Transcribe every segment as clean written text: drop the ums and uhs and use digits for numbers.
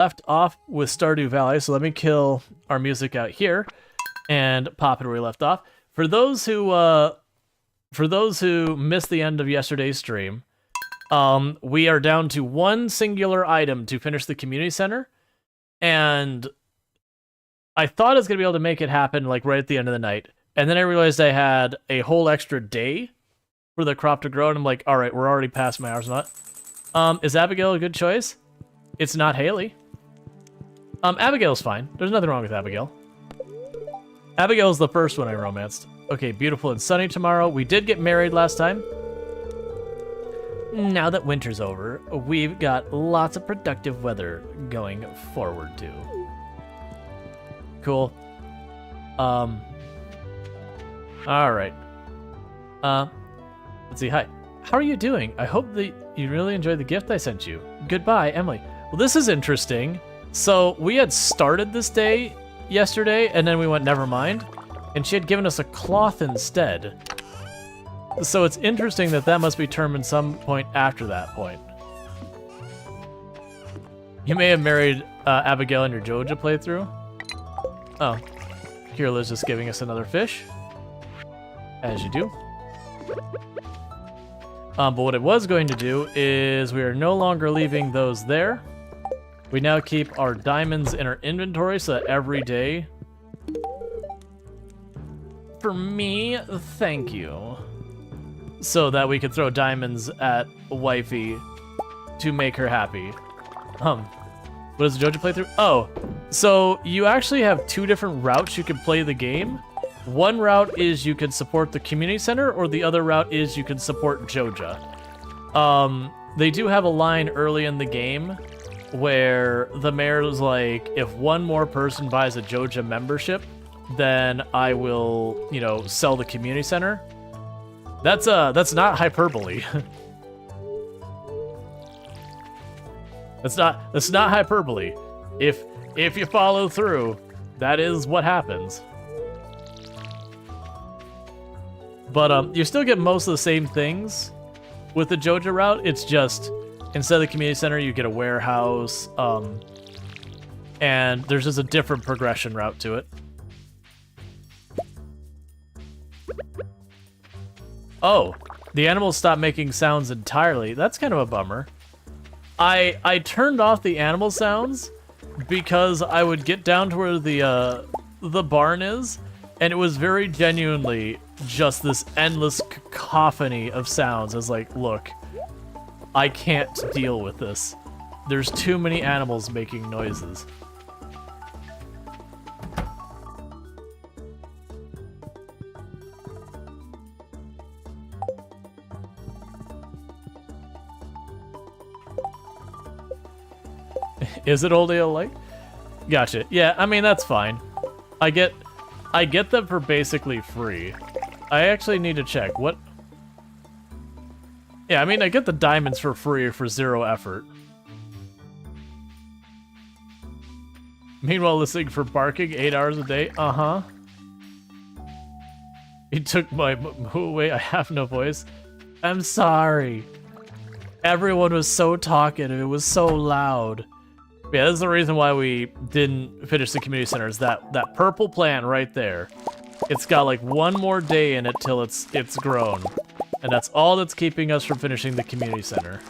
left off with Stardew Valley, so let me kill our music out here and pop it where we left off. For those who missed the end of yesterday's stream, we are down to one singular item to finish the community center, and I thought I was gonna be able to make it happen like right at the end of the night, and then I realized I had a whole extra day for the crop to grow, and I'm like, all right, we're already past my hours. Not. Is Abigail a good choice? It's not Haley. Abigail's fine. There's nothing wrong with Abigail. Abigail's the first one I romanced. Okay, beautiful and sunny tomorrow. We did get married last time. Now that winter's over, we've got lots of productive weather going forward too. Cool. All right. Let's see. Hi. How are you doing? I hope that you really enjoyed the gift I sent you. Goodbye, Emily. Well, this is interesting. So we had started this day yesterday, and then we went, never mind. And she had given us a cloth instead. So it's interesting that that must be determined some point after that point. You may have married Abigail in your Joja playthrough. Oh. Kirla's just giving us another fish. As you do. But what it was going to do is we are no longer leaving those there. We now keep our diamonds in our inventory so that every day... For me, thank you. So that we could throw diamonds at Wifey to make her happy. What is the Joja playthrough? Oh, so you actually have two different routes you can play the game. One route is you can support the community center, or the other route is you can support Joja. They do have a line early in the game where the mayor was like, if one more person buys a Joja membership, then I will, you know, sell the community center. That's not hyperbole. That's not hyperbole. If you follow through, that is what happens. But you still get most of the same things with the Joja route. It's just instead of the community center, you get a warehouse, and there's just a different progression route to it. Oh, the animals stopped making sounds entirely. That's kind of a bummer. I turned off the animal sounds because I would get down to where the barn is, and it was very genuinely just this endless cacophony of sounds. I was like, look, I can't deal with this. There's too many animals making noises. Is it Old Ale Lake? Gotcha. Yeah, I mean, that's fine. I get them for basically free. I actually need to check. What? Yeah, I mean, I get the diamonds for free for 0 effort. Meanwhile, listening for barking 8 hours a day. Uh-huh. He took my away. I have no voice. I'm sorry. Everyone was so talkative. It was so loud. Yeah, that's the reason why we didn't finish the community center, is that purple plant right there. It's got like one more day in it till it's grown. And that's all that's keeping us from finishing the community center.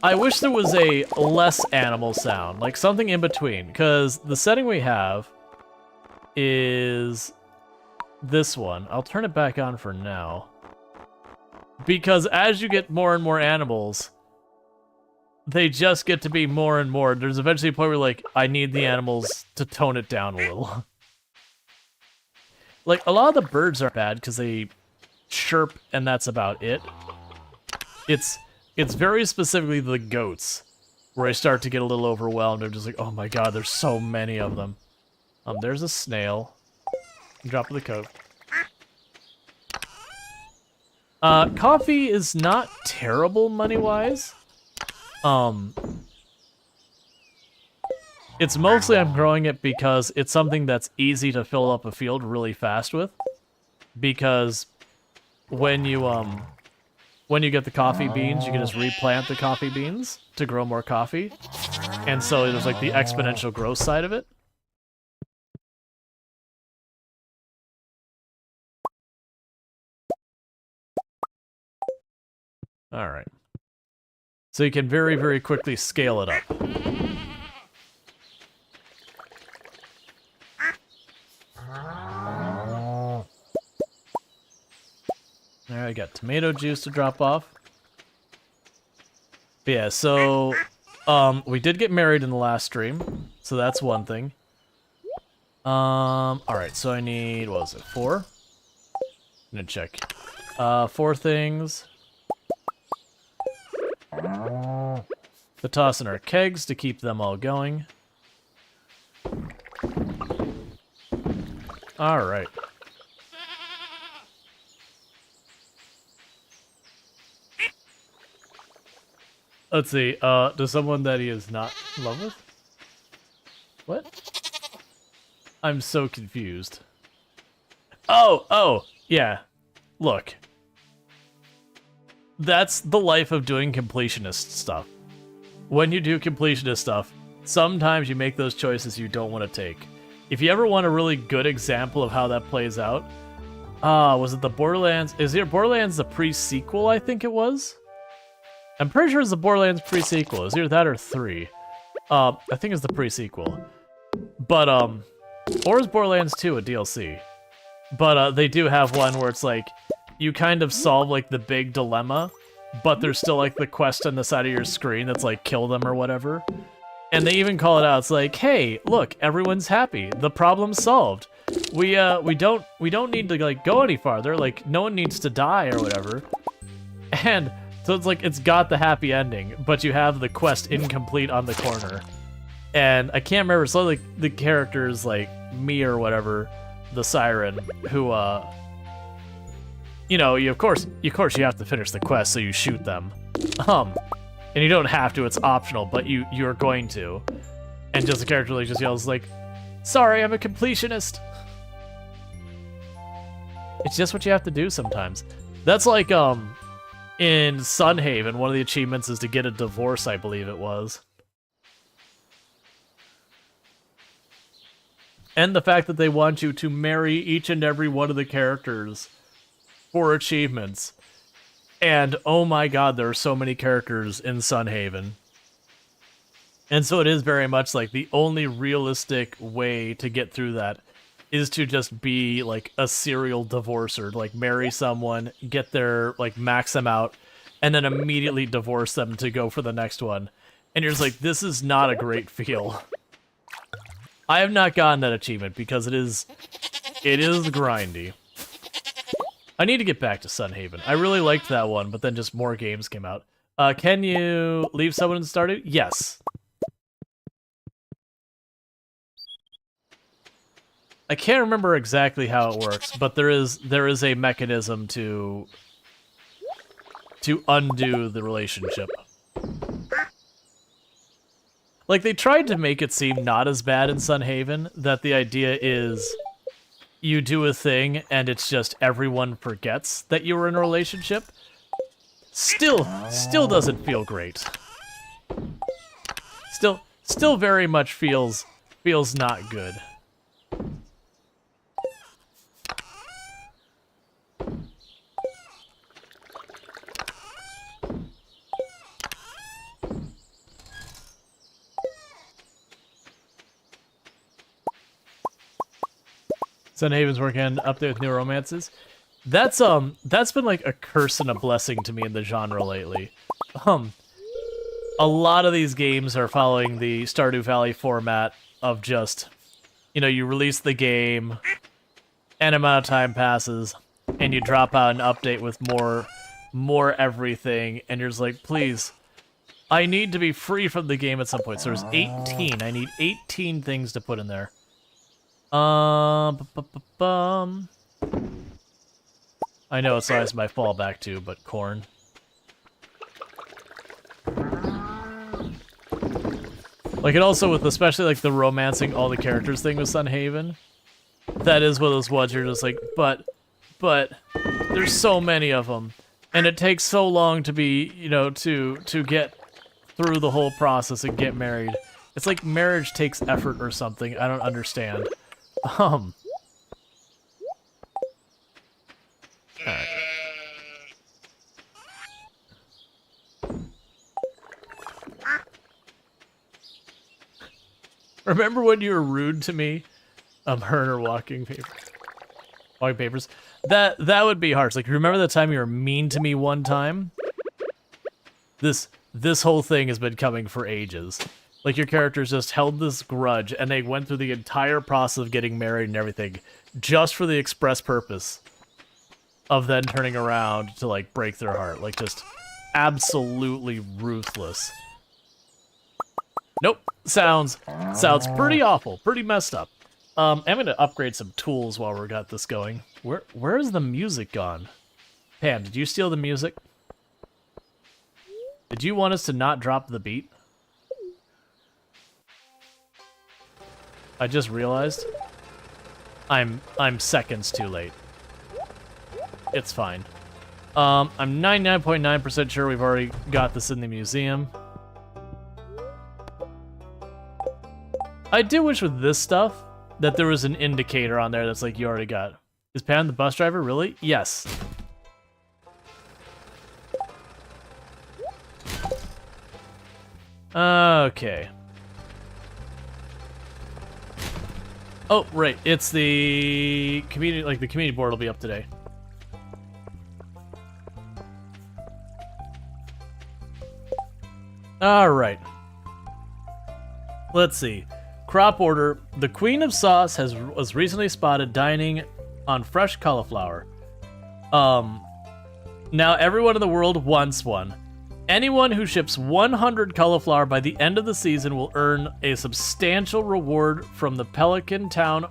I wish there was a less animal sound, like something in between, because the setting we have is this one. I'll turn it back on for now. Because as you get more and more animals, they just get to be more and more. There's eventually a point where, like, I need the animals to tone it down a little. Like, a lot of the birds aren't bad because they chirp and that's about it. It's very specifically the goats where I start to get a little overwhelmed. I'm just like, oh my god, there's so many of them. There's a snail. Drop of the coat. Coffee is not terrible money-wise. It's mostly I'm growing it because it's something that's easy to fill up a field really fast with. Because when you when you get the coffee beans, you can just replant the coffee beans to grow more coffee. And so there's like the exponential growth side of it. All right. So you can very, very quickly scale it up. All right, I got tomato juice to drop off. But yeah, so we did get married in the last stream, so that's one thing. All right, so I need, what was it, 4? I'm gonna check. 4 things. To toss in our kegs to keep them all going. All right. Let's see, does someone that he is not in love with? What? I'm so confused. Oh, yeah. Look. That's the life of doing completionist stuff. When you do completionist stuff, sometimes you make those choices you don't want to take. If you ever want a really good example of how that plays out, was it the Borderlands? Is it Borderlands the pre-sequel, I think it was? I'm pretty sure it's the Borderlands pre-sequel. It's either that or 3. I think it's the pre-sequel. But, or is Borderlands 2 a DLC? But, they do have one where it's like, you kind of solve, like, the big dilemma, but there's still, like, the quest on the side of your screen that's, like, kill them or whatever. And they even call it out. It's like, hey, look, everyone's happy. The problem's solved. We don't need to, like, go any farther. Like, no one needs to die or whatever. And so it's like, it's got the happy ending, but you have the quest incomplete on the corner. And I can't remember, so, like, the characters, like, me or whatever, the siren, who, you know, of course you have to finish the quest, so you shoot them. And you don't have to, it's optional, but you're going to. And just the character like just yells like, sorry, I'm a completionist. It's just what you have to do sometimes. That's like, in Sunhaven, one of the achievements is to get a divorce, I believe it was. And the fact that they want you to marry each and every one of the characters for achievements. And oh my god, there are so many characters in Sunhaven. And so it is very much like the only realistic way to get through that is to just be like a serial divorcer, like marry someone, get their, like max them out, and then immediately divorce them to go for the next one. And you're just like, this is not a great feel. I have not gotten that achievement because it is grindy. I need to get back to Sunhaven. I really liked that one, but then just more games came out. Can you leave someone in Stardew? Yes. I can't remember exactly how it works, but there is a mechanism to undo the relationship. Like, they tried to make it seem not as bad in Sunhaven, that the idea is you do a thing and it's just everyone forgets that you were in a relationship. Still doesn't feel great. Still very much feels not good. Sunhaven's working on an update with new romances. That's been like a curse and a blessing to me in the genre lately. A lot of these games are following the Stardew Valley format of just, you know, you release the game, an amount of time passes, and you drop out an update with more everything, and you're just like, please, I need to be free from the game at some point. So there's 18. I need 18 things to put in there. I know it's always my fallback too, but corn. Like, it also with especially like the romancing all the characters thing with Sunhaven. That is one of those ones you're just like, but there's so many of them. And it takes so long to be, you know, to get through the whole process and get married. It's like marriage takes effort or something. I don't understand. Alright. Remember when you were rude to me? Her walking papers. Walking papers. That would be harsh. Like, remember the time you were mean to me one time? This whole thing has been coming for ages. Like, your characters just held this grudge, and they went through the entire process of getting married and everything, just for the express purpose of then turning around to, like, break their heart. Like, just absolutely ruthless. Nope. Sounds pretty awful. Pretty messed up. I'm gonna upgrade some tools while we got this going. Where's the music gone? Pam, did you steal the music? Did you want us to not drop the beat? I just realized I'm seconds too late. It's fine. I'm 99.9% sure we've already got this in the museum. I do wish with this stuff that there was an indicator on there that's like, you already got. Is Pam the bus driver? Really? Yes. Okay. Oh, right. It's the community, like the community board will be up today. All right. Let's see. Crop order. The Queen of Sauce was recently spotted dining on fresh cauliflower. Now everyone in the world wants one. Anyone who ships 100 cauliflower by the end of the season will earn a substantial reward from the Pelican Town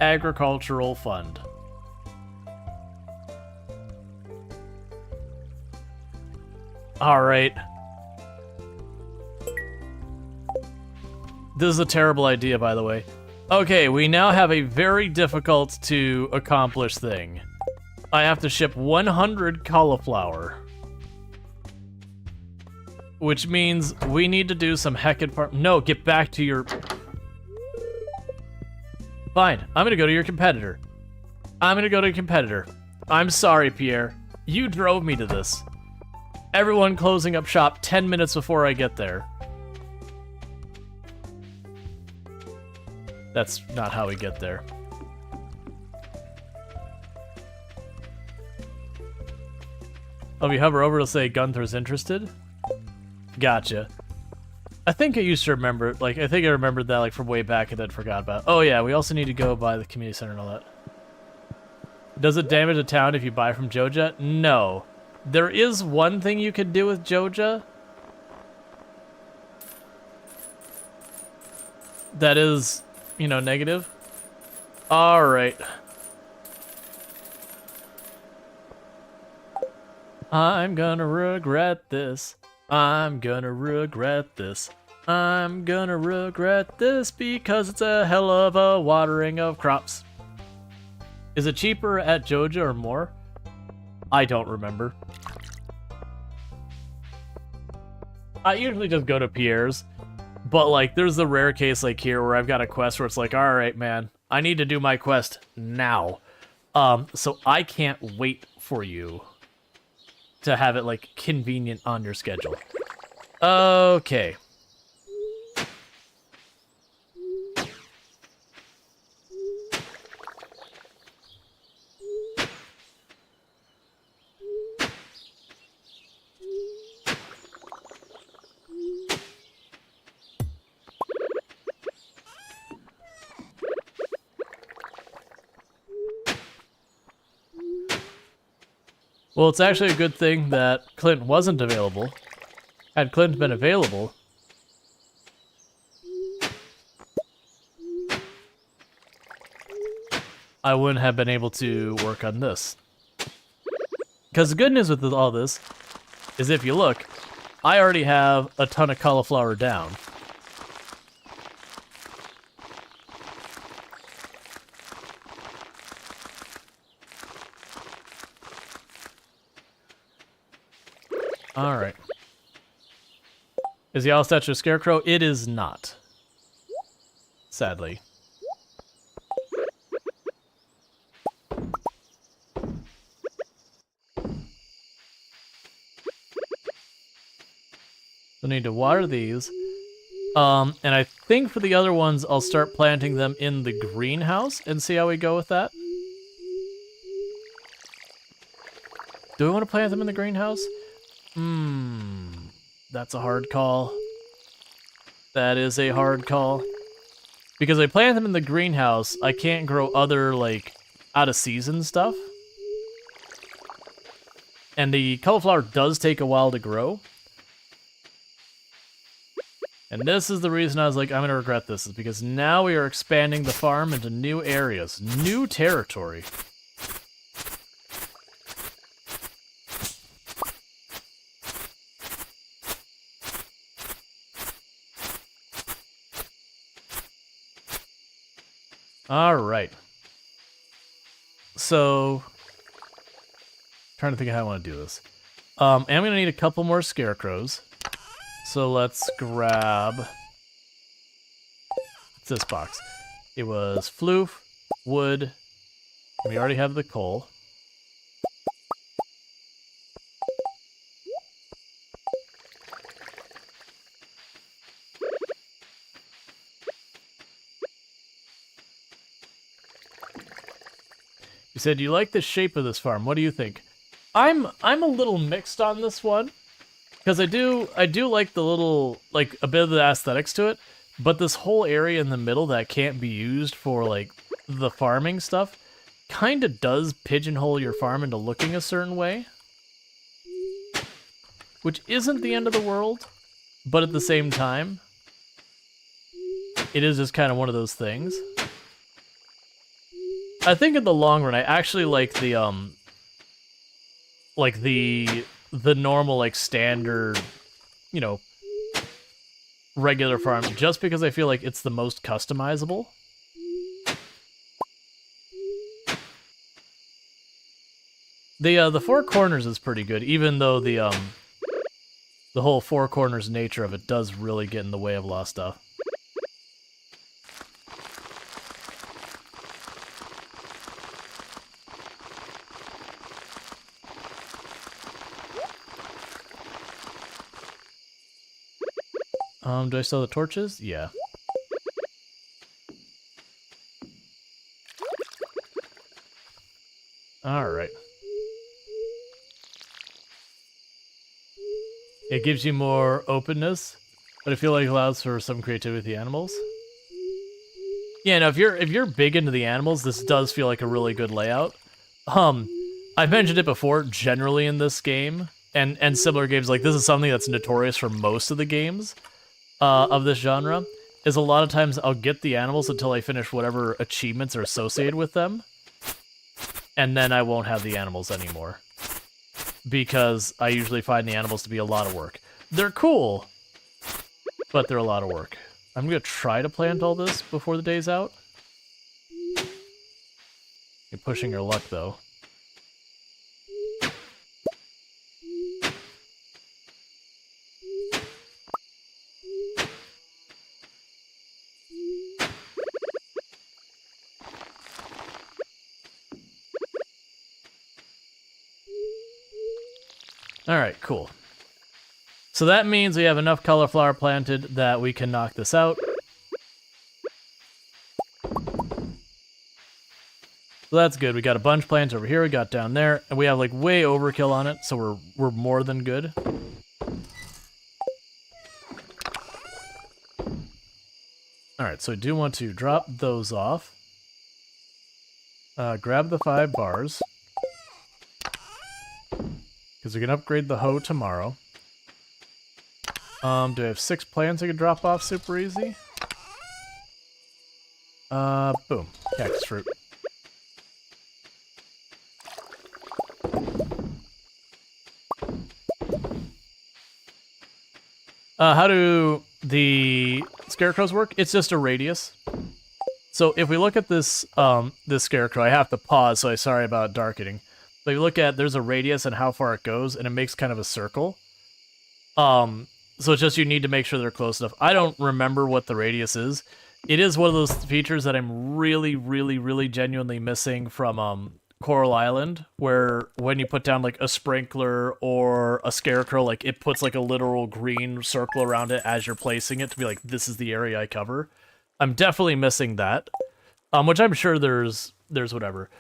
Agricultural Fund. All right. This is a terrible idea, by the way. Okay, we now have a very difficult to accomplish thing. I have to ship 100 cauliflower. Which means we need to do some heckin' farm. No, get back to your... Fine, I'm gonna go to your competitor. I'm sorry, Pierre. You drove me to this. Everyone closing up shop 10 minutes before I get there. That's not how we get there. Oh, if you hover over, it'll say Gunther's interested? Gotcha. I think I used to remember, like, I think I remembered that, like, from way back and then forgot about it. Oh, yeah, we also need to go by the community center and all that. Does it damage a town if you buy from Joja? No. There is one thing you could do with Joja. That is, you know, negative. Alright. I'm gonna regret this. I'm gonna regret this. I'm gonna regret this because it's a hell of a watering of crops. Is it cheaper at Joja or more? I don't remember. I usually just go to Pierre's, but like there's the rare case like here where I've got a quest where it's like, all right, man, I need to do my quest now. So I can't wait for you to have it like convenient on your schedule. Okay. Well, it's actually a good thing that Clint wasn't available. Had Clint been available, I wouldn't have been able to work on this. Because the good news with all this is if you look, I already have a ton of cauliflower down. Alright. Is the owl statue a scarecrow? It is not. Sadly. So I need to water these. And I think for the other ones, I'll start planting them in the greenhouse and see how we go with that. Do we want to plant them in the greenhouse? That's a hard call. That is a hard call. Because I plant them in the greenhouse, I can't grow other, like, out-of-season stuff. And the cauliflower does take a while to grow. And this is the reason I was like, I'm going to regret this, is because now we are expanding the farm into new areas, new territory. All right. So, trying to think of how I want to do this. I'm going to need a couple more scarecrows. So let's grab... What's this box? It was floof, wood, we already have the coal. You said you like the shape of this farm. What do you think? I'm a little mixed on this one. Because I do like the little, like, a bit of the aesthetics to it, but this whole area in the middle that can't be used for, like, the farming stuff kind of does pigeonhole your farm into looking a certain way. Which isn't the end of the world, but at the same time, it is just kind of one of those things. I think in the long run, I actually like the, the normal, like, standard, you know, regular farm, just because I feel like it's the most customizable. The four corners is pretty good, even though the whole four corners nature of it does really get in the way of a lot of stuff. Do I still have the torches? Yeah. Alright. It gives you more openness, but I feel like it allows for some creativity with the animals. Yeah, no, if you're big into the animals, this does feel like a really good layout. I've mentioned it before, generally in this game, and similar games, like this is something that's notorious for most of the games. Of this genre, is a lot of times I'll get the animals until I finish whatever achievements are associated with them, and then I won't have the animals anymore. Because I usually find the animals to be a lot of work. They're cool, but they're a lot of work. I'm gonna try to plant all this before the day's out. You're pushing your luck, though. Alright, cool. So that means we have enough cauliflower planted that we can knock this out. So that's good. We got a bunch planted over here, we got down there, and we have like way overkill on it, so we're more than good. Alright, so I do want to drop those off. Grab the 5 bars. Because we can upgrade the hoe tomorrow. Do I have 6 plants I can drop off super easy? Boom. Cactus fruit. How do the scarecrows work? It's just a radius. So if we look at this this scarecrow, I have to pause, so I'm sorry about darkening. But you look at, there's a radius and how far it goes, and it makes kind of a circle. So it's just you need to make sure they're close enough. I don't remember what the radius is. It is one of those features that I'm really, really, really genuinely missing from Coral Island, where when you put down like a sprinkler or a scarecrow, like it puts like a literal green circle around it as you're placing it to be like, this is the area I cover. I'm definitely missing that, which I'm sure there's whatever.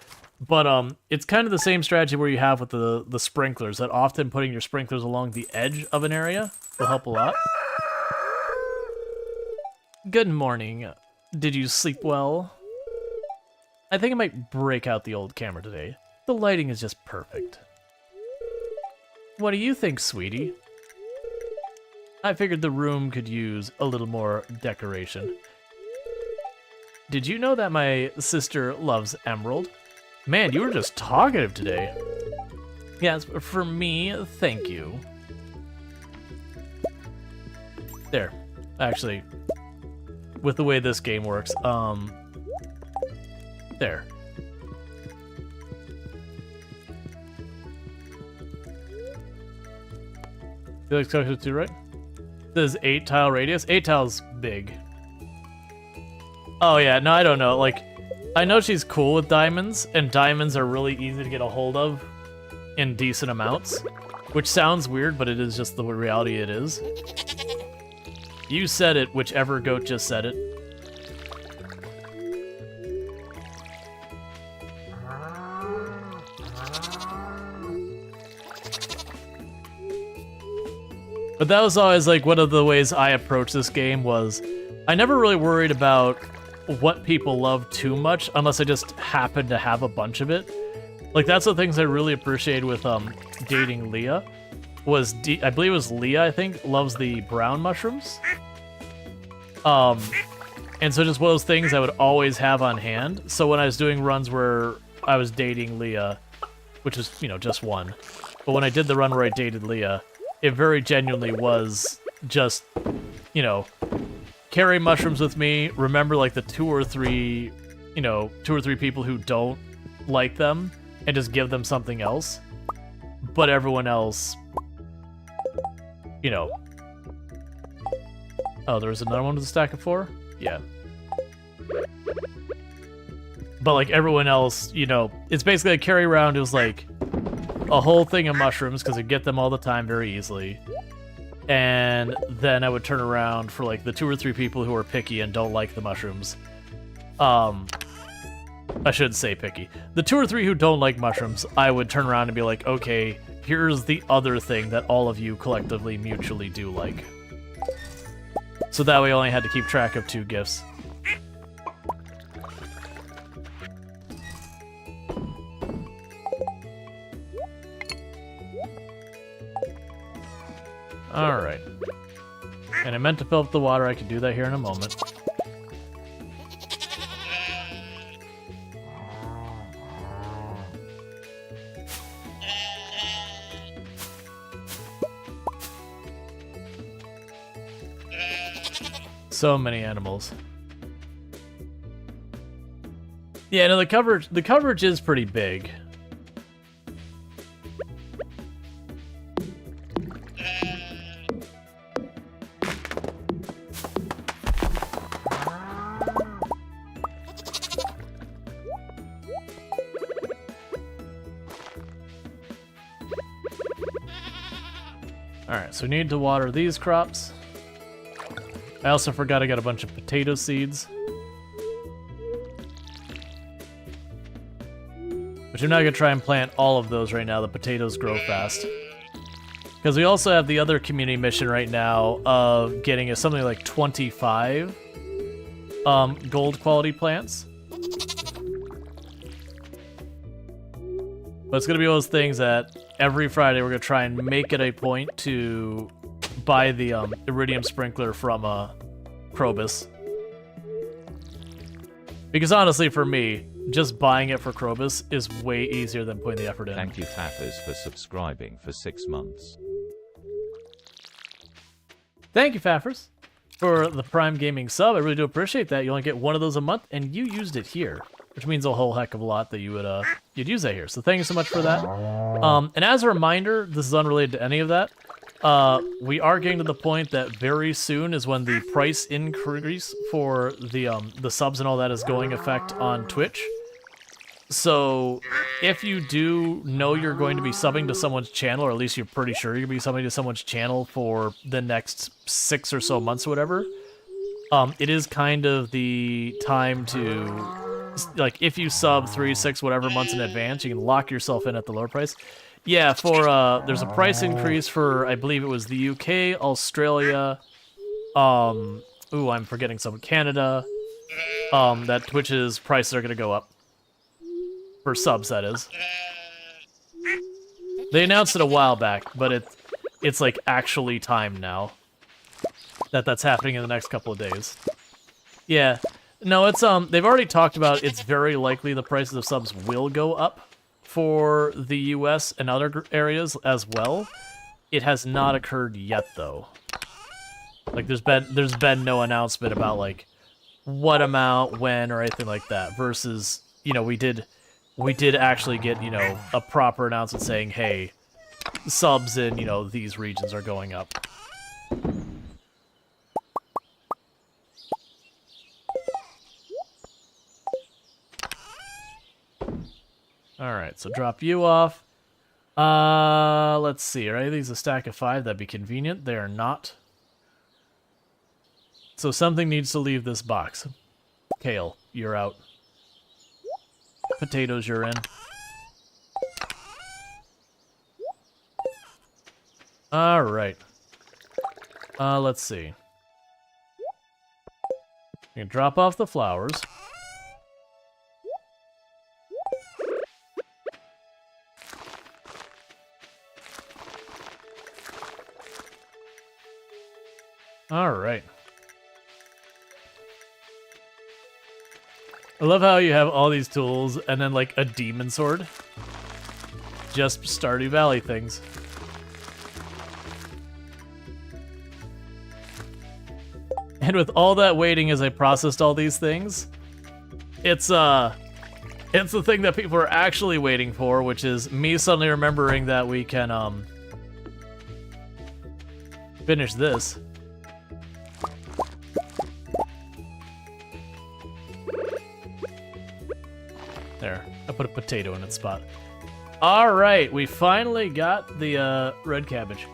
But it's kind of the same strategy where you have with the sprinklers, that often putting your sprinklers along the edge of an area will help a lot. Good morning. Did you sleep well? I think I might break out the old camera today. The lighting is just perfect. What do you think, sweetie? I figured the room could use a little more decoration. Did you know that my sister loves emerald? Man, you were just talkative today. Yes, for me, thank you. There. Actually, with the way this game works, there. You like talkative too, right? This is 8-tile radius. 8 tiles big. Oh yeah, no, I don't know. Like, I know she's cool with diamonds, and diamonds are really easy to get a hold of in decent amounts, which sounds weird, but it is just the reality it is. You said it, whichever goat just said it. But that was always like one of the ways I approached this game was I never really worried about what people love too much unless I just happened to have a bunch of it. Like that's the things I really appreciated with dating Leah was I believe it was Leah, I think, loves the brown mushrooms. And so just one of those things I would always have on hand. So when I was doing runs where I was dating Leah, which was, you know, just one. But when I did the run where I dated Leah, it very genuinely was just, you know, carry mushrooms with me, remember like the two or three people who don't like them, and just give them something else. But everyone else, you know. Oh, there was another one with a stack of 4? Yeah. But like everyone else, you know, it's basically a carry around. It was like a whole thing of mushrooms because I get them all the time very easily. And then I would turn around for like the 2 or 3 people who are picky and don't like the mushrooms. I shouldn't say picky. The 2 or 3 who don't like mushrooms, I would turn around and be like, okay, here's the other thing that all of you collectively mutually do like. So that way I only had to keep track of 2 gifts. Alright. And I meant to fill up the water. I can do that here in a moment. So many animals. Yeah, no, the coverage is pretty big. Alright, so we need to water these crops. I also forgot I got a bunch of potato seeds. Which I'm not going to try and plant all of those right now. The potatoes grow fast. Because we also have the other community mission right now of getting us something like 25 gold quality plants. But it's going to be one of those things that every Friday we're going to try and make it a point to buy the iridium sprinkler from Krobus. Because honestly, for me, just buying it for Krobus is way easier than putting the effort in. Thank you, Taffers, for subscribing for 6 months. Thank you, Faffers, for the Prime Gaming sub. I really do appreciate that. You only get one of those a month, and you used it here, which means a whole heck of a lot that you would you'd use that here. So thank you so much for that. And as a reminder, this is unrelated to any of that. we are getting to the point that very soon is when the price increase for the subs and all that is going effect on Twitch. So if you do know you're going to be subbing to someone's channel, or at least you're pretty sure you're going to be subbing to someone's channel for the next 6 or so months or whatever, it is kind of the time to, like, if you sub 3, 6, whatever months in advance, you can lock yourself in at the lower price. Yeah, there's a price increase for, I believe it was the UK, Australia, ooh, I'm forgetting some, Canada, that Twitch's prices are going to go up. For subs, that is. They announced it a while back, but it's like actually timed now. That's happening in the next couple of days. Yeah. No, it's they've already talked about it's very likely the prices of subs will go up for the US and other areas as well. It has not occurred yet though. Like there's been no announcement about like what amount, when, or anything like that versus, you know, we did actually get, you know, a proper announcement saying, hey, subs in, you know, these regions are going up. Alright, so drop you off. Let's see, are any of these a stack of 5? That'd be convenient. They are not. So something needs to leave this box. Kale, you're out. Potatoes, you're in. Alright. Let's see. You can drop off the flowers. Alright. I love how you have all these tools and then like a demon sword. Just Stardew Valley things. And with all that waiting as I processed all these things, it's the thing that people are actually waiting for, which is me suddenly remembering that we can finish this. There, I put a potato in its spot. Alright, we finally got the red cabbage.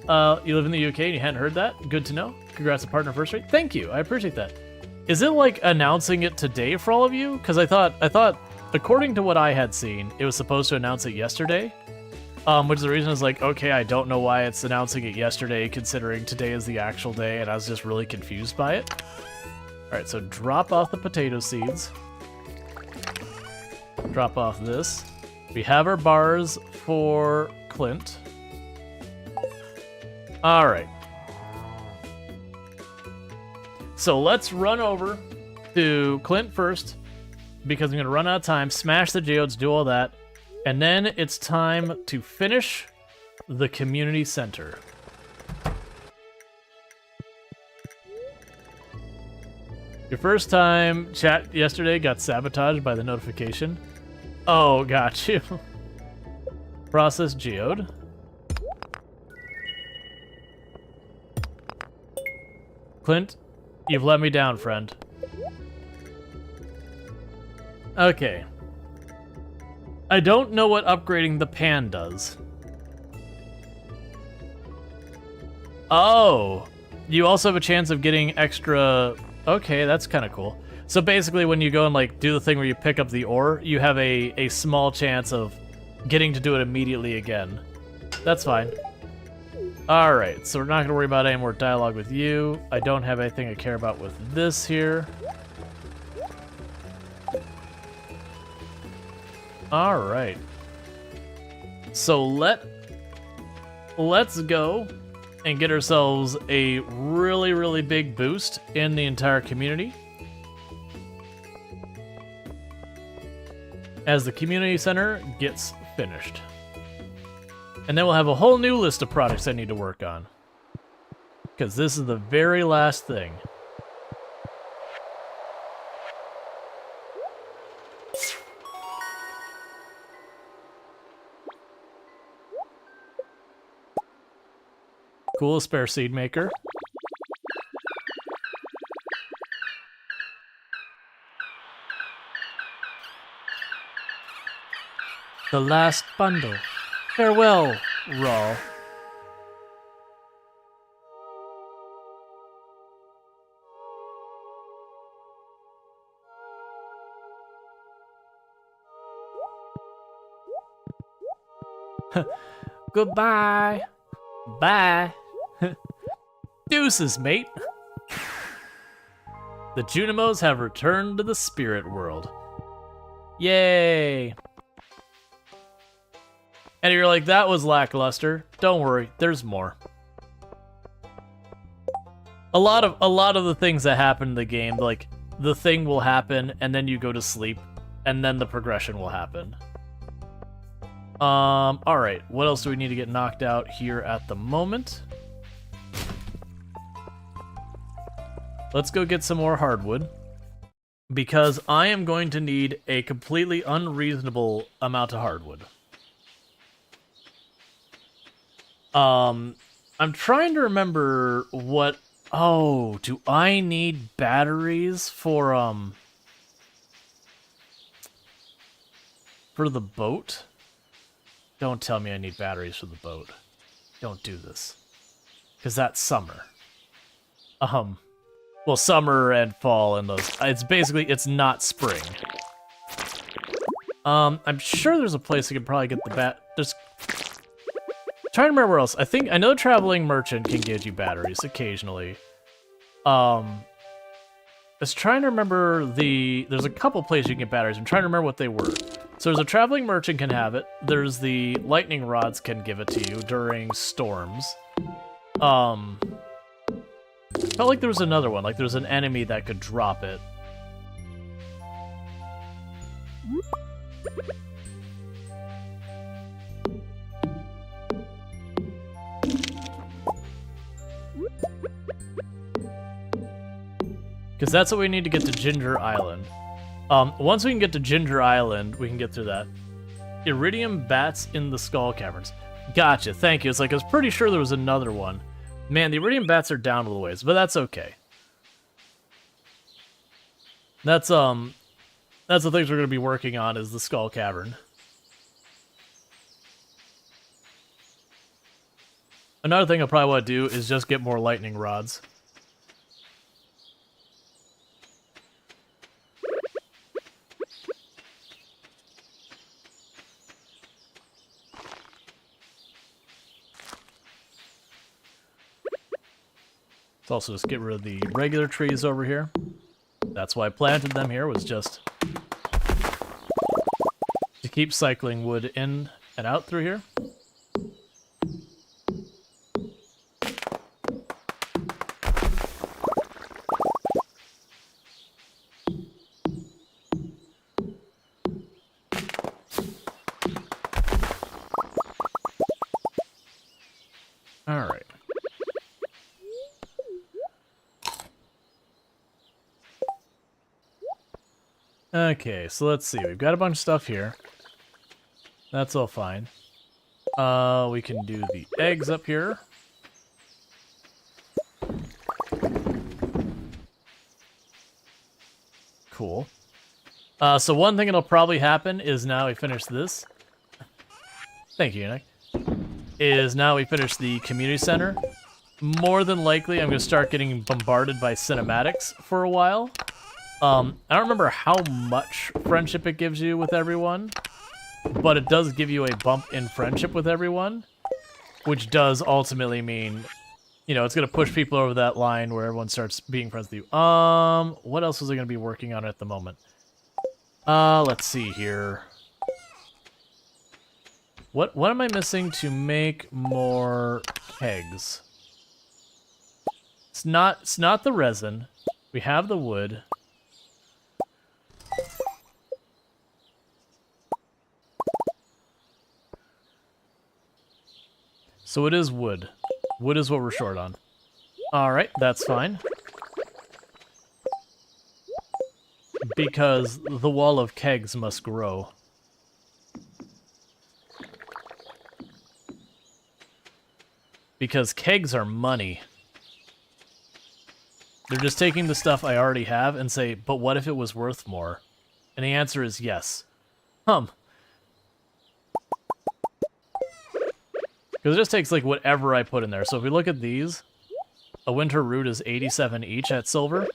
You live in the UK and you hadn't heard that? Good to know. Congrats on partner anniversary. Thank you, I appreciate that. Is it like announcing it today for all of you? Because I thought, according to what I had seen, it was supposed to announce it yesterday. Which is the reason I was like, okay, I don't know why it's announcing it yesterday, considering today is the actual day, and I was just really confused by it. Alright, so drop off the potato seeds. Drop off this. We have our bars for Clint. Alright. So let's run over to Clint first, because I'm going to run out of time, smash the geodes, do all that, and then it's time to finish the community center. Your first time chat yesterday got sabotaged by the notification. Oh, got you. Process geode. Clint, you've let me down, friend. Okay. I don't know what upgrading the pan does. Oh, you also have a chance of getting extra... Okay, that's kind of cool. So basically when you go and like do the thing where you pick up the ore, you have a small chance of getting to do it immediately again. That's fine. Alright, so we're not going to worry about any more dialogue with you. I don't have anything I care about with this here. Alright. So let's go and get ourselves a really, really big boost in the entire community. As the community center gets finished. And then we'll have a whole new list of products I need to work on. Because this is the very last thing. Cool, spare seed maker. The last bundle. Farewell, Rual. Goodbye. Bye. Deuces, mate. The Junimos have returned to the spirit world. Yay. And you're like, that was lackluster. Don't worry, there's more. A lot of the things that happen in the game, like the thing will happen and then you go to sleep and then the progression will happen. Alright, what else do we need to get knocked out here at the moment? Let's go get some more hardwood. Because I am going to need a completely unreasonable amount of hardwood. I'm trying to remember what... Oh, do I need batteries for the boat? Don't tell me I need batteries for the boat. Don't do this. Because that's summer. Well, summer and fall and those... It's not spring. I'm sure there's a place I could probably get the Just... Trying to remember where else. I know Traveling Merchant can give you batteries occasionally. I was trying to remember there's a couple places you can get batteries. I'm trying to remember what they were. So there's a Traveling Merchant can have it. There's the Lightning Rods can give it to you during storms. Felt like there was another one. Like there was an enemy that could drop it. Because that's what we need to get to Ginger Island. Once we can get to Ginger Island, we can get through that. Iridium bats in the Skull Caverns. Gotcha, thank you. It's like, I was pretty sure there was another one. Man, the Iridium bats are down a little ways, but that's okay. That's the things we're going to be working on, is the Skull Cavern. Another thing I probably want to do is just get more lightning rods. Let's also just get rid of the regular trees over here. That's why I planted them here, was just to keep cycling wood in and out through here. All right. Okay, so let's see. We've got a bunch of stuff here. That's all fine. We can do the eggs up here. Cool. So one thing that'll probably happen is now we finish this. Thank you, Nick. Is now we finish the community center. More than likely, I'm going to start getting bombarded by cinematics for a while. I don't remember how much friendship it gives you with everyone, but it does give you a bump in friendship with everyone, which does ultimately mean, you know, it's going to push people over that line where everyone starts being friends with you. What else was I going to be working on at the moment? Let's see here. What am I missing to make more kegs? It's not the resin. We have the wood. So it is wood. Wood is what we're short on. Alright, that's fine. Because the wall of kegs must grow. because kegs are money. They're just taking the stuff I already have and say, but what if it was worth more? And the answer is yes. Because it just takes, like, whatever I put in there. So if we look at these, a winter root is 87 each at silver.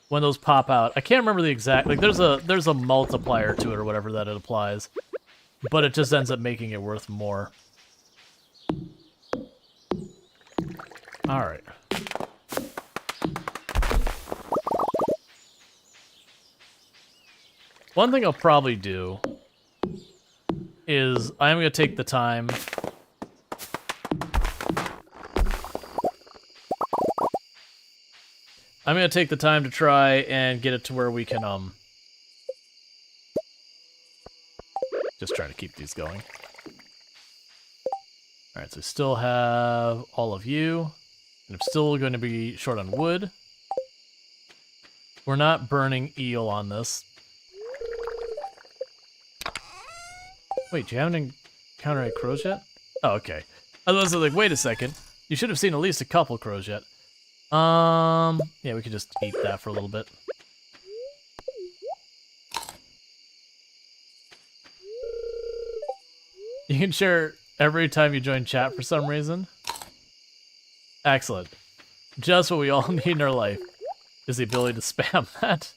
When those pop out, I can't remember the exact... Like, there's a multiplier to it or whatever that it applies. But it just ends up making it worth more. Alright. One thing I'll probably do is I'm going to take the time... I'm going to take the time to try and get it to where we can, just trying to keep these going. Alright, so we still have all of you. And I'm still going to be short on wood. We're not burning eel on this. Wait, do you haven't encountered any crows yet? Oh, okay. I was like, wait a second. You should have seen at least a couple crows yet. Yeah, we could just eat that for a little bit. You can share every time you join chat for some reason. Excellent. Just what we all need in our life is the ability to spam that.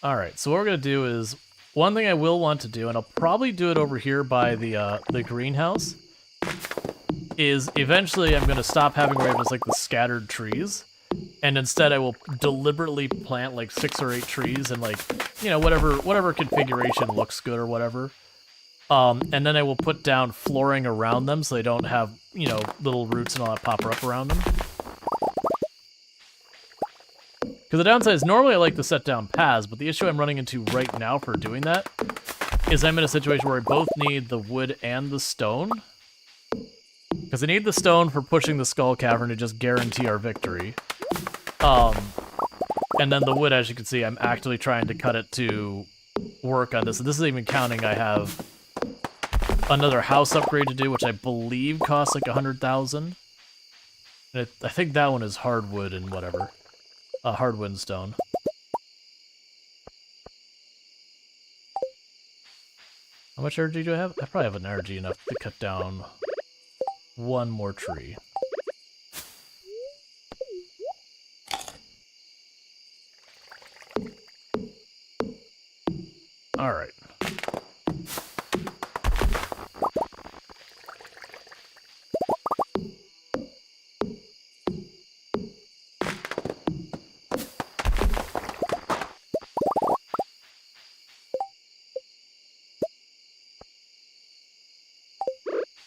Alright, so what we're going to do is, one thing I will want to do, and I'll probably do it over here by the greenhouse, is eventually I'm going to stop having where I have just like the scattered trees, and instead I will deliberately plant like 6 or 8 trees and like, you know, whatever configuration looks good or whatever. And then I will put down flooring around them so they don't have, you know, little roots and all that pop up around them. Because the downside is normally I like to set down paths, but the issue I'm running into right now for doing that is I'm in a situation where I both need the wood and the stone. Because I need the stone for pushing the skull cavern to just guarantee our victory. And then the wood, as you can see, I'm actively trying to cut it to work on this. And this is even counting I have another house upgrade to do, which I believe costs like 100,000. And I think that one is hardwood and whatever. Hardwood and stone. How much energy do I have? I probably have an energy enough to cut down one more tree. All right.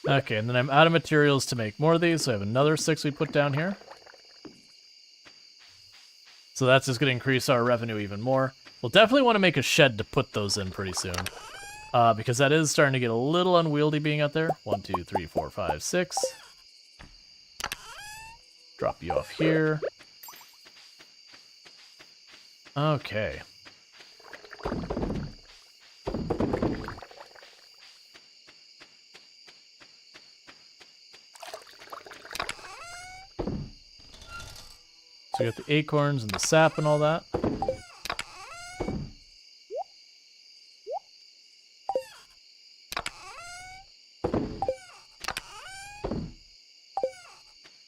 Okay, and then I'm out of materials to make more of these, so I have another 6 we put down here. So that's just going to increase our revenue even more. We'll definitely want to make a shed to put those in pretty soon. Because that is starting to get a little unwieldy being out there. 1, 2, 3, 4, 5, 6. Drop you off here. Okay. So we got the acorns and the sap and all that.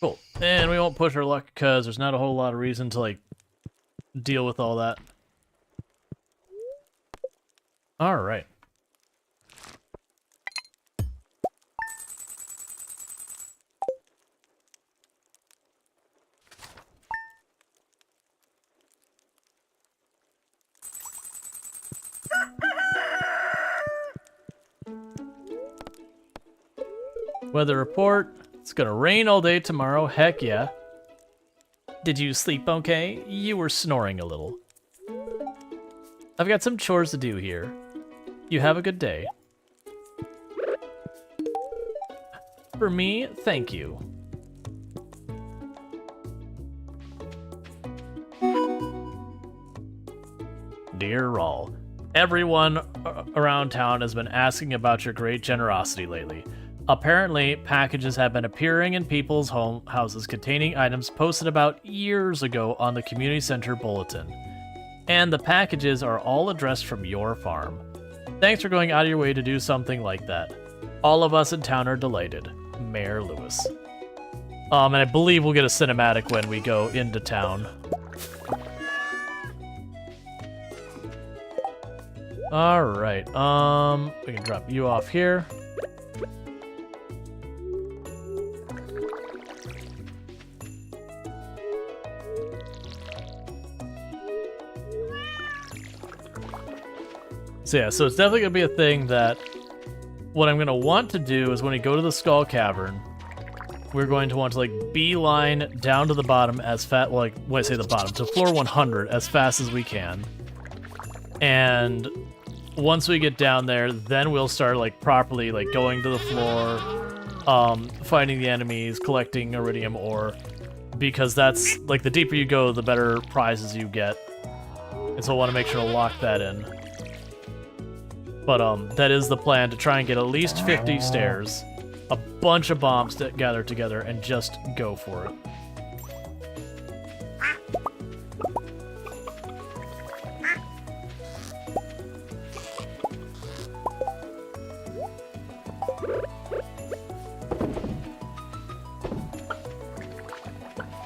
Cool. And we won't push our luck because there's not a whole lot of reason to, like, deal with all that. Alright. Weather report. It's gonna rain all day tomorrow. Heck yeah. Did you sleep okay? You were snoring a little. I've got some chores to do here. You have a good day. For me, thank you. Dear Rual, everyone around town has been asking about your great generosity lately. Apparently, packages have been appearing in people's houses containing items posted about years ago on the community center bulletin. And the packages are all addressed from your farm. Thanks for going out of your way to do something like that. All of us in town are delighted. Mayor Lewis. And I believe we'll get a cinematic when we go into town. Alright, we can drop you off here. So yeah, so it's definitely gonna be a thing that what I'm gonna want to do is when we go to the Skull Cavern, we're going to want to like beeline down to the bottom as fast, well, like when I say the bottom, to floor 100 as fast as we can. And once we get down there, then we'll start like properly like going to the floor, fighting the enemies, collecting iridium ore, because that's like the deeper you go, the better prizes you get. And so I want to make sure to lock that in. But that is the plan, to try and get at least 50 stairs, a bunch of bombs to gather together, and just go for it.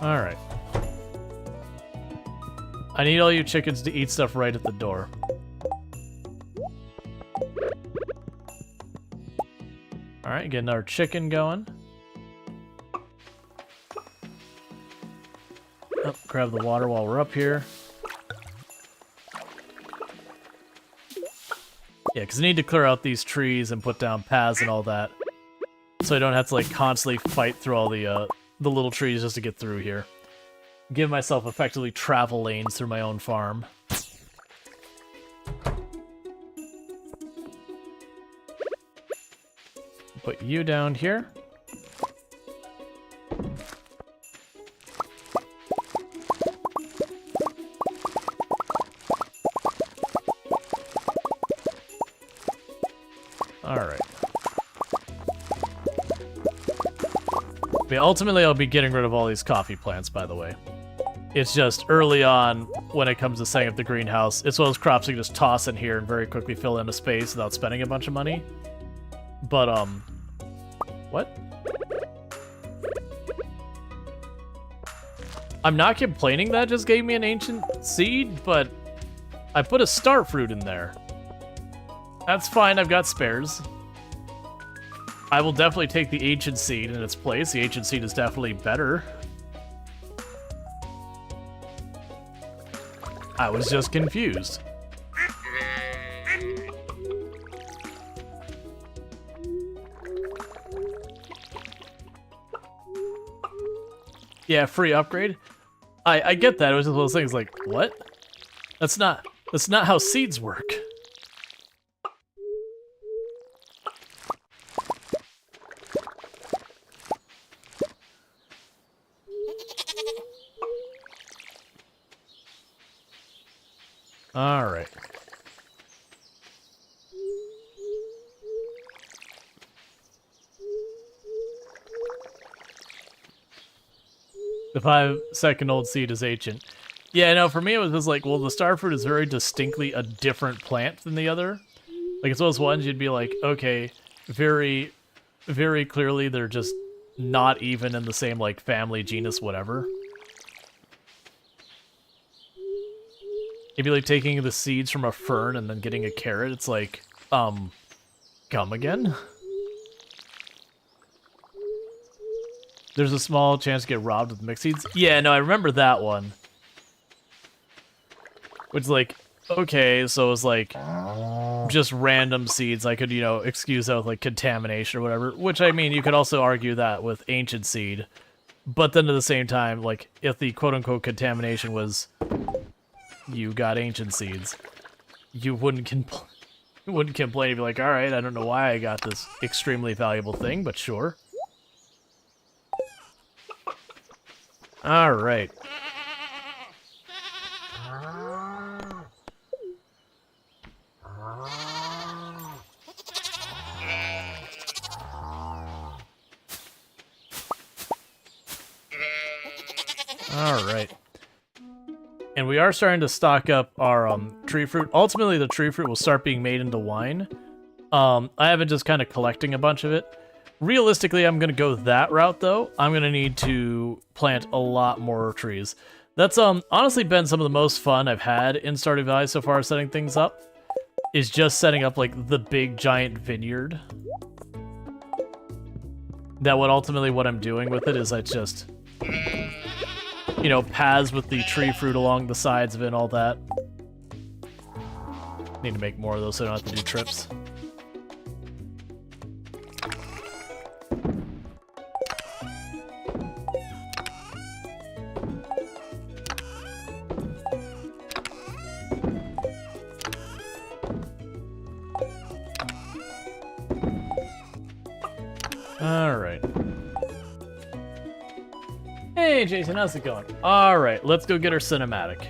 Alright. I need all you chickens to eat stuff right at the door. Alright, getting our chicken going. Oh, grab the water while we're up here. Yeah, because I need to clear out these trees and put down paths and all that. So I don't have to like constantly fight through all the little trees just to get through here. Give myself effectively travel lanes through my own farm. Put you down here. Alright. But ultimately, I'll be getting rid of all these coffee plants, by the way. It's just early on, when it comes to setting up the greenhouse, it's one of those crops you can just toss in here and very quickly fill into space without spending a bunch of money. But, what? I'm not complaining that just gave me an ancient seed, but I put a star fruit in there. That's fine, I've got spares. I will definitely take the ancient seed in its place. The ancient seed is definitely better. I was just confused. Yeah, free upgrade. I get that. It was just one of those things like, what? That's not how seeds work. All right. The 5-second-old seed is ancient. Yeah, no, for me it was just like, well, the starfruit is very distinctly a different plant than the other. Like, it's one of those ones you'd be like, okay, very, very clearly they're just not even in the same, like, family, genus, whatever. It'd be like taking the seeds from a fern and then getting a carrot. It's like, come again? There's a small chance to get robbed with mixed seeds. Yeah, no, I remember that one. Which, like, okay, so it was like just random seeds. I could, you know, excuse that with like contamination or whatever. Which, I mean, you could also argue that with ancient seed. But then at the same time, like, if the quote-unquote contamination was you got ancient seeds, you wouldn't complain. You'd be like, all right, I don't know why I got this extremely valuable thing, but sure. All right. All right. And we are starting to stock up our tree fruit. Ultimately, the tree fruit will start being made into wine. I haven't just kind of collecting a bunch of it. Realistically, I'm going to go that route, though. I'm going to need to plant a lot more trees. That's honestly been some of the most fun I've had in Stardew Valley so far, setting things up. Is just setting up, like, the big, giant vineyard. That what I'm doing with it is I just... you know, paths with the tree fruit along the sides of it and all that. Need to make more of those so I don't have to do trips. Alright. Hey, Jason, how's it going? Alright, let's go get our cinematic.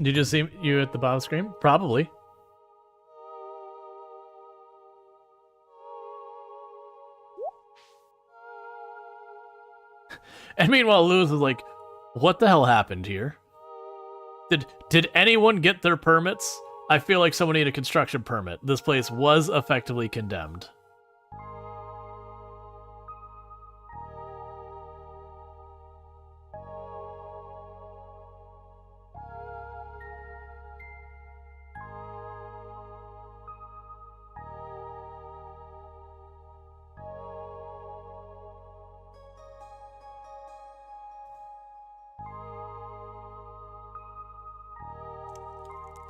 Did you see you at the bottom screen? Probably. And meanwhile, Lewis is like, what the hell happened here? Did anyone get their permits? I feel like someone needed a construction permit. This place was effectively condemned.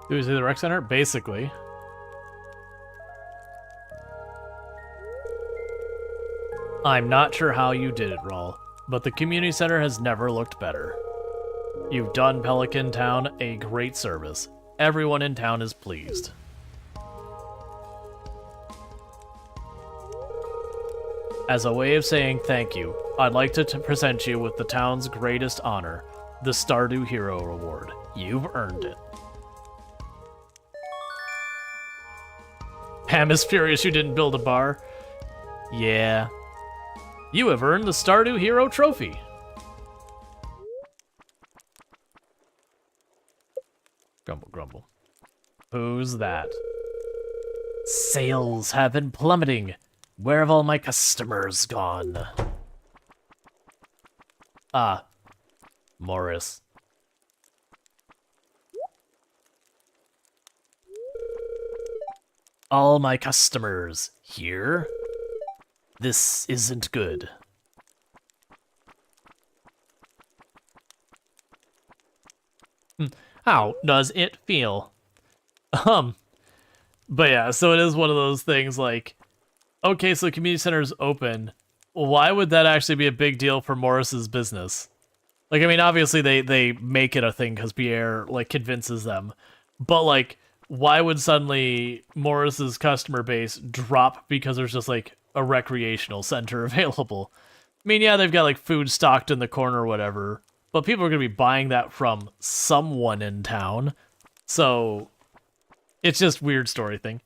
Do we see the rec center? Basically. I'm not sure how you did it, Rual, but the community center has never looked better. You've done Pelican Town a great service. Everyone in town is pleased. As a way of saying thank you, I'd like to present you with the town's greatest honor, the Stardew Hero Award. You've earned it. Pam is furious you didn't build a bar. Yeah. You have earned the Stardew Hero Trophy. Grumble, grumble. Who's that? Sales have been plummeting. Where have all my customers gone? Ah, Morris. All my customers here? This isn't good. How does it feel? But yeah, so it is one of those things like, okay, so the community center is open. Why would that actually be a big deal for Morris's business? Like, I mean, obviously they make it a thing because Pierre, like, convinces them. But, like, why would suddenly Morris's customer base drop because there's just, like, a recreational center available? I mean, yeah, they've got, like, food stocked in the corner or whatever, but people are going to be buying that from someone in town. So, it's just weird story thing.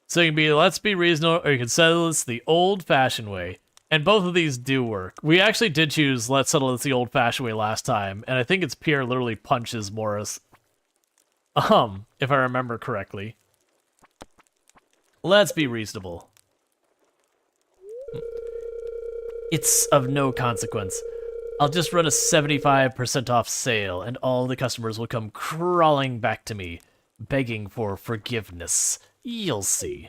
So you can be, let's be reasonable, or you can settle this the old-fashioned way. And both of these do work. We actually did choose let's settle this the old-fashioned way last time, and I think it's Pierre literally punches Morris. If I remember correctly. Let's be reasonable. It's of no consequence. I'll just run a 75% off sale, and all the customers will come crawling back to me, begging for forgiveness. You'll see.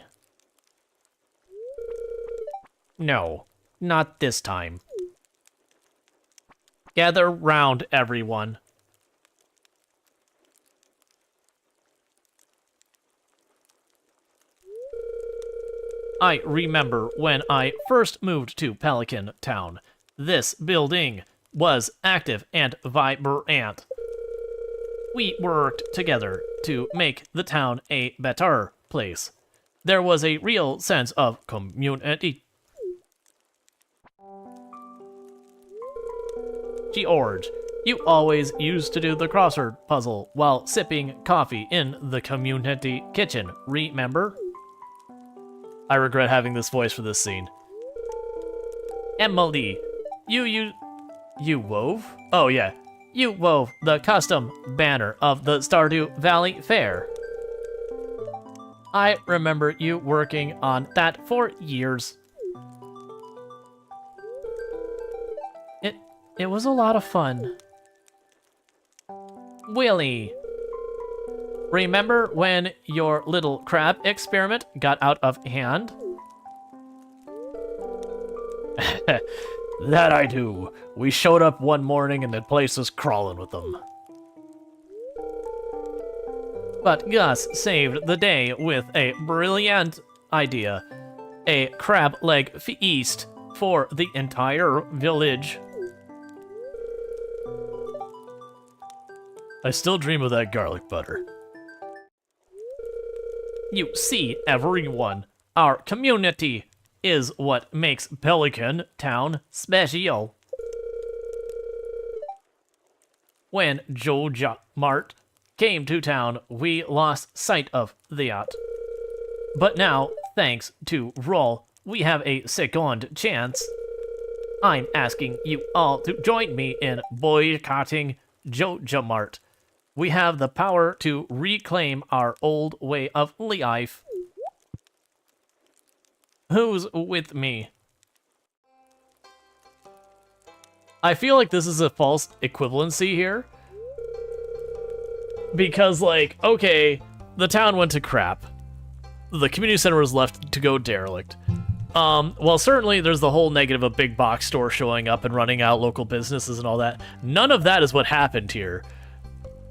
No, not this time. Gather round, everyone. I remember when I first moved to Pelican Town. This building was active and vibrant. We worked together to make the town a better place. There was a real sense of community. George, you always used to do the crossword puzzle while sipping coffee in the community kitchen, remember? I regret having this voice for this scene. Emily, you wove? Oh yeah, you wove the custom banner of the Stardew Valley Fair. I remember you working on that for years. It was a lot of fun. Willie, remember when your little crab experiment got out of hand? That I do. We showed up one morning and the place was crawling with them. But Gus saved the day with a brilliant idea. A crab leg feast for the entire village. I still dream of that garlic butter. You see, everyone, our community is what makes Pelican Town special. When Joja Mart came to town, we lost sight of the yacht. But now, thanks to Rual, we have a second chance. I'm asking you all to join me in boycotting Joja Mart. We have the power to reclaim our old way of life. Who's with me? I feel like this is a false equivalency here. Because, like, okay, the town went to crap. The community center was left to go derelict. Well, certainly there's the whole negative of big box store showing up and running out local businesses and all that. None of that is what happened here.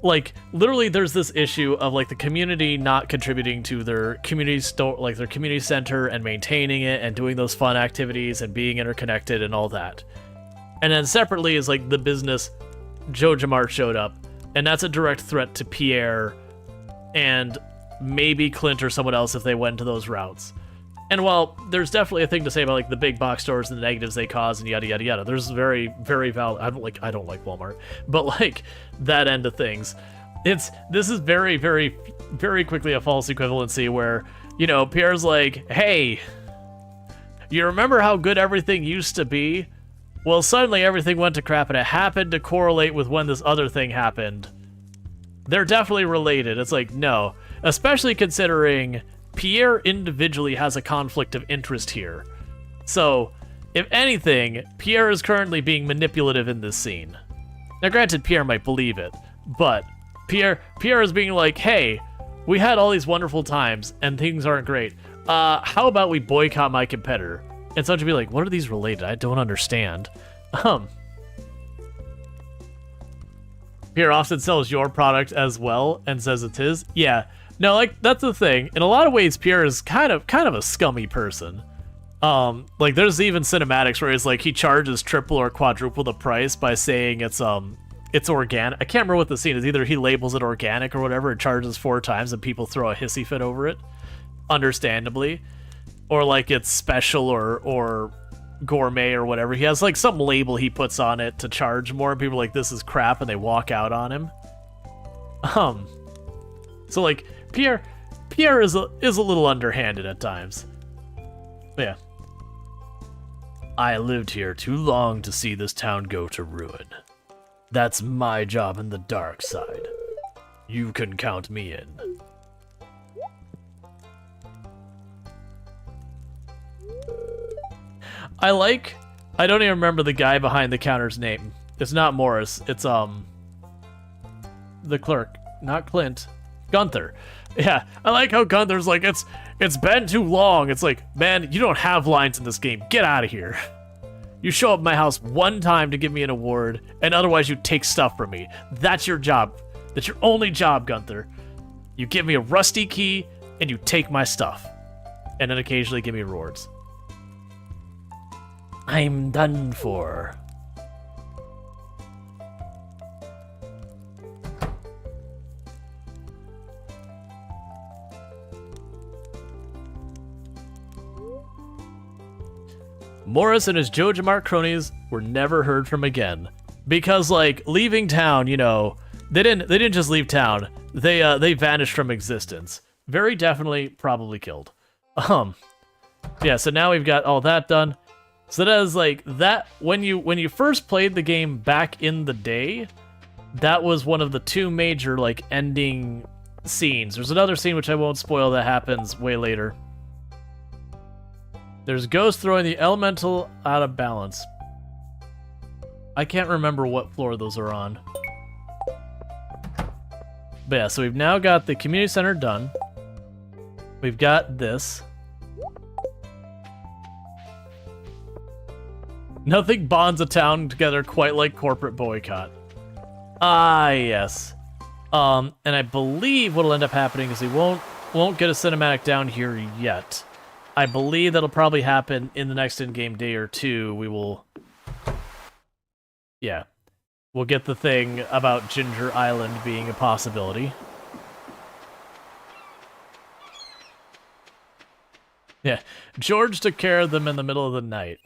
Like, literally there's this issue of, like, the community not contributing to their community store, like, their community center and maintaining it and doing those fun activities and being interconnected and all that. And then separately is, like, the business Joja Mart showed up, and that's a direct threat to Pierre and maybe Clint or someone else if they went to those routes. And while there's definitely a thing to say about, like, the big box stores and the negatives they cause and yada yada yada, there's very, very valid. I don't like Walmart, but, like, that end of things, this is very, very, very quickly a false equivalency where, you know, Pierre's like, hey, you remember how good everything used to be? Well, suddenly everything went to crap, and it happened to correlate with when this other thing happened. They're definitely related. It's like, no, especially considering Pierre individually has a conflict of interest here. So, if anything, Pierre is currently being manipulative in this scene. Now, granted, Pierre might believe it, but Pierre is being like, hey, we had all these wonderful times, and things aren't great. How about we boycott my competitor? And someone should be like, what are these related? I don't understand. Pierre often sells your product as well and says it's his. Yeah. No, like, that's the thing. In a lot of ways, Pierre is kind of a scummy person. Like, there's even cinematics where he's like, he charges triple or quadruple the price by saying it's organic. I can't remember what the scene is. Either he labels it organic or whatever, and charges 4 times, and people throw a hissy fit over it, understandably. Or like it's special or gourmet or whatever. He has like some label he puts on it to charge more, and people are like, this is crap, and they walk out on him. So like Pierre is a little underhanded at times. But yeah. I lived here too long to see this town go to ruin. That's my job in the dark side. You can count me in. I don't even remember the guy behind the counter's name. It's not Morris, it's the clerk, not Clint. Gunther. Yeah, I like how Gunther's like, it's been too long. It's like, man, you don't have lines in this game. Get out of here. You show up at my house one time to give me an award, and otherwise you take stuff from me. That's your job. That's your only job, Gunther. You give me a rusty key, and you take my stuff. And then occasionally give me rewards. I'm done for. Morris and his Joja Mart cronies were never heard from again. Because, like, leaving town, you know, they didn't just leave town. They vanished from existence. Very definitely, probably killed. Yeah, so now we've got all that done. So that is like that when you first played the game back in the day, that was one of the two major like ending scenes. There's another scene which I won't spoil that happens way later. There's Ghost throwing the elemental out of balance. I can't remember what floor those are on. But yeah, so we've now got the community center done. We've got this. Nothing bonds a town together quite like corporate boycott. Ah, yes. And I believe what'll end up happening is we won't get a cinematic down here yet. I believe that'll probably happen in the next in-game day or two. We will... Yeah. We'll get the thing about Ginger Island being a possibility. Yeah. George took care of them in the middle of the night.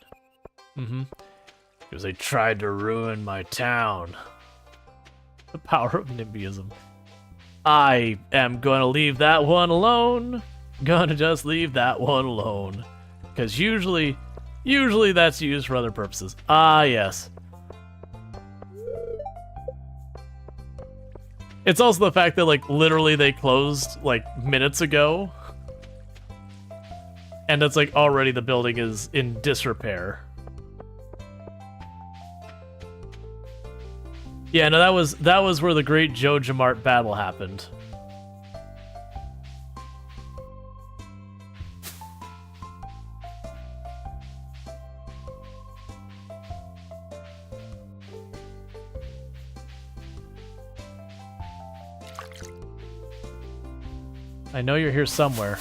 Because they tried to ruin my town. The power of NIMBYism. I am gonna leave that one alone. Gonna just leave that one alone. Because usually that's used for other purposes. Ah, yes. It's also the fact that, like, literally they closed, like, minutes ago. And it's like, already the building is in disrepair. Yeah, no, that was where the great Joja Mart battle happened. I know you're here somewhere.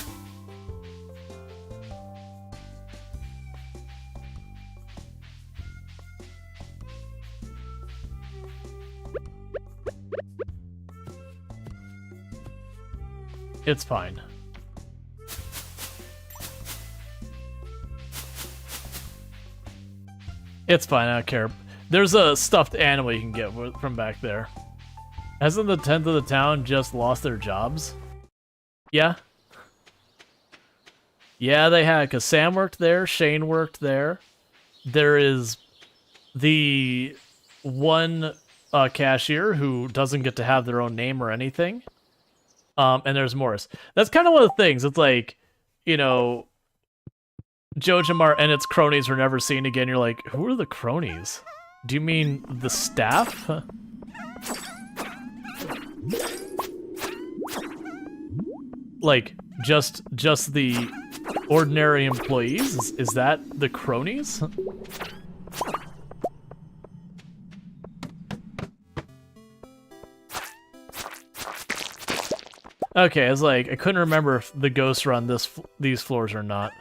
It's fine. It's fine, I don't care. There's a stuffed animal you can get from back there. Hasn't the 10th of the town just lost their jobs? Yeah. Yeah, they had, because Sam worked there, Shane worked there. There is the one cashier who doesn't get to have their own name or anything. And there's Morris. That's kind of one of the things. It's like, you know, Joja Mart and its cronies are never seen again. You're like, who are the cronies? Do you mean the staff? Like, just the ordinary employees? Is that the cronies? Okay, I was like, I couldn't remember if the ghosts are on these floors or not.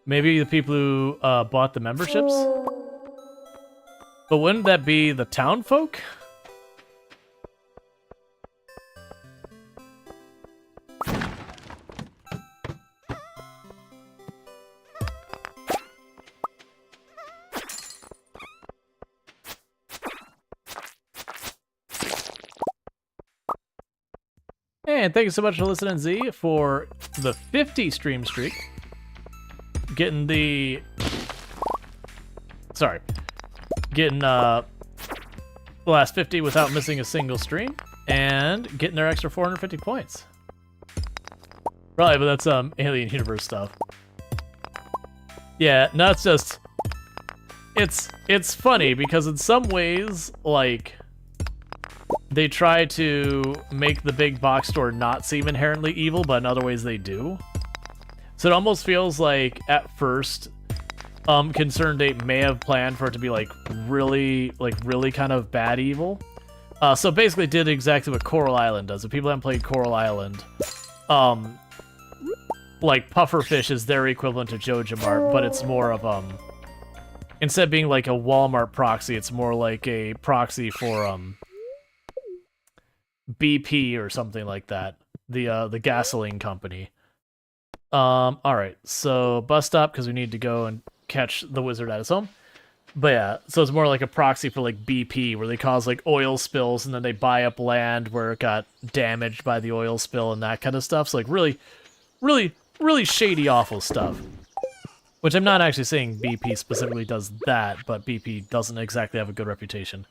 Maybe the people who bought the memberships? But wouldn't that be the town folk? And thank you so much for listening, Z, for the 50 stream streak. Getting the... Sorry. Getting the last 50 without missing a single stream. And getting their extra 450 points. Probably, but that's Alien Universe stuff. Yeah, no, it's just... It's funny, because in some ways, like... They try to make the big box store not seem inherently evil, but in other ways they do. So it almost feels like, at first, Concern Date may have planned for it to be, like, really kind of bad evil. So basically did exactly what Coral Island does. If people haven't played Coral Island, like, Pufferfish is their equivalent to Joja Mart, but it's more of, instead of being like a Walmart proxy, it's more like a proxy for, BP or something like that. The gasoline company. Alright, so bus stop, because we need to go and catch the wizard at his home. But yeah, so it's more like a proxy for like BP, where they cause like oil spills and then they buy up land where it got damaged by the oil spill and that kind of stuff. So like really shady, awful stuff. Which I'm not actually saying BP specifically does that, but BP doesn't exactly have a good reputation.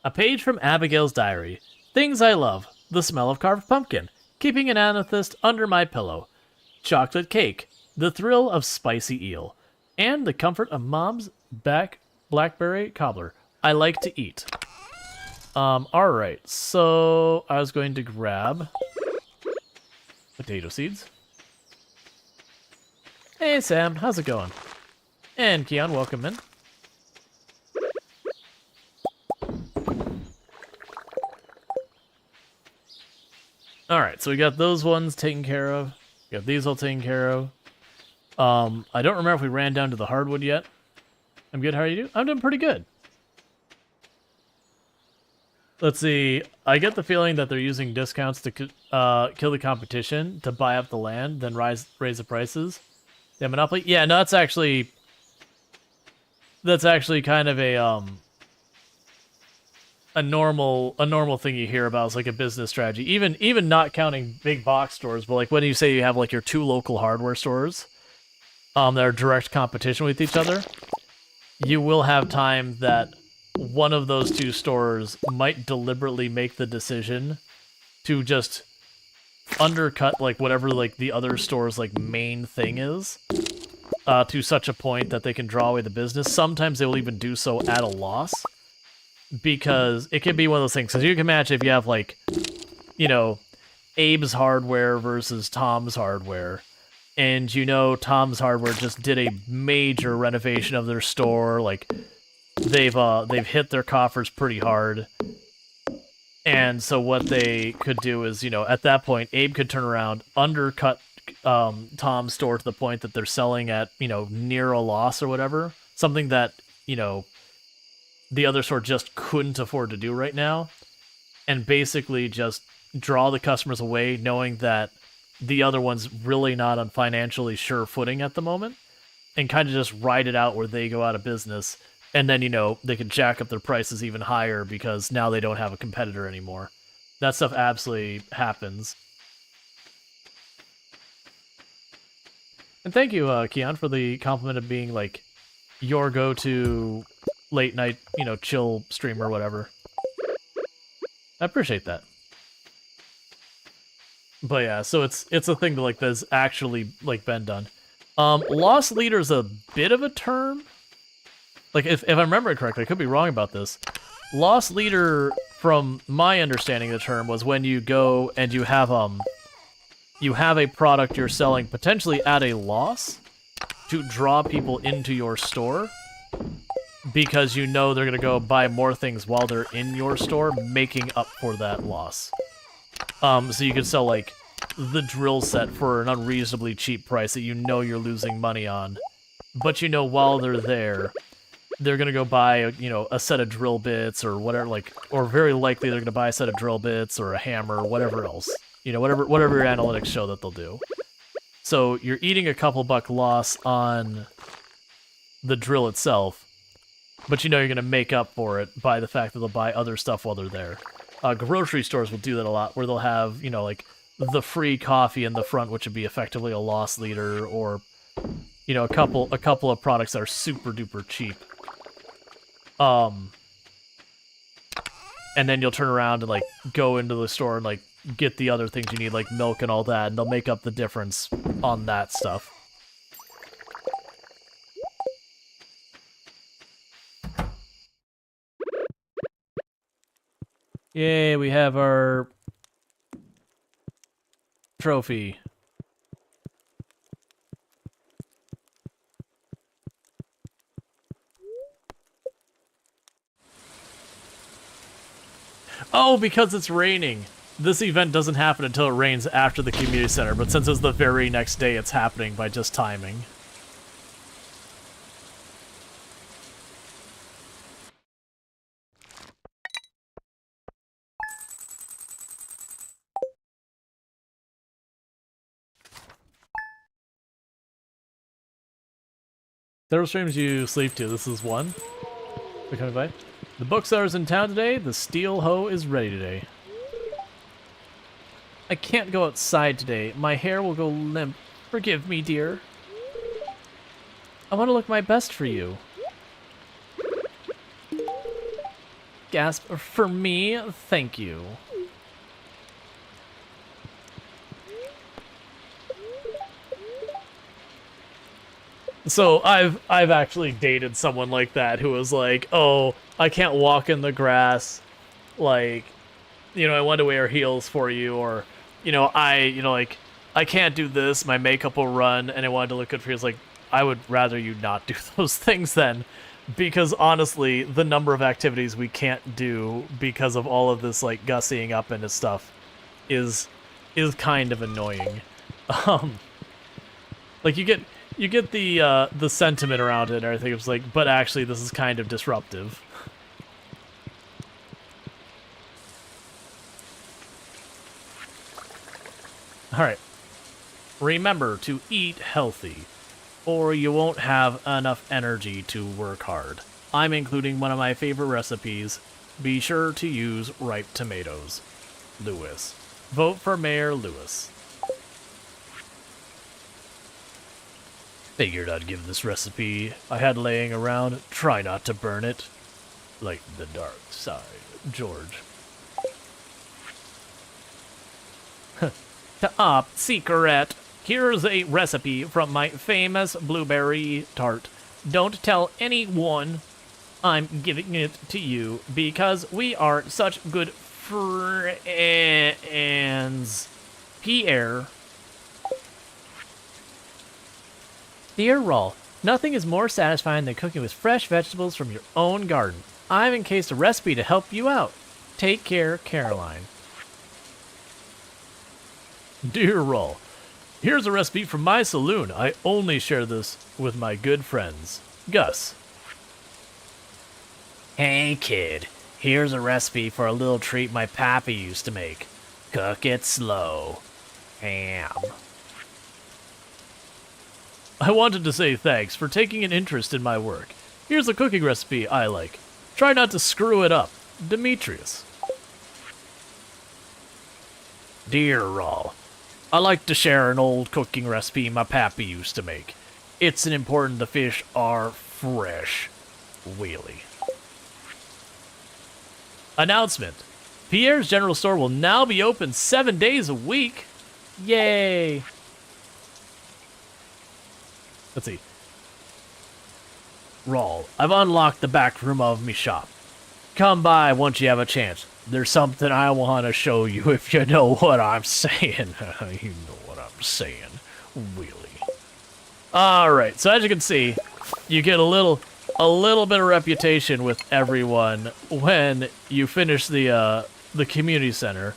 A page from Abigail's diary. Things I love. The smell of carved pumpkin. Keeping an amethyst under my pillow. Chocolate cake. The thrill of spicy eel. And the comfort of Mom's blackberry cobbler. I like to eat. Alright. So I was going to grab potato seeds. Hey Sam, how's it going? And Keon, welcome in. Alright, so we got those ones taken care of. We got these all taken care of. I don't remember if we ran down to the hardwood yet. I'm good, how are you doing? I'm doing pretty good. Let's see, I get the feeling that they're using discounts to kill the competition, to buy up the land, then raise the prices. Yeah, Monopoly? Yeah, no, that's actually kind of a normal thing you hear about. Is like a business strategy. Even not counting big box stores, but like when you say you have like your two local hardware stores, that are direct competition with each other, you will have time that one of those two stores might deliberately make the decision to just undercut like whatever like the other store's like main thing is, to such a point that they can draw away the business. Sometimes they will even do so at a loss, because it can be one of those things. Because you can imagine if you have like, you know, Abe's Hardware versus Tom's Hardware, and you know Tom's Hardware just did a major renovation of their store, like they've hit their coffers pretty hard. And so what they could do is, you know, at that point, Abe could turn around, undercut Tom's store to the point that they're selling at, you know, near a loss or whatever. Something that, you know, the other store just couldn't afford to do right now. And basically just draw the customers away, knowing that the other one's really not on financially sure footing at the moment. And kind of just ride it out where they go out of business. And then, you know, they can jack up their prices even higher because now they don't have a competitor anymore. That stuff absolutely happens. And thank you, Keon, for the compliment of being, like, your go-to late-night, you know, chill stream or whatever. I appreciate that. But yeah, so it's a thing that, like, that's actually, like, been done. Lost leader's a bit of a term. Like, if I'm remembering correctly, I could be wrong about this. Lost leader, from my understanding of the term, was when you go and you have a product you're selling potentially at a loss to draw people into your store, because you know they're going to go buy more things while they're in your store, making up for that loss. So you could sell, like, the drill set for an unreasonably cheap price that you know you're losing money on, but you know while they're there, they're gonna go buy, you know, a set of drill bits or whatever, like, or very likely they're gonna buy a set of drill bits or a hammer or whatever else. You know, whatever your analytics show that they'll do. So you're eating a couple buck loss on the drill itself, but you know you're gonna make up for it by the fact that they'll buy other stuff while they're there. Grocery stores will do that a lot, where they'll have, you know, like, the free coffee in the front, which would be effectively a loss leader, or, you know, a couple of products that are super duper cheap. And then you'll turn around and, like, go into the store and, like, get the other things you need, like milk and all that, and they'll make up the difference on that stuff. Yay, we have our trophy. Oh, because it's raining. This event doesn't happen until it rains after the community center, but since it's the very next day, it's happening by just timing. Several streams you sleep to, this is one. They're coming by. The bookseller's in town today. The steel hoe is ready today. I can't go outside today. My hair will go limp. Forgive me, dear. I want to look my best for you. Gasp. For me? Thank you. So I've actually dated someone like that who was like, oh, I can't walk in the grass, like, you know, I want to wear heels for you, or, you know, like, I can't do this, my makeup will run, and I wanted to look good for you. It's like, I would rather you not do those things then, because honestly, the number of activities we can't do because of all of this, like, gussying up into stuff is kind of annoying. Like, you get the sentiment around it and everything. It's like, but actually, this is kind of disruptive. All right. Remember to eat healthy, or you won't have enough energy to work hard. I'm including one of my favorite recipes. Be sure to use ripe tomatoes. Lewis. Vote for Mayor Lewis. Figured I'd give this recipe I had laying around. Try not to burn it. Like the dark side, George. Top secret. Here's a recipe from my famous blueberry tart. Don't tell anyone I'm giving it to you because we are such good friends. Pierre. Dear Rual, nothing is more satisfying than cooking with fresh vegetables from your own garden. I've encased a recipe to help you out. Take care, Caroline. Dear Rual, here's a recipe from my saloon. I only share this with my good friends. Gus. Hey kid, here's a recipe for a little treat my pappy used to make. Cook it slow. Ham. I wanted to say thanks for taking an interest in my work. Here's a cooking recipe I like. Try not to screw it up. Demetrius. Dear Rual, I like to share an old cooking recipe my pappy used to make. It's important the fish are fresh. Wheelie. Announcement. Pierre's General Store will now be open 7 days a week. Yay! Let's see. Rual, I've unlocked the back room of me shop. Come by once you have a chance. There's something I want to show you if you know what I'm saying. You know what I'm saying. Really. Alright, so as you can see, you get a little bit of reputation with everyone when you finish the community center,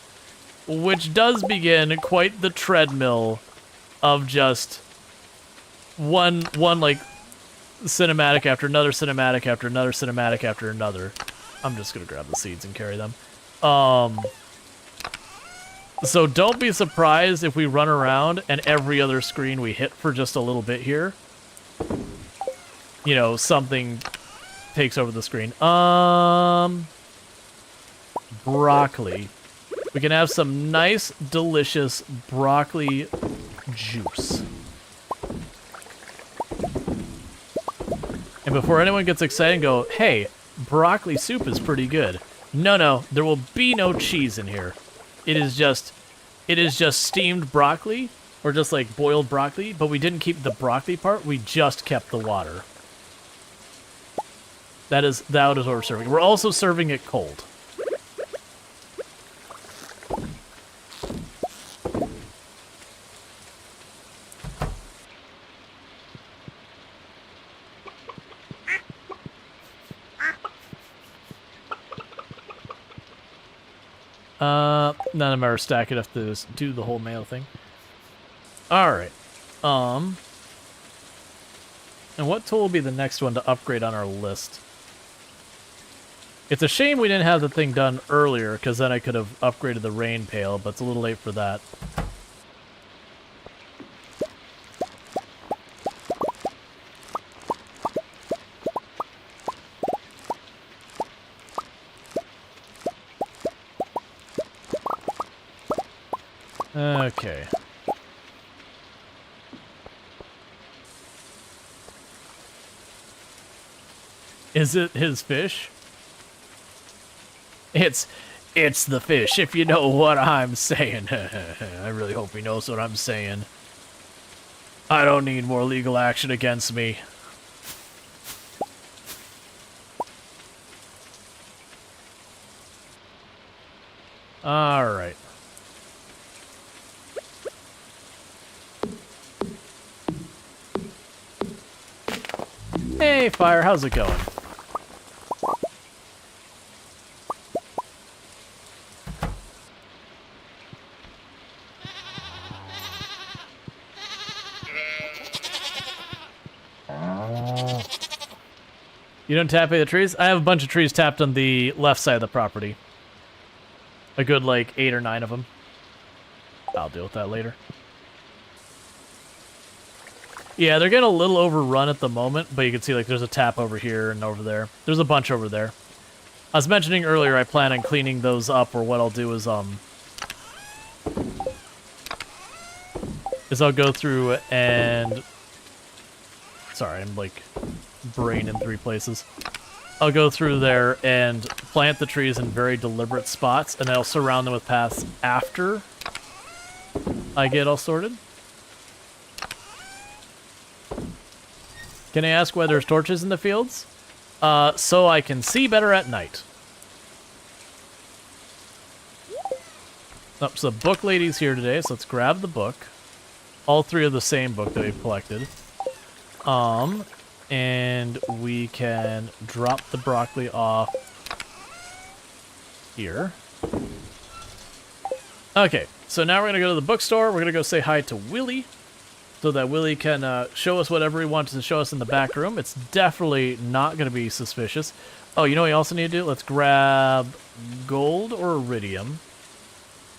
which does begin quite the treadmill of just one like cinematic after another cinematic after another cinematic after another. I'm just gonna grab the seeds and carry them. So don't be surprised if we run around and every other screen we hit for just a little bit here, you know, something takes over the screen. Broccoli. We can have some nice, delicious broccoli juice. And before anyone gets excited and go, hey, broccoli soup is pretty good. No, there will be no cheese in here. It is just steamed broccoli, or just like boiled broccoli, but we didn't keep the broccoli part, we just kept the water. That is what we're serving. We're also serving it cold. None of them are stacked enough to do the whole mail thing. Alright. And what tool will be the next one to upgrade on our list? It's a shame we didn't have the thing done earlier, because then I could have upgraded the rain pail, but it's a little late for that. Okay. Is it his fish? It's the fish, if you know what I'm saying. I really hope he knows what I'm saying. I don't need more legal action against me. Alright. Hey, Fire, how's it going? You don't tap any of the trees? I have a bunch of trees tapped on the left side of the property. A good, like, 8 or 9 of them. I'll deal with that later. Yeah, they're getting a little overrun at the moment, but you can see, like, there's a tap over here and over there. There's a bunch over there. I was mentioning earlier I plan on cleaning those up, or what I'll do is I'll go through and... Sorry, I'm, like, brain in 3 places. I'll go through there and plant the trees in very deliberate spots, and I'll surround them with paths after I get all sorted. Can I ask why there's torches in the fields? So I can see better at night. Oh, so book lady's here today, so let's grab the book. All 3 of the same book that we've collected. And we can drop the broccoli off here. Okay, so now we're going to go to the bookstore. We're going to go say hi to Willy, so that Willy can show us whatever he wants to show us in the back room. It's definitely not going to be suspicious. Oh, you know what we also need to do? Let's grab gold or iridium.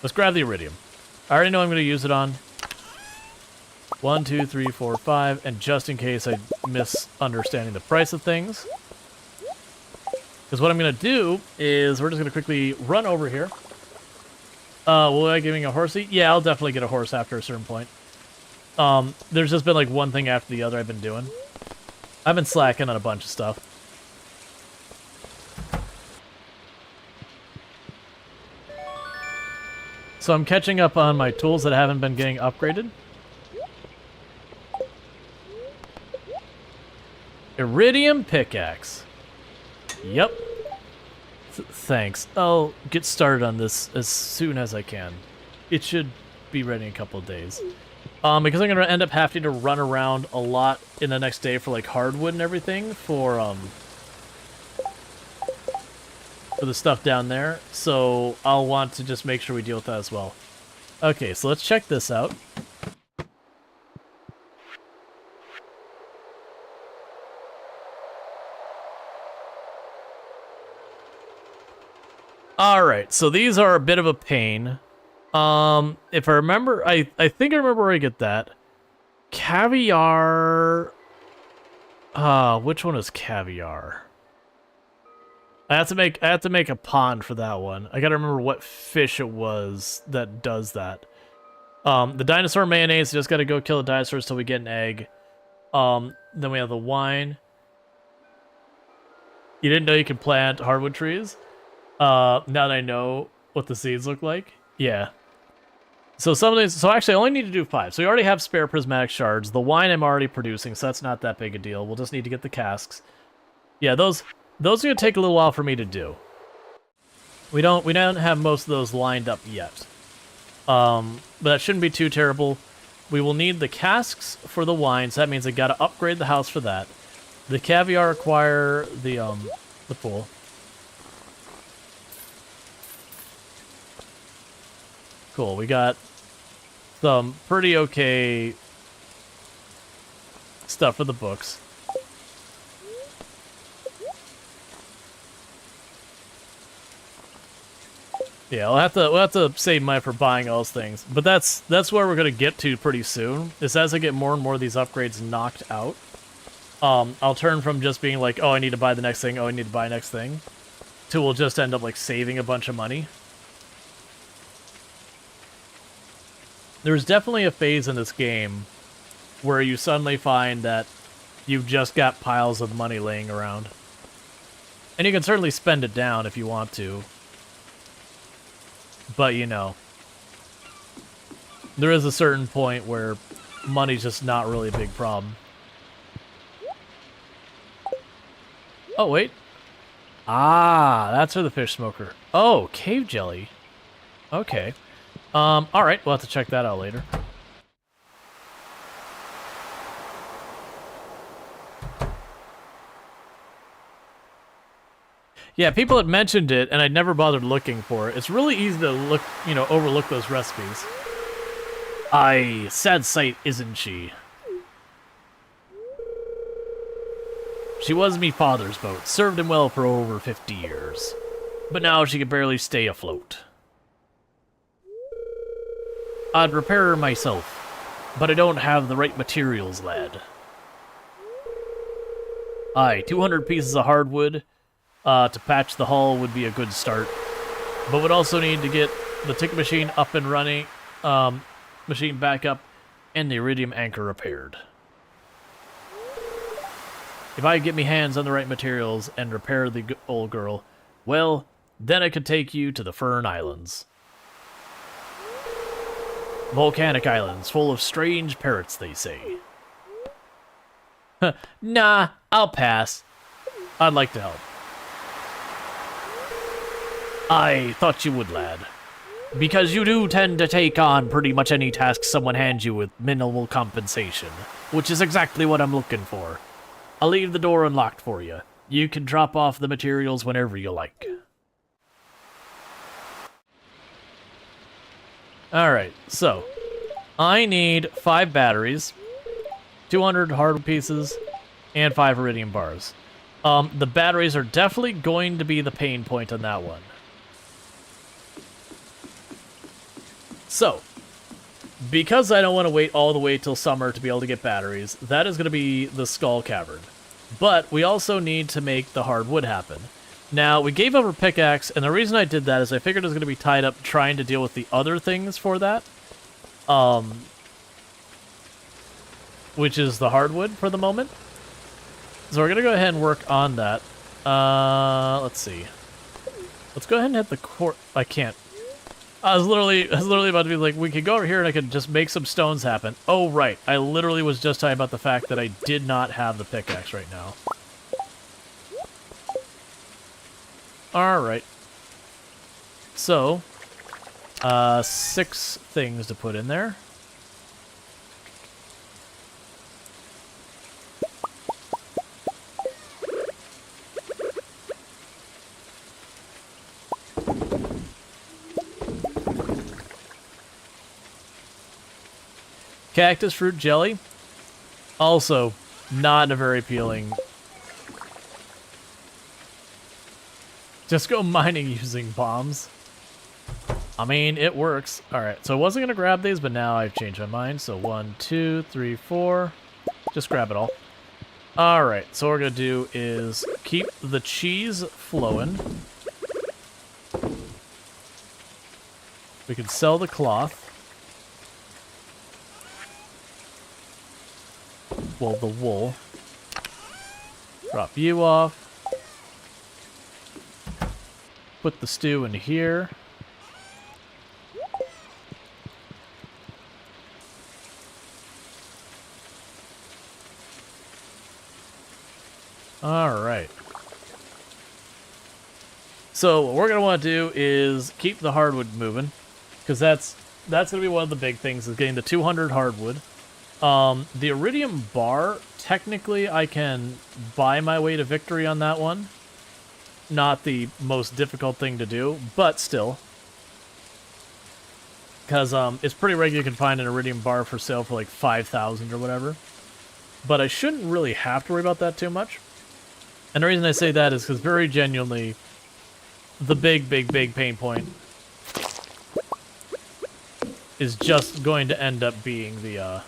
Let's grab the iridium. I already know I'm going to use it on 1, 2, 3, 4, 5, and just in case I misunderstanding the price of things. Because what I'm going to do is we're just going to quickly run over here. Will I giving a horsey? Yeah, I'll definitely get a horse after a certain point. There's just been like one thing after the other I've been doing. I've been slacking on a bunch of stuff. So I'm catching up on my tools that haven't been getting upgraded. Iridium pickaxe. Yep. Thanks. I'll get started on this as soon as I can. It should be ready in a couple of days. Because I'm going to end up having to run around a lot in the next day for like hardwood and everything for the stuff down there. So I'll want to just make sure we deal with that as well. Okay, so let's check this out. Alright, so these are a bit of a pain. If I remember, I think I remember where I get that. Caviar... which one is caviar? I have to make a pond for that one. I gotta remember what fish it was that does that. The dinosaur mayonnaise, just gotta go kill the dinosaurs till we get an egg. Then we have the wine. You didn't know you could plant hardwood trees? Now that I know what the seeds look like. Yeah. So some of these, so actually I only need to do 5. So we already have spare prismatic shards. The wine I'm already producing, so that's not that big a deal. We'll just need to get the casks. Yeah, those are gonna take a little while for me to do. We don't have most of those lined up yet. But that shouldn't be too terrible. We will need the casks for the wine, so that means I gotta upgrade the house for that. The caviar require the pool. Cool, we got some pretty okay stuff for the books. Yeah, we'll have to save money for buying all those things. But that's where we're gonna get to pretty soon. Is as I get more and more of these upgrades knocked out, I'll turn from just being like, oh, I need to buy the next thing, oh, I need to buy the next thing, to we'll just end up like saving a bunch of money. there's definitely a phase in this game where you suddenly find that you've just got piles of money laying around. And you can certainly spend it down if you want to. But, you know, there is a certain point where money's just not really a big problem. Oh, wait. Ah, that's for the fish smoker. Oh, cave jelly. Okay. Alright, we'll have to check that out later. Yeah, people had mentioned it, and I'd never bothered looking for it. It's really easy to look, you know, overlook those recipes. Aye, sad sight, isn't she? She was me father's boat, served him well for over 50 years. But now she can barely stay afloat. I'd repair her myself, but I don't have the right materials, lad. Aye, 200 pieces of hardwood to patch the hull would be a good start. But would also need to get the ticket machine up and running, machine back up, and the iridium anchor repaired. If I get me hands on the right materials and repair the old girl, well, then I could take you to the Fern Islands. Volcanic islands full of strange parrots, they say. Nah, I'll pass. I'd like to help. I thought you would, lad. Because you do tend to take on pretty much any task someone hands you with minimal compensation, which is exactly what I'm looking for. I'll leave the door unlocked for you. You can drop off the materials whenever you like. Alright, so I need 5 batteries, 200 hardwood pieces, and 5 iridium bars. The batteries are definitely going to be the pain point on that one. So, because I don't want to wait all the way till summer to be able to get batteries, that is going to be the Skull Cavern. But we also need to make the hardwood happen. Now, we gave up our pickaxe, and the reason I did that is I figured it was going to be tied up trying to deal with the other things for that. Which is the hardwood for the moment. So we're going to go ahead and work on that. Let's see. Let's go ahead and hit the core. I can't. I was literally about to be like, we could go over here and I could just make some stones happen. Oh, right. I literally was just talking about the fact that I did not have the pickaxe right now. Alright. So, 6 things to put in there. Cactus fruit jelly. Also, not a very appealing. Just go mining using bombs. I mean, it works. Alright, so I wasn't going to grab these, but now I've changed my mind. So 1, 2, 3, 4. Just grab it all. Alright, so what we're going to do is keep the cheese flowing. We can sell the cloth. Well, the wool. Drop you off. Put the stew in here. Alright. So what we're going to want to do is keep the hardwood moving. Because that's going to be one of the big things, is getting the 200 hardwood. The iridium bar, technically I can buy my way to victory on that one. Not the most difficult thing to do, but still. Because it's pretty regular you can find an iridium bar for sale for like 5,000 or whatever. But I shouldn't really have to worry about that too much. And the reason I say that is because very genuinely, the big pain point is just going to end up being the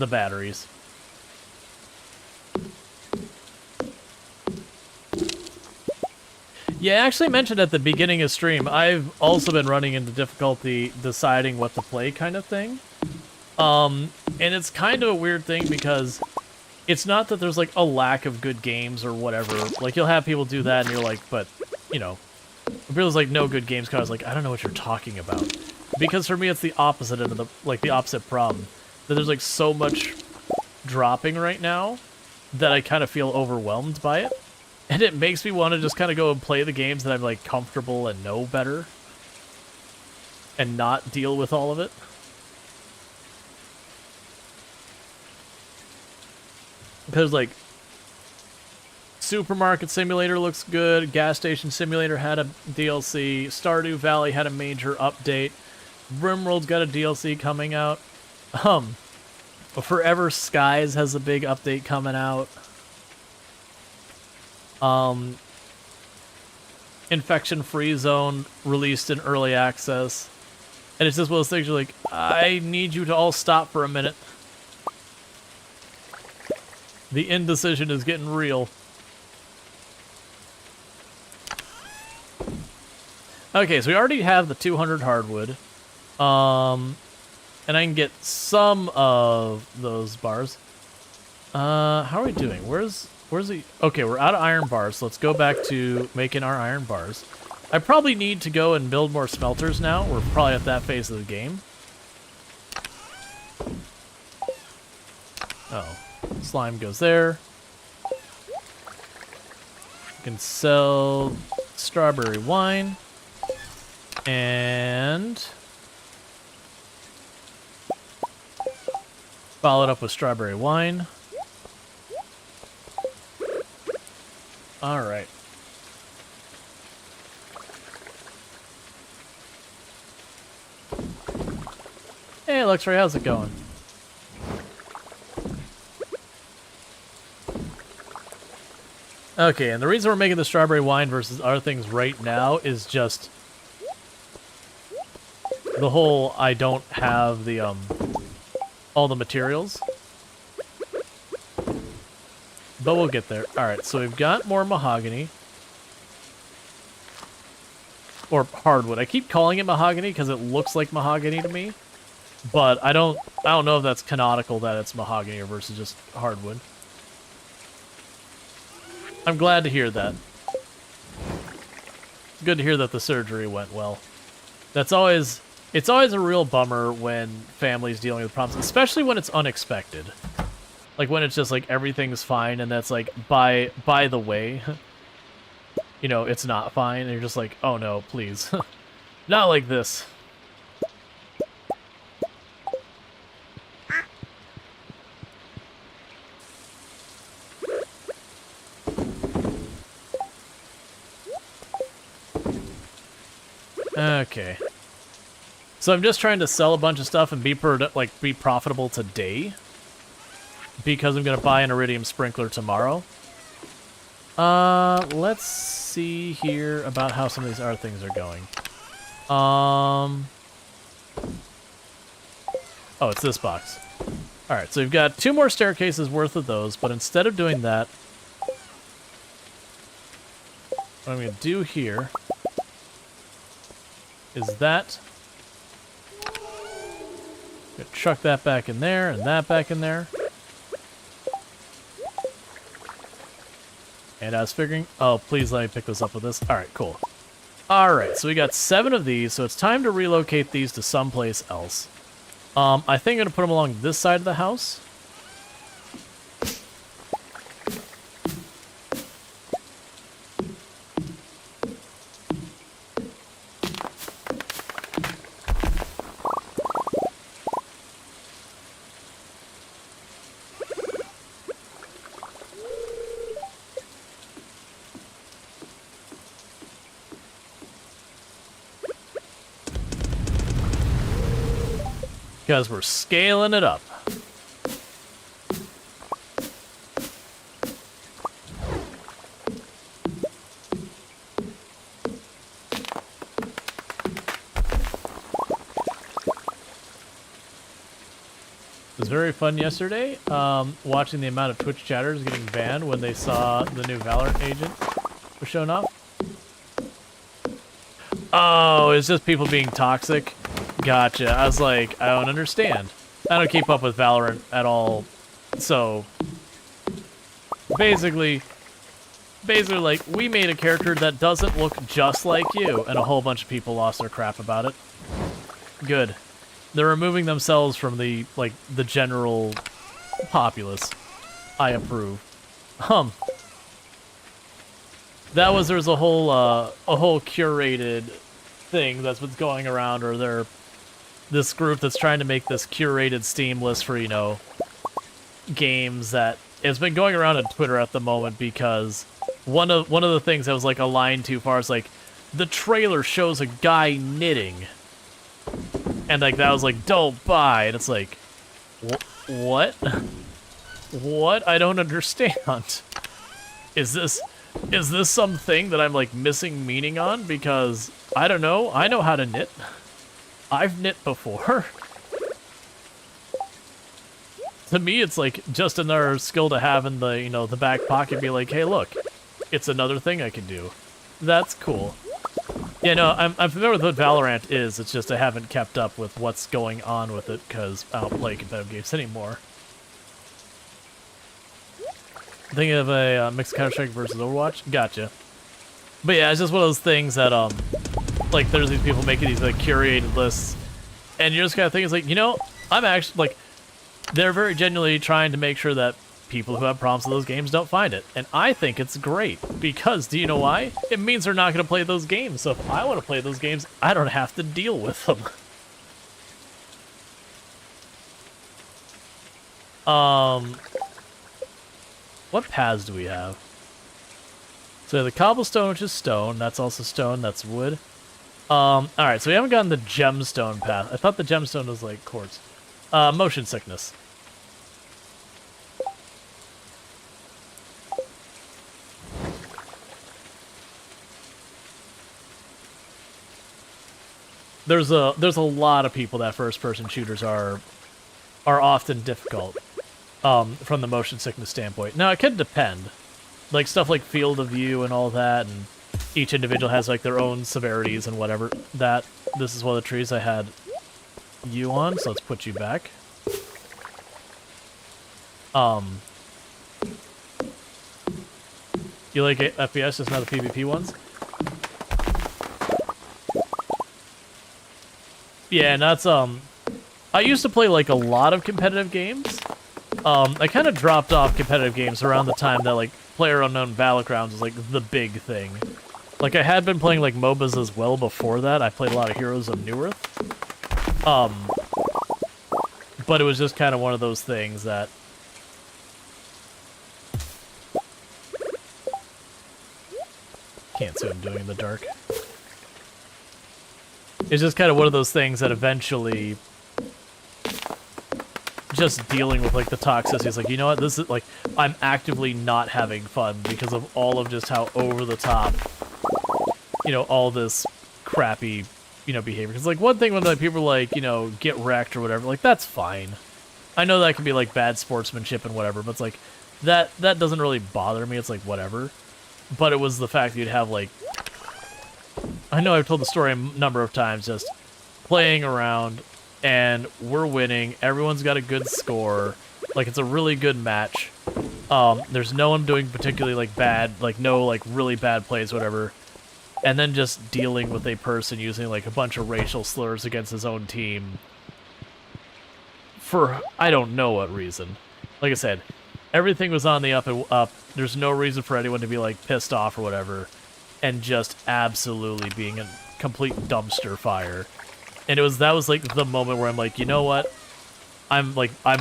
batteries. Yeah, I actually mentioned at the beginning of stream, I've also been running into difficulty deciding what to play kind of thing. And it's kind of a weird thing because it's not that there's like a lack of good games or whatever. Like you'll have people do that and you're like, but you know, there's like no good games, cause I was like, I don't know what you're talking about. Because for me it's the opposite end of the opposite problem. That there's like so much dropping right now that I kind of feel overwhelmed by it. And it makes me want to just kind of go and play the games that I'm like comfortable and know better. And not deal with all of it. Because, like, Supermarket Simulator looks good, Gas Station Simulator had a DLC, Stardew Valley had a major update, RimWorld's got a DLC coming out, Forever Skies has a big update coming out, Infection Free Zone released in early access, and it's just one of those things you're like, I need you to all stop for a minute. The indecision is getting real. Okay, so we already have the 200 hardwood. And I can get some of those bars. How are we doing? Where's the... Okay, we're out of iron bars, so let's go back to making our iron bars. I probably need to go and build more smelters now. We're probably at that phase of the game. Oh. Slime goes there. You can sell strawberry wine. And follow it up with strawberry wine. Alright. Hey, Luxray, how's it going? Okay, and the reason we're making the strawberry wine versus other things right now is just the whole I don't have the all the materials. But we'll get there. Alright, so we've got more mahogany. Or hardwood. I keep calling it mahogany because it looks like mahogany to me. But I don't know if that's canonical that it's mahogany or versus just hardwood. I'm glad to hear that. Good to hear that the surgery went well. It's always a real bummer when families dealing with problems, especially when it's unexpected. Like when it's just like everything's fine and that's like by the way, you know, it's not fine and you're just like, "Oh no, please." Not like this. Okay. So I'm just trying to sell a bunch of stuff and be profitable today. Because I'm going to buy an iridium sprinkler tomorrow. Let's see here about how some of these other things are going. Oh, it's this box. Alright, so we've got 2 more staircases worth of those, but instead of doing that, what I'm going to do here is that. Gonna chuck that back in there and that back in there. And I was figuring, oh, please let me pick this up with this. Alright, cool. Alright, so we got 7 of these, so it's time to relocate these to someplace else. I think I'm gonna put them along this side of the house. Because we're scaling it up. It was very fun yesterday, watching the amount of Twitch chatters getting banned when they saw the new Valorant agent was showing up. Oh, it's just people being toxic. Gotcha. I was like, I don't understand. I don't keep up with Valorant at all, so basically, like, we made a character that doesn't look just like you, and a whole bunch of people lost their crap about it. Good. They're removing themselves from the, like, the general populace. I approve. There's a whole curated thing that's what's going around, or this group that's trying to make this curated Steam list for, you know, games that it's been going around on Twitter at the moment because one of the things that was like a line too far is like the trailer shows a guy knitting, and like that was like don't buy, and it's like what? What? I don't understand. Is this something that I'm like missing meaning on? Because I don't know. I know how to knit. I've knit before. To me, it's like just another skill to have in the, you know, the back pocket. Be like, hey, look, it's another thing I can do. That's cool. Yeah, no, I'm familiar with what Valorant is. It's just I haven't kept up with what's going on with it because I don't play competitive games anymore. Thinking of a mixed Counter-Strike versus Overwatch? Gotcha. But yeah, it's just one of those things that, like, there's these people making these, like, curated lists, and you're just kind of thinking, it's like, you know, I'm actually, like, they're very genuinely trying to make sure that people who have problems with those games don't find it. And I think it's great, because, do you know why? It means they're not going to play those games, so if I want to play those games, I don't have to deal with them. What paths do we have? So the cobblestone, which is stone, that's also stone, that's wood. Alright, so we haven't gotten the gemstone path. I thought the gemstone was like quartz. Motion sickness. There's a lot of people that first-person shooters are often difficult, from the motion sickness standpoint. Now, it could depend. Like, stuff like field of view and all that, and each individual has, like, their own severities and whatever. This is one of the trees I had you on, so let's put you back. You like FPS, just not the PvP ones? Yeah, and that's, I used to play, like, a lot of competitive games. I kind of dropped off competitive games around the time that, like, PlayerUnknown Battlegrounds was, like, the big thing. Like, I had been playing, like, MOBAs as well before that. I played a lot of Heroes of Newerth. But it was just kind of one of those things that... Can't see what I'm doing in the dark. It's just kind of one of those things that eventually... Just dealing with, like, the toxicity is like, you know what, this is, like, I'm actively not having fun because of all of just how over the top, you know, all this crappy, you know, behavior. Because, like, one thing when, like, people, like, you know, get wrecked or whatever, like, that's fine. I know that can be, like, bad sportsmanship and whatever, but it's, like, that doesn't really bother me. It's, like, whatever. But it was the fact that you'd have, like, I know I've told the story a number of times, just playing around, and we're winning, everyone's got a good score, like, it's a really good match, there's no one doing particularly, like, bad, like, no, like, really bad plays, whatever, and then just dealing with a person using, like, a bunch of racial slurs against his own team for, I don't know what reason. Like I said, everything was on the up and up, there's no reason for anyone to be, like, pissed off or whatever, and just absolutely being a complete dumpster fire. And that was like the moment where I'm like, you know what? I'm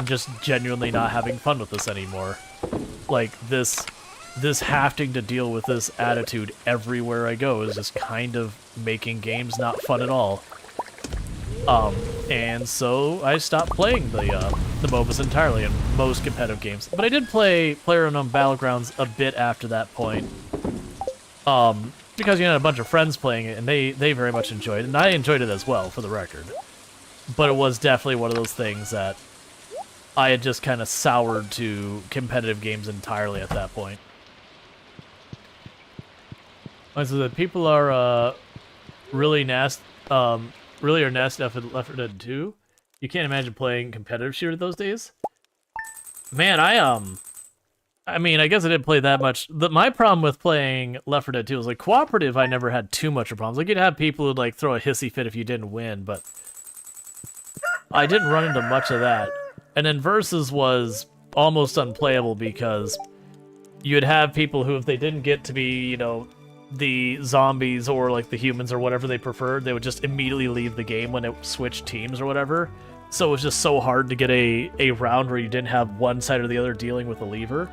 just genuinely not having fun with this anymore. Like, this having to deal with this attitude everywhere I go is just kind of making games not fun at all. And so I stopped playing the MOBAs entirely in most competitive games. But I did play PlayerUnknown Battlegrounds a bit after that point. Because you had a bunch of friends playing it, and they very much enjoyed it, and I enjoyed it as well, for the record. But it was definitely one of those things that I had just kind of soured to competitive games entirely at that point. So that people are really nasty, really are nasty enough in Left 4 Dead 2. You can't imagine playing competitive shooter those days. Man, I mean, I guess I didn't play that much. My problem with playing Left 4 Dead 2 was like cooperative. I never had too much of problems. Like you'd have people who'd like throw a hissy fit if you didn't win, but I didn't run into much of that. And then versus was almost unplayable because you'd have people who, if they didn't get to be, you know, the zombies or like the humans or whatever they preferred, they would just immediately leave the game when it switched teams or whatever. So it was just so hard to get a round where you didn't have one side or the other dealing with a lever.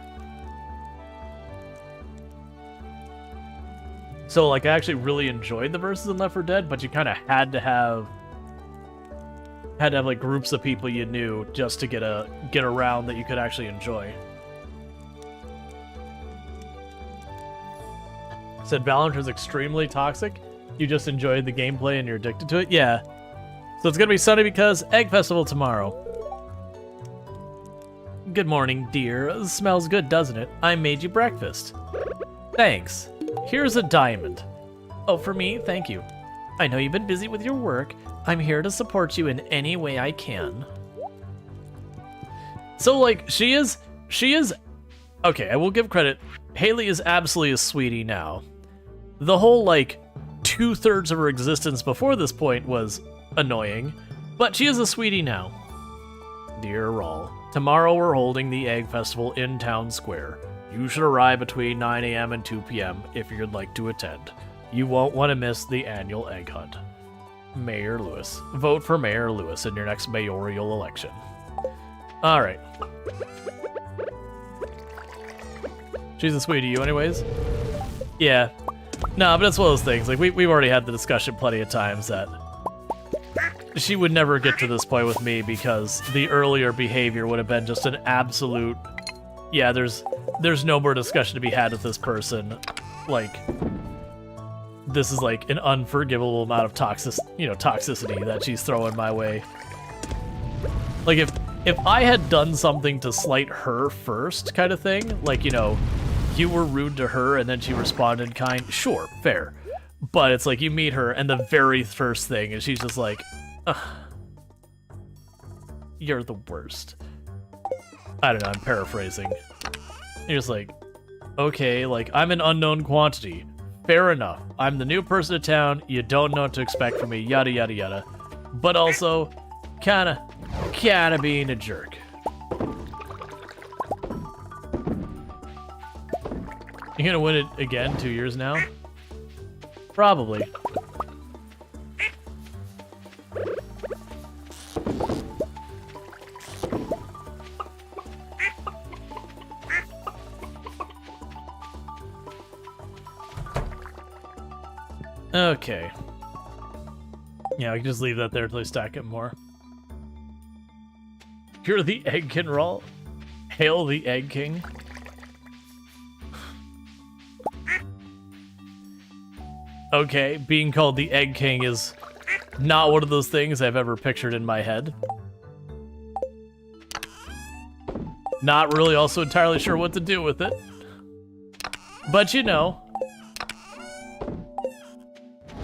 So, like, I actually really enjoyed the versus in Left 4 Dead, but you kind of had to have like groups of people you knew just to get a round that you could actually enjoy. Said Valorant is extremely toxic. You just enjoyed the gameplay and you're addicted to it. Yeah. So it's gonna be sunny because Egg Festival tomorrow. Good morning, dear. Smells good, doesn't it? I made you breakfast. Thanks. Here's a diamond. Oh, for me? Thank you. I know you've been busy with your work. I'm here to support you in any way I can. So, like, she is... Okay, I will give credit. Haley is absolutely a sweetie now. The whole, like, 2/3 of her existence before this point was annoying, but she is a sweetie now. Dear Rual, tomorrow we're holding the Egg Festival in Town Square. You should arrive between 9 a.m. and 2 p.m. if you'd like to attend. You won't want to miss the annual egg hunt. Mayor Lewis. Vote for Mayor Lewis in your next mayoral election. Alright. She's a sweetie to you anyways? Yeah. No, but it's one of those things. Like, we've already had the discussion plenty of times that she would never get to this point with me because the earlier behavior would have been just an absolute... Yeah, there's no more discussion to be had with this person. Like, this is like an unforgivable amount of toxicity that she's throwing my way. Like, if I had done something to slight her first, kind of thing, like, you know, you were rude to her and then she responded kind, sure, fair. But it's like you meet her and the very first thing is she's just like, ugh, you're the worst. I don't know, I'm paraphrasing. You're just like, okay, like, I'm an unknown quantity. Fair enough. I'm the new person in town, you don't know what to expect from me, yada yada yada. But also, kinda being a jerk. You gonna win it again 2 years now? Probably. Okay. Yeah, I can just leave that there till I stack it more. You're the Egg King, Rual. Hail the Egg King. Okay, being called the Egg King is not one of those things I've ever pictured in my head. Not really also entirely sure what to do with it. But you know.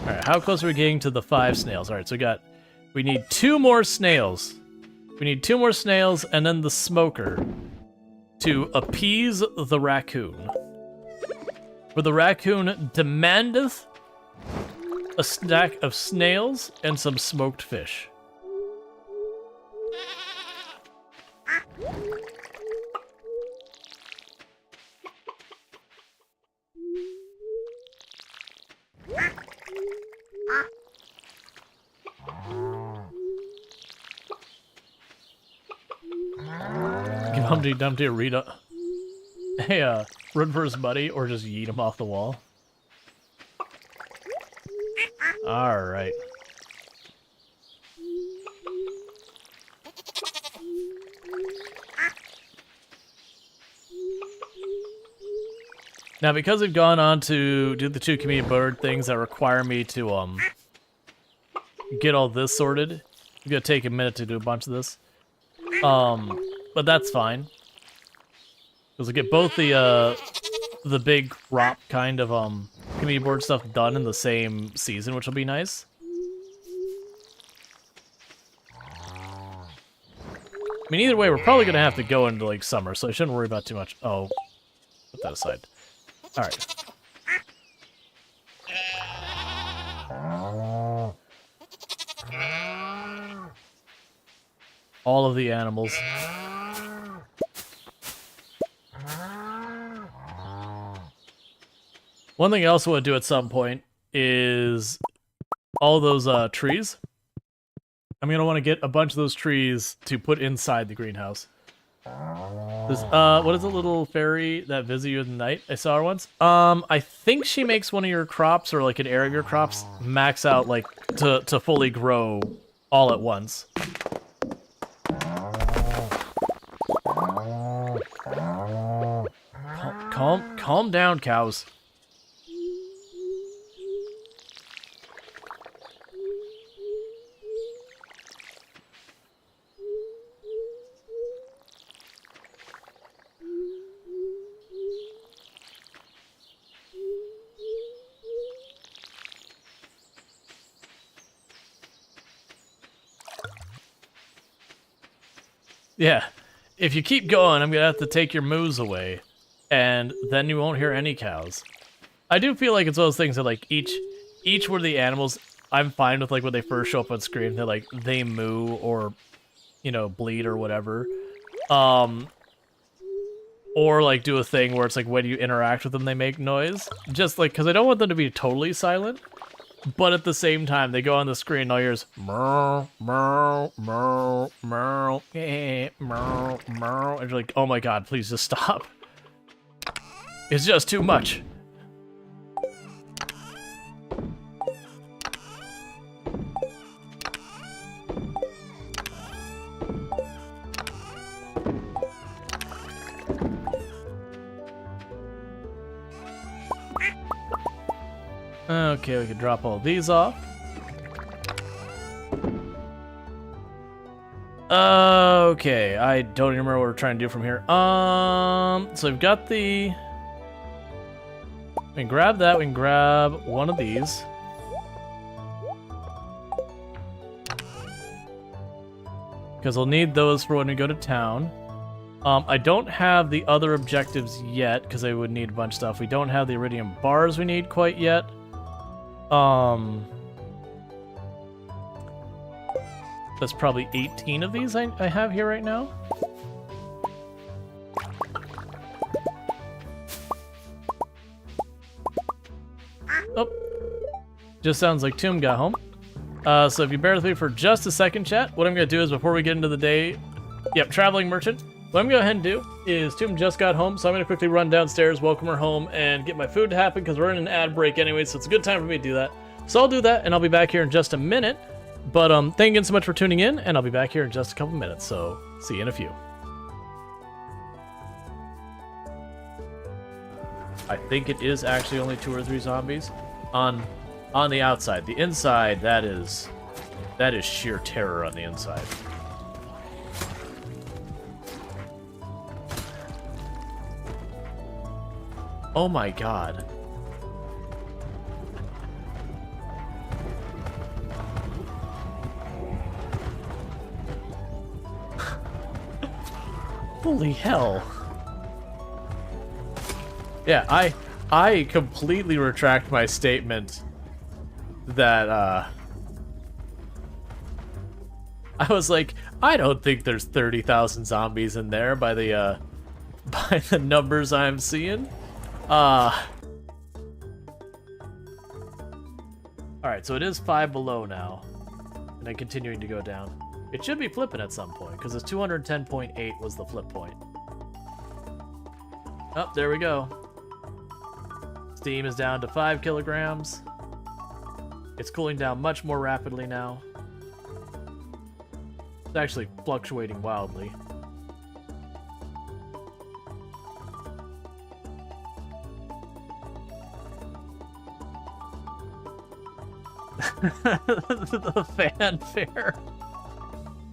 Alright, how close are we getting to the 5 snails? Alright, so we need 2 more snails. We need 2 more snails and then the smoker to appease the raccoon. For the raccoon demandeth a stack of snails and some smoked fish. Give Humpty Dumpty a read up. Hey, run for his buddy or just yeet him off the wall. Alright. Now, because we've gone on to do the 2 community bird things that require me to, get all this sorted, it's gonna take a minute to do a bunch of this. But that's fine. Because I get both the big crop kind of, community board stuff done in the same season, which will be nice. mean, either way, we're probably gonna have to go into like summer, so I shouldn't worry about too much. Oh, put that aside. All right. All of the animals. One thing I also want to do at some point is all those trees. I'm gonna want to get a bunch of those trees to put inside the greenhouse. This, what is a little fairy that visits you in the night? I saw her once. I think she makes one of your crops or like an area of your crops max out like to fully grow all at once. Calm down, cows. Yeah, if you keep going, I'm gonna have to take your moose away, and then you won't hear any cows. I do feel like it's those things that like each one of the animals, I'm fine with like when they first show up on screen, they're like they moo or, you know, bleed or whatever, or like do a thing where it's like when you interact with them they make noise, just like because I don't want them to be totally silent. But at the same time, they go on the screen and all you hear is meow, meow, meow, meow, meow, meow, and you're like, oh my god, please just stop. It's just too much. Okay, we can drop all these off. Okay, I don't even remember what we're trying to do from here. So we've got the... We can grab that, we can grab one of these. Because we'll need those for when we go to town. I don't have the other objectives yet, because I would need a bunch of stuff. We don't have the iridium bars we need quite yet. That's probably 18 of these I have here right now. Oh, just sounds like Tomb got home. So if you bear with me for just a second, chat, what I'm gonna do is before we get into the day, yep, traveling merchant. What I'm gonna go ahead and do is Tomb just got home, so I'm gonna quickly run downstairs, welcome her home, and get my food to happen because we're in an ad break anyway, so it's a good time for me to do that. So I'll do that, and I'll be back here in just a minute. But thank you again so much for tuning in, and I'll be back here in just a couple minutes. So see you in a few. I think it is actually only 2 or 3 zombies on the outside. The inside, that is sheer terror on the inside. Oh my god. Holy hell. Yeah, I completely retract my statement that I was like, I don't think there's 30,000 zombies in there by the numbers I'm seeing. Alright, so it is 5 below now. And then continuing to go down. It should be flipping at some point, because it's 210.8 was the flip point. Oh, there we go. Steam is down to 5 kilograms. It's cooling down much more rapidly now. It's actually fluctuating wildly. The fanfare.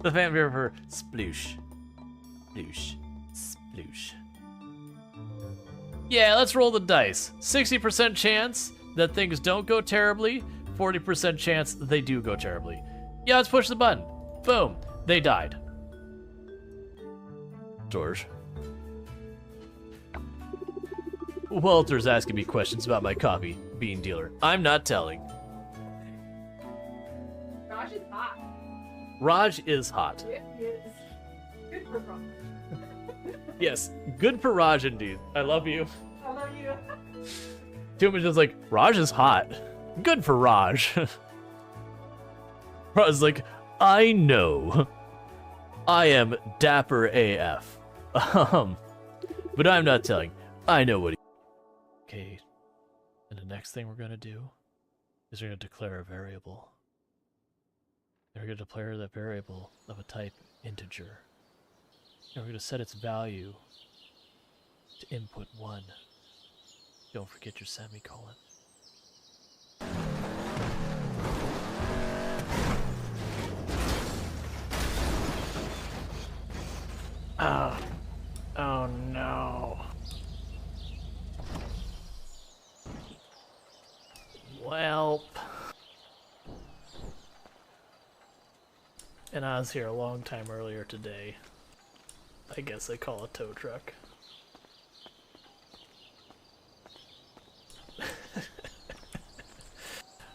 The fanfare for sploosh. Sploosh. Sploosh. Yeah, let's roll the dice. 60% chance that things don't go terribly, 40% chance that they do go terribly. Yeah, let's push the button. Boom. They died. Storge. Walter's asking me questions about my coffee bean dealer. I'm not telling. Raj is hot. Raj is hot. It is good for Raj. Yes, good for Raj indeed. I love you. I love you. Too much is like, Raj is hot. Good for Raj. Raj is like, I know. I am dapper AF. But I'm not telling. I know what he... Okay, and the next thing we're gonna do is we're gonna declare a variable. And we're gonna declare that variable of a type integer. And we're gonna set its value to input 1. Don't forget your semicolon. Oh no. Welp. And I was here a long time earlier today. I guess they call a tow truck.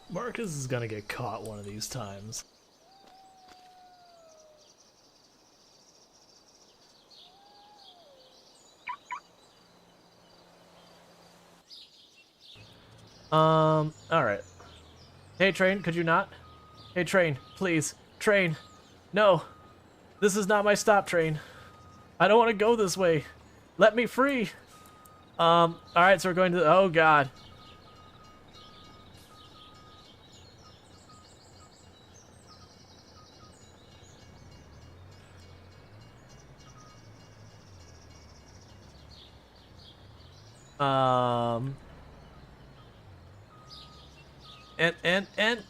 Marcus is gonna get caught one of these times. Alright. Hey, train, could you not? Hey, train, please. Train. No. This is not my stop, train. I don't want to go this way. Let me free. Alright, so we're going to... Oh, God. And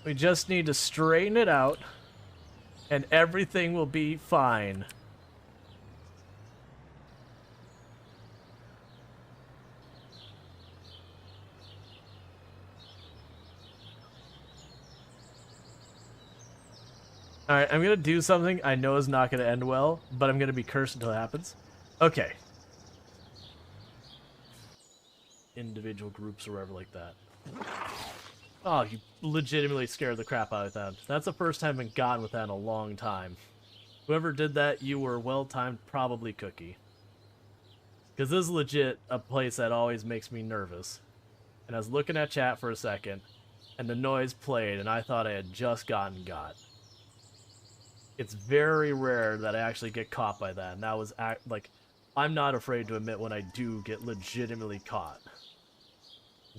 we just need to straighten it out and everything will be fine. Alright, I'm gonna do something I know is not gonna end well, but I'm gonna be cursed until it happens. Okay. Individual groups or whatever like that. Oh, you legitimately scared the crap out of that. That's the first time I've been gotten with that in a long time. Whoever did that, you were well-timed, probably Cookie. Because this is legit a place that always makes me nervous. And I was looking at chat for a second, and the noise played, and I thought I had just gotten got. It's very rare that I actually get caught by that, and that was, like, I'm not afraid to admit when I do get legitimately caught.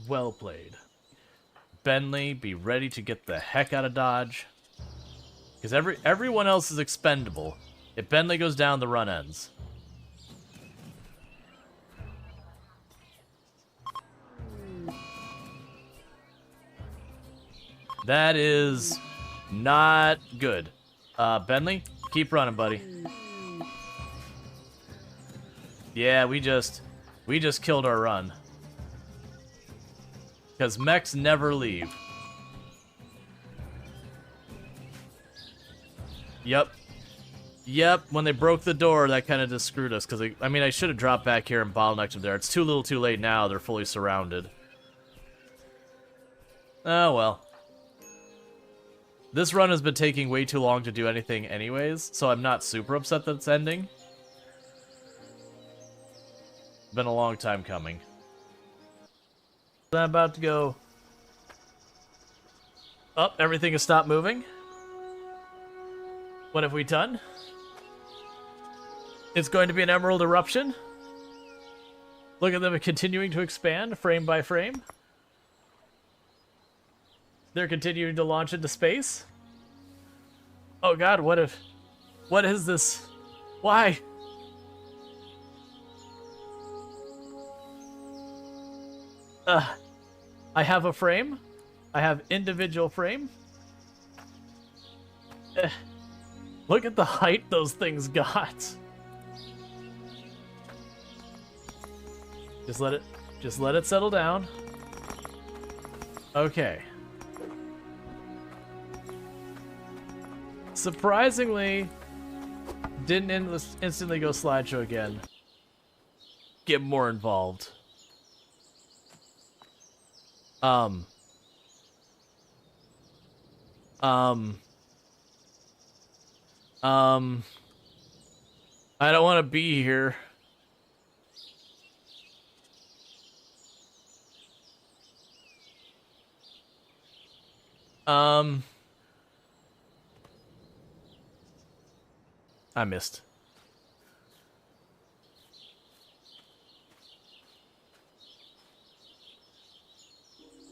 Well played. Bentley, be ready to get the heck out of Dodge. Because everyone else is expendable. If Bentley goes down, the run ends. That is not good. Bentley, keep running, buddy. Yeah, we just killed our run. Because mechs never leave. Yep. Yep, when they broke the door, that kind of just screwed us. Because, I mean, I should have dropped back here and bottlenecked them there. It's too little too late now. They're fully surrounded. Oh, well. This run has been taking way too long to do anything anyways, so I'm not super upset that it's ending. Been a long time coming. I'm about to go... Oh, everything has stopped moving. What have we done? It's going to be an emerald eruption. Look at them continuing to expand frame by frame. They're continuing to launch into space. Oh god, what is this? Why? I have a frame. I have individual frame. Look at the height those things got. Just let it settle down. Okay. Surprisingly, Didn't instantly go slideshow again. Get more involved. I don't want to be here. I missed.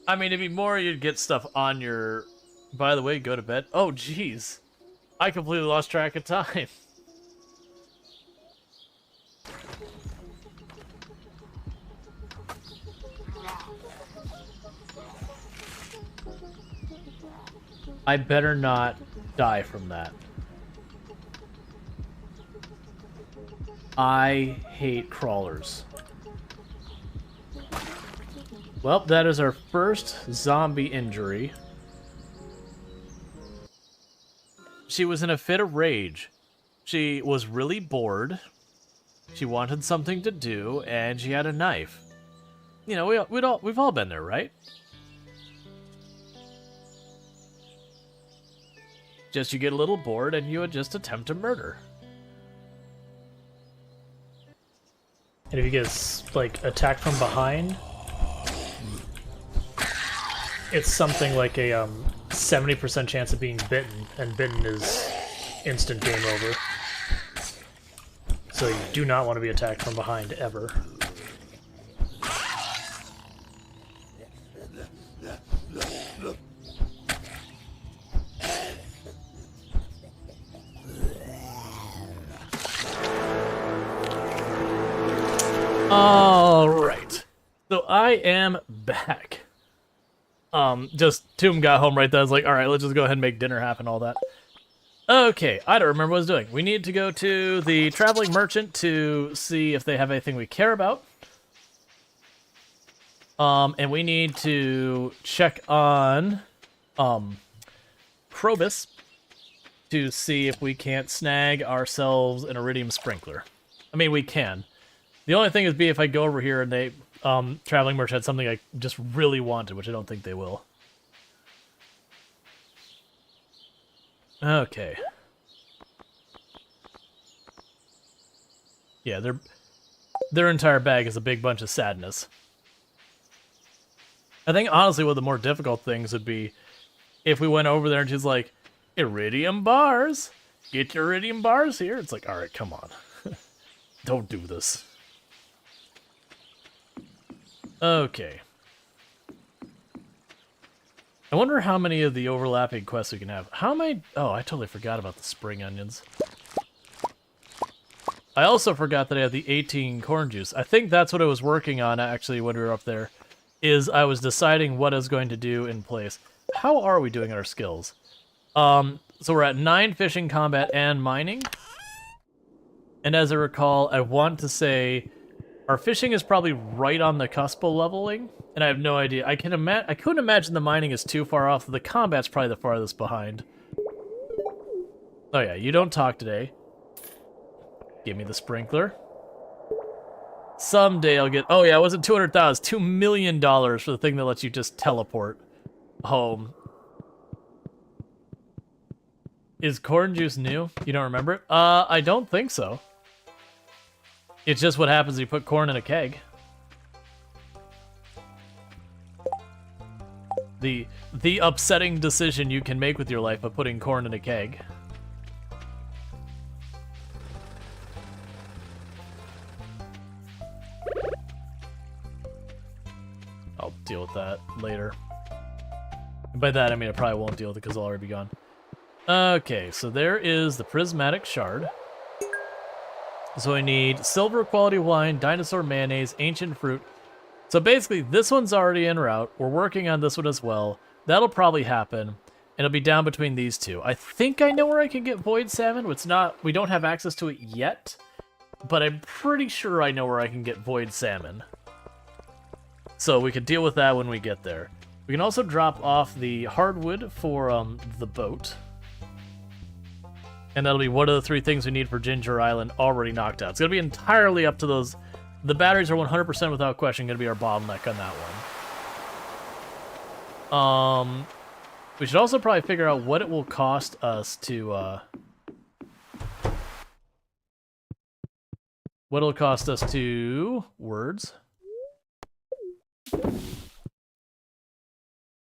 I mean, it'd be more you'd get stuff on your... By the way, go to bed. Oh, jeez. I completely lost track of time. I better not die from that. I hate crawlers. Well, that is our first zombie injury. She was in a fit of rage. She was really bored. She wanted something to do, and she had a knife. You know, we've all been there, right? Just you get a little bored, and you would just attempt to murder. And if you get, like, attacked from behind, it's something like a 70% chance of being bitten, and bitten is instant game over. So you do not want to be attacked from behind, ever. Alright. So I am back. Just Tomb got home right then. I was like, alright, let's just go ahead and make dinner happen, all that. Okay, I don't remember what I was doing. We need to go to the traveling merchant to see if they have anything we care about. And we need to check on, Probus to see if we can't snag ourselves an iridium sprinkler. I mean, we can. The only thing is if I go over here and they, traveling merchant had something I just really wanted, which I don't think they will. Okay. Yeah, their entire bag is a big bunch of sadness. I think, honestly, one of the more difficult things would be if we went over there and she's like, iridium bars! Get your iridium bars here! It's like, alright, come on. Don't do this. Okay. I wonder how many of the overlapping quests we can have. How am I... Oh, I totally forgot about the spring onions. I also forgot that I had the 18 corn juice. I think that's what I was working on, actually, when we were up there, is I was deciding what I was going to do in place. How are we doing our skills? So we're at 9 fishing, combat, and mining. And as I recall, I want to say... Our fishing is probably right on the cusp of leveling, and I have no idea. I couldn't imagine the mining is too far off. The combat's probably the farthest behind. Oh yeah, you don't talk today. Give me the sprinkler. Someday I'll get... Oh yeah, it wasn't 200,000. $2 million for the thing that lets you just teleport home. Is corn juice new? You don't remember it? I don't think so. It's just what happens when you put corn in a keg. The upsetting decision you can make with your life of putting corn in a keg. I'll deal with that later. And by that, I mean I probably won't deal with it because it'll already be gone. Okay, so there is the prismatic shard. So I need silver quality wine, dinosaur mayonnaise, ancient fruit. So basically, this one's already en route. We're working on this one as well. That'll probably happen. And it'll be down between these two. I think I know where I can get void salmon. It's not, we don't have access to it yet, but I'm pretty sure I know where I can get void salmon. So we can deal with that when we get there. We can also drop off the hardwood for the boat. And that'll be one of the 3 things we need for Ginger Island already knocked out. It's going to be entirely up to those. The batteries are 100% without question going to be our bottleneck on that one. We should also probably figure out what it will cost us to, what it'll cost us to... Words.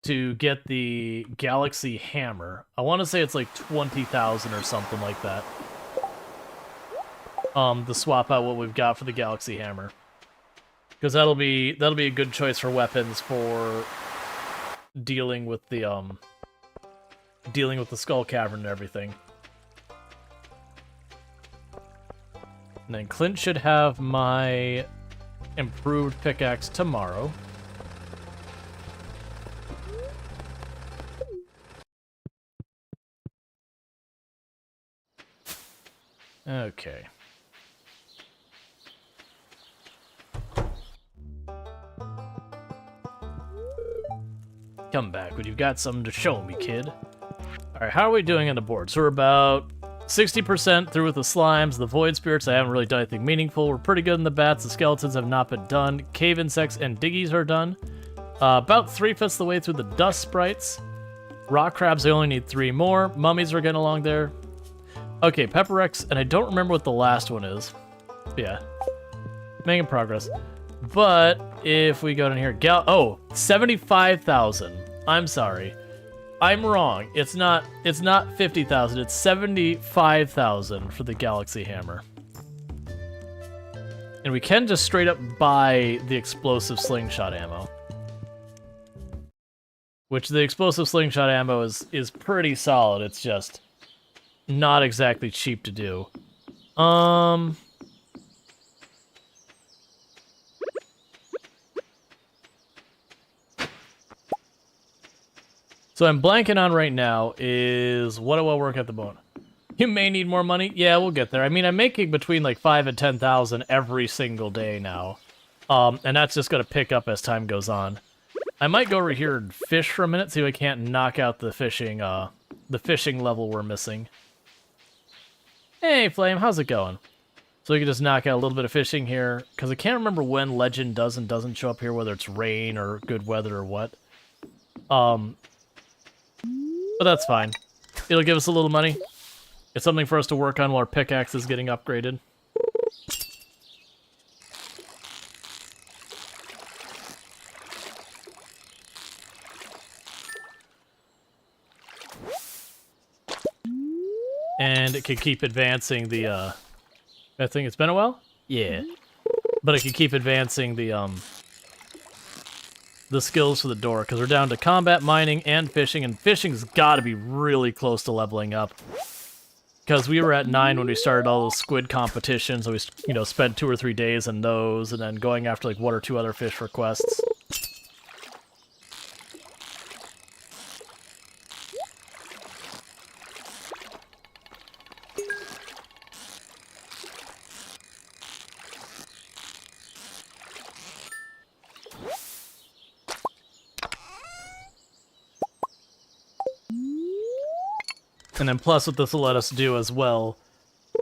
To get the Galaxy Hammer. I want to say it's like 20,000 or something like that. To swap out what we've got for the Galaxy Hammer. Because that'll be a good choice for weapons for dealing with the Skull Cavern and everything. And then Clint should have my improved pickaxe tomorrow. Okay. Come back when you've got something to show me, kid. Alright, how are we doing on the board? So we're about 60% through with the slimes, the void spirits. I haven't really done anything meaningful. We're pretty good in the bats. The skeletons have not been done. Cave insects and diggies are done. About 3/5 the way through the dust sprites. Rock crabs, I only need 3 more. Mummies are getting along there. Okay, Pepperex, and I don't remember what the last one is. Yeah. Making progress. But if we go down here, 75,000. I'm sorry. I'm wrong. It's not 50,000. It's 75,000 for the Galaxy Hammer. And we can just straight up buy the explosive slingshot ammo. Which the explosive slingshot ammo is pretty solid. It's just not exactly cheap to do. So I'm blanking on right now is what do I work at the moment? You may need more money. Yeah, we'll get there. I mean, I'm making between like 5 and 10,000 every single day now. And that's just going to pick up as time goes on. I might go over here and fish for a minute, see if I can't knock out the fishing level we're missing. Hey, Flame, how's it going? So we can just knock out a little bit of fishing here, because I can't remember when legend does and doesn't show up here, whether it's rain or good weather or what. But that's fine. It'll give us a little money. It's something for us to work on while our pickaxe is getting upgraded. And it can keep advancing the, I think it's been a while? Yeah. But it can keep advancing the skills for the door, because we're down to combat, mining, and fishing's got to be really close to leveling up. Because we were at 9 when we started all those squid competitions, and we, spent 2 or 3 days in those, and then going after like 1 or 2 other fish requests. And then plus what this will let us do as well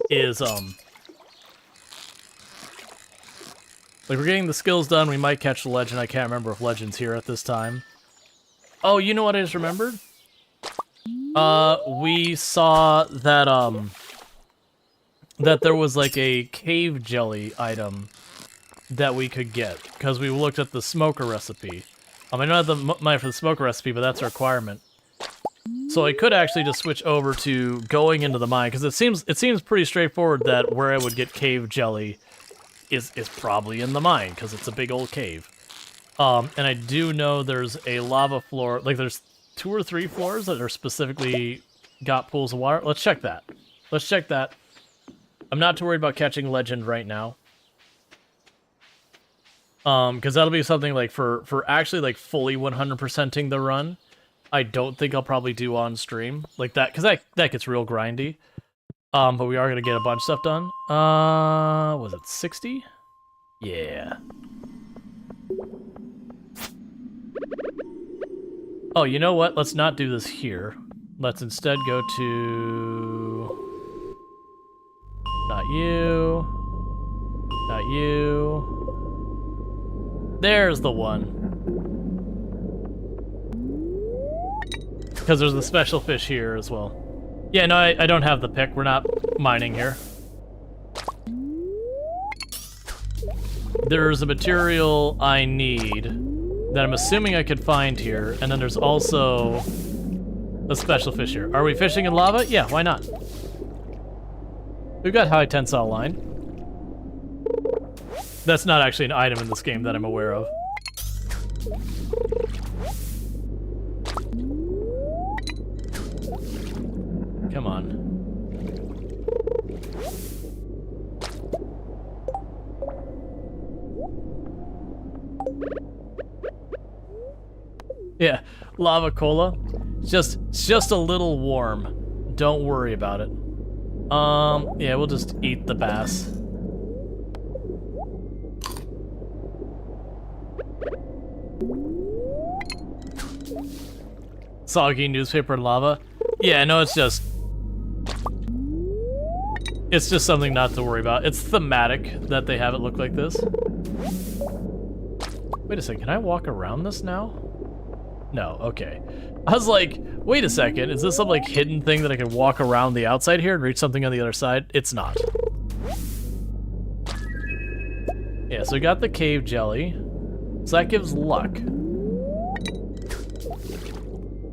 is, like we're getting the skills done, we might catch the legend. I can't remember if legend's here at this time. Oh, you know what I just remembered? We saw that, that there was like a cave jelly item that we could get, because we looked at the smoker recipe. I don't have the money for the smoker recipe, but that's a requirement. So I could actually just switch over to going into the mine, because it seems pretty straightforward that where I would get cave jelly is probably in the mine, because it's a big old cave. And I do know there's a lava floor, like there's 2 or 3 floors that are specifically got pools of water. Let's check that. Let's check that. I'm not too worried about catching legend right now. Because that'll be something like for actually like fully 100%ing the run. I don't think I'll probably do on stream like that, because that gets real grindy. But we are gonna get a bunch of stuff done. Was it 60? Yeah. Oh, you know what? Let's not do this here. Let's instead go to you. Not you. There's the one. Because there's a special fish here as well. Yeah, no, I don't have the pick. We're not mining here. There's a material I need that I'm assuming I could find here, and then there's also a special fish here. Are we fishing in lava? Yeah, why not? We've got high tensile line. That's not actually an item in this game that I'm aware of. Come on. Yeah, lava cola. It's just a little warm. Don't worry about it. Yeah, we'll just eat the bass. Soggy newspaper and lava. Yeah, no, it's just something not to worry about. It's thematic that they have it look like this. Wait a second, can I walk around this now? No, okay. I was like, wait a second, is this some like hidden thing that I can walk around the outside here and reach something on the other side? It's not. Yeah, so we got the cave jelly. So that gives luck.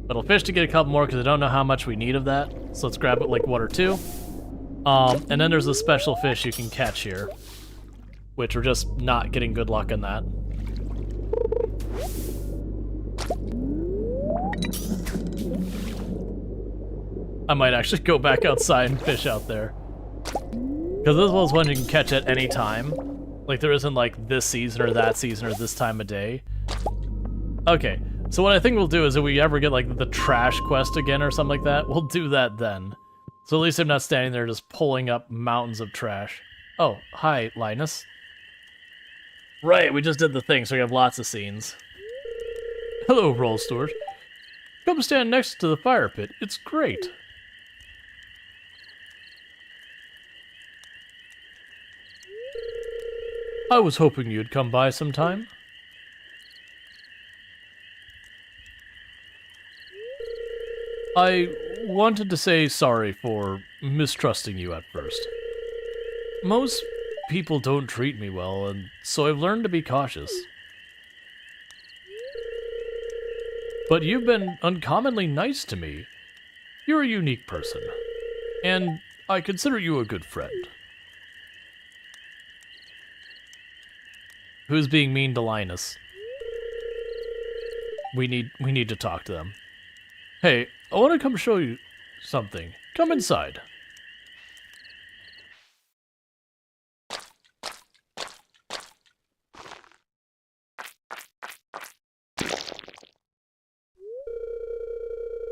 But I'll fish to get a couple more because I don't know how much we need of that. So let's grab it like 1 or 2. And then there's a special fish you can catch here, which we're just not getting good luck on that. I might actually go back outside and fish out there. Because this one's one you can catch at any time. Like there isn't like this season or that season or this time of day. Okay, so what I think we'll do is if we ever get like the trash quest again or something like that, we'll do that then. So at least I'm not standing there just pulling up mountains of trash. Oh, hi, Linus. Right, we just did the thing, so we have lots of scenes. Hello, Rual Storge. Come stand next to the fire pit. It's great. I was hoping you'd come by sometime. I wanted to say sorry for mistrusting you at first. Most people don't treat me well, and so I've learned to be cautious. But you've been uncommonly nice to me. You're a unique person, and I consider you a good friend. Who's being mean to Linus? We need to talk to them. Hey, I want to come show you something. Come inside.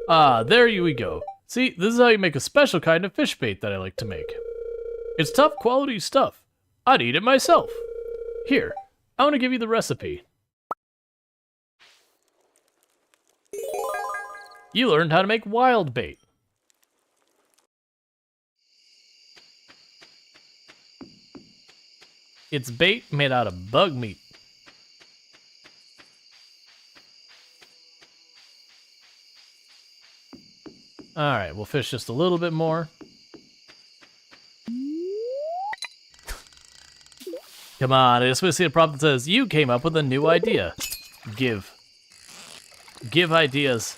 Ah, there we go. See, this is how you make a special kind of fish bait that I like to make. It's top quality stuff. I'd eat it myself. Here, I want to give you the recipe. You learned how to make wild bait. It's bait made out of bug meat. Alright, we'll fish just a little bit more. Come on, I just want to see a prompt that says, you came up with a new idea. Give. Give ideas.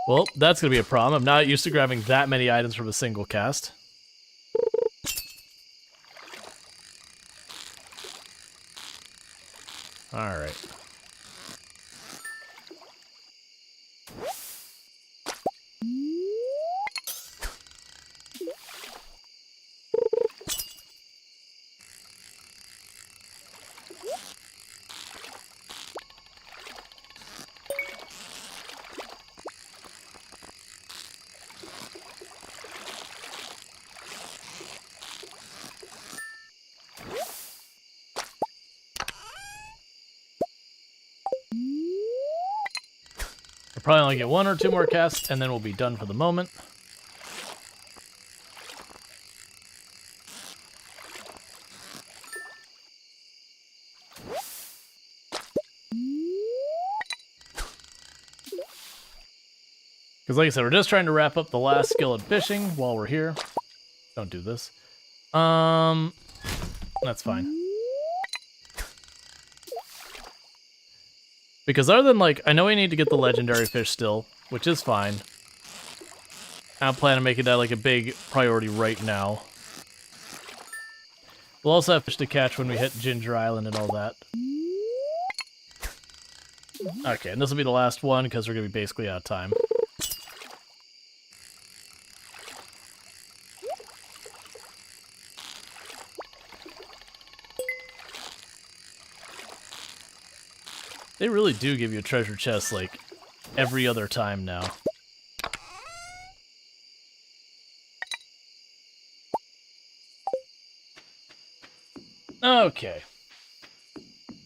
Well, that's going to be a problem. I'm not used to grabbing that many items from a single cast. Alright. probably only get 1 or 2 more casts, and then we'll be done for the moment. Because like I said, we're just trying to wrap up the last skill at fishing while we're here. Don't do this. That's fine. Because other than, like, I know we need to get the legendary fish still, which is fine. I don't plan on making that, like, a big priority right now. We'll also have fish to catch when we hit Ginger Island and all that. Okay, and this will be the last one, because we're going to be basically out of time. They really do give you a treasure chest, like, every other time now. Okay.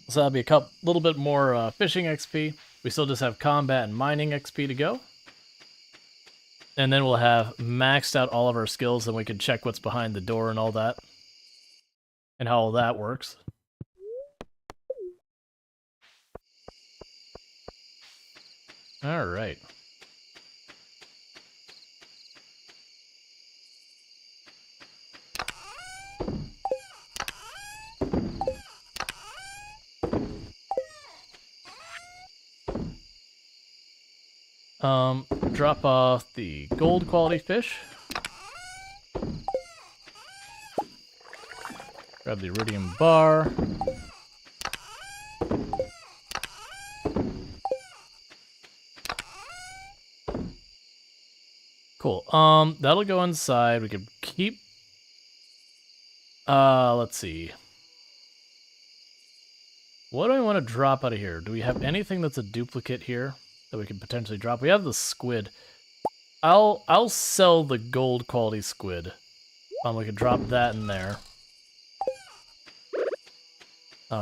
So that'll be a little bit more fishing XP. We still just have combat and mining XP to go. And then we'll have maxed out all of our skills, and we can check what's behind the door and all that. And how all that works. All right. Drop off the gold quality fish. Grab the iridium bar. Cool. That'll go inside. We could keep... let's see. What do I want to drop out of here? Do we have anything that's a duplicate here that we could potentially drop? We have the squid. I'll sell the gold quality squid. We could drop that in there.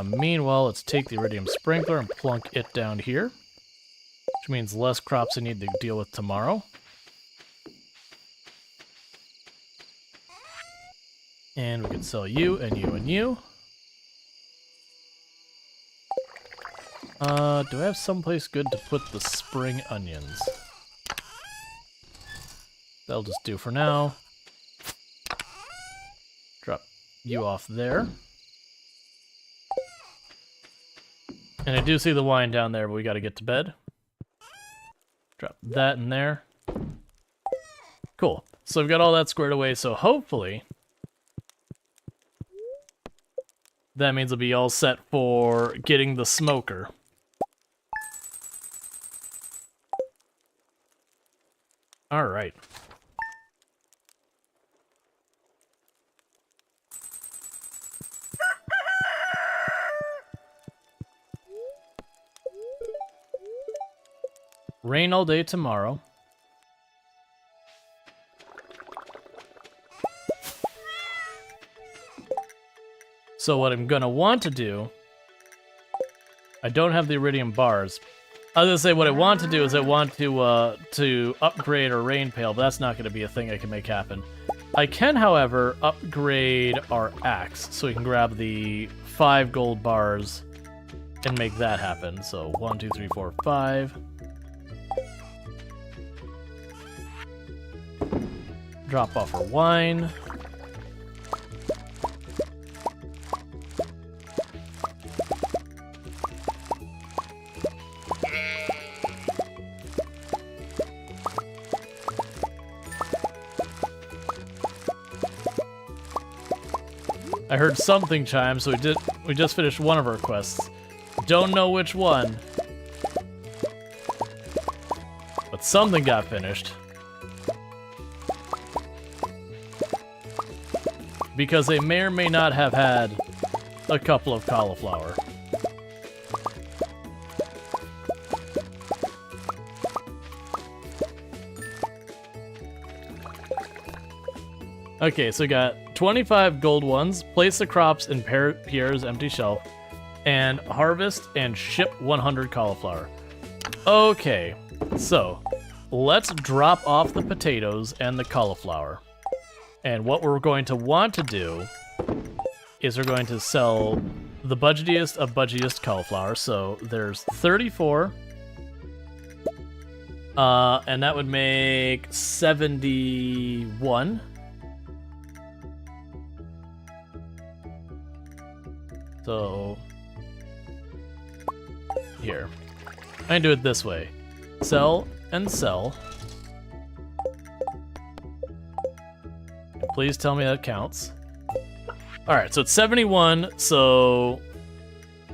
Meanwhile, let's take the iridium sprinkler and plunk it down here, which means less crops I need to deal with tomorrow. And we can sell you and you and you. Do I have someplace good to put the spring onions? That'll just do for now. Drop you off there. And I do see the wine down there, but we gotta get to bed. Drop that in there. Cool. So we've got all that squared away, so hopefully that means we'll be all set for getting the smoker. Alright. Rain all day tomorrow. So what I'm gonna want to do, I don't have the iridium bars. I was gonna say what I want to do is I want to upgrade our rain pail, but that's not gonna be a thing I can make happen. I can, however, upgrade our axe, so we can grab the 5 gold bars and make that happen. So 1, 2, 3, 4, 5. Drop off our wine. I heard something chime, so we just finished one of our quests. Don't know which one. But something got finished. Because they may or may not have had a couple of cauliflower. Okay, so we got 25 gold ones, place the crops in Pierre's empty shelf, and harvest and ship 100 cauliflower. Okay. So, let's drop off the potatoes and the cauliflower. And what we're going to want to do is we're going to sell the budgetiest of budgetiest cauliflower. So there's 34. And that would make 71. So here. I can do it this way. Sell and sell. Please tell me that counts. Alright, so it's 71, so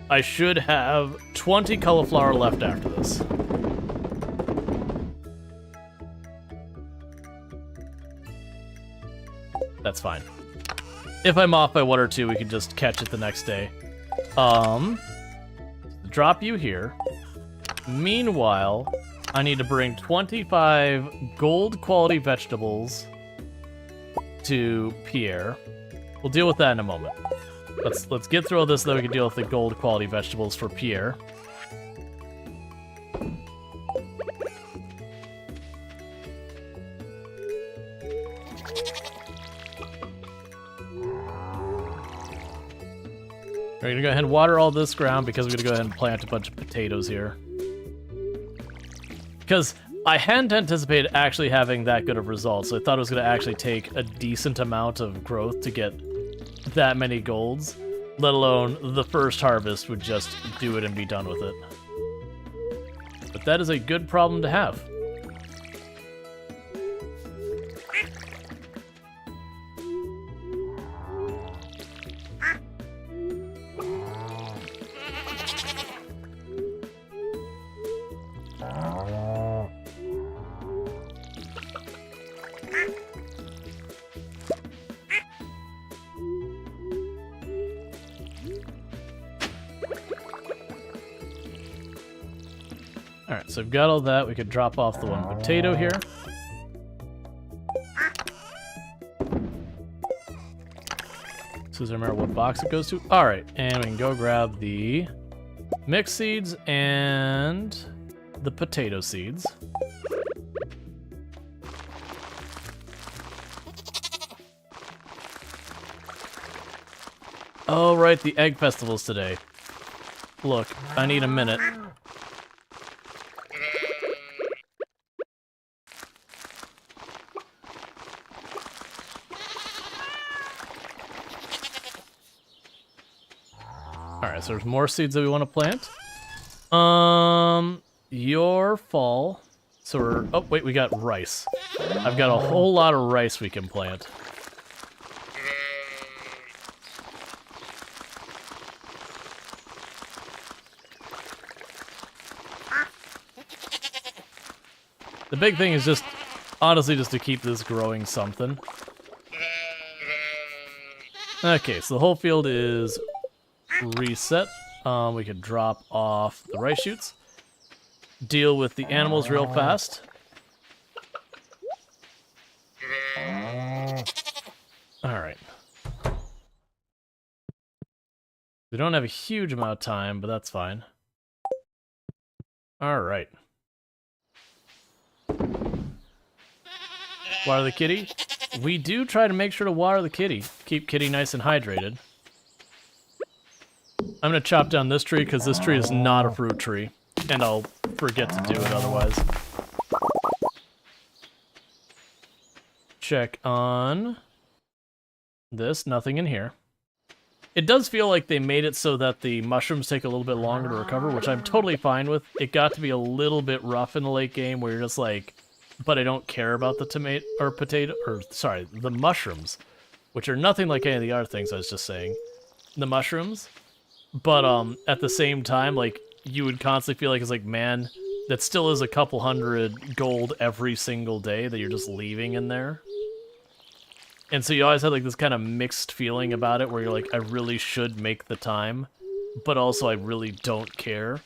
I should have 20 cauliflower left after this. That's fine. If I'm off by 1 or 2, we can just catch it the next day. Drop you here. Meanwhile, I need to bring 25 gold quality vegetables to Pierre. We'll deal with that in a moment. Let's get through all this so that we can deal with the gold quality vegetables for Pierre. We're gonna go ahead and water all this ground because we're gonna go ahead and plant a bunch of potatoes here. Because I hadn't anticipated actually having that good of results, so I thought it was gonna actually take a decent amount of growth to get that many golds, let alone the first harvest would just do it and be done with it. But that is a good problem to have. Alright, so I've got all that. We could drop off the one potato here. So does it remember what box it goes to? Alright, and we can go grab the mixed seeds and the potato seeds. Oh, right, the egg festival's today. Look, I need a minute. Alright, so there's more seeds that we want to plant. Your fall. So we're... Oh, wait, we got rice. I've got a whole lot of rice we can plant. The big thing is just, honestly, just to keep this growing something. Okay, so the whole field is reset. We could drop off the rice shoots. Deal with the animals real fast. Alright. We don't have a huge amount of time, but that's fine. Alright. Water the kitty. We do try to make sure to water the kitty. Keep kitty nice and hydrated. I'm going to chop down this tree because this tree is not a fruit tree. And I'll forget to do it otherwise. Check on this. Nothing in here. It does feel like they made it so that the mushrooms take a little bit longer to recover, which I'm totally fine with. It got to be a little bit rough in the late game where you're just like, but I don't care about the the mushrooms, which are nothing like any of the other things I was just saying. The mushrooms. But at the same time, like, you would constantly feel like it's like, man, that still is a couple hundred gold every single day that you're just leaving in there. And so you always had like this kind of mixed feeling about it where you're like, I really should make the time, but also I really don't care,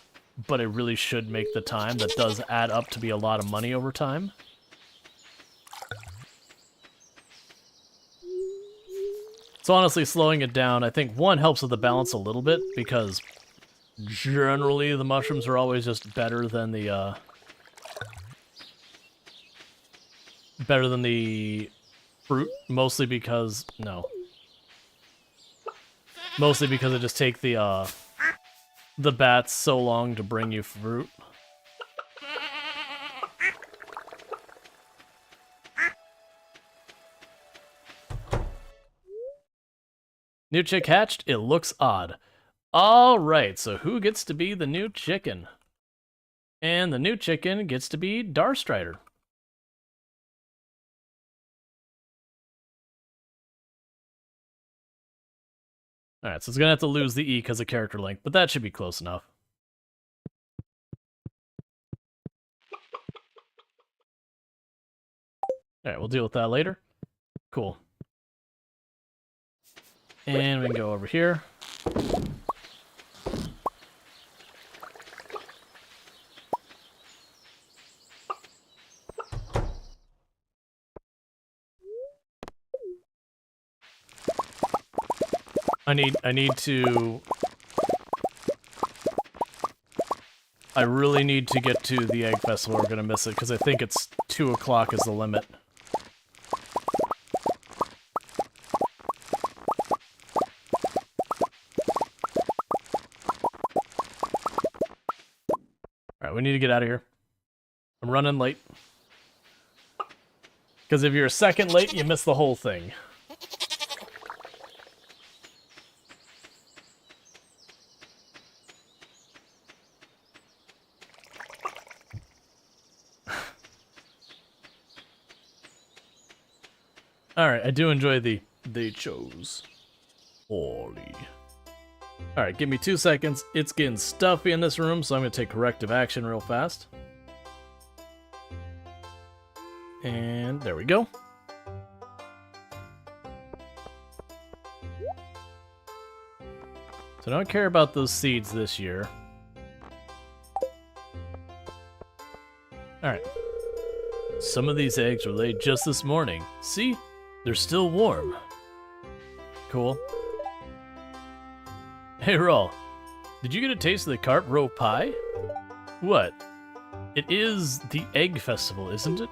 but I really should make the time. That does add up to be a lot of money over time. So honestly, slowing it down, I think, one, helps with the balance a little bit, because generally the mushrooms are always just better than the better than the fruit, mostly because mostly because it just take the bats so long to bring you fruit. New chick hatched. It looks odd. All right, so who gets to be the new chicken? And the new chicken gets to be Darstrider. Alright, so it's gonna have to lose the E because of character length, but that should be close enough. Alright, we'll deal with that later. Cool. And we can go over here. I really need to get to the Egg Festival. We're gonna miss it because I think it's 2 o'clock is the limit. Alright, we need to get out of here. I'm running late. Because if you're a second late, you miss the whole thing. Alright, I do enjoy the they chose Ollie. Alright, give me 2 seconds. It's getting stuffy in this room, so I'm going to take corrective action real fast. And there we go. So I don't care about those seeds this year. Alright. Some of these eggs were laid just this morning. See? They're still warm. Cool. Hey, Rual. Did you get a taste of the carp roe pie? What? It is the Egg Festival, isn't it?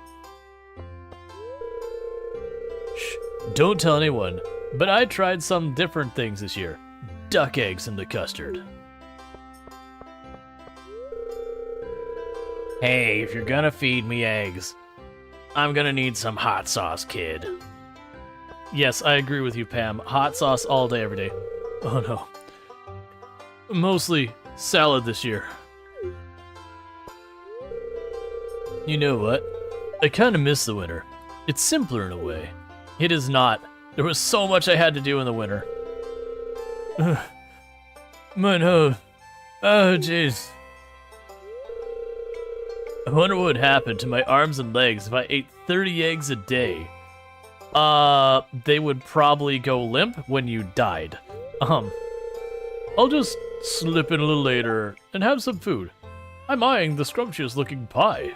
Shh, don't tell anyone, but I tried some different things this year. Duck eggs in the custard. Hey, if you're gonna feed me eggs, I'm gonna need some hot sauce, kid. Yes, I agree with you, Pam. Hot sauce all day, every day. Oh no. Mostly salad this year. You know what? I kinda miss the winter. It's simpler in a way. It is not. There was so much I had to do in the winter. My nose. Oh, jeez. I wonder what would happen to my arms and legs if I ate 30 eggs a day. They would probably go limp when you died. I'll just slip in a little later and have some food. I'm eyeing the scrumptious looking pie.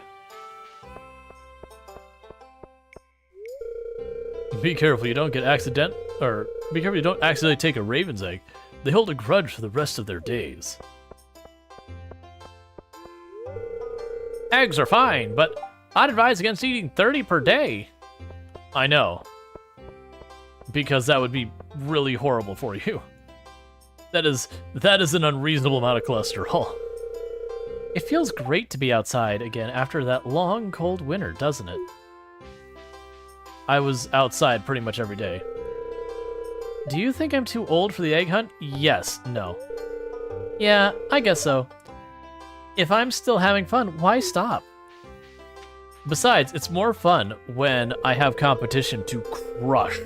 Be careful you don't get be careful you don't accidentally take a raven's egg. They hold a grudge for the rest of their days. Eggs are fine, but I'd advise against eating 30 per day. I know. Because that would be really horrible for you. That is an unreasonable amount of cholesterol. It feels great to be outside again after that long, cold winter, doesn't it? I was outside pretty much every day. Do you think I'm too old for the egg hunt? Yes, no. Yeah, I guess so. If I'm still having fun, why stop? Besides, it's more fun when I have competition to crush.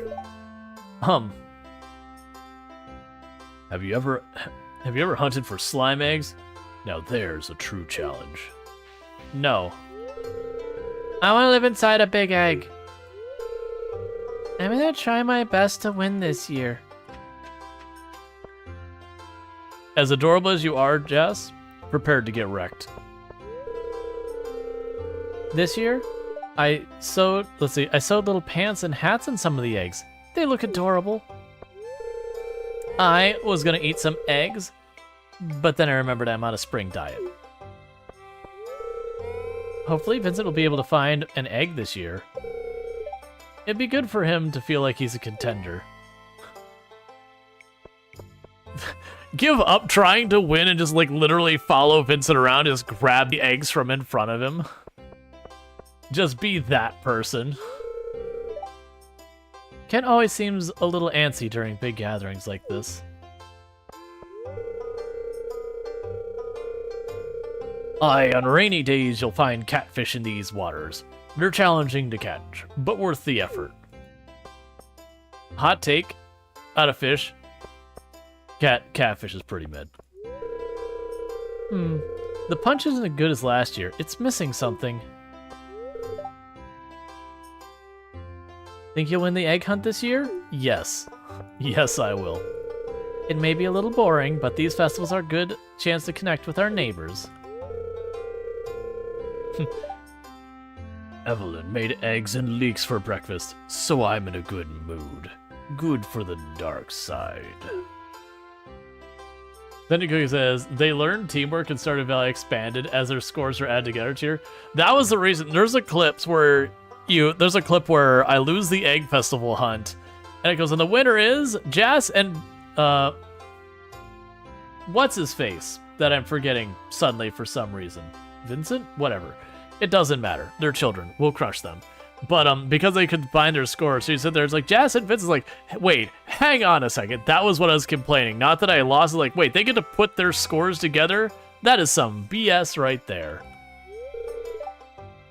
Have you ever hunted for slime eggs? Now there's a true challenge. No. I want to live inside a big egg. I'm gonna try my best to win this year. As adorable as you are, Jess, prepared to get wrecked. This year, I sewed little pants and hats in some of the eggs. They look adorable. I was gonna eat some eggs, but then I remembered I'm on a spring diet. Hopefully Vincent will be able to find an egg this year. It'd be good for him to feel like he's a contender. Give up trying to win and just like literally follow Vincent around, just grab the eggs from in front of him. Just be that person. Ken always seems a little antsy during big gatherings like this. Aye, on rainy days you'll find catfish in these waters. They're challenging to catch, but worth the effort. Hot take, out of fish. Catfish is pretty mid. The punch isn't as good as last year. It's missing something. Think you'll win the egg hunt this year? Yes. Yes, I will. It may be a little boring, but these festivals are a good chance to connect with our neighbors. Evelyn made eggs and leeks for breakfast, so I'm in a good mood. Good for the dark side. Then Cookie says, they learned teamwork and Stardew Valley expanded as their scores are added together tier. That was the reason. There's a clip where I lose the egg festival hunt, and it goes, and the winner is Jas and what's his face that I'm forgetting suddenly for some reason. Vincent? Whatever. It doesn't matter. They're children. We'll crush them. But because they could find their scores, so you sit there, it's like, Jas and Vincent's like, wait, hang on a second. That was what I was complaining. Not that I lost it. Like, wait, they get to put their scores together? That is some BS right there.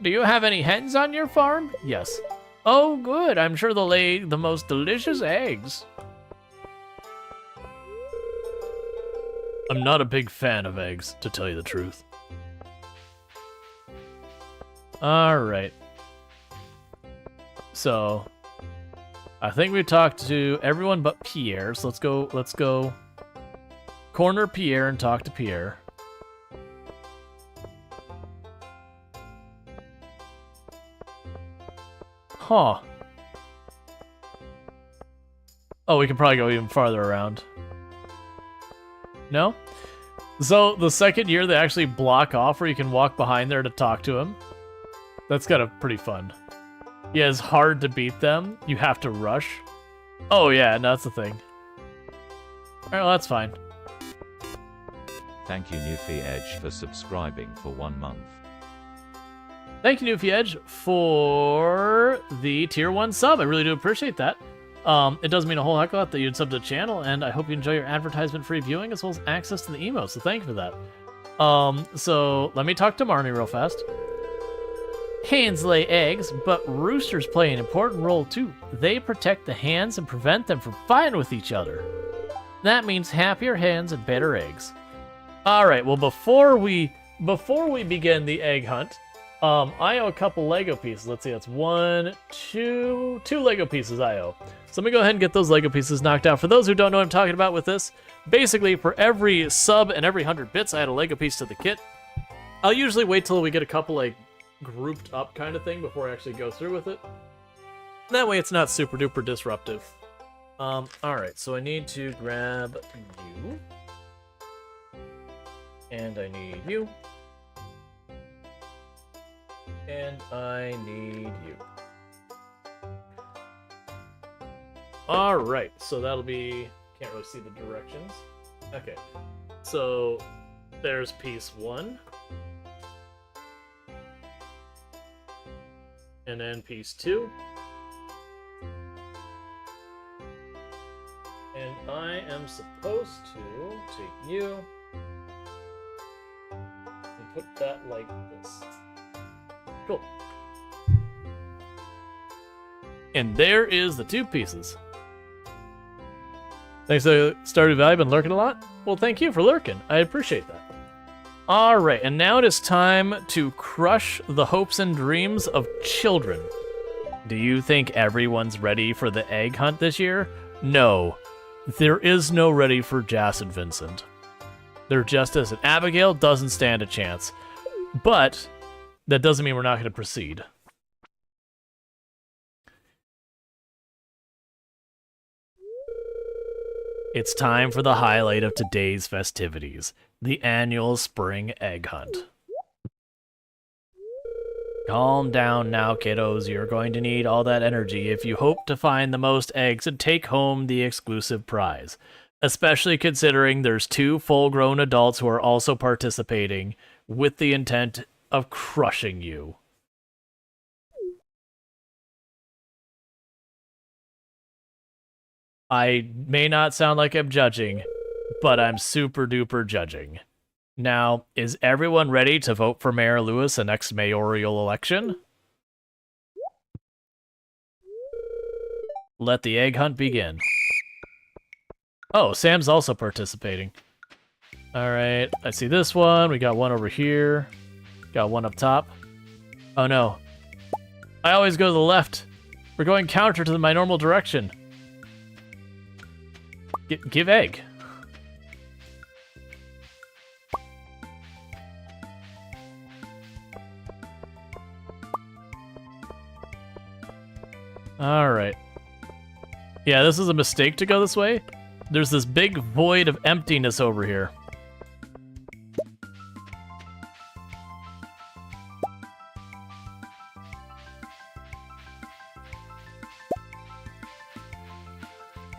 Do you have any hens on your farm? Yes. Oh, good. I'm sure they'll lay the most delicious eggs. I'm not a big fan of eggs, to tell you the truth. Alright. So, I think we talked to everyone but Pierre, so let's go corner Pierre and talk to Pierre. Huh. Oh, we can probably go even farther around. No? So, the second year they actually block off where you can walk behind there to talk to him. That's kind of pretty fun. Yeah, it's hard to beat them. You have to rush. Oh yeah, no, that's the thing. Alright, well, that's fine. Thank you Newfie Edge for subscribing for 1 month. Thank you, Newfie Edge, for the tier 1 sub. I really do appreciate that. It does mean a whole heck of a lot that you'd sub to the channel, and I hope you enjoy your advertisement-free viewing as well as access to the emotes, so thank you for that. So let me talk to Marnie real fast. Hens lay eggs, but roosters play an important role too. They protect the hens and prevent them from fighting with each other. That means happier hens and better eggs. Alright, well before we begin the egg hunt, I owe a couple Lego pieces. Let's see, that's two Lego pieces I owe. So let me go ahead and get those Lego pieces knocked out. For those who don't know what I'm talking about with this, basically for every sub and every 100 bits, I add a Lego piece to the kit. I'll usually wait till we get a couple like grouped up kind of thing before I actually go through with it. That way it's not super duper disruptive. Alright, so I need to grab you. And I need you. And I need you. Alright, so that'll be... Can't really see the directions. Okay, so there's piece 1. And then piece 2. And I am supposed to take you and put that like this. Cool. And there is the 2 pieces. Thanks to Stardew Valley, been lurking a lot? Well, thank you for lurking. I appreciate that. Alright, and now it is time to crush the hopes and dreams of children. Do you think everyone's ready for the egg hunt this year? No. There is no ready for Jas and Vincent. There just isn't. Abigail doesn't stand a chance. But that doesn't mean we're not going to proceed. It's time for the highlight of today's festivities, the annual spring egg hunt. Calm down now, kiddos. You're going to need all that energy if you hope to find the most eggs and take home the exclusive prize. Especially considering there's 2 full-grown adults who are also participating with the intent of crushing you. I may not sound like I'm judging, but I'm super duper judging. Now, is everyone ready to vote for Mayor Lewis in next mayoral election? Let the egg hunt begin. Oh, Sam's also participating. Alright, I see this one. We got one over here. Got one up top. Oh no. I always go to the left. We're going counter to my normal direction. Give egg. Alright. Yeah, this is a mistake to go this way. There's this big void of emptiness over here.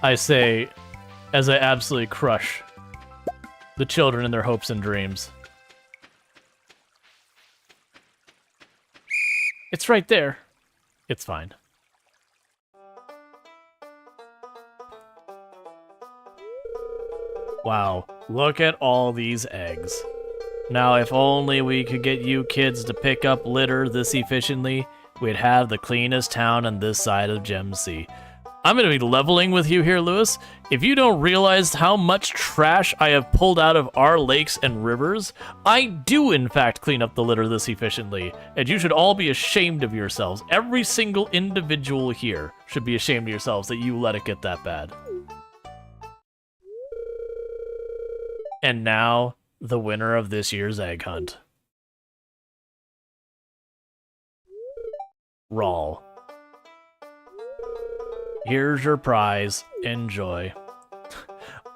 I say, as I absolutely crush the children and their hopes and dreams. It's right there. It's fine. Wow, look at all these eggs. Now, if only we could get you kids to pick up litter this efficiently, we'd have the cleanest town on this side of Gem Sea. I'm going to be leveling with you here, Lewis. If you don't realize how much trash I have pulled out of our lakes and rivers, I do in fact clean up the litter this efficiently, and you should all be ashamed of yourselves. Every single individual here should be ashamed of yourselves that you let it get that bad. And now, the winner of this year's egg hunt. Rual. Here's your prize. Enjoy.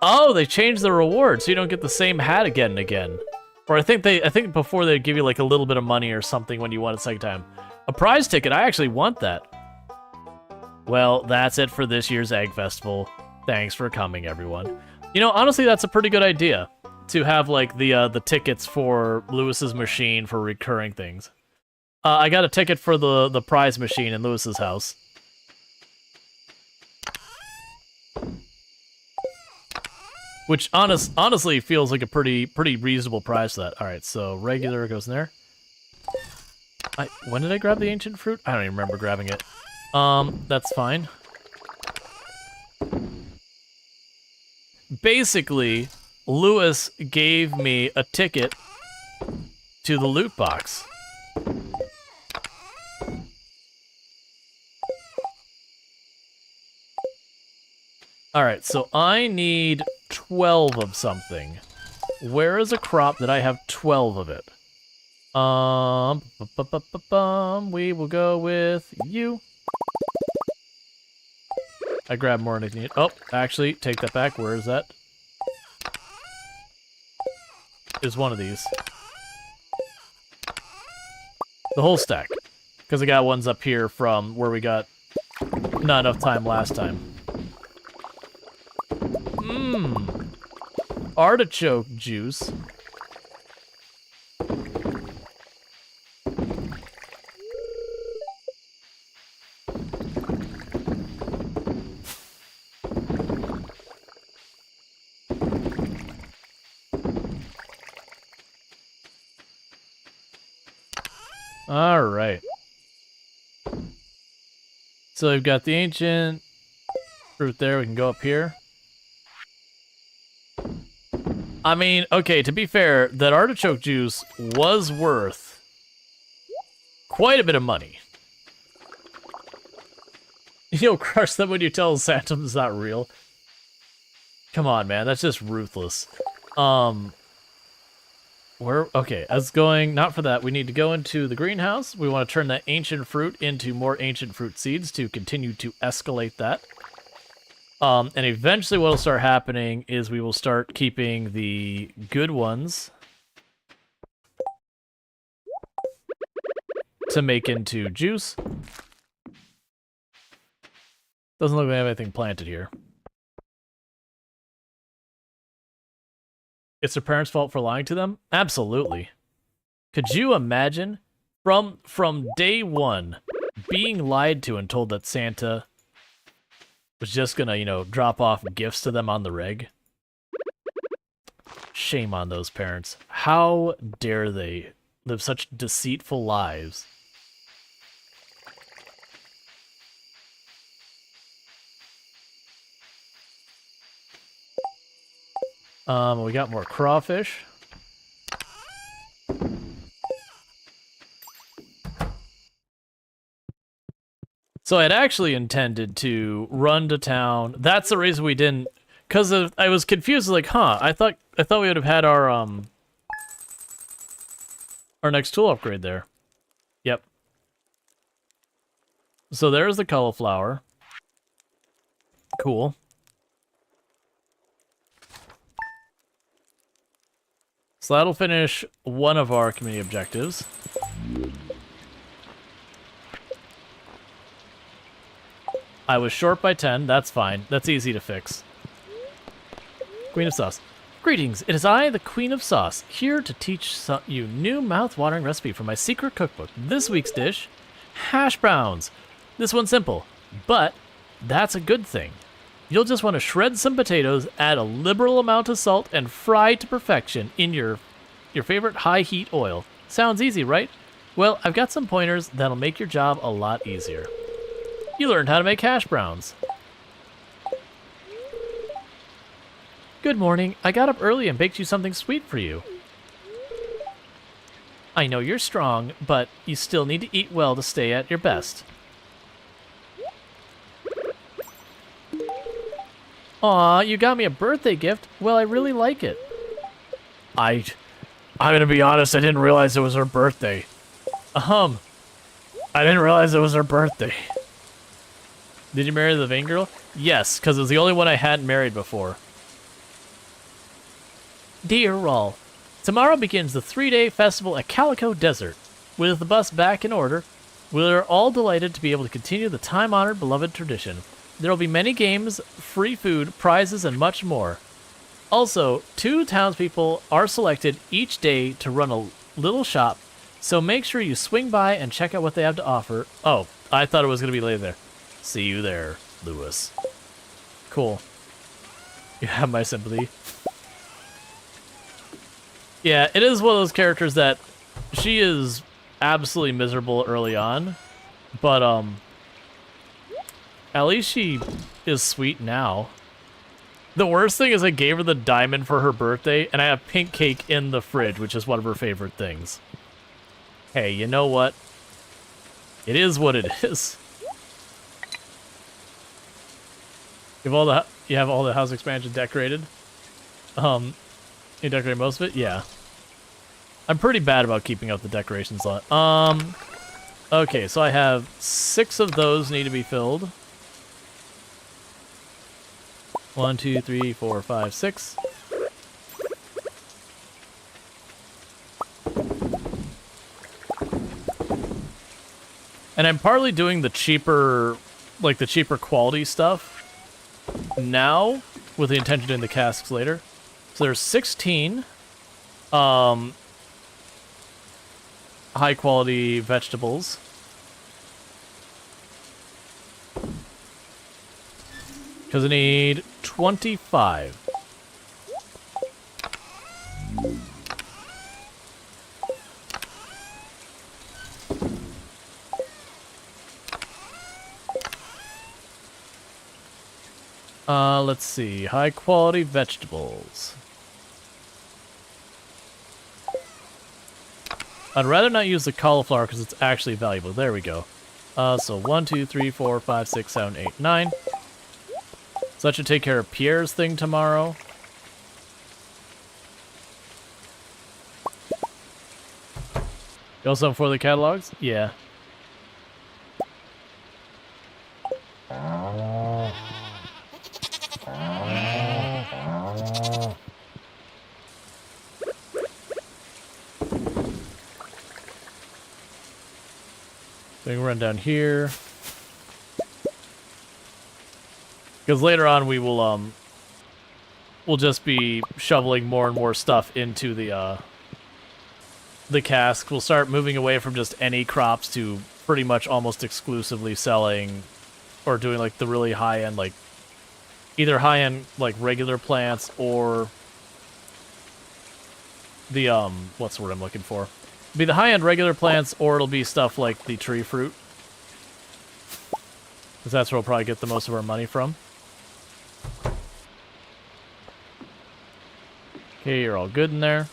Oh, they changed the reward, so you don't get the same hat again and again. Or I think before they'd give you like a little bit of money or something when you won it second time. A prize ticket, I actually want that. Well, that's it for this year's Egg Festival. Thanks for coming, everyone. You know, honestly, that's a pretty good idea. To have like the tickets for Lewis's machine for recurring things. I got a ticket for the prize machine in Lewis's house. Which honestly feels like a pretty reasonable price for that. All right, so regular goes in there. When did I grab the ancient fruit? I don't even remember grabbing it. That's fine. Basically, Lewis gave me a ticket to the loot box. Alright, so I need 12 of something. Where is a crop that I have 12 of it? We will go with you. I grabbed more than I need. Oh, actually, take that back. Where is that? Is one of these. The whole stack. Because I got ones up here from where we got not enough time last time. Mmm. Artichoke juice. Alright. So we've got the ancient fruit there. We can go up here. I mean, okay, to be fair, that artichoke juice was worth quite a bit of money. You'll crush them when you tell Santum it's not real. Come on, man, that's just ruthless. Okay, as going, not for that, we need to go into the greenhouse. We want to turn that ancient fruit into more ancient fruit seeds to continue to escalate that. And eventually what will start happening is we will start keeping the good ones to make into juice. Doesn't look like I have anything planted here. It's their parents' fault for lying to them? Absolutely. Could you imagine from day one being lied to and told that Santa was just gonna, you know, drop off gifts to them on the reg? Shame on those parents. How dare they live such deceitful lives? We got more crawfish. So I'd actually intended to run to town. That's the reason we didn't, because I was confused. Like, huh? I thought we would have had our next tool upgrade there. Yep. So there's the cauliflower. Cool. So that'll finish one of our community objectives. I was short by 10. That's fine. That's easy to fix. Queen of Sauce. Greetings. It is I, the Queen of Sauce, here to teach you new mouth-watering recipe from my secret cookbook. This week's dish, hash browns. This one's simple, but that's a good thing. You'll just want to shred some potatoes, add a liberal amount of salt, and fry to perfection in your favorite high-heat oil. Sounds easy, right? Well, I've got some pointers that'll make your job a lot easier. You learned how to make hash browns. Good morning. I got up early and baked you something sweet for you. I know you're strong, but you still need to eat well to stay at your best. Aw, you got me a birthday gift. Well, I really like it. I'm gonna be honest, I didn't realize it was her birthday. I didn't realize it was her birthday. Did you marry the vain girl? Yes, because it was the only one I hadn't married before. Dear Rual, tomorrow begins the 3-day festival at Calico Desert. With the bus back in order, we're all delighted to be able to continue the time-honored beloved tradition. There will be many games, free food, prizes, and much more. Also, 2 townspeople are selected each day to run a little shop, so make sure you swing by and check out what they have to offer. Oh, I thought it was going to be later there. See you there, Lewis. Cool. You have my sympathy. Yeah, it is one of those characters that she is absolutely miserable early on, but at least she is sweet now. The worst thing is I gave her the diamond for her birthday, and I have pink cake in the fridge, which is one of her favorite things. Hey, you know what? It is what it is. You have all the house expansion decorated? You decorated most of it? Yeah. I'm pretty bad about keeping up the decorations on. Okay, so I have 6 of those need to be filled. 1, 2, 3, 4, 5, 6. And I'm partly doing the cheaper, like the cheaper quality stuff now, with the intention of doing the casks later. So there's 16 high quality vegetables. Because I need 25. Let's see. High quality vegetables. I'd rather not use the cauliflower because it's actually valuable. There we go. So 1, 2, 3, 4, 5, 6, 7, 8, 9. So that should take care of Pierre's thing tomorrow. You also have for the catalogs? Yeah. run down here. Because later on we will we'll just be shoveling more and more stuff into the cask. We'll start moving away from just any crops to pretty much almost exclusively selling or doing like the really high-end, like either high-end like regular plants or the what's the word I'm looking for? It'll be the high-end regular plants, or it'll be stuff like the tree fruit. Because that's where we'll probably get the most of our money from. Okay, you're all good in there.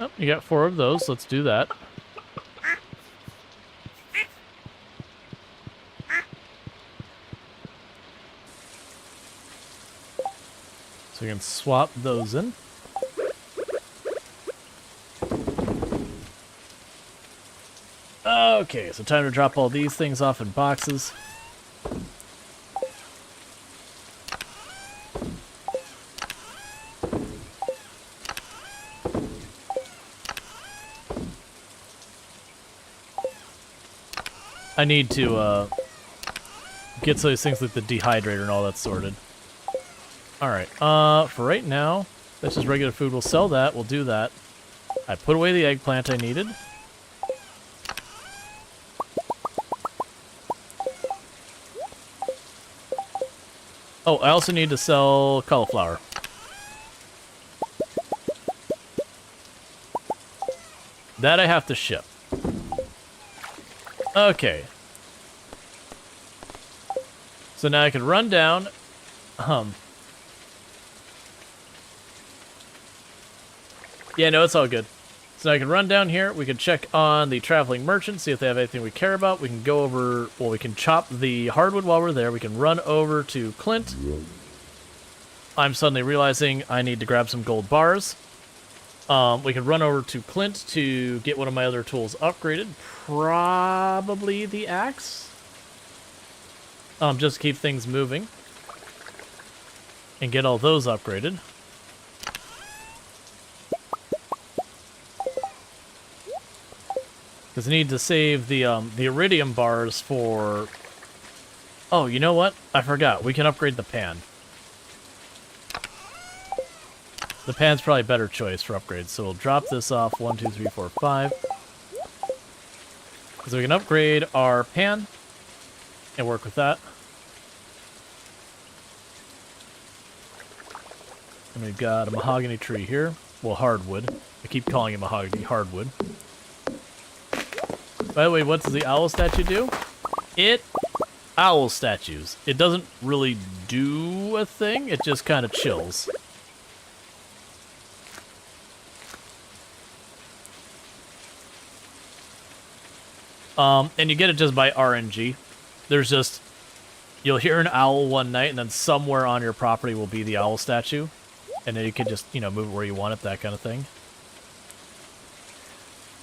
Oh, you got 4 of those. Let's do that. So we can swap those in. Okay, so time to drop all these things off in boxes. I need to get some of these things like the dehydrator and all that sorted. Alright, for right now, that's just regular food. We'll sell that, we'll do that. I put away the eggplant I needed. Oh, I also need to sell cauliflower. That I have to ship. Okay. So now I can run down. Yeah, no, it's all good. So now I can run down here. We can check on the traveling merchant, see if they have anything we care about. We can go over, well, we can chop the hardwood while we're there. We can run over to Clint. I'm suddenly realizing I need to grab some gold bars. We can run over to Clint to get one of my other tools upgraded. Probably the axe. Just to keep things moving. And get all those upgraded. Because I need to save the iridium bars for... Oh, you know what? I forgot. We can upgrade the pan. The pan's probably a better choice for upgrades, so we'll drop this off 1, 2, 3, 4, 5. So we can upgrade our pan and work with that. And we've got a mahogany tree here. Well, hardwood. I keep calling it mahogany, hardwood. By the way, what does the owl statue do? Owl statues. It doesn't really do a thing, it just kind of chills. And you get it just by RNG. There's just, you'll hear an owl one night, and then somewhere on your property will be the owl statue. And then you can just, you know, move it where you want it, that kind of thing.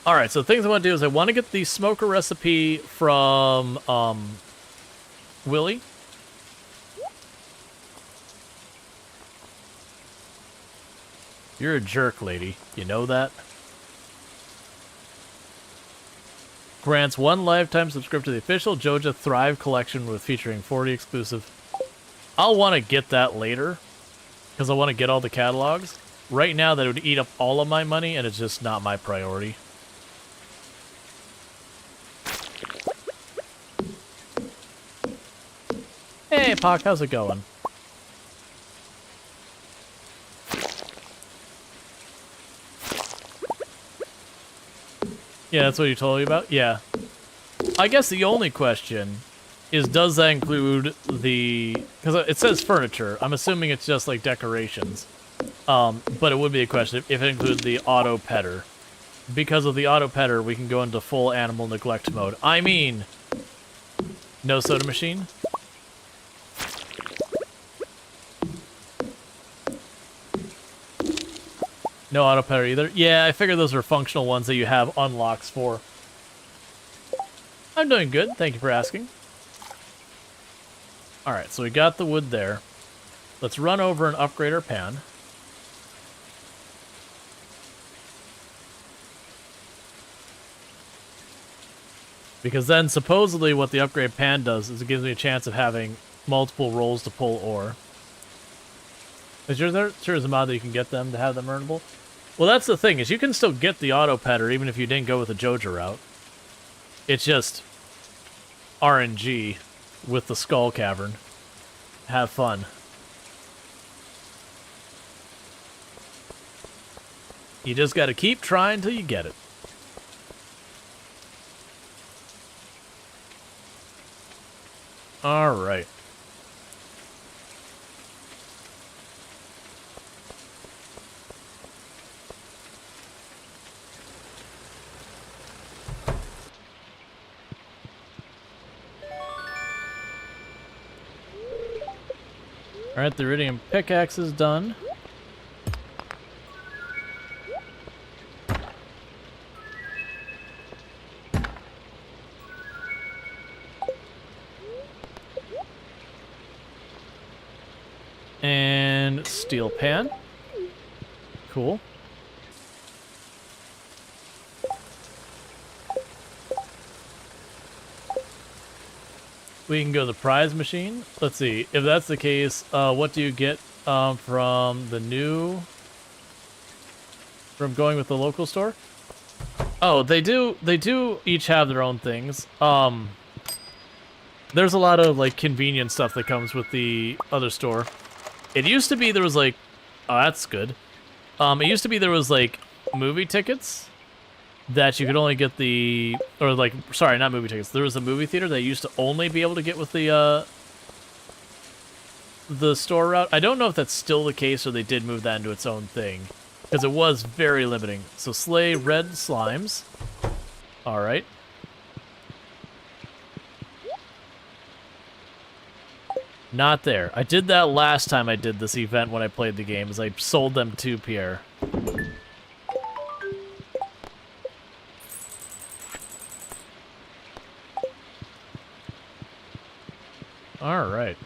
Alright, so the things I want to do is I want to get the smoker recipe from, Willie. You're a jerk, lady. You know that? Grants 1 lifetime subscription to the official Joja Thrive collection with featuring 40 exclusive. I'll want to get that later, because I want to get all the catalogs. Right now, that would eat up all of my money, and it's just not my priority. Hey, Pock, how's it going? Yeah, that's what you told me about? Yeah. I guess the only question is, does that include the... Because it says furniture. I'm assuming it's just, like, decorations. But it would be a question if it includes the auto-petter. Because of the auto-petter, we can go into full animal neglect mode. I mean... No soda machine? No auto petter either. Yeah, I figured those were functional ones that you have unlocks for. I'm doing good. Thank you for asking. All right, so we got the wood there. Let's run over and upgrade our pan. Because then supposedly what the upgrade pan does is it gives me a chance of having multiple rolls to pull ore. Is there's a mod that you can get them to have them earnable? Well, that's the thing, is you can still get the auto petter even if you didn't go with the Joja route. It's just RNG with the Skull Cavern. Have fun. You just gotta keep trying till you get it. Alright. Alright, the iridium pickaxe is done. And steel pan. Cool. We can go to the prize machine. Let's see. If that's the case, what do you get from the new... From going with the local store? Oh, they do each have their own things. There's a lot of, like, convenient stuff that comes with the other store. It used to be there was, like... Oh, that's good. It used to be there was, like, movie tickets that you could only get the... Or, like, sorry, not movie tickets. There was a movie theater that used to only be able to get with the store route. I don't know if that's still the case or they did move that into its own thing. Because it was very limiting. So, slay red slimes. Alright. Not there. I did that last time I did this event when I played the game, is I sold them to Pierre. Alright.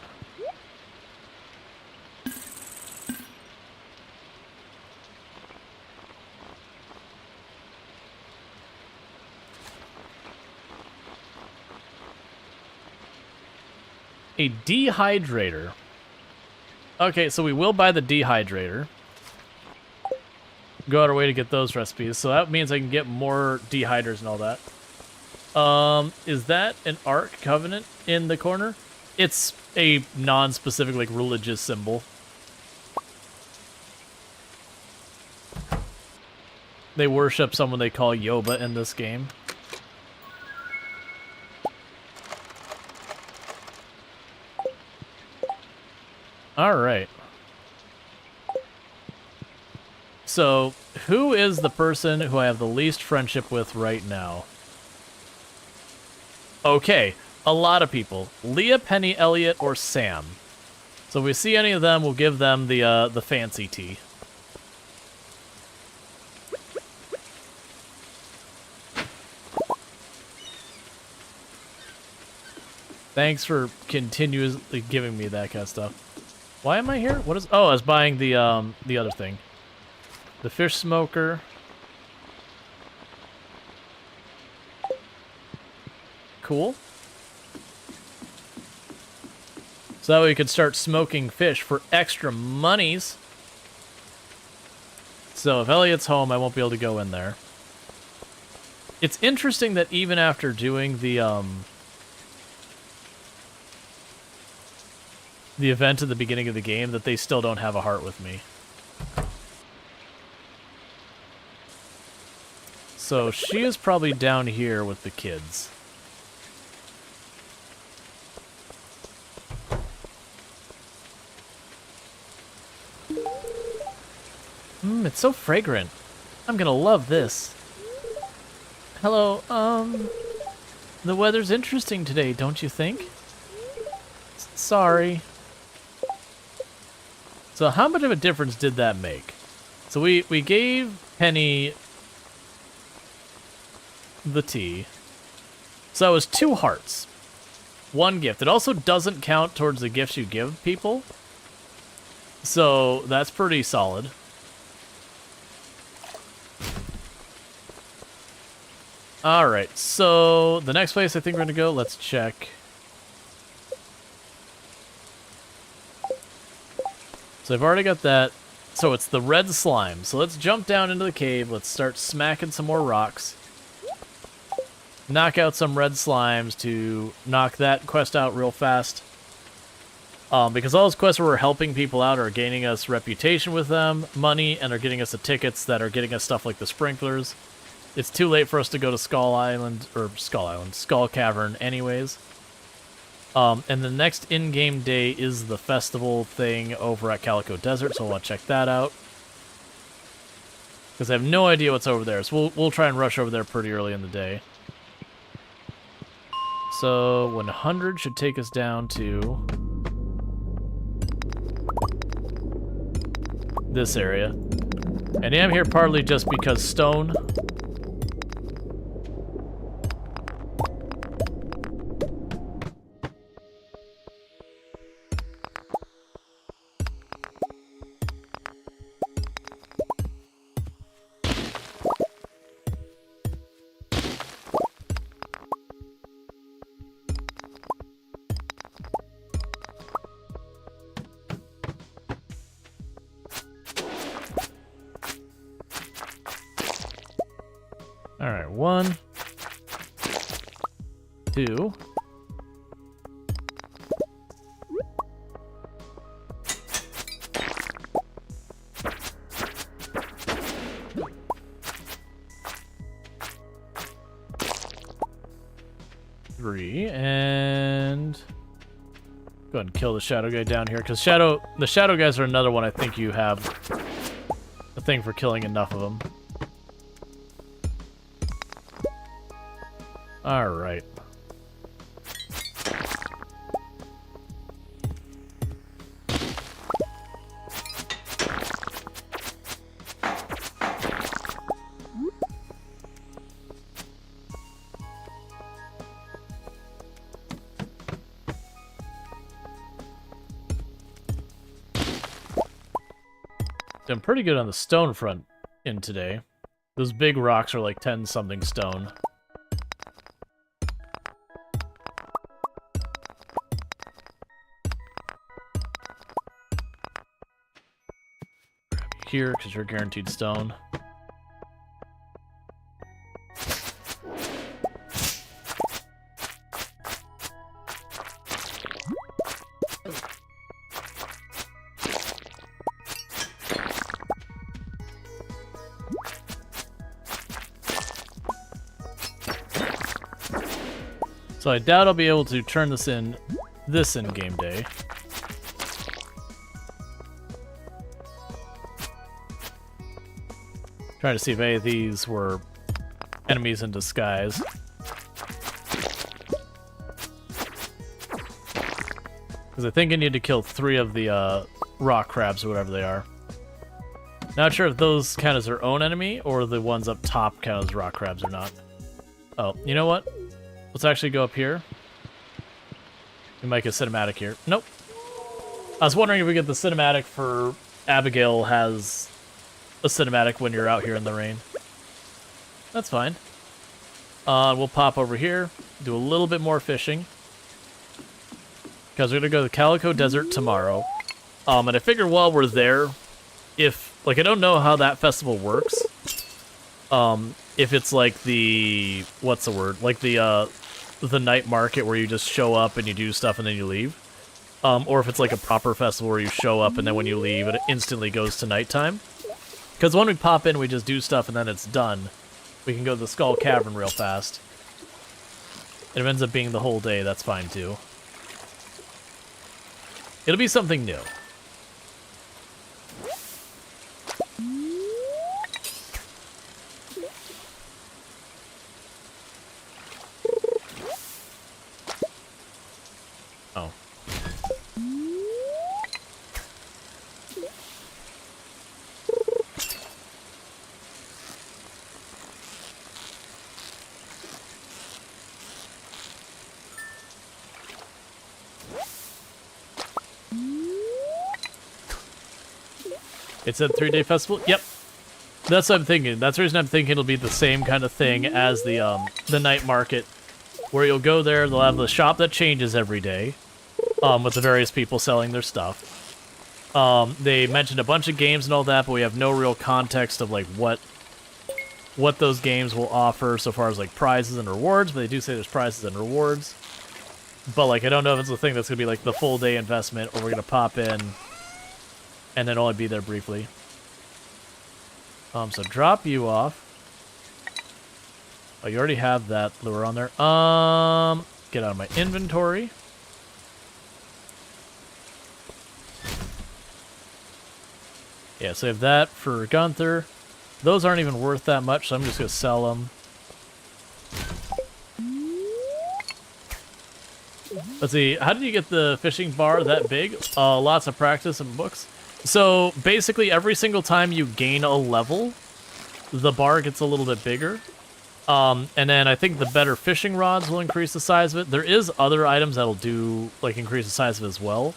A dehydrator. Okay, so we will buy the dehydrator. Go out our way to get those recipes. So that means I can get more dehyders and all that. Is that an Ark Covenant in the corner? It's a non-specific, like, religious symbol. They worship someone they call Yoba in this game. Alright. So, who is the person who I have the least friendship with right now? Okay, a lot of people. Leah, Penny, Elliot, or Sam. So if we see any of them, we'll give them the fancy tea. Thanks for continuously giving me that kind of stuff. Why am I here? What is... Oh, I was buying the other thing. The fish smoker. Cool. So that way we could start smoking fish for extra monies. So if Elliot's home, I won't be able to go in there. It's interesting that even after doing the event at the beginning of the game, that they still don't have a heart with me. So she is probably down here with the kids. It's so fragrant. I'm gonna love this. Hello, the weather's interesting today, don't you think? Sorry. So how much of a difference did that make? So we gave Penny the tea. So that was 2 hearts. 1 gift. It also doesn't count towards the gifts you give people. So that's pretty solid. Alright, so the next place I think we're going to go, let's check. So I've already got that. So it's the red slime. So let's jump down into the cave. Let's start smacking some more rocks. Knock out some red slimes to knock that quest out real fast. Because all those quests where we're helping people out are gaining us reputation with them, money, and are getting us the tickets that are getting us stuff like the sprinklers. It's too late for us to go to Skull Cavern anyways. And the next in-game day is the festival thing over at Calico Desert, so I want to check that out. Because I have no idea what's over there, so we'll try and rush over there pretty early in the day. So 100 should take us down to this area. And I am here partly just because stone. Alright, 1, 2. Three, and go ahead and kill the shadow guy down here, because the shadow guys are another one I think you have a thing for killing enough of them. Alright. I'm pretty good on the stone front in today. Those big rocks are like 10-something stone. Here, because you're guaranteed stone. So I doubt I'll be able to turn this in game day. Trying to see if any of these were enemies in disguise. Because I think I need to kill 3 of the rock crabs or whatever they are. Not sure if those count as their own enemy or the ones up top count as rock crabs or not. Oh, you know what? Let's actually go up here. We might get cinematic here. Nope. I was wondering if we get the cinematic for Abigail has a cinematic when you're out here in the rain. That's fine. We'll pop over here, do a little bit more fishing. Because we're going to go to the Calico Desert tomorrow. And I figure while we're there, if, like, I don't know how that festival works. If it's like the, what's the word? Like the night market where you just show up and you do stuff and then you leave. Or if it's like a proper festival where you show up and then when you leave it instantly goes to nighttime. Because when we pop in, we just do stuff and then it's done. We can go to the Skull Cavern real fast. And it ends up being the whole day, that's fine too. It'll be something new. Oh. It said 3-day festival? Yep. That's what I'm thinking. That's the reason I'm thinking it'll be the same kind of thing as the night market, where you'll go there, they'll have the shop that changes every day, with the various people selling their stuff. They mentioned a bunch of games and all that, but we have no real context of like what those games will offer so far as like prizes and rewards, but they do say there's prizes and rewards. But like I don't know if it's a thing that's gonna be like the full day investment, or we're gonna pop in and then only be there briefly. So drop you off. Oh, you already have that lure on there. Get out of my inventory. Yeah, so I have that for Gunther. Those aren't even worth that much, so I'm just gonna sell them. Let's see, how did you get the fishing bar that big? Lots of practice and books. So basically every single time you gain a level, the bar gets a little bit bigger. And then I think the better fishing rods will increase the size of it. There is other items that'll do, like, increase the size of it as well.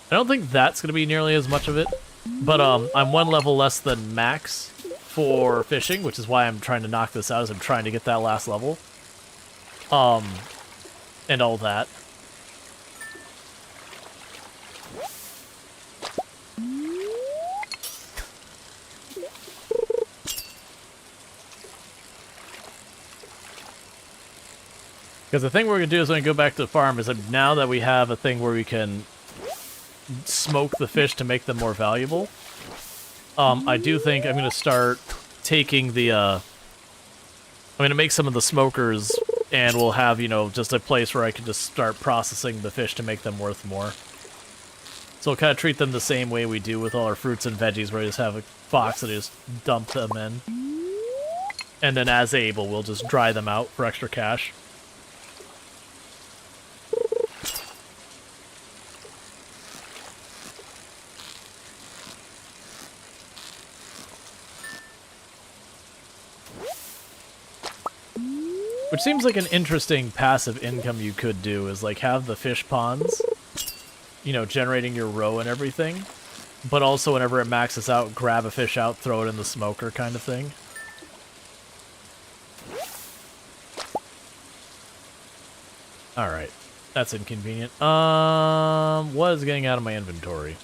I don't think that's going to be nearly as much of it. But I'm one level less than max for fishing, which is why I'm trying to knock this out, as I'm trying to get that last level. And all that. Because the thing we're going to do is when we go back to the farm is that now that we have a thing where we can smoke the fish to make them more valuable, I do think I'm going to start taking the, I'm going to make some of the smokers, and we'll have, you know, just a place where I can just start processing the fish to make them worth more. So we'll kind of treat them the same way we do with all our fruits and veggies, where I just have a box that I just dump them in. And then as able, we'll just dry them out for extra cash. Which seems like an interesting passive income you could do, is like have the fish ponds, you know, generating your roe and everything, but also whenever it maxes out, grab a fish out, throw it in the smoker kind of thing. Alright, that's inconvenient. What is getting out of my inventory?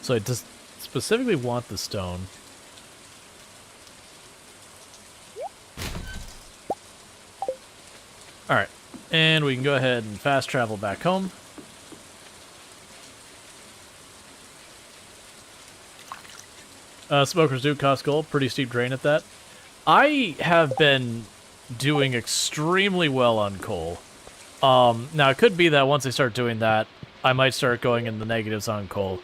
So I just specifically want the stone. Alright, and we can go ahead and fast travel back home. Smokers do cost gold, pretty steep drain at that. I have been doing extremely well on coal. Now it could be that once I start doing that, I might start going in the negatives on coal.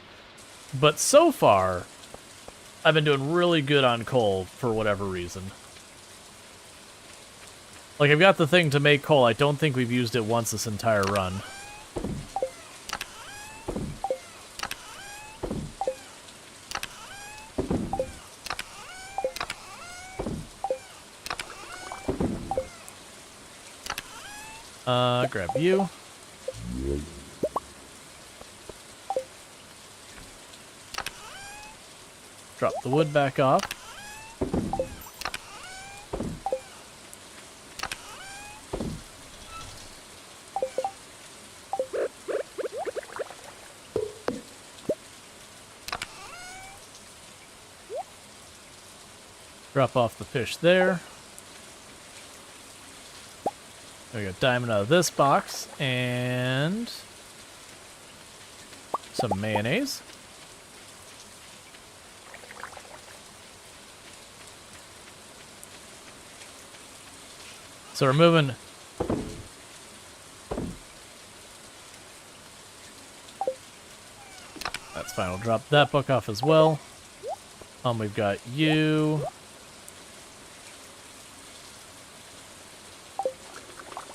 But so far, I've been doing really good on coal for whatever reason. Like, I've got the thing to make coal. I don't think we've used it once this entire run. Grab you. Drop the wood back off. Drop off the fish there. There we go, diamond out of this box, and some mayonnaise. So we're moving. That's fine, we'll drop that book off as well. We've got you.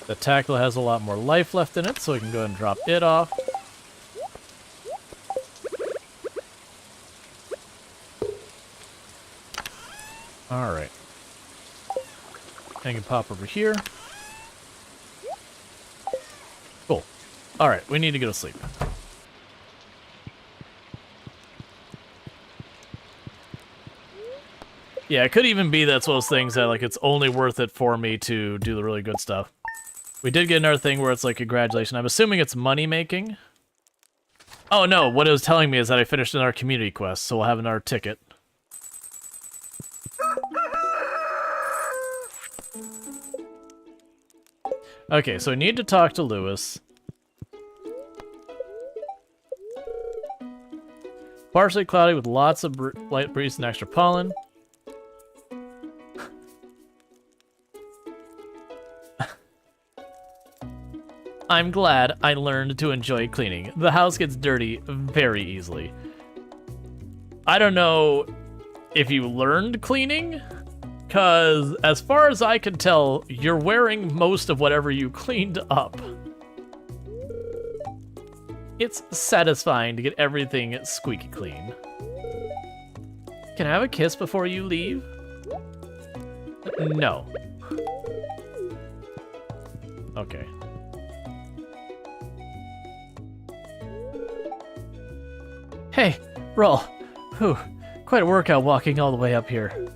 The tackle has a lot more life left in it, so we can go ahead and drop it off. Alright. And can pop over here. Cool. Alright, we need to go to sleep. Yeah, it could even be that's one of those things that, like, it's only worth it for me to do the really good stuff. We did get another thing where it's like, congratulations. I'm assuming it's money-making. Oh, no, what it was telling me is that I finished another community quest, so we'll have another ticket. Okay, so I need to talk to Lewis. Partially cloudy with lots of light breeze and extra pollen. I'm glad I learned to enjoy cleaning. The house gets dirty very easily. I don't know if you learned cleaning, because as far as I can tell, you're wearing most of whatever you cleaned up. It's satisfying to get everything squeaky clean. Can I have a kiss before you leave? No. Okay. Hey, Rual. Whew, quite a workout walking all the way up here.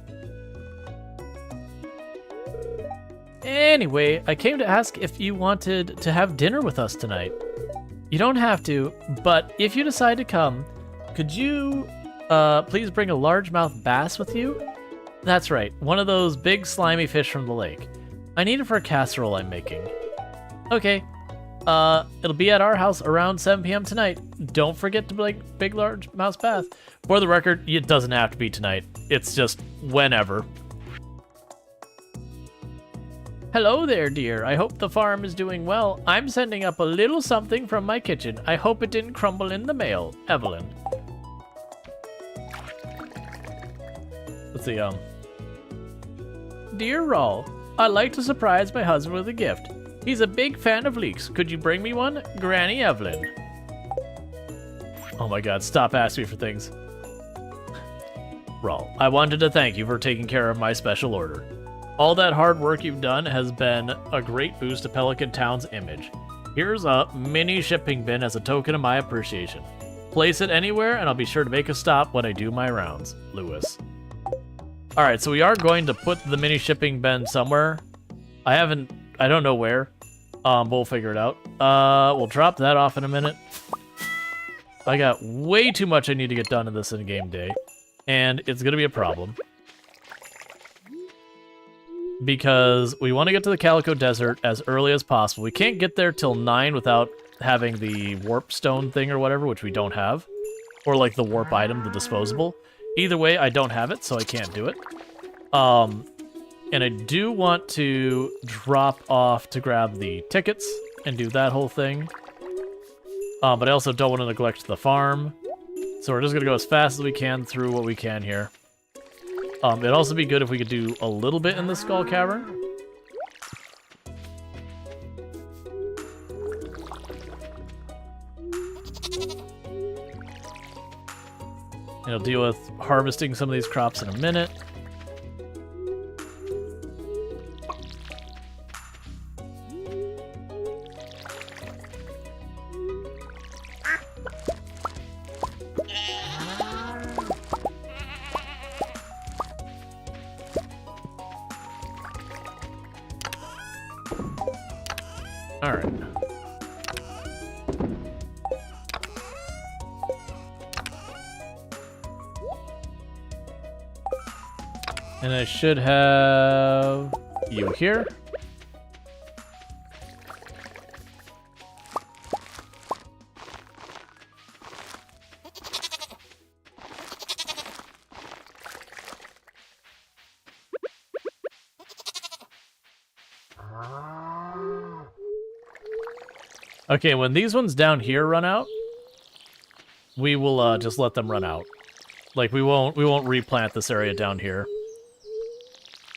Anyway, I came to ask if you wanted to have dinner with us tonight. You don't have to, but if you decide to come, could you please bring a largemouth bass with you? That's right, one of those big slimy fish from the lake. I need it for a casserole I'm making. Okay. It'll be at our house around 7 p.m. tonight. Don't forget to bring big large mouse bath. For the record, it doesn't have to be tonight. It's just whenever. Hello there, dear. I hope the farm is doing well. I'm sending up a little something from my kitchen. I hope it didn't crumble in the mail. Evelyn. Let's see, Dear Rual, I'd like to surprise my husband with a gift. He's a big fan of leeks. Could you bring me one? Granny Evelyn. Oh my god, stop asking me for things. Rual, I wanted to thank you for taking care of my special order. All that hard work you've done has been a great boost to Pelican Town's image. Here's a mini shipping bin as a token of my appreciation. Place it anywhere and I'll be sure to make a stop when I do my rounds. Lewis. Alright, so we are going to put the mini shipping bin somewhere. I don't know where. But we'll figure it out. We'll drop that off in a minute. I got way too much I need to get done in this in-game day. And it's gonna be a problem. Because we want to get to the Calico Desert as early as possible. We can't get there till 9 without having the warp stone thing or whatever, which we don't have. Or like the warp item, the disposable. Either way, I don't have it, so I can't do it. And I do want to drop off to grab the tickets and do that whole thing. But I also don't want to neglect the farm. So we're just going to go as fast as we can through what we can here. It'd also be good if we could do a little bit in the Skull Cavern. And I'll deal with harvesting some of these crops in a minute. Alright. And I should have you here. Okay, when these ones down here run out, we will just let them run out. Like we won't replant this area down here.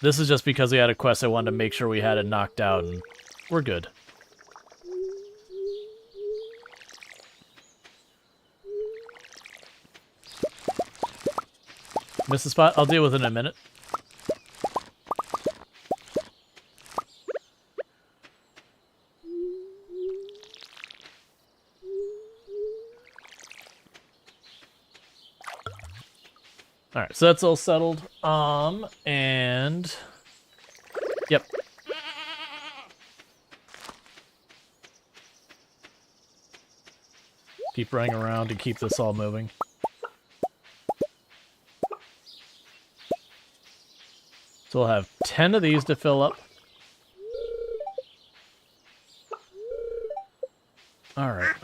This is just because we had a quest I wanted to make sure we had it knocked out, and we're good. Miss the spot? I'll deal with it in a minute. Alright, so that's all settled. And... Yep. Keep running around to keep this all moving. So we'll have 10 of these to fill up. Alright.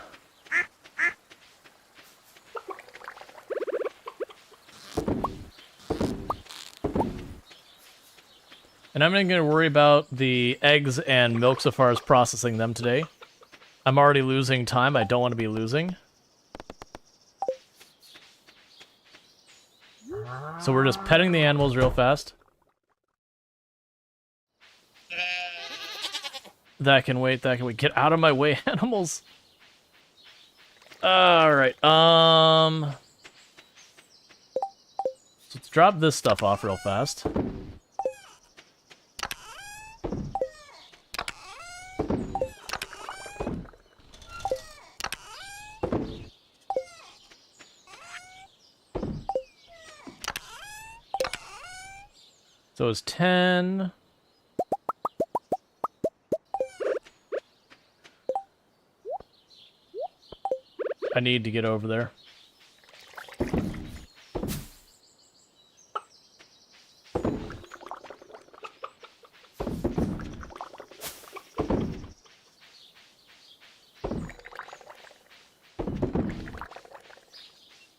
And I'm not going to worry about the eggs and milk so far as processing them today. I'm already losing time I don't want to be losing. So we're just petting the animals real fast. That can wait, that can wait. Get out of my way, animals. Alright, so let's drop this stuff off real fast. So it's 10. I need to get over there.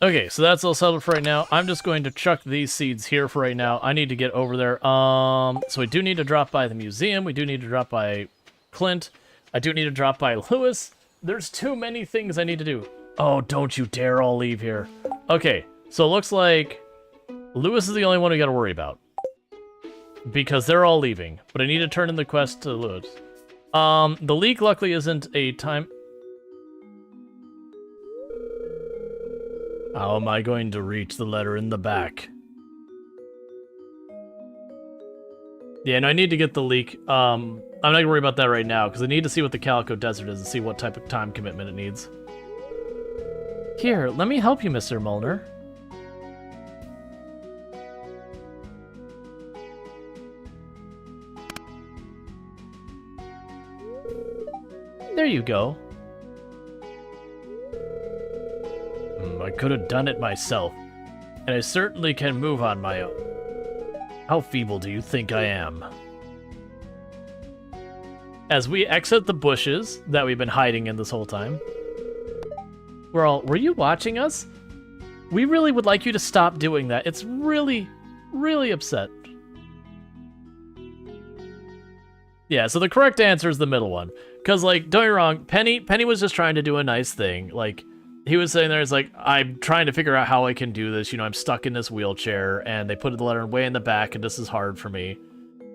Okay, so that's all settled for right now. I'm just going to chuck these seeds here for right now. I need to get over there. So we do need to drop by the museum. We do need to drop by Clint. I do need to drop by Lewis. There's too many things I need to do. Oh, don't you dare all leave here. Okay, so it looks like Lewis is the only one we got to worry about. Because they're all leaving. But I need to turn in the quest to Lewis. The leak luckily isn't a time... How am I going to reach the letter in the back? Yeah, no, I need to get the leak. I'm not gonna worry about that right now, because I need to see what the Calico Desert is and see what type of time commitment it needs. Here, let me help you, Mr. Mulner. There you go. I could have done it myself, and I certainly can move on my own. How feeble do you think I am? As we exit the bushes that we've been hiding in this whole time. Were you watching us? We really would like you to stop doing that. It's really, really upset. Yeah, so the correct answer is the middle one. Because, like, don't get me wrong, Penny was just trying to do a nice thing. Like, he was sitting there, it's like, I'm trying to figure out how I can do this. You know, I'm stuck in this wheelchair, and they put the letter way in the back, and this is hard for me.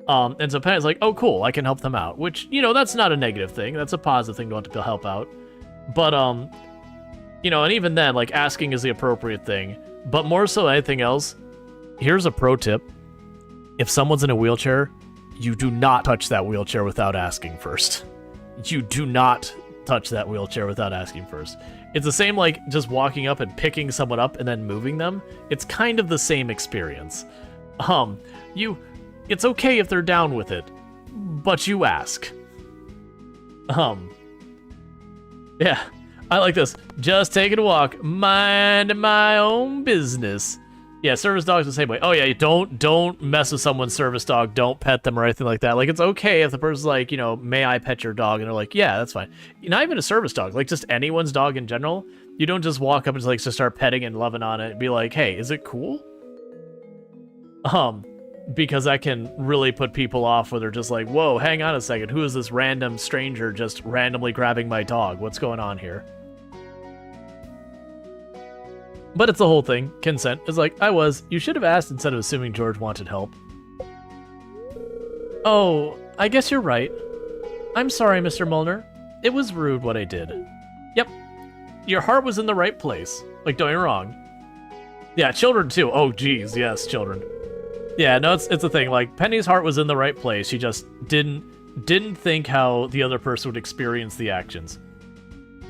And so Penny's like, oh, cool, I can help them out. Which, you know, that's not a negative thing. That's a positive thing to want to help out. But, you know, and even then, like, asking is the appropriate thing. But more so than anything else, here's a pro tip. If someone's in a wheelchair, you do not touch that wheelchair without asking first. You do not touch that wheelchair without asking first. It's the same like just walking up and picking someone up and then moving them. It's kind of the same experience. It's okay if they're down with it, but you ask. Yeah, I like this. Just taking a walk, mind my own business. Yeah, service dog's the same way. Oh yeah, don't mess with someone's service dog. Don't pet them or anything like that. Like, it's okay if the person's like, you know, may I pet your dog? And they're like, yeah, that's fine. Not even a service dog, like just anyone's dog in general. You don't just walk up and just start petting and loving on it and be like, hey, is it cool? Because that can really put people off where they're just like, whoa, hang on a second. Who is this random stranger just randomly grabbing my dog? What's going on here? But it's the whole thing. Consent is like, you should have asked instead of assuming George wanted help. Oh, I guess you're right. I'm sorry, Mr. Mulner. It was rude what I did. Yep. Your heart was in the right place. Like, don't get me wrong. Yeah, children too. Oh, geez, yes, children. Yeah, no, it's a thing. Like, Penny's heart was in the right place. She just didn't think how the other person would experience the actions.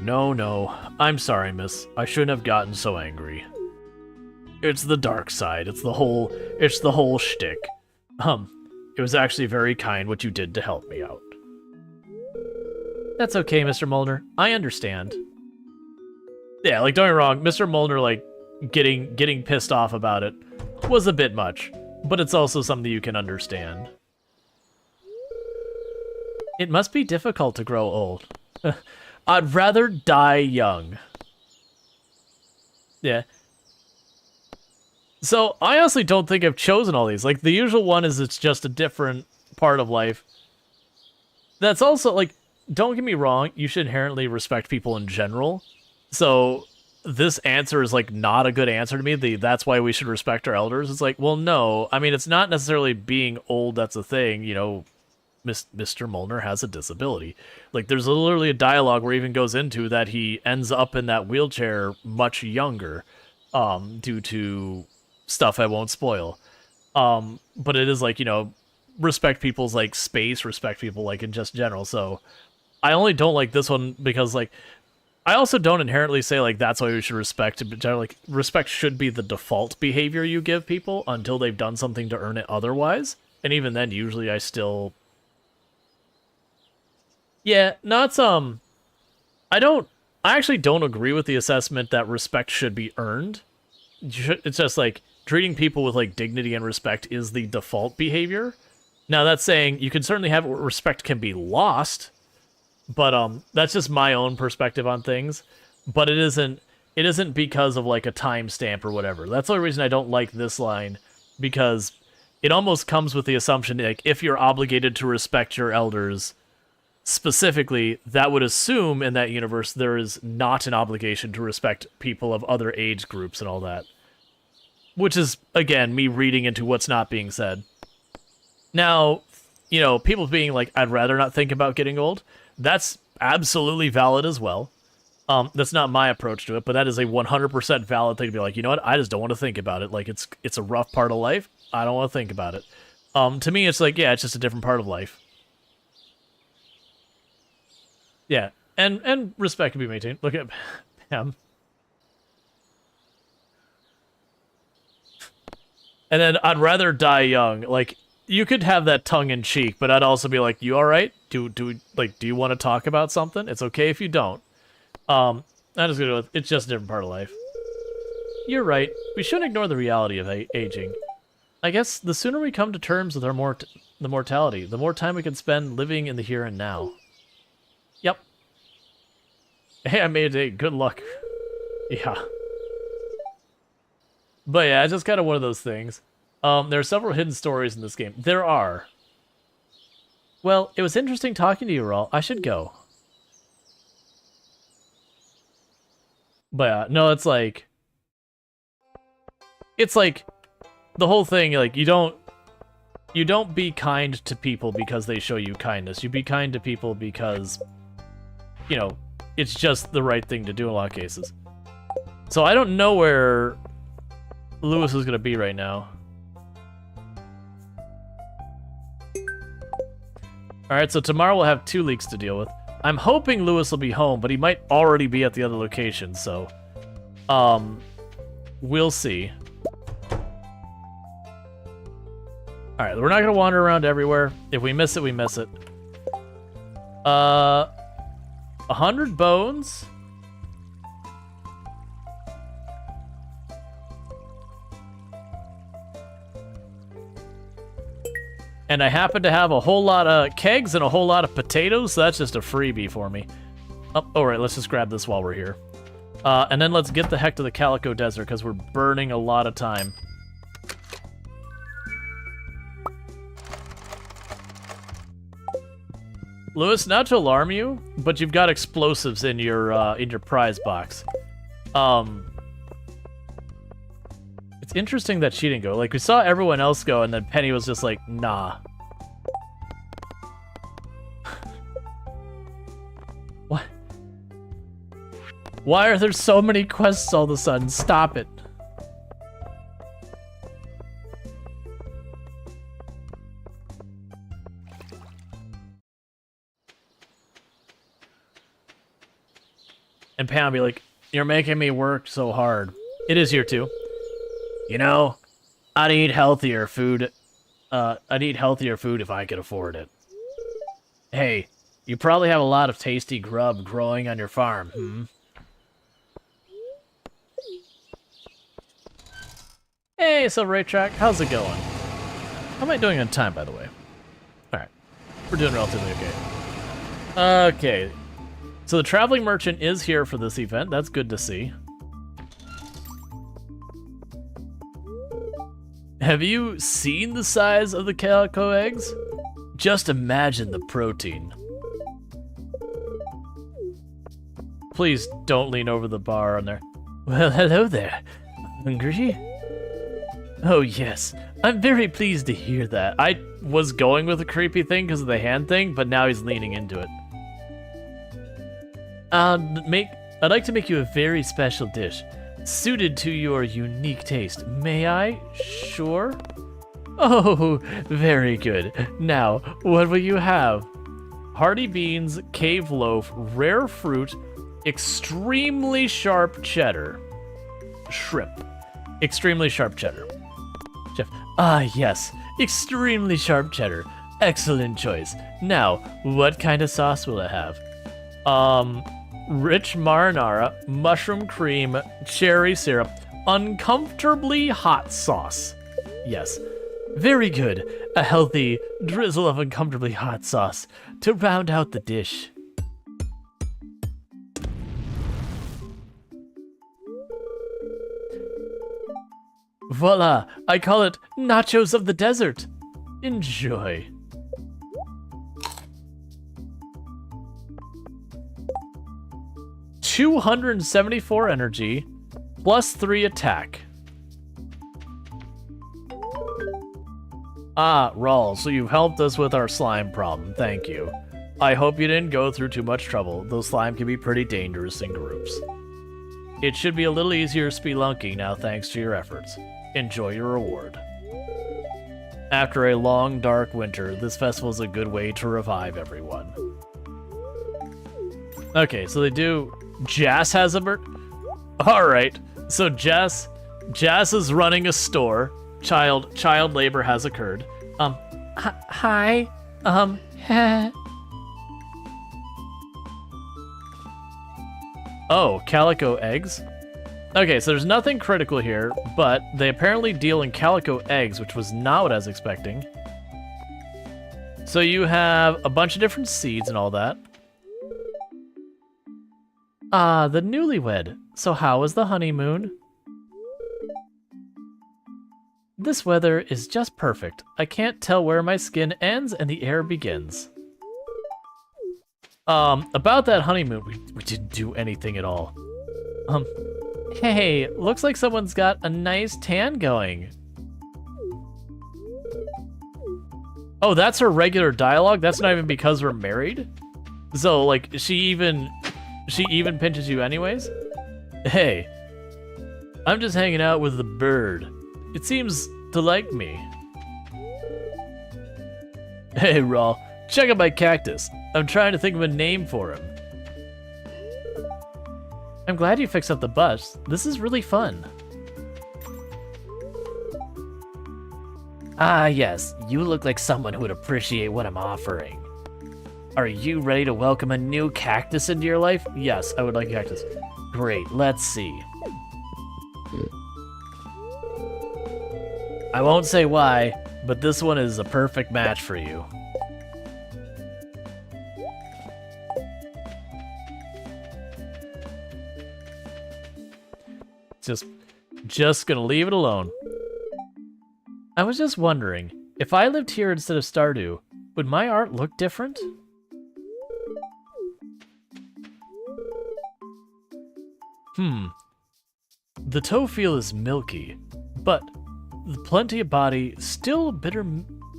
No, I'm sorry, miss. I shouldn't have gotten so angry. It's the dark side. It's the whole shtick. It was actually very kind what you did to help me out. That's okay, Mr. Molnar. I understand. Yeah, like, don't get me wrong, Mr. Molnar, like, getting pissed off about it was a bit much, but it's also something you can understand. It must be difficult to grow old. I'd rather die young. Yeah. So, I honestly don't think I've chosen all these. Like, the usual one is it's just a different part of life. That's also, like, don't get me wrong, you should inherently respect people in general. So, this answer is, like, not a good answer to me. That's why we should respect our elders. It's like, well, no. I mean, it's not necessarily being old that's a thing, you know. Mr. Molnar has a disability. Like, there's literally a dialogue where he even goes into that he ends up in that wheelchair much younger, due to stuff I won't spoil. But it is like, you know, respect people's, like, space, respect people, like, in just general. So, I only don't like this one because, like, I also don't inherently say, like, that's why we should respect, but generally, like, respect should be the default behavior you give people until they've done something to earn it otherwise. And even then, usually I still... Yeah, not I actually don't agree with the assessment that respect should be earned. It's just like treating people with like dignity and respect is the default behavior. Now that's saying you can certainly have respect can be lost, but that's just my own perspective on things. But it isn't because of like a timestamp or whatever. That's the only reason I don't like this line, because it almost comes with the assumption like if you're obligated to respect your elders. Specifically, that would assume in that universe there is not an obligation to respect people of other age groups and all that. Which is, again, me reading into what's not being said. Now, you know, people being like, I'd rather not think about getting old, that's absolutely valid as well. That's not my approach to it, but that is a 100% valid thing to be like, you know what, I just don't want to think about it. Like, it's a rough part of life, I don't want to think about it. To me, it's like, yeah, it's just a different part of life. Yeah, and respect can be maintained. Look at Pam. And then I'd rather die young. Like, you could have that tongue in cheek, but I'd also be like, you all right? Do you want to talk about something? It's okay if you don't. I'm just gonna go with, it's just a different part of life. You're right. We shouldn't ignore the reality of aging. I guess the sooner we come to terms with our the mortality, the more time we can spend living in the here and now. Yep. Hey, I made it today. Good luck. Yeah. But yeah, it's just kind of one of those things. There are several hidden stories in this game. There are. Well, it was interesting talking to you, Rual. I should go. But yeah, no, it's like the whole thing, like, you don't be kind to people because they show you kindness. You be kind to people because, you know, it's just the right thing to do in a lot of cases. So I don't know where Lewis is going to be right now. Alright, so tomorrow we'll have 2 leaks to deal with. I'm hoping Lewis will be home, but he might already be at the other location, so... we'll see. Alright, we're not going to wander around everywhere. If we miss it, we miss it. 100 bones. And I happen to have a whole lot of kegs and a whole lot of potatoes, so that's just a freebie for me. Oh, alright, let's just grab this while we're here. And then let's get the heck to the Calico Desert, because we're burning a lot of time. Lewis, not to alarm you, but you've got explosives in your prize box. It's interesting that she didn't go. Like, we saw everyone else go, and then Penny was just like, nah. What? Why are there so many quests all of a sudden? Stop it. And Pam be like, you're making me work so hard. It is here too. You know, I'd eat healthier food. I'd eat healthier food if I could afford it. Hey, you probably have a lot of tasty grub growing on your farm, hmm? Hey, Silver Ray Track, how's it going? How am I doing on time, by the way? Alright, we're doing relatively okay. Okay, so the traveling merchant is here for this event. That's good to see. Have you seen the size of the calico eggs? Just imagine the protein. Please don't lean over the bar on there. Well, hello there. Hungry? Oh yes, I'm very pleased to hear that. I was going with a creepy thing because of the hand thing, but now he's leaning into it. I'd like to make you a very special dish, suited to your unique taste. May I? Sure? Oh, very good. Now, what will you have? Hearty beans, cave loaf, rare fruit, extremely sharp cheddar. Shrimp. Extremely sharp cheddar. Chef. Ah, yes. Extremely sharp cheddar. Excellent choice. Now, what kind of sauce will it have? Rich marinara, mushroom cream, cherry syrup, uncomfortably hot sauce. Yes. Very good. A healthy drizzle of uncomfortably hot sauce to round out the dish. Voila! I call it nachos of the desert. Enjoy. $274 energy, plus 3 attack. Ah, Rual, so you've helped us with our slime problem. Thank you. I hope you didn't go through too much trouble. Those slime can be pretty dangerous in groups. It should be a little easier spelunking now thanks to your efforts. Enjoy your reward. After a long, dark winter, this festival is a good way to revive everyone. Okay, so they do... Jas has a bird? Alright, so Jas is running a store. Child labor has occurred. Hi. Oh, calico eggs? Okay, so there's nothing critical here, but they apparently deal in calico eggs, which was not what I was expecting. So you have a bunch of different seeds and all that. Ah, the newlywed. So how was the honeymoon? This weather is just perfect. I can't tell where my skin ends and the air begins. About that honeymoon, we didn't do anything at all. Hey, looks like someone's got a nice tan going. Oh, that's her regular dialogue? That's not even because we're married? So, like, she even pinches you anyways? Hey, I'm just hanging out with the bird. It seems to like me. Hey, Rual, check out my cactus. I'm trying to think of a name for him. I'm glad you fixed up the bus. This is really fun. Ah, yes. You look like someone who would appreciate what I'm offering. Are you ready to welcome a new cactus into your life? Yes, I would like a cactus. Great, let's see. I won't say why, but this one is a perfect match for you. Just gonna leave it alone. I was just wondering, if I lived here instead of Stardew, would my art look different? The toefield is milky, but plenty of body, still a bit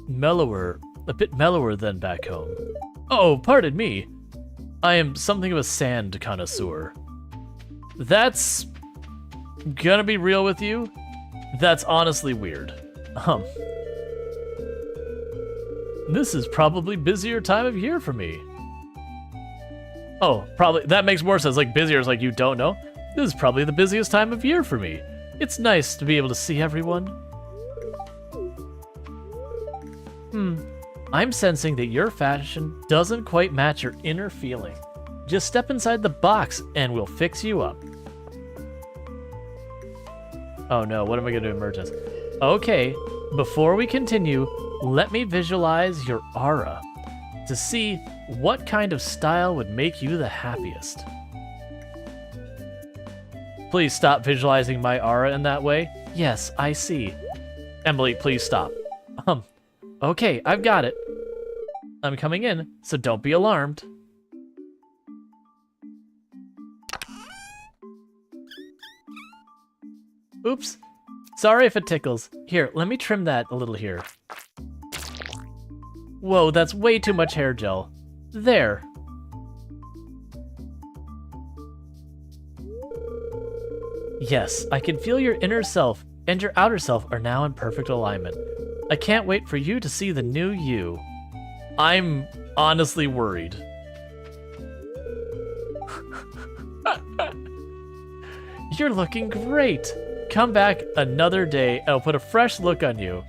mellower than back home. Oh, pardon me. I am something of a sand connoisseur. That's gonna be real with you. That's honestly weird. This is probably busier time of year for me. Oh, probably that makes more sense. Like busier is like you don't know. This is probably the busiest time of year for me. It's nice to be able to see everyone. I'm sensing that your fashion doesn't quite match your inner feeling. Just step inside the box and we'll fix you up. Oh no, what am I going to emerge as? Okay, before we continue, let me visualize your aura to see what kind of style would make you the happiest. Please stop visualizing my aura in that way. Yes, I see. Emily, please stop. Okay, I've got it. I'm coming in, so don't be alarmed. Oops. Sorry if it tickles. Here, let me trim that a little here. Whoa, that's way too much hair gel. There. Yes, I can feel your inner self and your outer self are now in perfect alignment. I can't wait for you to see the new you. I'm honestly worried. You're looking great. Come back another day and I'll put a fresh look on you.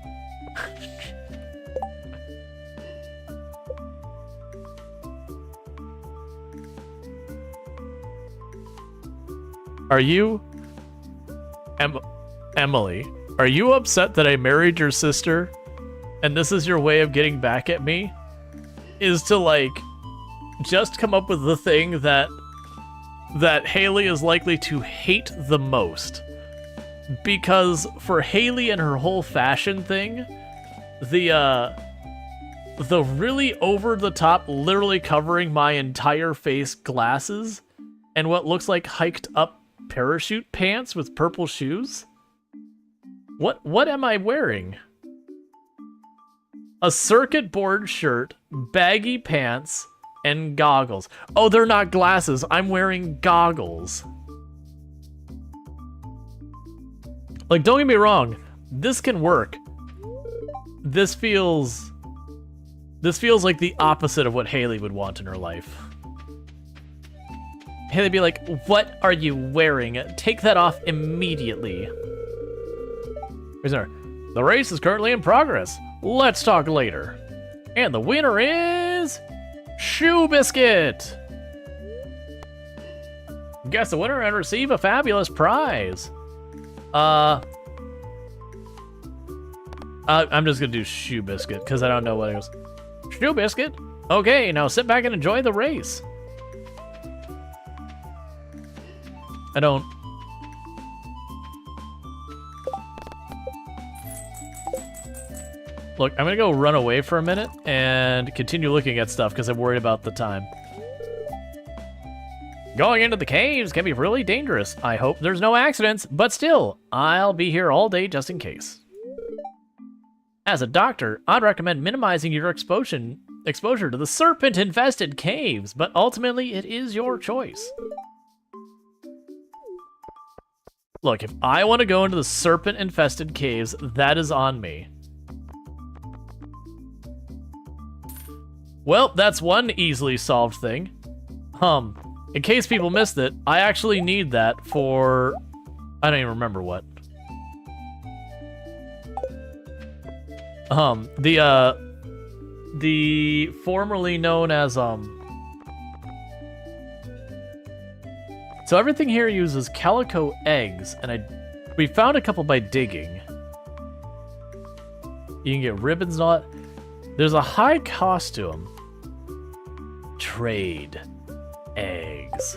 Are you... Emily, are you upset that I married your sister? And this is your way of getting back at me? Is to, like, just come up with the thing that Haley is likely to hate the most. Because for Haley and her whole fashion thing, the really over-the-top, literally covering my entire face glasses and what looks like hiked-up parachute pants with purple shoes? What am I wearing? A circuit board shirt, baggy pants, and goggles. Oh, they're not glasses. I'm wearing goggles. Like, don't get me wrong. This can work. This feels like the opposite of what Haley would want in her life. Haley'd be like, what are you wearing? Take that off immediately. Prisoner, the race is currently in progress. Let's talk later. And the winner is... Shoe Biscuit! Guess the winner and receive a fabulous prize. I'm just gonna do Shoe Biscuit, because I don't know what it was. Shoe Biscuit? Okay, now sit back and enjoy the race. I don't... Look, I'm gonna go run away for a minute and continue looking at stuff because I'm worried about the time. Going into the caves can be really dangerous. I hope there's no accidents, but still, I'll be here all day just in case. As a doctor, I'd recommend minimizing your exposure to the serpent-infested caves, but ultimately it is your choice. Look, if I want to go into the serpent-infested caves, that is on me. Well, that's one easily solved thing. In case people missed it, I actually need that for... I don't even remember what. The formerly known as, So everything here uses calico eggs, and we found a couple by digging. You can get ribbons and all that. There's a high cost to them. Trade eggs.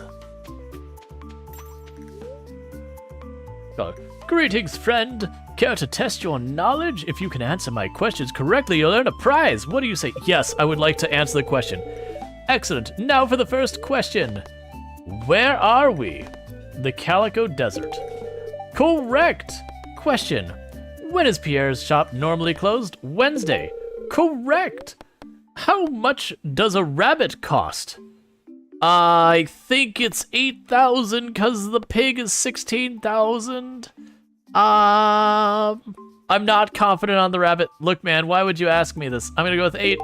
Greetings, friend. Care to test your knowledge? If you can answer my questions correctly, you'll earn a prize. What do you say? Yes, I would like to answer the question. Excellent. Now for the first question. Where are we? The Calico Desert. Correct. Question. When is Pierre's shop normally closed? Wednesday. Correct. How much does a rabbit cost? I think it's 8,000 because the pig is 16,000. I'm not confident on the rabbit. Look, man, why would you ask me this? I'm gonna go with 8.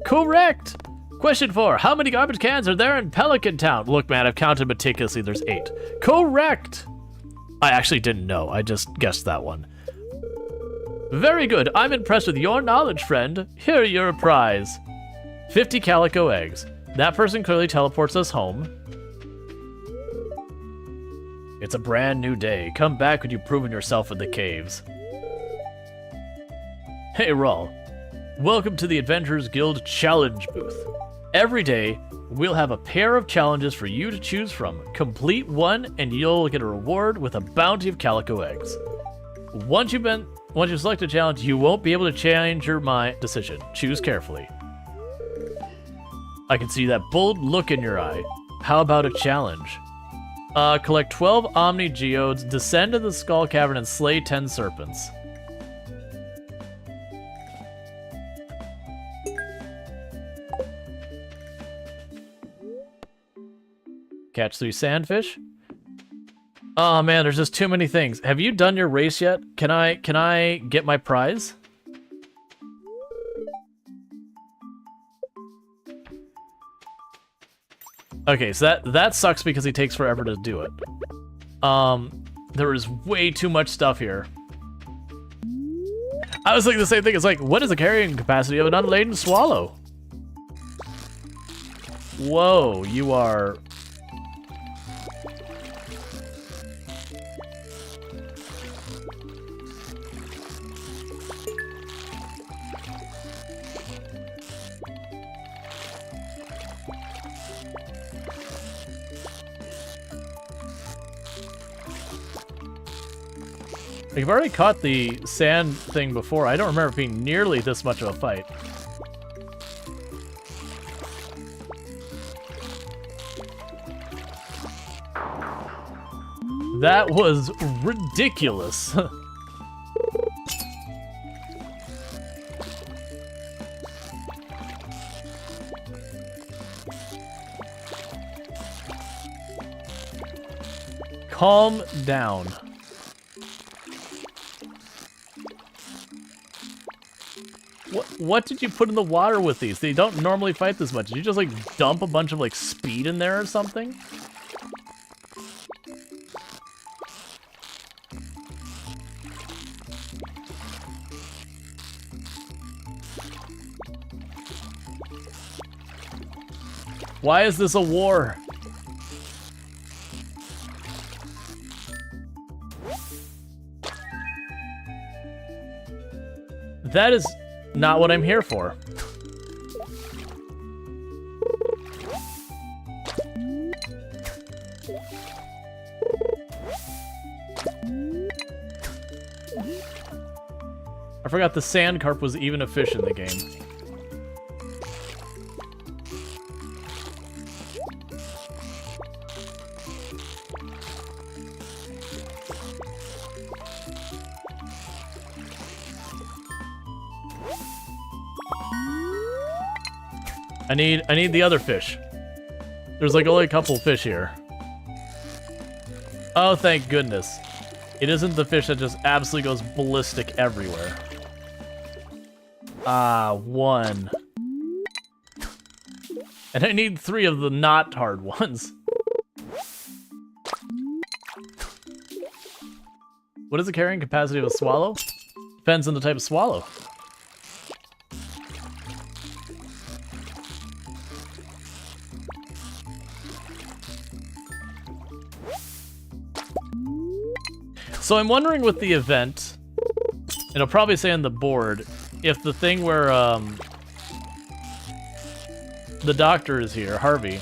Correct. Question 4. How many garbage cans are there in Pelican Town? Look, man, I've counted meticulously. There's 8. Correct. I actually didn't know. I just guessed that one. Very good. I'm impressed with your knowledge, friend. Here, your prize. 50 calico eggs. That person clearly teleports us home. It's a brand new day. Come back when you've proven yourself in the caves. Hey, Rual. Welcome to the Adventurers Guild Challenge booth. Every day, we'll have a pair of challenges for you to choose from. Complete one, and you'll get a reward with a bounty of calico eggs. Once you select a challenge, you won't be able to change your decision. Choose carefully. I can see that bold look in your eye. How about a challenge? Collect 12 Omni Geodes, descend to the Skull Cavern, and slay 10 serpents. Catch 3 sandfish. Oh man, there's just too many things. Have you done your race yet? Can I get my prize? Okay, so that sucks because he takes forever to do it. There is way too much stuff here. I was thinking the same thing. It's like, what is the carrying capacity of an unladen swallow? Whoa, you are... I've already caught the sand thing before. I don't remember it being nearly this much of a fight. That was ridiculous. Calm down. What did you put in the water with these? They don't normally fight this much. Did you just like dump a bunch of like speed in there or something? Why is this a war? That is not what I'm here for. I forgot the sand carp was even a fish in the game. I need the other fish. There's like only a couple fish here. Oh, thank goodness. It isn't the fish that just absolutely goes ballistic everywhere. Ah, 1. And I need 3 of the not hard ones. What is the carrying capacity of a swallow? Depends on the type of swallow. So I'm wondering with the event, it'll probably say on the board, if the thing where the doctor is here, Harvey,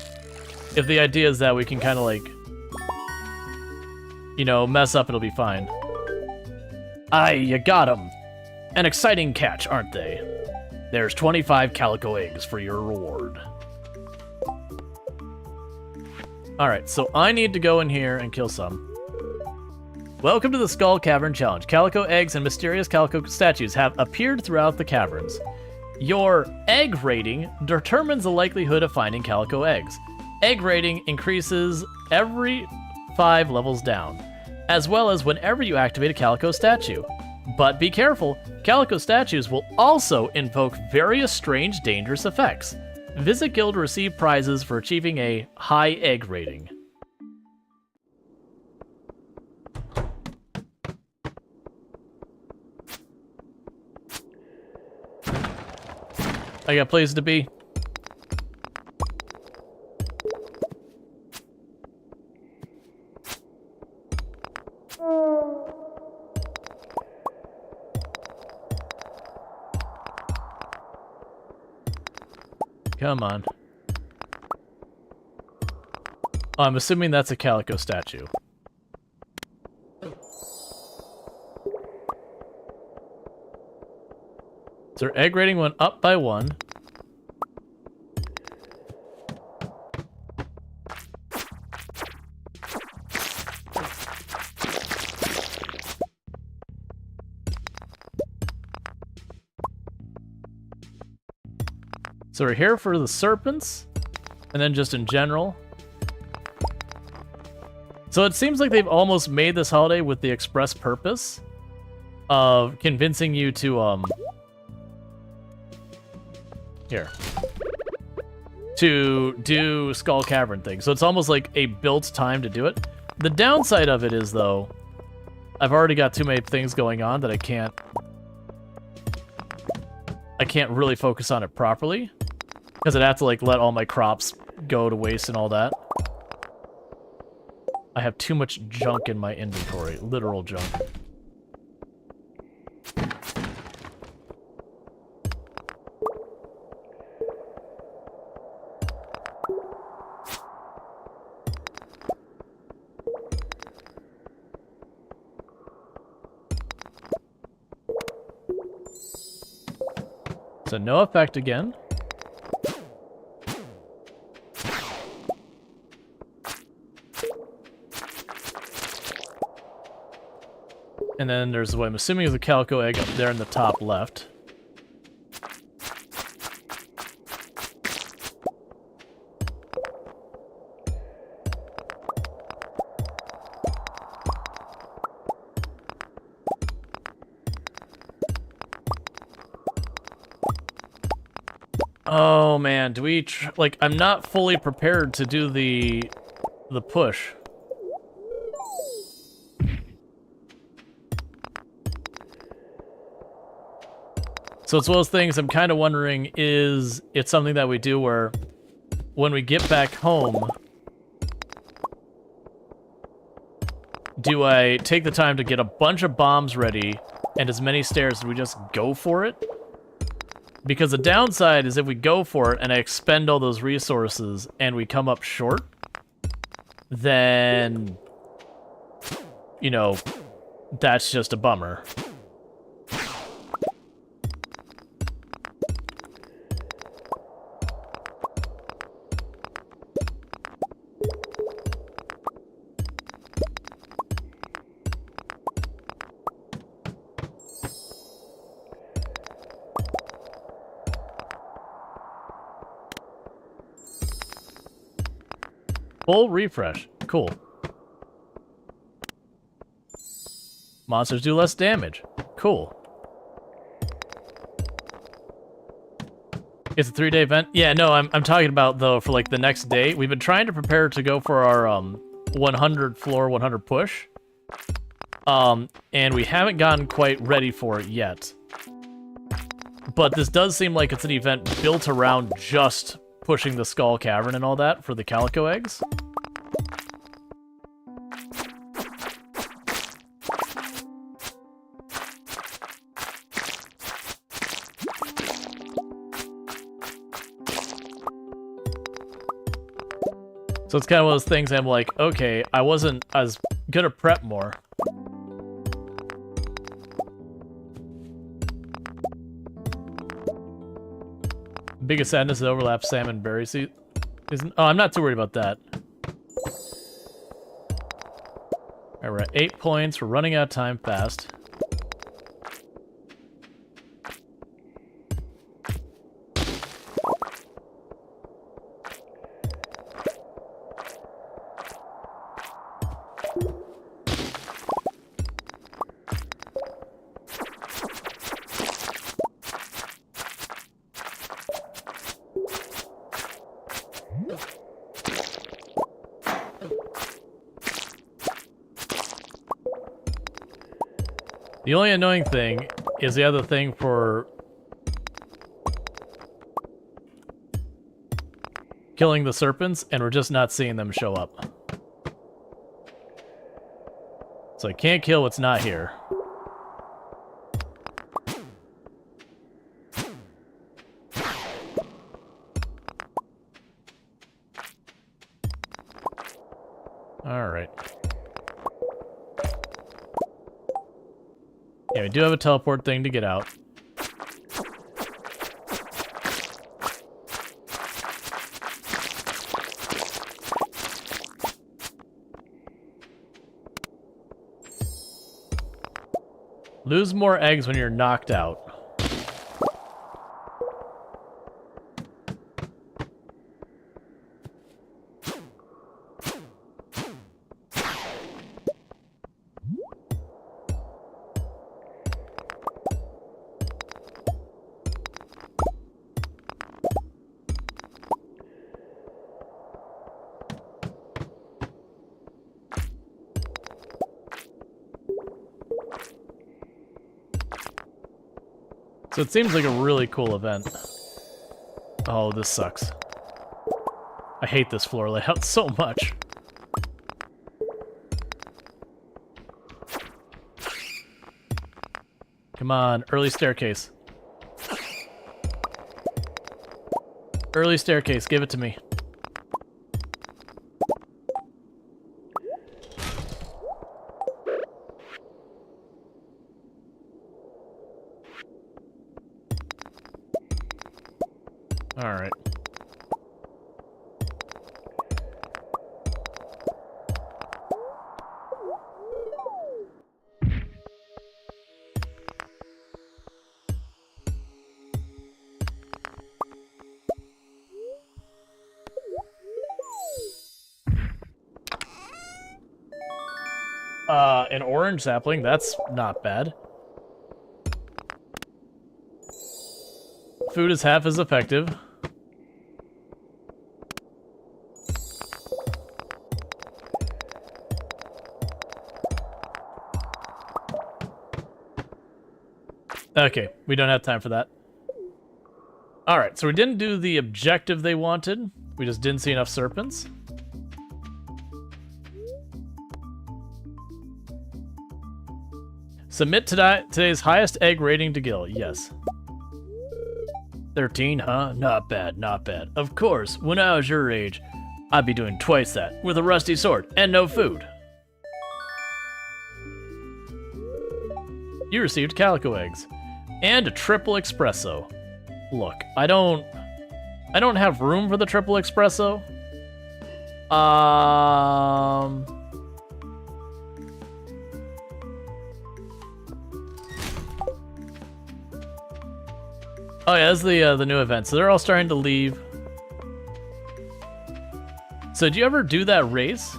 if the idea is that we can kind of like, you know, mess up, it'll be fine. Aye, you got 'em. An exciting catch, aren't they? There's 25 calico eggs for your reward. Alright, so I need to go in here and kill some. Welcome to the Skull Cavern Challenge. Calico eggs and mysterious calico statues have appeared throughout the caverns. Your egg rating determines the likelihood of finding calico eggs. Egg rating increases every 5 levels down, as well as whenever you activate a calico statue. But be careful, calico statues will also invoke various strange, dangerous effects. Visit Guild to receive prizes for achieving a high egg rating. I got places to be. Come on. Oh, I'm assuming that's a calico statue. So our egg rating went up by 1. So we're here for the serpents, and then just in general. So it seems like they've almost made this holiday with the express purpose of convincing you to, to do Skull Cavern thing. So it's almost like a built time to do it. The downside of it is, though, I've already got too many things going on that I can't really focus on it properly. Because I'd have to, like, let all my crops go to waste and all that. I have too much junk in my inventory. Literal junk. So no effect again. And then there's what I'm assuming is a calico egg up there in the top left. Oh man, do we like I'm not fully prepared to do the push. So it's one of those things I'm kind of wondering, is it something that we do where when we get back home, do I take the time to get a bunch of bombs ready and as many stairs, and we just go for it? Because the downside is if we go for it and I expend all those resources and we come up short, then, you know, that's just a bummer. Full refresh. Cool. Monsters do less damage. Cool. It's a 3-day event? Yeah, no, I'm talking about, though, for, like, the next day. We've been trying to prepare to go for our, 100 floor, 100 push. And we haven't gotten quite ready for it yet. But this does seem like it's an event built around just pushing the Skull Cavern and all that for the calico eggs. So it's kind of one of those things I'm like, okay, I was gonna prep more. Biggest sadness is overlap salmon berry season. Oh, I'm not too worried about that. Alright, we're at 8 points. We're running out of time fast. The only annoying thing is the other thing for killing the serpents, and we're just not seeing them show up. So I can't kill what's not here. Alright. Yeah, we do have a teleport thing to get out. Lose more eggs when you're knocked out. So it seems like a really cool event. Oh, this sucks. I hate this floor layout so much. Come on, early staircase. Early staircase, give it to me. Alright. An orange sapling, that's not bad. Food is half as effective. Okay, we don't have time for that. Alright, so we didn't do the objective they wanted. We just didn't see enough serpents. Submit today's highest egg rating to Gil. Yes. 13, huh? Not bad, not bad. Of course, when I was your age, I'd be doing twice that, with a rusty sword and no food. You received calico eggs. And a triple espresso. Look, I don't have room for the triple espresso. Oh yeah, this is the new event. So they're all starting to leave. So did you ever do that race?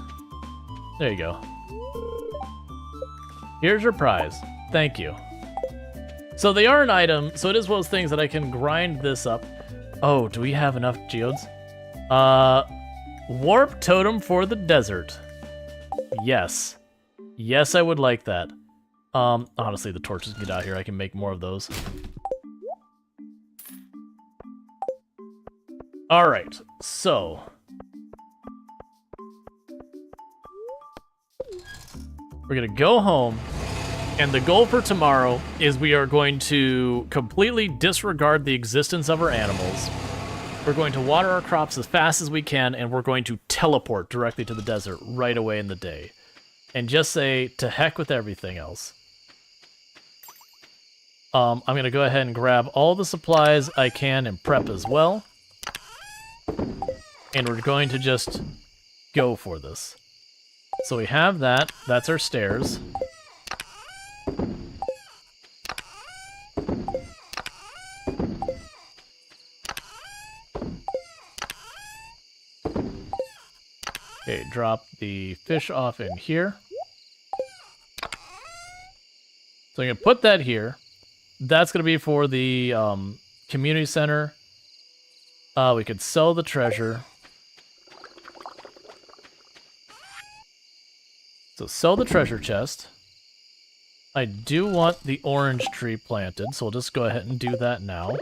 There you go. Here's your prize. Thank you. So they are an item, so it is one of those things that I can grind this up. Oh, do we have enough geodes? Warp totem for the desert. Yes. Yes, I would like that. Honestly, the torches can get out here. I can make more of those. Alright, so... we're gonna go home. And the goal for tomorrow is we are going to completely disregard the existence of our animals. We're going to water our crops as fast as we can, and we're going to teleport directly to the desert right away in the day. And just say, to heck with everything else. I'm going to go ahead and grab all the supplies I can and prep as well. And we're going to just go for this. So we have that. That's our stairs. Okay, drop the fish off in here. So I'm going to put that here. That's going to be for the community center. We could sell the treasure. So sell the treasure chest. I do want the orange tree planted, so we'll just go ahead and do that now.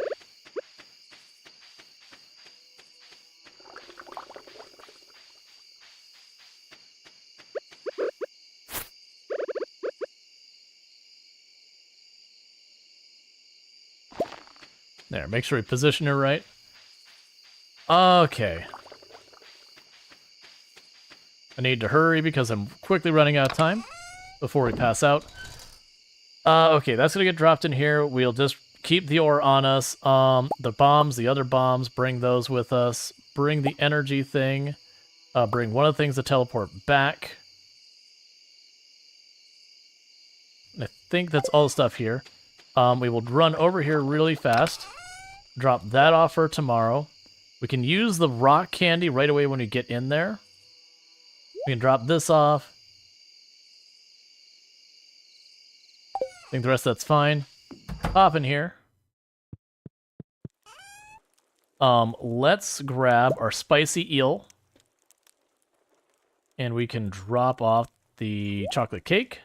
There, make sure we position her right. Okay. I need to hurry because I'm quickly running out of time before we pass out. Okay, that's gonna get dropped in here. We'll just keep the ore on us. The bombs, the other bombs, bring those with us. Bring the energy thing. Bring one of the things to teleport back. I think that's all the stuff here. We will run over here really fast. Drop that off for tomorrow. We can use the rock candy right away when we get in there. We can drop this off. I think the rest of that's fine. Hop in here. Let's grab our spicy eel. And we can drop off the chocolate cake.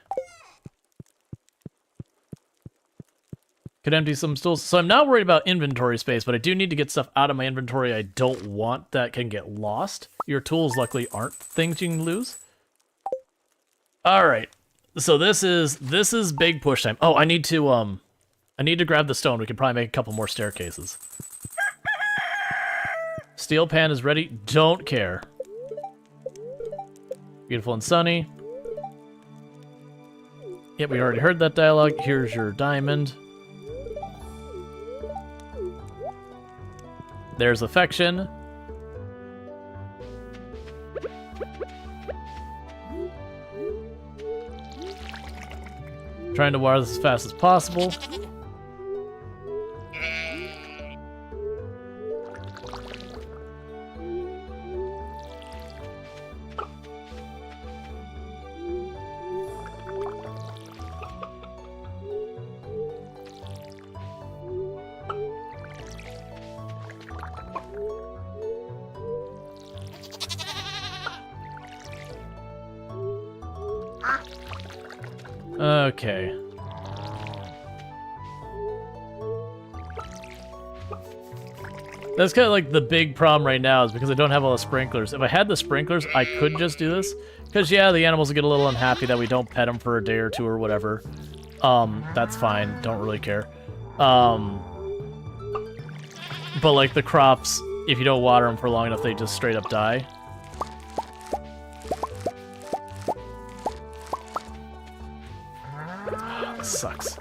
Could empty some stools. So I'm not worried about inventory space, but I do need to get stuff out of my inventory I don't want that can get lost. Your tools, luckily, aren't things you can lose. Alright. So this is big push time. Oh, I need to grab the stone. We can probably make a couple more staircases. Steel pan is ready. Don't care. Beautiful and sunny. Yep, we already heard that dialogue. Here's your diamond. There's affection. Trying to wire this as fast as possible. Okay. That's kind of like the big problem right now is because I don't have all the sprinklers. If I had the sprinklers, I could just do this. Because, yeah, the animals will get a little unhappy that we don't pet them for a day or two or whatever. That's fine. Don't really care. But, like, the crops, if you don't water them for long enough, they just straight up die. This sucks.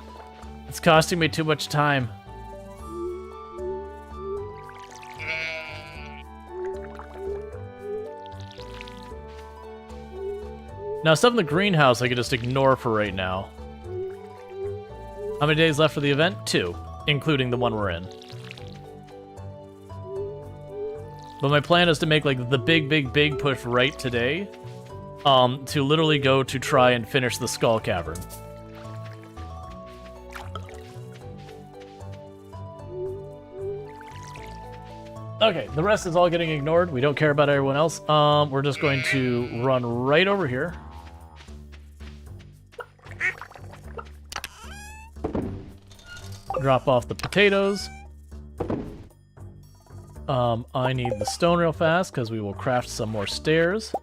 It's costing me too much time. Now, stuff in the greenhouse I could just ignore for right now. How many days left for the event? 2, including the one we're in. But my plan is to make, like, the big push right today. To literally go to try and finish the Skull Cavern. Okay, the rest is all getting ignored. We don't care about everyone else. We're just going to run right over here. Drop off the potatoes. I need the stone real fast because we will craft some more stairs.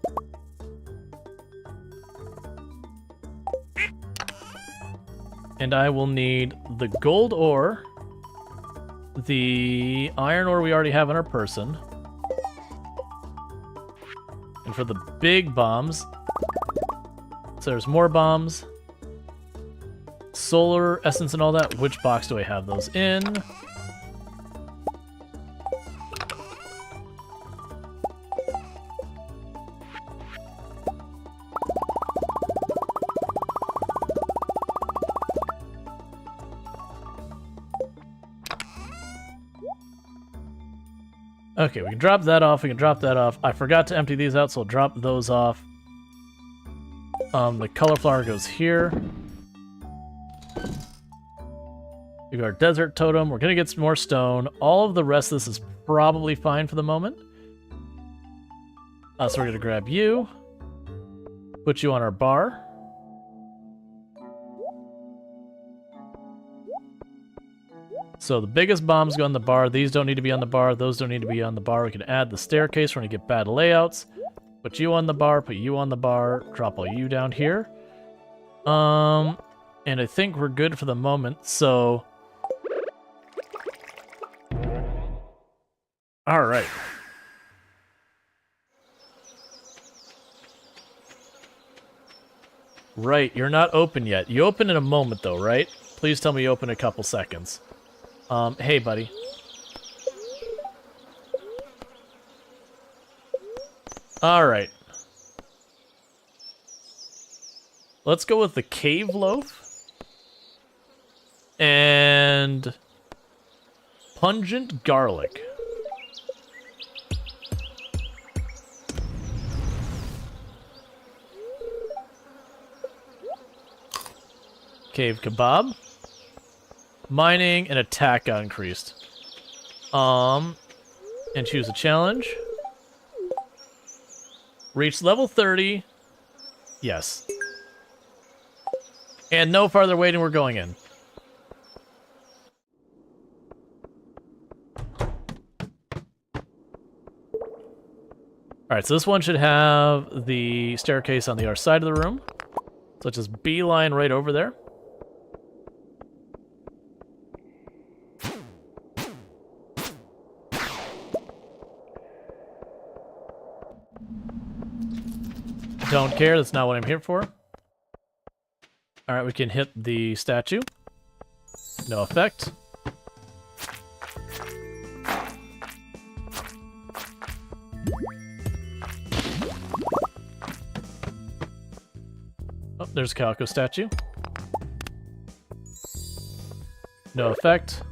And I will need the gold ore, the iron ore we already have in our person. And for the big bombs, so there's more bombs. Solar essence and all that. Which box do I have those in? Okay, we can drop that off, we can drop that off. I forgot to empty these out, so I'll drop those off. The color flower goes here. We've got our desert totem. We're gonna get some more stone. All of the rest of this is probably fine for the moment. So we're gonna grab you. Put you on our bar. So the biggest bombs go on the bar. These don't need to be on the bar. Those don't need to be on the bar. We can add the staircase. We're going to get bad layouts. Put you on the bar. Put you on the bar. Drop all you down here. And I think we're good for the moment. So All right. Right, you're not open yet. You open in a moment, though, right? Please tell me you open in a couple seconds. Hey, buddy. All right. Let's go with the cave loaf. And pungent garlic. Cave kebab. Mining and attack got increased. And choose a challenge. Reach level 30. Yes. And no farther waiting, we're going in. Alright, so this one should have the staircase on the other side of the room. So let's just beeline right over there. Don't care, that's not what I'm here for. Alright, we can hit the statue. No effect. Oh, there's a Calico statue. No effect.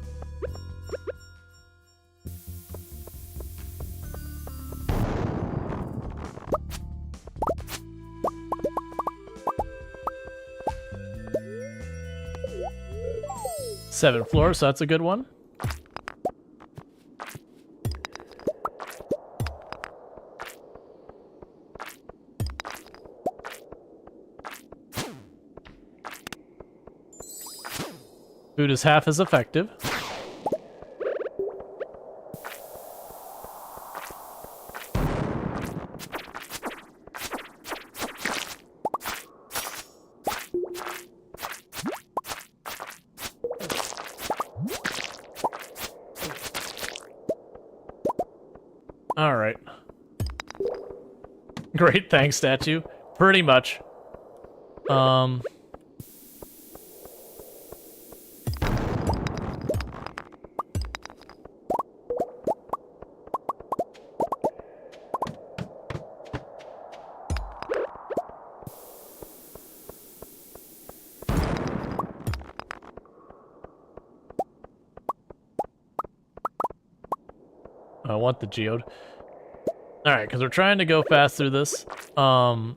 Seven floors, so that's a good one. Food is half as effective. Alright. Great, thanks, statue. Pretty much. I want the geode. Alright, because we're trying to go fast through this. And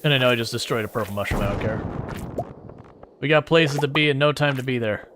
I know I just destroyed a purple mushroom, I don't care. We got places to be and no time to be there.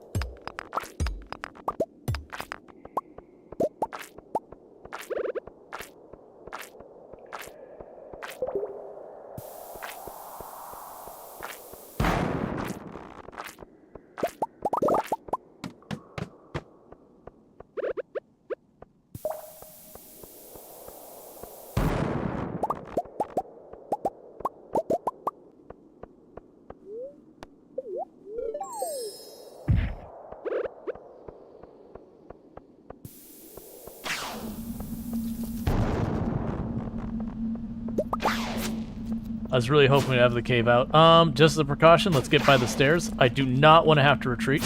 I was really hoping to have the cave out. Just as a precaution, let's get by the stairs. I do not want to have to retreat.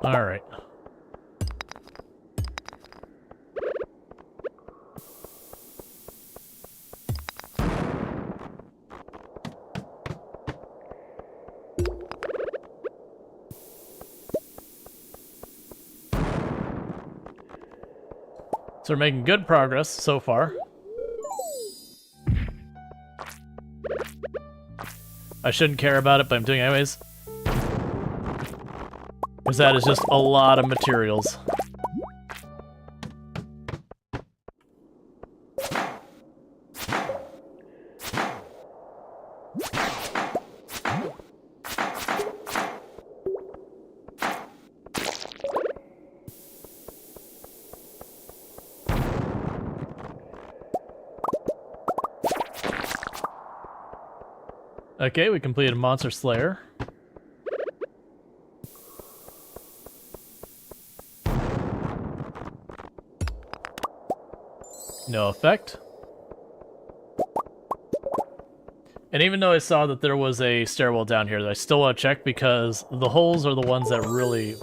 All right. So we're making good progress so far. I shouldn't care about it, but I'm doing it anyways. Because that is just a lot of materials. Okay, we completed Monster Slayer. No effect. And even though I saw that there was a stairwell down here, I still want to check because the holes are the ones that really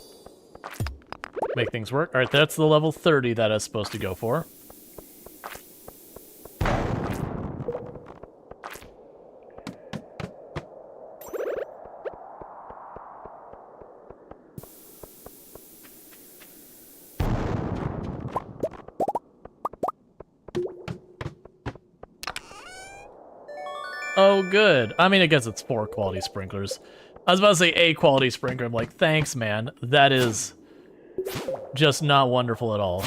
make things work. Alright, that's the level 30 that I was supposed to go for. Oh, good. I mean, I guess it's 4 quality sprinklers. I was about to say a quality sprinkler. I'm like, thanks, man. That is just not wonderful at all.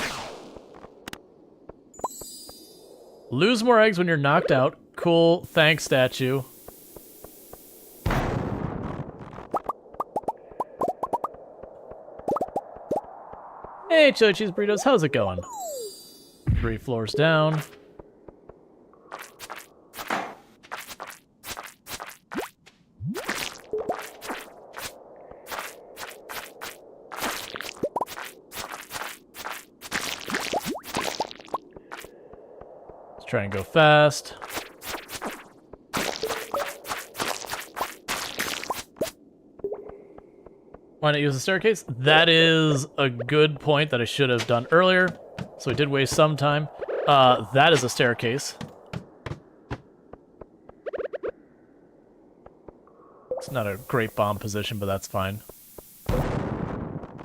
Lose more eggs when you're knocked out. Cool. Thanks, statue. Hey, Chili Cheese Burritos. How's it going? 3 floors down. Try and go fast. Why not use the staircase? That is a good point that I should have done earlier. So I did waste some time. That is a staircase. It's not a great bomb position, but that's fine.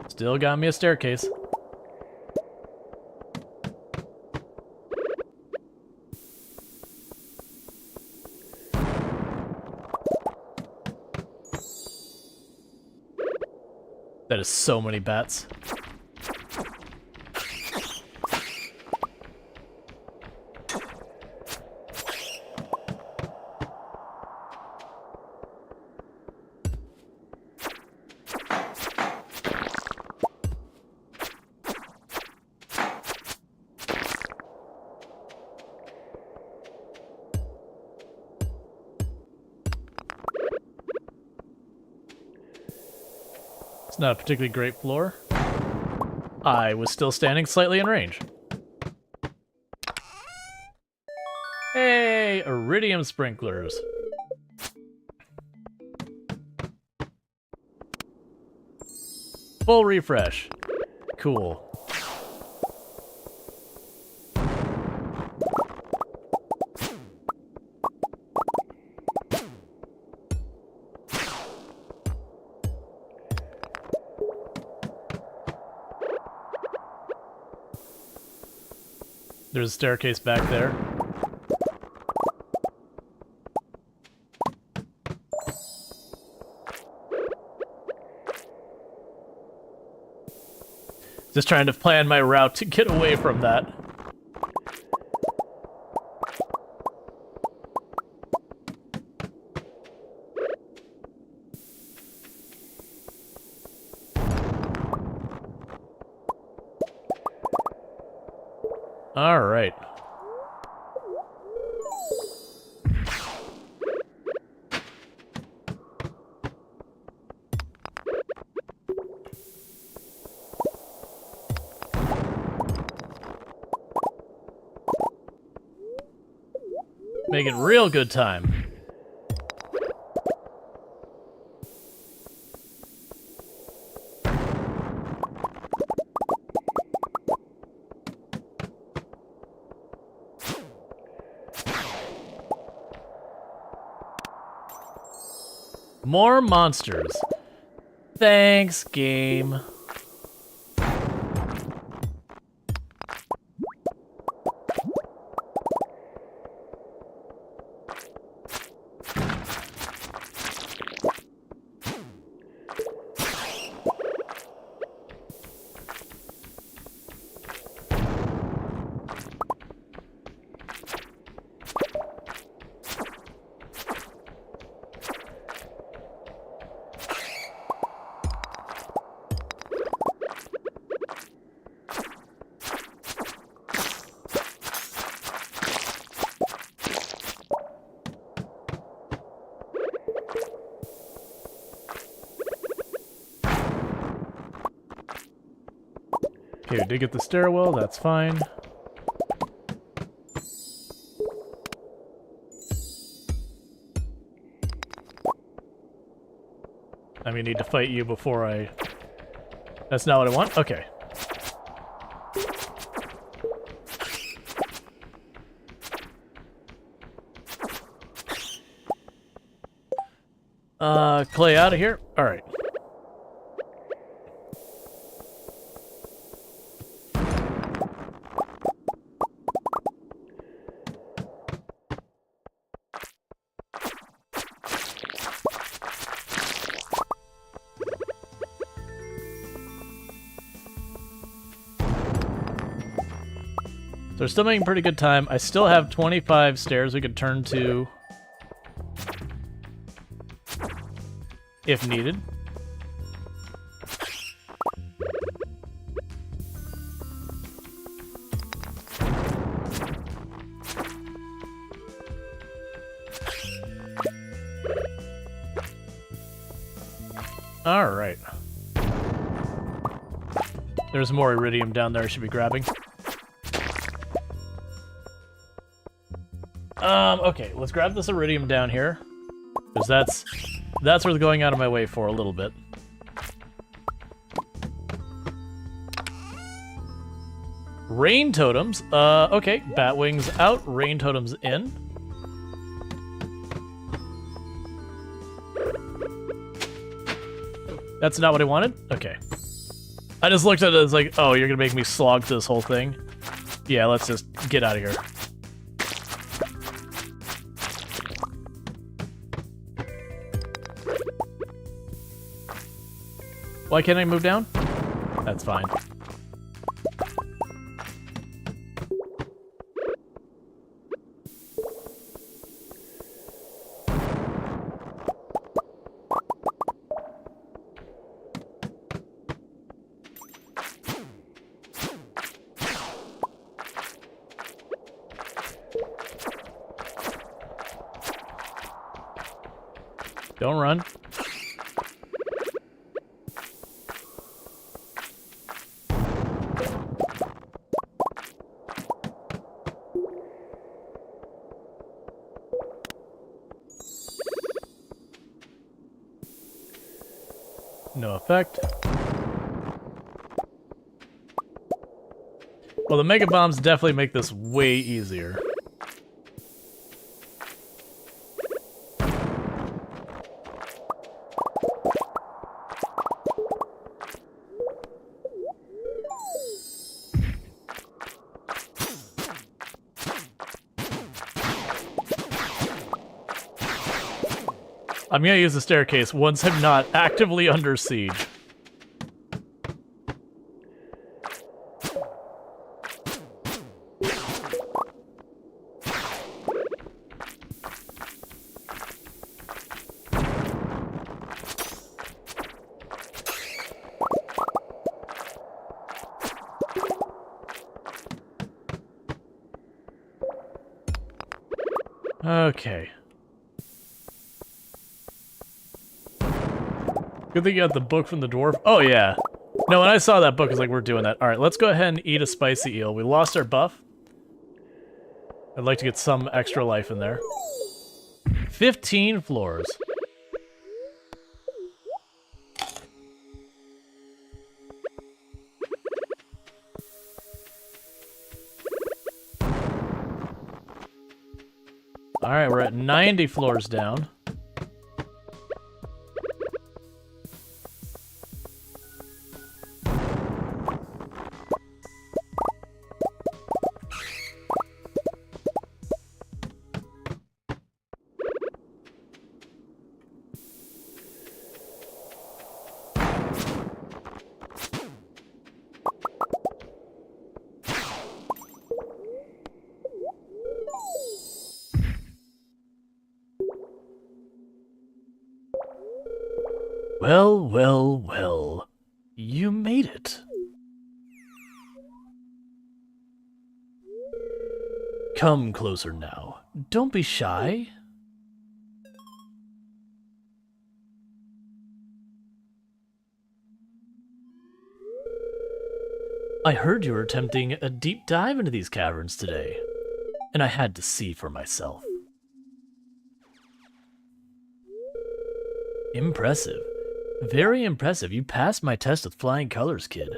Still got me a staircase. That is so many bats. It's not a particularly great floor. I was still standing slightly in range. Hey, iridium sprinklers. Full refresh. Cool. There's a staircase back there. Just trying to plan my route to get away from that. All right. Making real good time. More monsters. Thanks, game. Okay, we did get the stairwell, that's fine. I may need to fight you before I... That's not what I want? Okay. Clay out of here. Alright. So we're still making pretty good time. I still have 25 stairs we could turn to if needed. All right. There's more iridium down there I should be grabbing. Okay, let's grab this iridium down here. Because that's worth going out of my way for a little bit. Rain totems. Okay, bat wings out, rain totems in. That's not what I wanted? Okay. I just looked at it as like, oh, you're gonna make me slog through this whole thing? Yeah, let's just get out of here. Why can't I move down? That's fine. Don't run. No effect. Well, the Mega Bombs definitely make this way easier. I'm gonna use the staircase once I'm not actively under siege. Okay. Good thing you got the book from the dwarf. Oh, yeah. No, when I saw that book, I was like, we're doing that. All right, let's go ahead and eat a spicy eel. We lost our buff. I'd like to get some extra life in there. 15 floors. All right, we're at 90 floors down. Well, well, well. You made it. Come closer now. Don't be shy. I heard you were attempting a deep dive into these caverns today, and I had to see for myself. Impressive. Very impressive. You passed my test with flying colors, kid.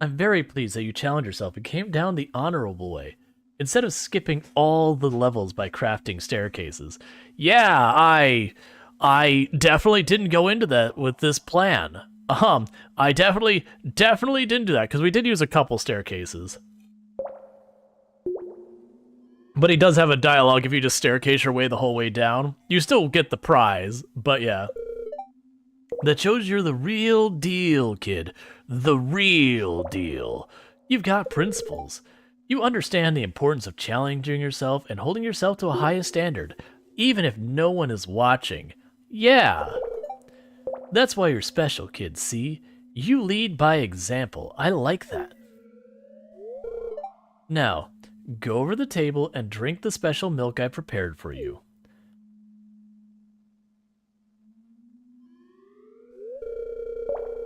I'm very pleased that you challenged yourself and came down the honorable way, instead of skipping all the levels by crafting staircases. Yeah, I definitely didn't go into that with this plan. I definitely didn't do that, because we did use a couple staircases. But he does have a dialogue if you just staircase your way the whole way down. You still get the prize, but yeah. That shows you're the real deal, kid. The real deal. You've got principles. You understand the importance of challenging yourself and holding yourself to a higher standard, even if no one is watching. Yeah. That's why you're special, kid, see? You lead by example. I like that. Now, go over the table and drink the special milk I prepared for you.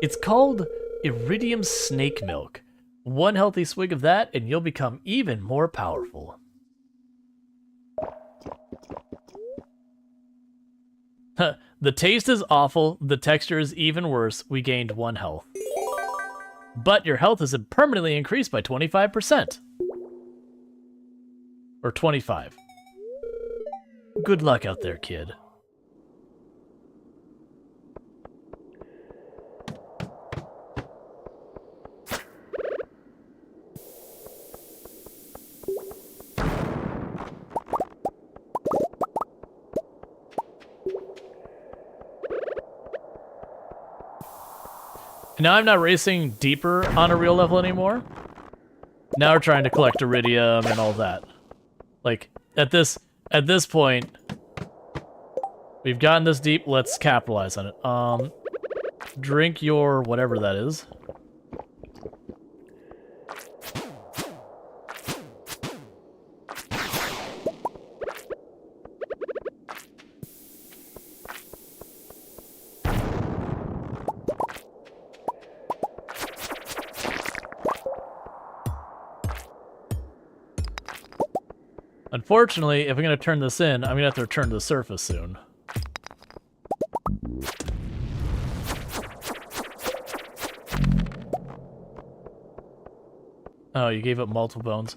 It's called Iridium Snake Milk. One healthy swig of that and you'll become even more powerful. The taste is awful, the texture is even worse. We gained 1 health. But your health is permanently increased by 25%. Or 25. Good luck out there, kid. Now I'm not racing deeper on a real level anymore. Now we're trying to collect iridium and all that. Like, at this point, we've gotten this deep, let's capitalize on it. Drink your whatever that is. Unfortunately, if I'm going to turn this in, I'm going to have to return to the surface soon. Oh, you gave up multiple bones.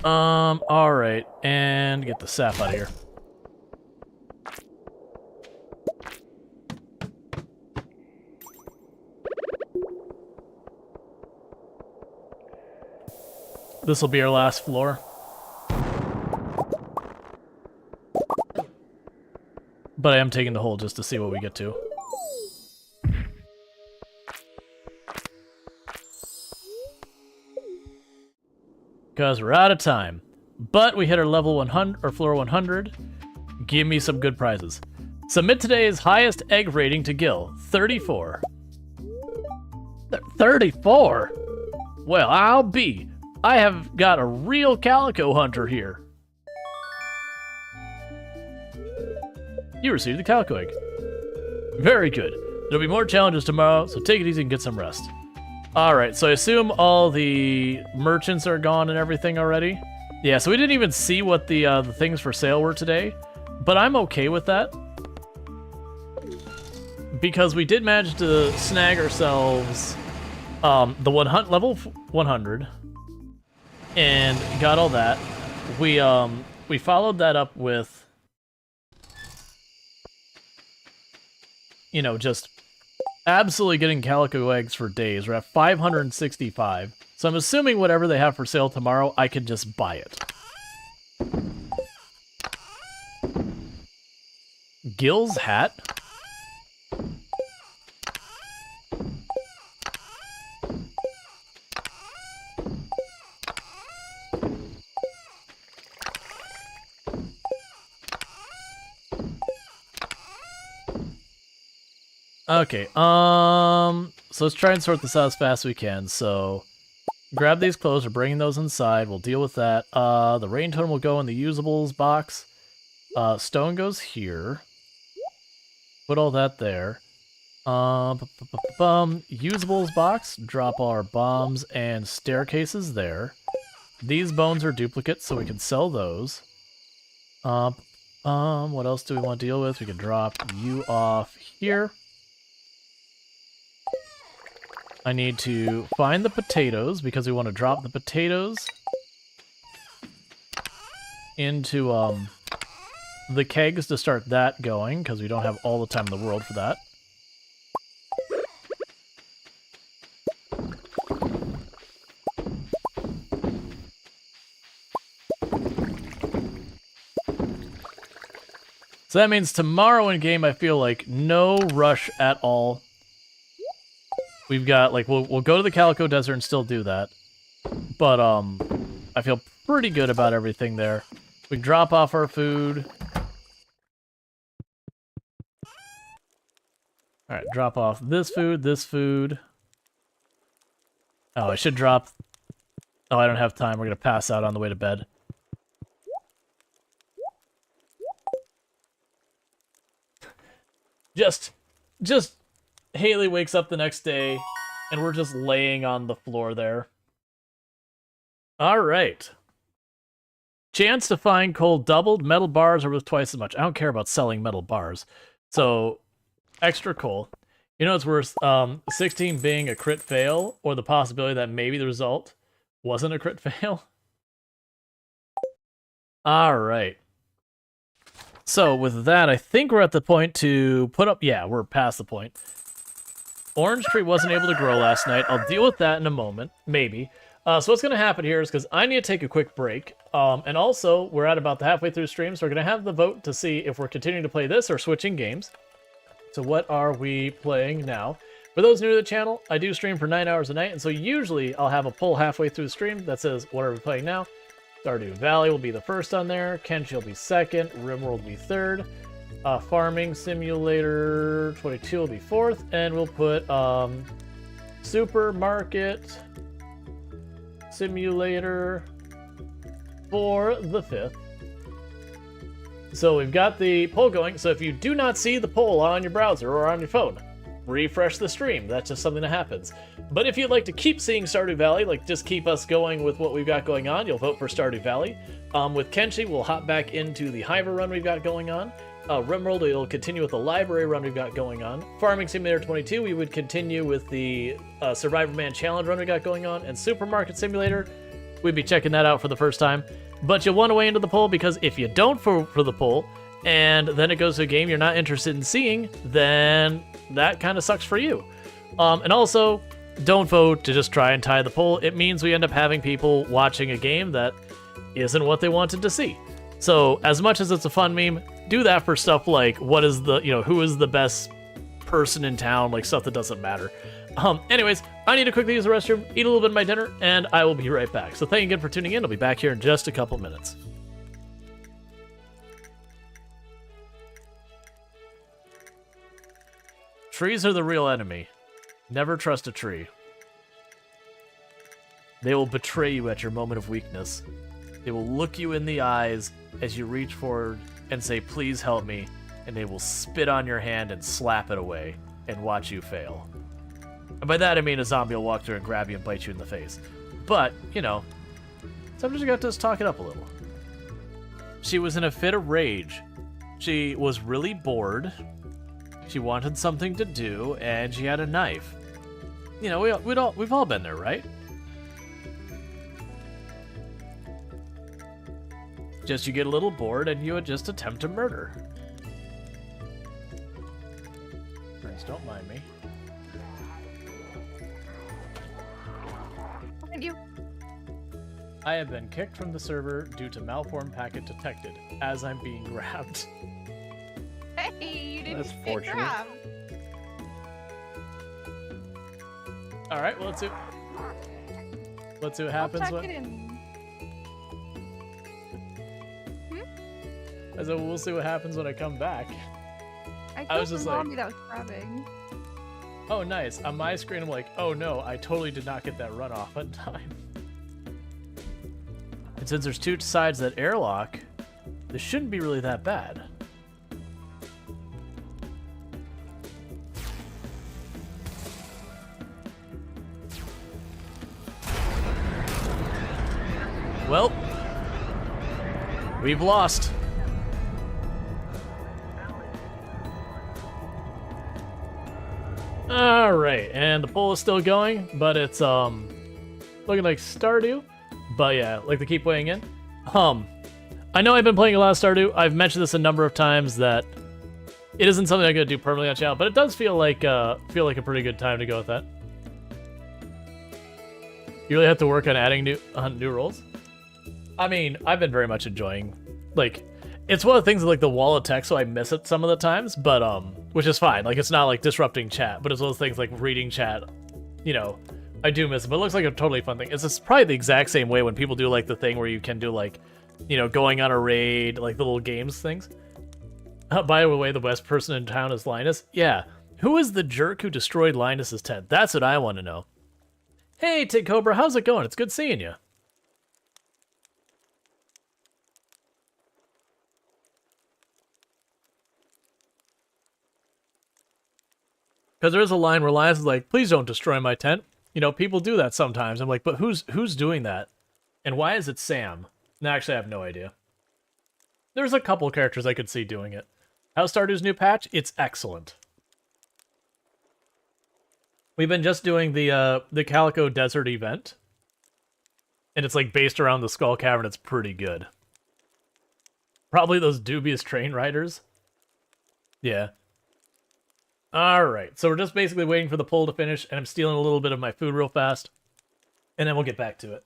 Alright, and get the sap out of here. This will be our last floor. But I am taking the hole just to see what we get to. Because we're out of time. But we hit our level 100, or floor 100. Give me some good prizes. Submit today's highest egg rating to Gil, 34. 34? Well, I'll be. I have got a real calico hunter here. You received the calico egg. Very good. There'll be more challenges tomorrow, so take it easy and get some rest. Alright, so I assume all the merchants are gone and everything already? Yeah, so we didn't even see what the things for sale were today, but I'm okay with that. Because we did manage to snag ourselves the level 100 and got all that. We followed that up with, you know, just absolutely getting calico eggs for days. We're at 565. So I'm assuming whatever they have for sale tomorrow, I can just buy it. Gil's hat. Okay, so let's try and sort this out as fast as we can. So, grab these clothes, we're bringing those inside, we'll deal with that. The rain totem will go in the usables box. Stone goes here. Put all that there. Usables box. Drop our bombs and staircases there. These bones are duplicates, so we can sell those. What else do we want to deal with? We can drop you off here. I need to find the potatoes because we want to drop the potatoes into the kegs to start that going because we don't have all the time in the world for that. So that means tomorrow in game I feel like no rush at all. We've got, like, we'll go to the Calico Desert and still do that. But, I feel pretty good about everything there. We can drop off our food. Alright, drop off this food, this food. Oh, I should drop... Oh, I don't have time. We're gonna pass out on the way to bed. Just Haley wakes up the next day, and we're just laying on the floor there. Alright. Chance to find coal doubled. Metal bars are worth twice as much. I don't care about selling metal bars. So, extra coal. You know it's worth 16 being a crit fail, or the possibility that maybe the result wasn't a crit fail? Alright. So, with that, I think we're at the point to put up... Yeah, we're past the point. Orange tree wasn't able to grow last night. I'll deal with that in a moment, maybe. So what's going to happen here is because I need to take a quick break. And also, we're at about the halfway through stream, so we're going to have the vote to see if we're continuing to play this or switching games. So what are we playing now? For those new to the channel, I do stream for 9 hours a night, and so usually I'll have a poll halfway through the stream that says, what are we playing now? Stardew Valley will be the first on there, Kenshi will be second, RimWorld will be third, Farming Simulator 22 will be fourth, and we'll put Supermarket Simulator for the fifth. So we've got the poll going, so if you do not see the poll on your browser or on your phone, refresh the stream. That's just something that happens. But if you'd like to keep seeing Stardew Valley, like just keep us going with what we've got going on, you'll vote for Stardew Valley. With Kenshi, we'll hop back into the Hiver run we've got going on. RimWorld, it'll continue with the library run we've got going on. Farming Simulator 22, we would continue with the Survivor Man Challenge run we got going on. And Supermarket Simulator, we'd be checking that out for the first time. But you'll want to weigh into the poll, because if you don't vote for the poll, and then it goes to a game you're not interested in seeing, then that kind of sucks for you. And also, don't vote to just try and tie the poll. It means we end up having people watching a game that isn't what they wanted to see. So, as much as it's a fun meme, do that for stuff like, what is the, who is the best person in town, like stuff that doesn't matter. Anyways, I need to quickly use the restroom, eat a little bit of my dinner, and I will be right back. So thank you again for tuning in. I'll be back here in just a couple minutes. Trees are the real enemy. Never trust a tree. They will betray you at your moment of weakness. They will look you in the eyes as you reach forward and say, please help me, and they will spit on your hand and slap it away and watch you fail. And by that I mean a zombie will walk through and grab you and bite you in the face. But, sometimes you got to just talk it up a little. She was in a fit of rage. She was really bored. She wanted something to do, and she had a knife. We've all been there, right? Just you get a little bored and you would just attempt to murder. Friends, don't mind me. Thank you. I have been kicked from the server due to malformed packet detected as I'm being grabbed. Hey, you didn't That's get fortunate. grabbed. Alright, well, let's see what happens I'll check when... it in. I said, we'll see what happens when I come back. I was killed just the like- zombie that was grabbing. Oh, nice. On my screen, I'm like, oh no, I totally did not get that run off on time. And since there's two sides that airlock, this shouldn't be really that bad. Well, we've lost. All right, and the poll is still going, but it's looking like Stardew. But yeah, like to keep weighing in. I know I've been playing a lot of Stardew. I've mentioned this a number of times that it isn't something I'm gonna do permanently on channel, but it does feel like a pretty good time to go with that. You really have to work on adding new roles. I mean, I've been very much enjoying, like, it's one of the things with, like, the wall of text, so I miss it some of the times, but, which is fine. Like, it's not, like, disrupting chat, but it's one of those things, like, reading chat, you know, I do miss it, but it looks like a totally fun thing. It's just probably the exact same way when people do, like, the thing where you can do, like, you know, going on a raid, like, the little games things. By the way, the best person in town is Linus. Yeah. Who is the jerk who destroyed Linus's tent? That's what I want to know. Hey, Tig Cobra, how's it going? It's good seeing you. Because there is a line where Linus is like, please don't destroy my tent. You know, people do that sometimes. I'm like, but who's doing that? And why is it Sam? No, actually, I have no idea. There's a couple characters I could see doing it. How's Stardew's new patch? It's excellent. We've been just doing the Calico Desert event. And it's like based around the Skull Cavern. It's pretty good. Probably those dubious train riders. Yeah. Alright, so we're just basically waiting for the poll to finish, and I'm stealing a little bit of my food real fast. And then we'll get back to it.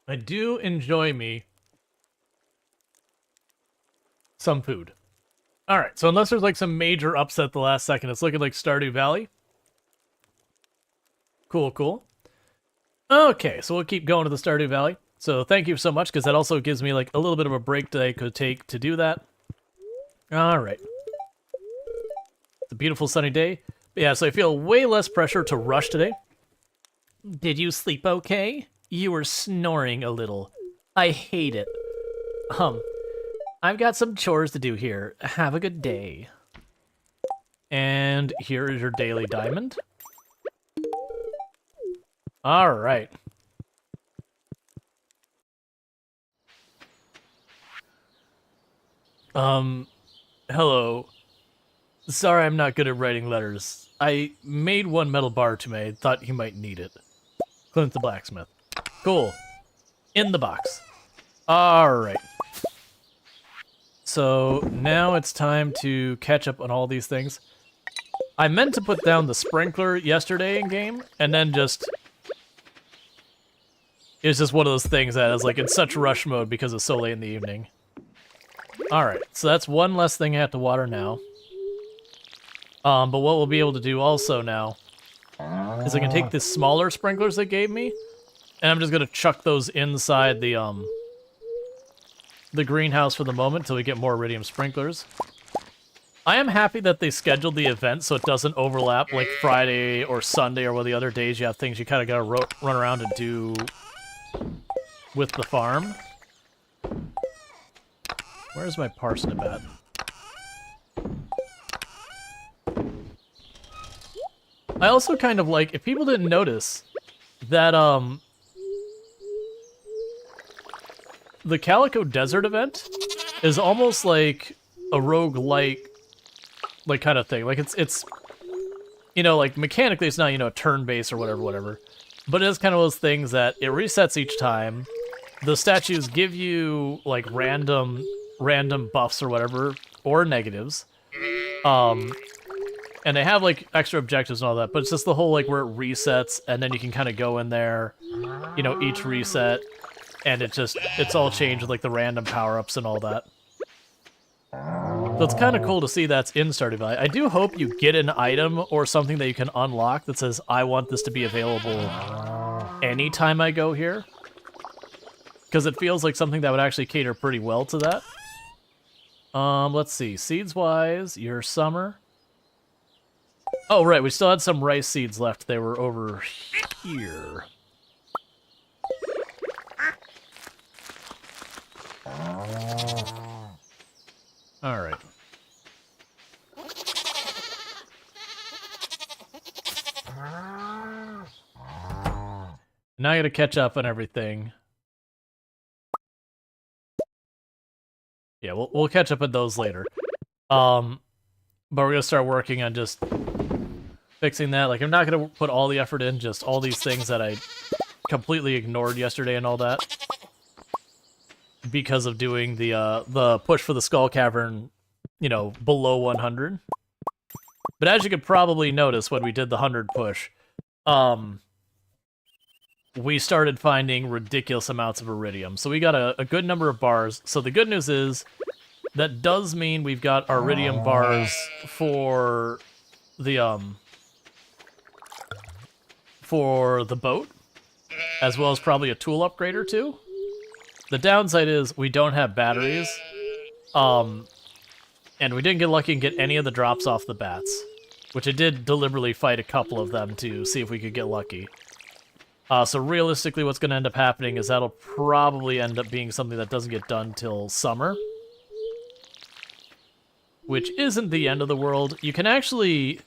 I do enjoy me some food. Alright, so unless there's like some major upset the last second, it's looking like Stardew Valley. Cool, cool. Okay, so we'll keep going to the Stardew Valley. So thank you so much, because that also gives me like a little bit of a break that I could take to do that. Alright. It's a beautiful sunny day. But yeah, so I feel way less pressure to rush today. Did you sleep okay? You were snoring a little. I hate it. I've got some chores to do here. Have a good day. And here is your daily diamond. All right. Hello. Sorry I'm not good at writing letters. I made one metal bar to me. Thought he might need it. Clint the blacksmith. Cool. In the box. Alright. So, now it's time to catch up on all these things. I meant to put down the sprinkler yesterday in game, and then just... It's just one of those things that is like in such rush mode because it's so late in the evening. Alright, so that's one less thing I have to water now. But what we'll be able to do also now is I can take the smaller sprinklers they gave me, and I'm just gonna chuck those inside the greenhouse for the moment till we get more iridium sprinklers. I am happy that they scheduled the event so it doesn't overlap like Friday or Sunday or one of the other days you have things you kind of gotta run around and do with the farm. Where's my parsnip at? I also kind of like, if people didn't notice, that, the Calico Desert event is almost like a roguelike, like, kind of thing. Like, it's, you know, like, mechanically it's not, you know, turn-based or whatever. But it is kind of those things that it resets each time. The statues give you, like, random buffs or whatever, or negatives. And they have, like, extra objectives and all that, but it's just the whole, like, where it resets, and then you can kind of go in there, you know, each reset, and it's all changed with, like, the random power-ups and all that. So it's kind of cool to see that's in Stardew Valley. I do hope you get an item or something that you can unlock that says, I want this to be available anytime I go here. Because it feels like something that would actually cater pretty well to that. Let's see. Seeds-wise, your summer... Oh, right, we still had some rice seeds left. They were over here. Alright. Now I gotta catch up on everything. Yeah, we'll catch up on those later. But we're gonna start working on just fixing that. Like, I'm not gonna put all the effort in, just all these things that I completely ignored yesterday and all that, because of doing the push for the Skull Cavern, you know, below 100. But as you could probably notice when we did the 100 push, we started finding ridiculous amounts of iridium. So we got a good number of bars. So the good news is that does mean we've got our iridium bars for the boat, as well as probably a tool upgrade or two. The downside is we don't have batteries, and we didn't get lucky and get any of the drops off the bats, which I did deliberately fight a couple of them to see if we could get lucky. So realistically, what's going to end up happening is that'll probably end up being something that doesn't get done till summer, which isn't the end of the world. You can actually,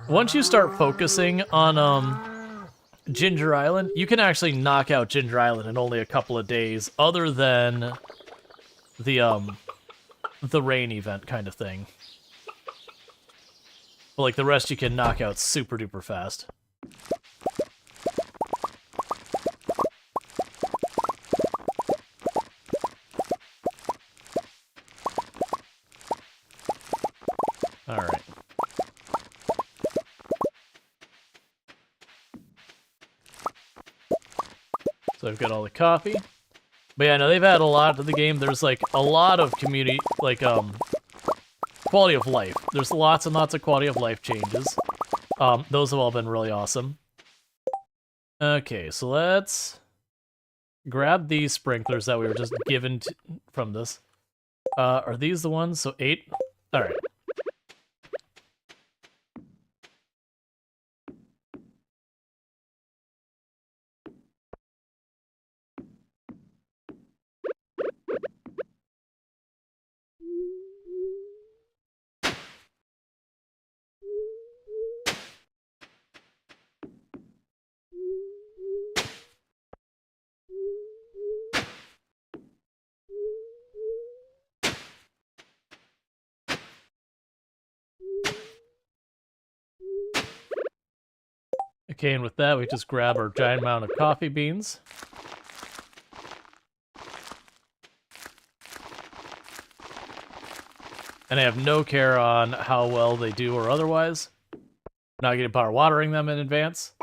once you start focusing on Ginger Island, you can actually knock out Ginger Island in only a couple of days, other than the rain event kind of thing. But like the rest you can knock out super duper fast. Alright. So I've got all the coffee. But yeah, no, they've added a lot to the game. There's like a lot of community, like, quality of life. There's lots and lots of quality of life changes. Those have all been really awesome. Okay, so let's grab these sprinklers that we were just given from this. Are these the ones? So 8? Alright. Okay, and with that, we just grab our giant amount of coffee beans. And I have no care on how well they do or otherwise. I'm not going to bother watering them in advance,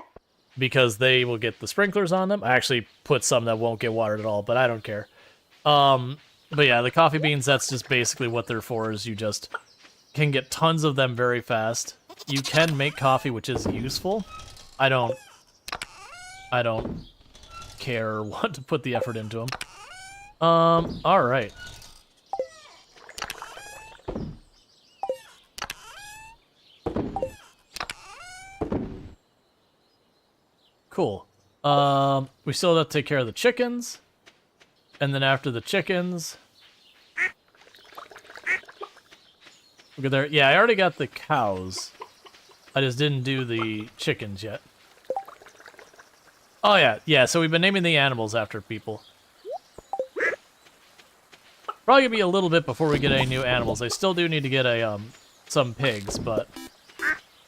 because they will get the sprinklers on them. I actually put some that won't get watered at all, but I don't care. But yeah, the coffee beans, that's just basically what they're for, is you just can get tons of them very fast. You can make coffee, which is useful. I don't care or want to put the effort into them. Alright. Cool. We still have to take care of the chickens. And then after the chickens... Look at there. Yeah, I already got the cows. I just didn't do the chickens yet. Oh yeah, yeah, so we've been naming the animals after people. Probably gonna be a little bit before we get any new animals. I still do need to get a some pigs, but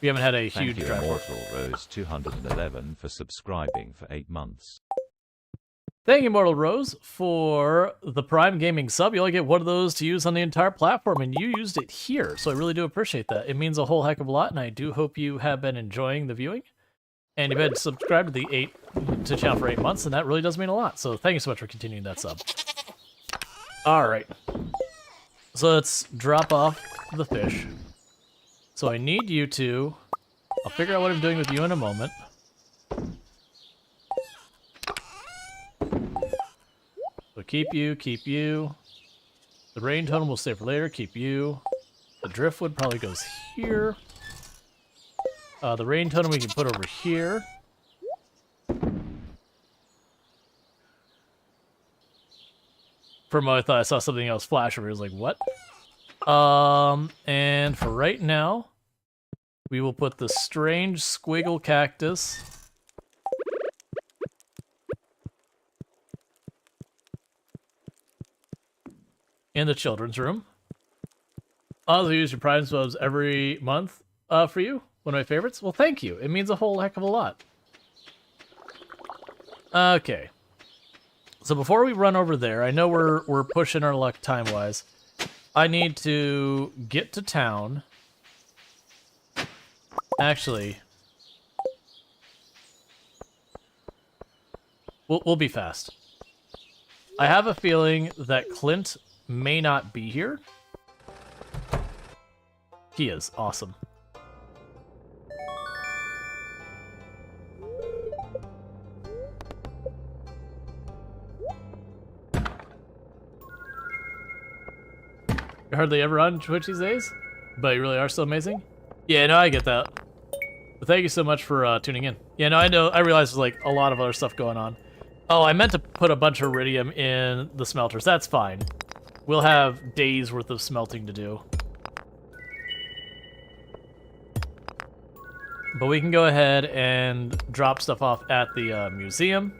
we haven't had a huge Thank you, drive. Immortal Rose 211 for subscribing for 8 months. Thank you, Mortal Rose, for the Prime Gaming sub. You only get one of those to use on the entire platform, and you used it here, so I really do appreciate that. It means a whole heck of a lot, and I do hope you have been enjoying the viewing. And you've been subscribed to the channel for 8 months, and that really does mean a lot. So thank you so much for continuing that sub. Alright. So let's drop off the fish. So I need you to... I'll figure out what I'm doing with you in a moment. So keep you, keep you. The rain totem will stay for later, keep you. The driftwood probably goes here. The rain totem we can put over here. For a moment, I thought I saw something else flash over here. I was like, what? And for right now, we will put the strange squiggle cactus in the children's room. Honestly, use your Prime subs every month for you. One of my favorites. Well, thank you. It means a whole heck of a lot. Okay. So before we run over there, I know we're pushing our luck time-wise. I need to get to town. Actually, we'll be fast. I have a feeling that Clint may not be here. He is. Awesome. You're hardly ever on Twitch these days, but you really are still amazing. Yeah, no, I get that. But thank you so much for tuning in. Yeah, no, I know. I realize there's like a lot of other stuff going on. Oh, I meant to put a bunch of iridium in the smelters. That's fine. We'll have days worth of smelting to do. But we can go ahead and drop stuff off at the museum.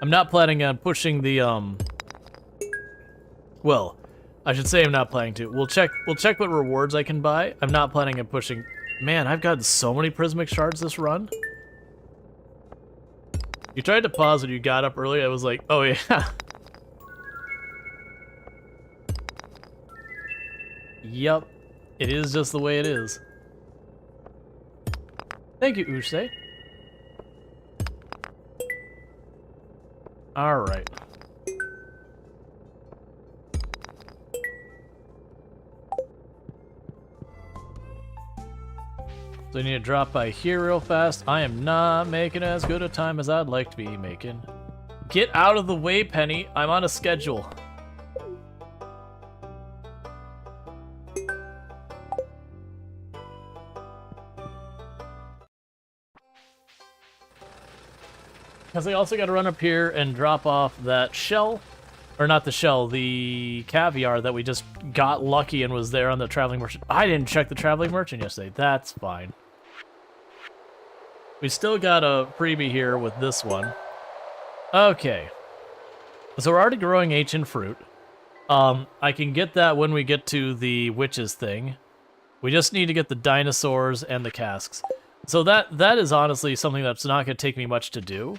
I'm not planning on pushing the well, I should say I'm not planning to. We'll check what rewards I can buy. I'm not planning on pushing. Man, I've gotten so many prismatic shards this run. You tried to pause when you got up early. I was like, oh yeah. Yup. It is just the way it is. Thank you, Ushe. Alright. So I need to drop by here real fast. I am not making as good a time as I'd like to be making. Get out of the way, Penny. I'm on a schedule. Because I also got to run up here and drop off that shell. Or not the shell, the caviar that we just got lucky and was there on the traveling merchant. I didn't check the traveling merchant yesterday. That's fine. We still got a freebie here with this one. Okay. So we're already growing ancient fruit. I can get that when we get to the witches thing. We just need to get the dinosaurs and the casks. So that is honestly something that's not going to take me much to do.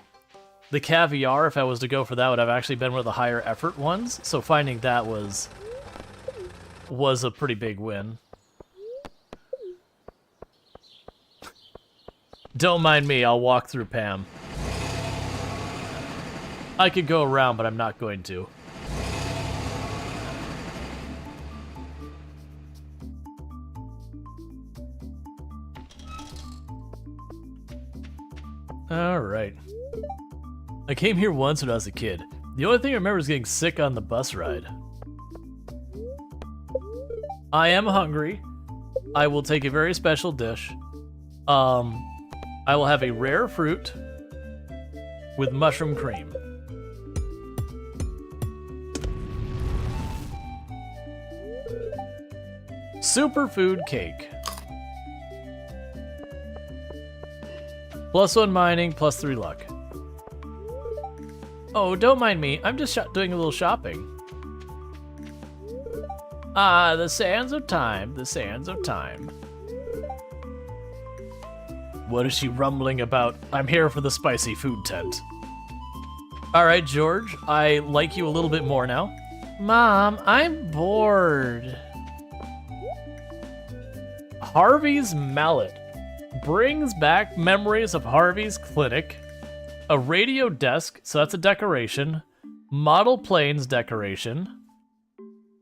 The caviar, if I was to go for that, would have actually been one of the higher effort ones. So finding that was a pretty big win. Don't mind me, I'll walk through Pam. I could go around, but I'm not going to. Alright. I came here once when I was a kid. The only thing I remember is getting sick on the bus ride. I am hungry. I will take a very special dish. I will have a rare fruit with mushroom cream. Superfood cake. +1 mining, +3 luck. Oh, don't mind me. I'm just doing a little shopping. Ah, the sands of time. The sands of time. What is she rumbling about? I'm here for the spicy food tent. Alright, George. I like you a little bit more now. Mom, I'm bored. Harvey's mallet. Brings back memories of Harvey's clinic. A radio desk, so that's a decoration. Model planes decoration.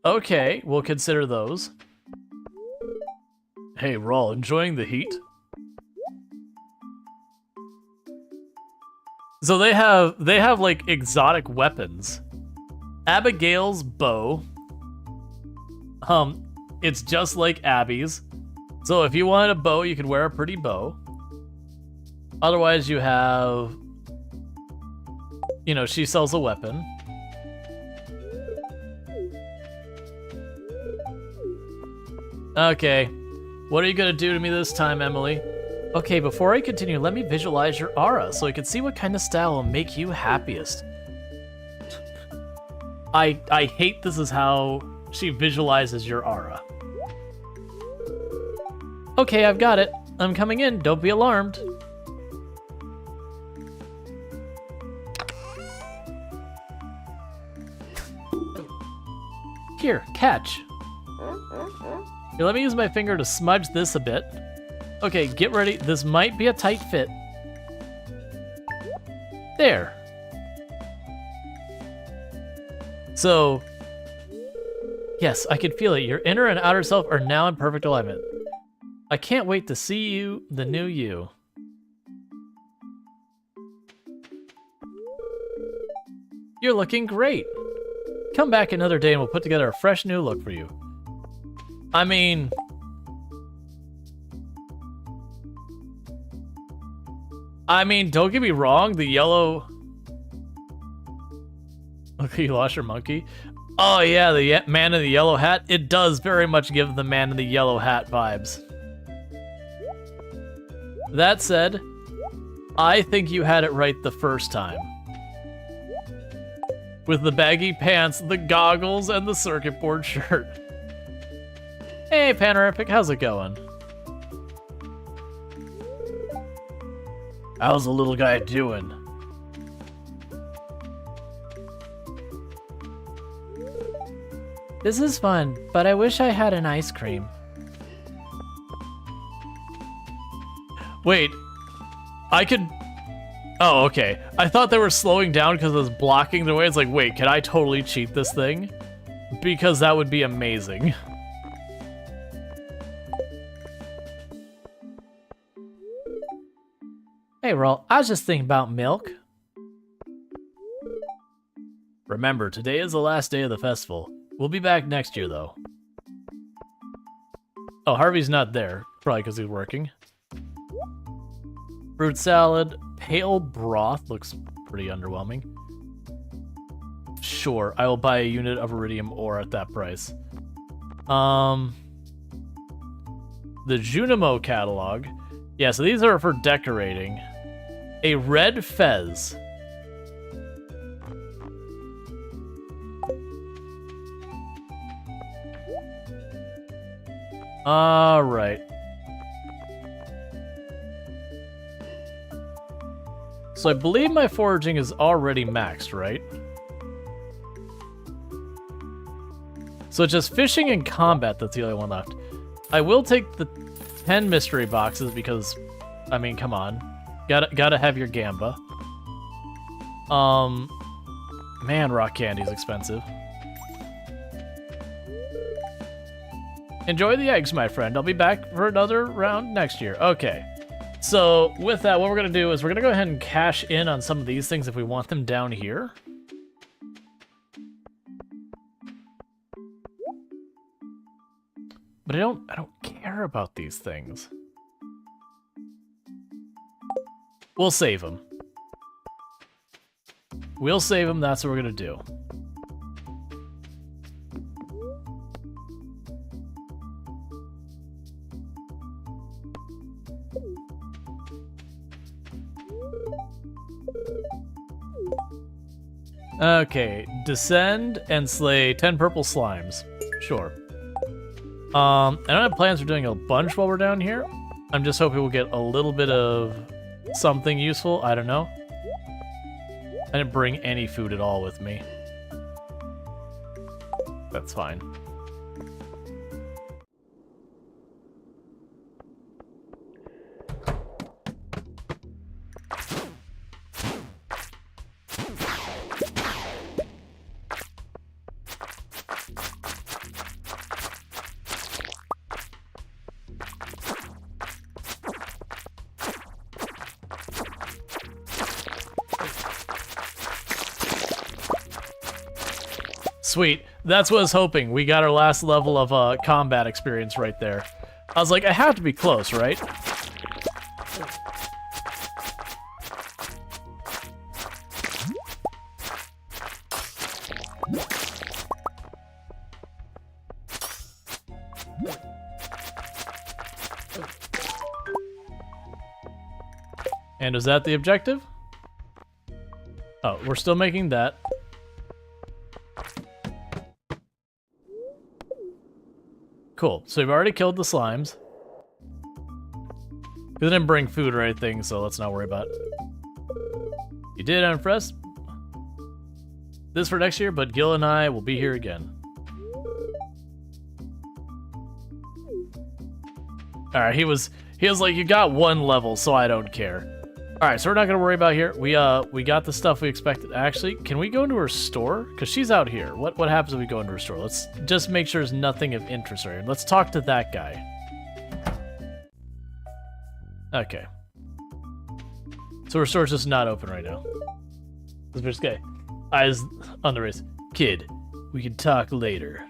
Okay, we'll consider those. Hey, Rual, enjoying the heat? So they have like exotic weapons. Abigail's bow. It's just like Abby's. So if you wanted a bow, you could wear a pretty bow. Otherwise, you have... You know, she sells a weapon. Okay. What are you gonna do to me this time, Emily? Okay, before I continue, let me visualize your aura so I can see what kind of style will make you happiest. I hate this is how she visualizes your aura. Okay, I've got it. I'm coming in. Don't be alarmed. Here, catch. Here, let me use my finger to smudge this a bit. Okay, get ready. This might be a tight fit. There. So, yes, I can feel it. Your inner and outer self are now in perfect alignment. I can't wait to see you, the new you. You're looking great. Come back another day and we'll put together a fresh new look for you. I mean... don't get me wrong, the yellow... Okay, you lost your monkey? Oh yeah, the man in the yellow hat. It does very much give the man in the yellow hat vibes. That said, I think you had it right the first time. With the baggy pants, the goggles, and the circuit board shirt. Hey, Panoramic, how's it going? How's the little guy doing? This is fun, but I wish I had an ice cream. Wait, I could... Oh, okay. I thought they were slowing down because it was blocking the way. It's like, wait, can I totally cheat this thing? Because that would be amazing. Hey, Rual, I was just thinking about milk. Remember, today is the last day of the festival. We'll be back next year, though. Oh, Harvey's not there. Probably because he's working. Fruit salad. Pale broth looks pretty underwhelming. Sure, I will buy a unit of iridium ore at that price. The Junimo catalog. Yeah, so these are for decorating. A red fez. Alright. So I believe my foraging is already maxed, right? So it's just fishing and combat that's the only one left. I will take the 10 mystery boxes because, I mean, come on. Gotta have your gamba. Man, rock candy's expensive. Enjoy the eggs, my friend. I'll be back for another round next year. Okay. So, with that, what we're going to do is we're going to go ahead and cash in on some of these things if we want them down here. But I don't care about these things. We'll save them. We'll save them, that's what we're going to do. Okay, descend and slay 10 purple slimes. Sure. I don't have plans for doing a bunch while we're down here. I'm just hoping we'll get a little bit of something useful. I don't know. I didn't bring any food at all with me. That's fine. Sweet. That's what I was hoping. We got our last level of combat experience right there. I was like, I have to be close, right? And is that the objective? Oh, we're still making that. Cool. So we've already killed the slimes. They didn't bring food or anything, so let's not worry about it. You did, I'm impressed. This for next year, but Gil and I will be here again. Alright, he was like, you got one level, so I don't care. Alright, so we're not gonna worry about here. We got the stuff we expected. Actually, can we go into her store? Because she's out here. What happens if we go into her store? Let's just make sure there's nothing of interest right here. Let's talk to that guy. Okay. So her store's just not open right now. This bitch guy. Eyes on the wrist. Kid, we can talk later.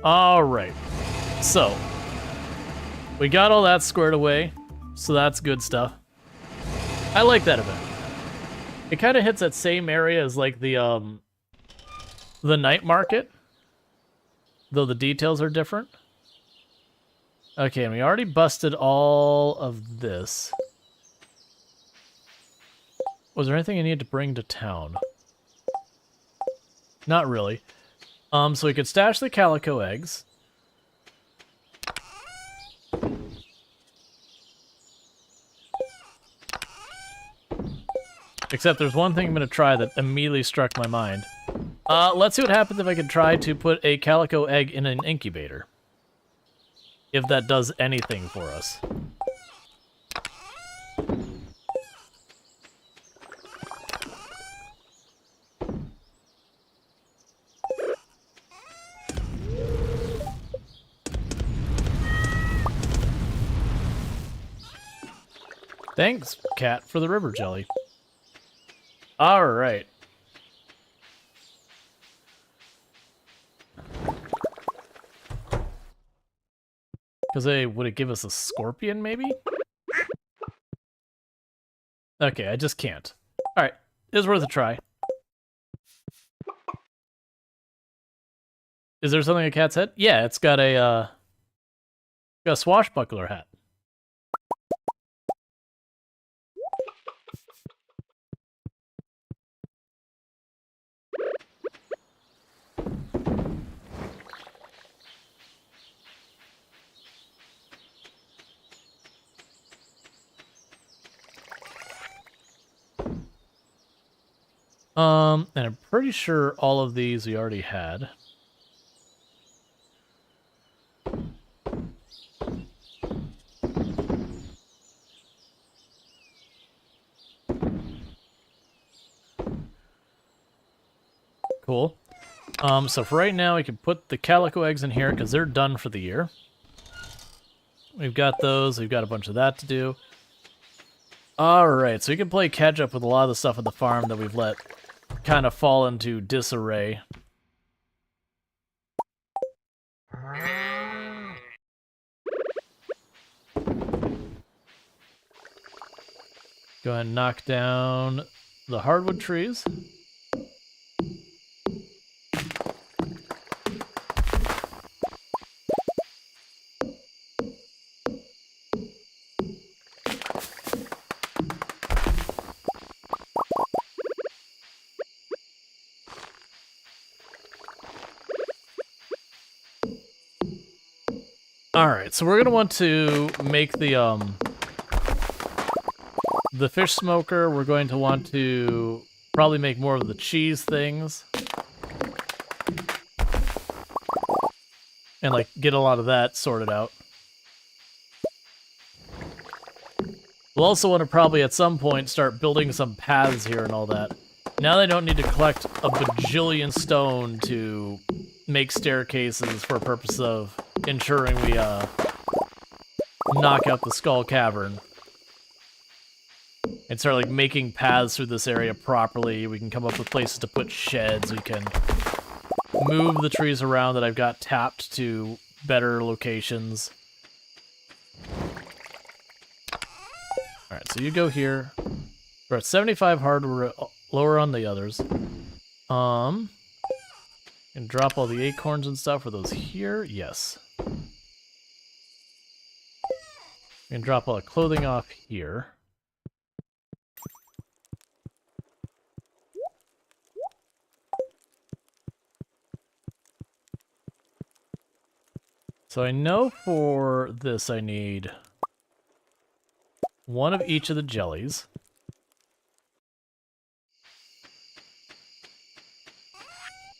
Alright, so we got all that squared away, so that's good stuff. I like that event. It kind of hits that same area as like the night market, though the details are different. Okay, and we already busted all of this. Was there anything I needed to bring to town? Not really. So we could stash the calico eggs. Except there's one thing I'm going to try that immediately struck my mind. Let's see what happens if I can try to put a calico egg in an incubator. If that does anything for us. Thanks, cat, for the river jelly. Alright. Because would it give us a scorpion, maybe? Okay, I just can't. Alright, it's worth a try. Is there something a cat's head? Yeah, it's got a swashbuckler hat. And I'm pretty sure all of these we already had. Cool. So for right now, we can put the calico eggs in here because they're done for the year. We've got those. We've got a bunch of that to do. Alright, so we can play catch up with a lot of the stuff at the farm that we've let kind of fall into disarray. Go ahead and knock down the hardwood trees. Alright, so we're gonna want to make the fish smoker. We're going to want to probably make more of the cheese things. And, like, get a lot of that sorted out. We'll also want to probably, at some point, start building some paths here and all that. Now they don't need to collect a bajillion stone to make staircases for a purpose of ensuring knock out the Skull Cavern and start like making paths through this area properly. We can come up with places to put sheds. We can move the trees around that I've got tapped to better locations. Alright, so you go here. We're at 75 hard, we're lower on the others. And drop all the acorns and stuff. Are those here? Yes. And drop all the clothing off here. So I know for this I need one of each of the jellies.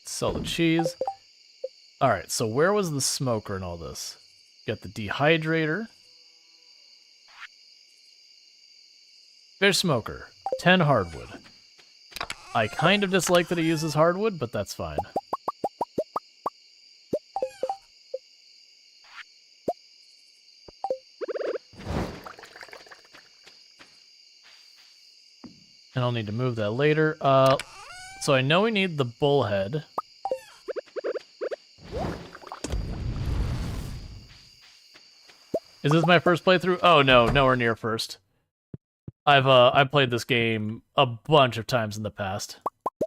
Sell the cheese. Alright, so where was the smoker in all this? Got the dehydrator. Fish smoker. 10 hardwood. I kind of dislike that it uses hardwood, but that's fine. And I'll need to move that later. So I know we need the bullhead. Is this my first playthrough? Oh no, nowhere near first. I've played this game a bunch of times in the past.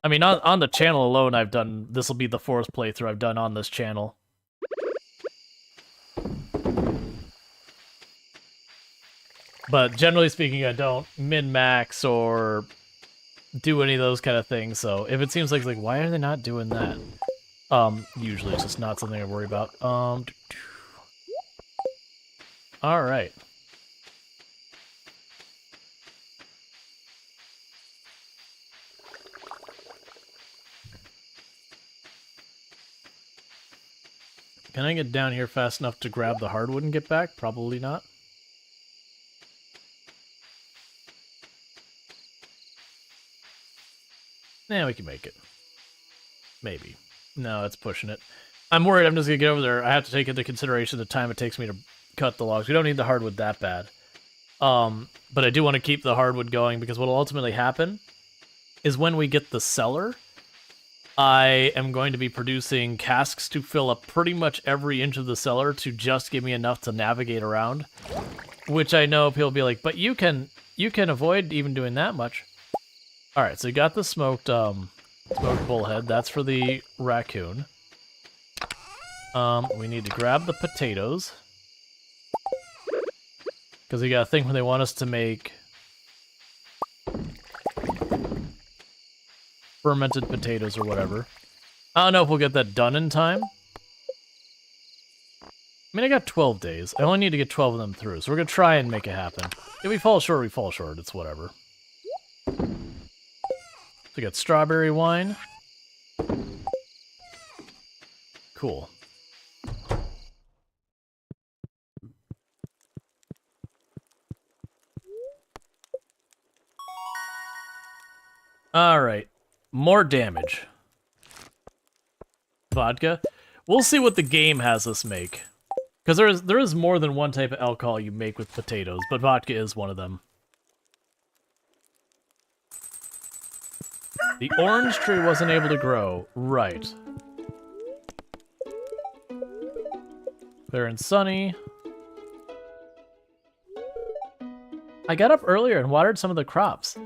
I mean, on the channel alone, I've done. This will be the 4th playthrough I've done on this channel. But generally speaking, I don't min-max or do any of those kind of things. So if it seems like why are they not doing that? Usually it's just not something I worry about. All right. Can I get down here fast enough to grab the hardwood and get back? Probably not. Nah, we can make it. Maybe. No, it's pushing it. I'm worried I'm just going to get over there. I have to take into consideration the time it takes me to cut the logs. We don't need the hardwood that bad. But I do want to keep the hardwood going because what will ultimately happen is when we get the cellar, I am going to be producing casks to fill up pretty much every inch of the cellar to just give me enough to navigate around. Which I know people will be like, but you can avoid even doing that much. Alright, so you got the smoked bullhead. That's for the raccoon. We need to grab the potatoes. Because we got a thing where they want us to make fermented potatoes or whatever. I don't know if we'll get that done in time. I mean, I got 12 days. I only need to get 12 of them through, so we're going to try and make it happen. If we fall short, we fall short. It's whatever. So we got strawberry wine. Cool. Alright. More damage. Vodka. We'll see what the game has us make. Because there is more than one type of alcohol you make with potatoes, but vodka is one of them. The orange tree wasn't able to grow. Right. Clear and sunny. I got up earlier and watered some of the crops.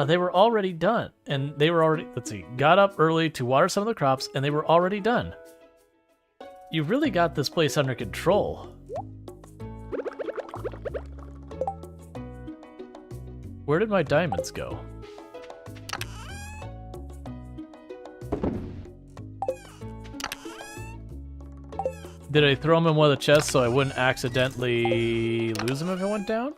They were already done. And they were already... Let's see. Got up early to water some of the crops, and they were already done. You really got this place under control. Where did my diamonds go? Did I throw them in one of the chests so I wouldn't accidentally lose them if it went down?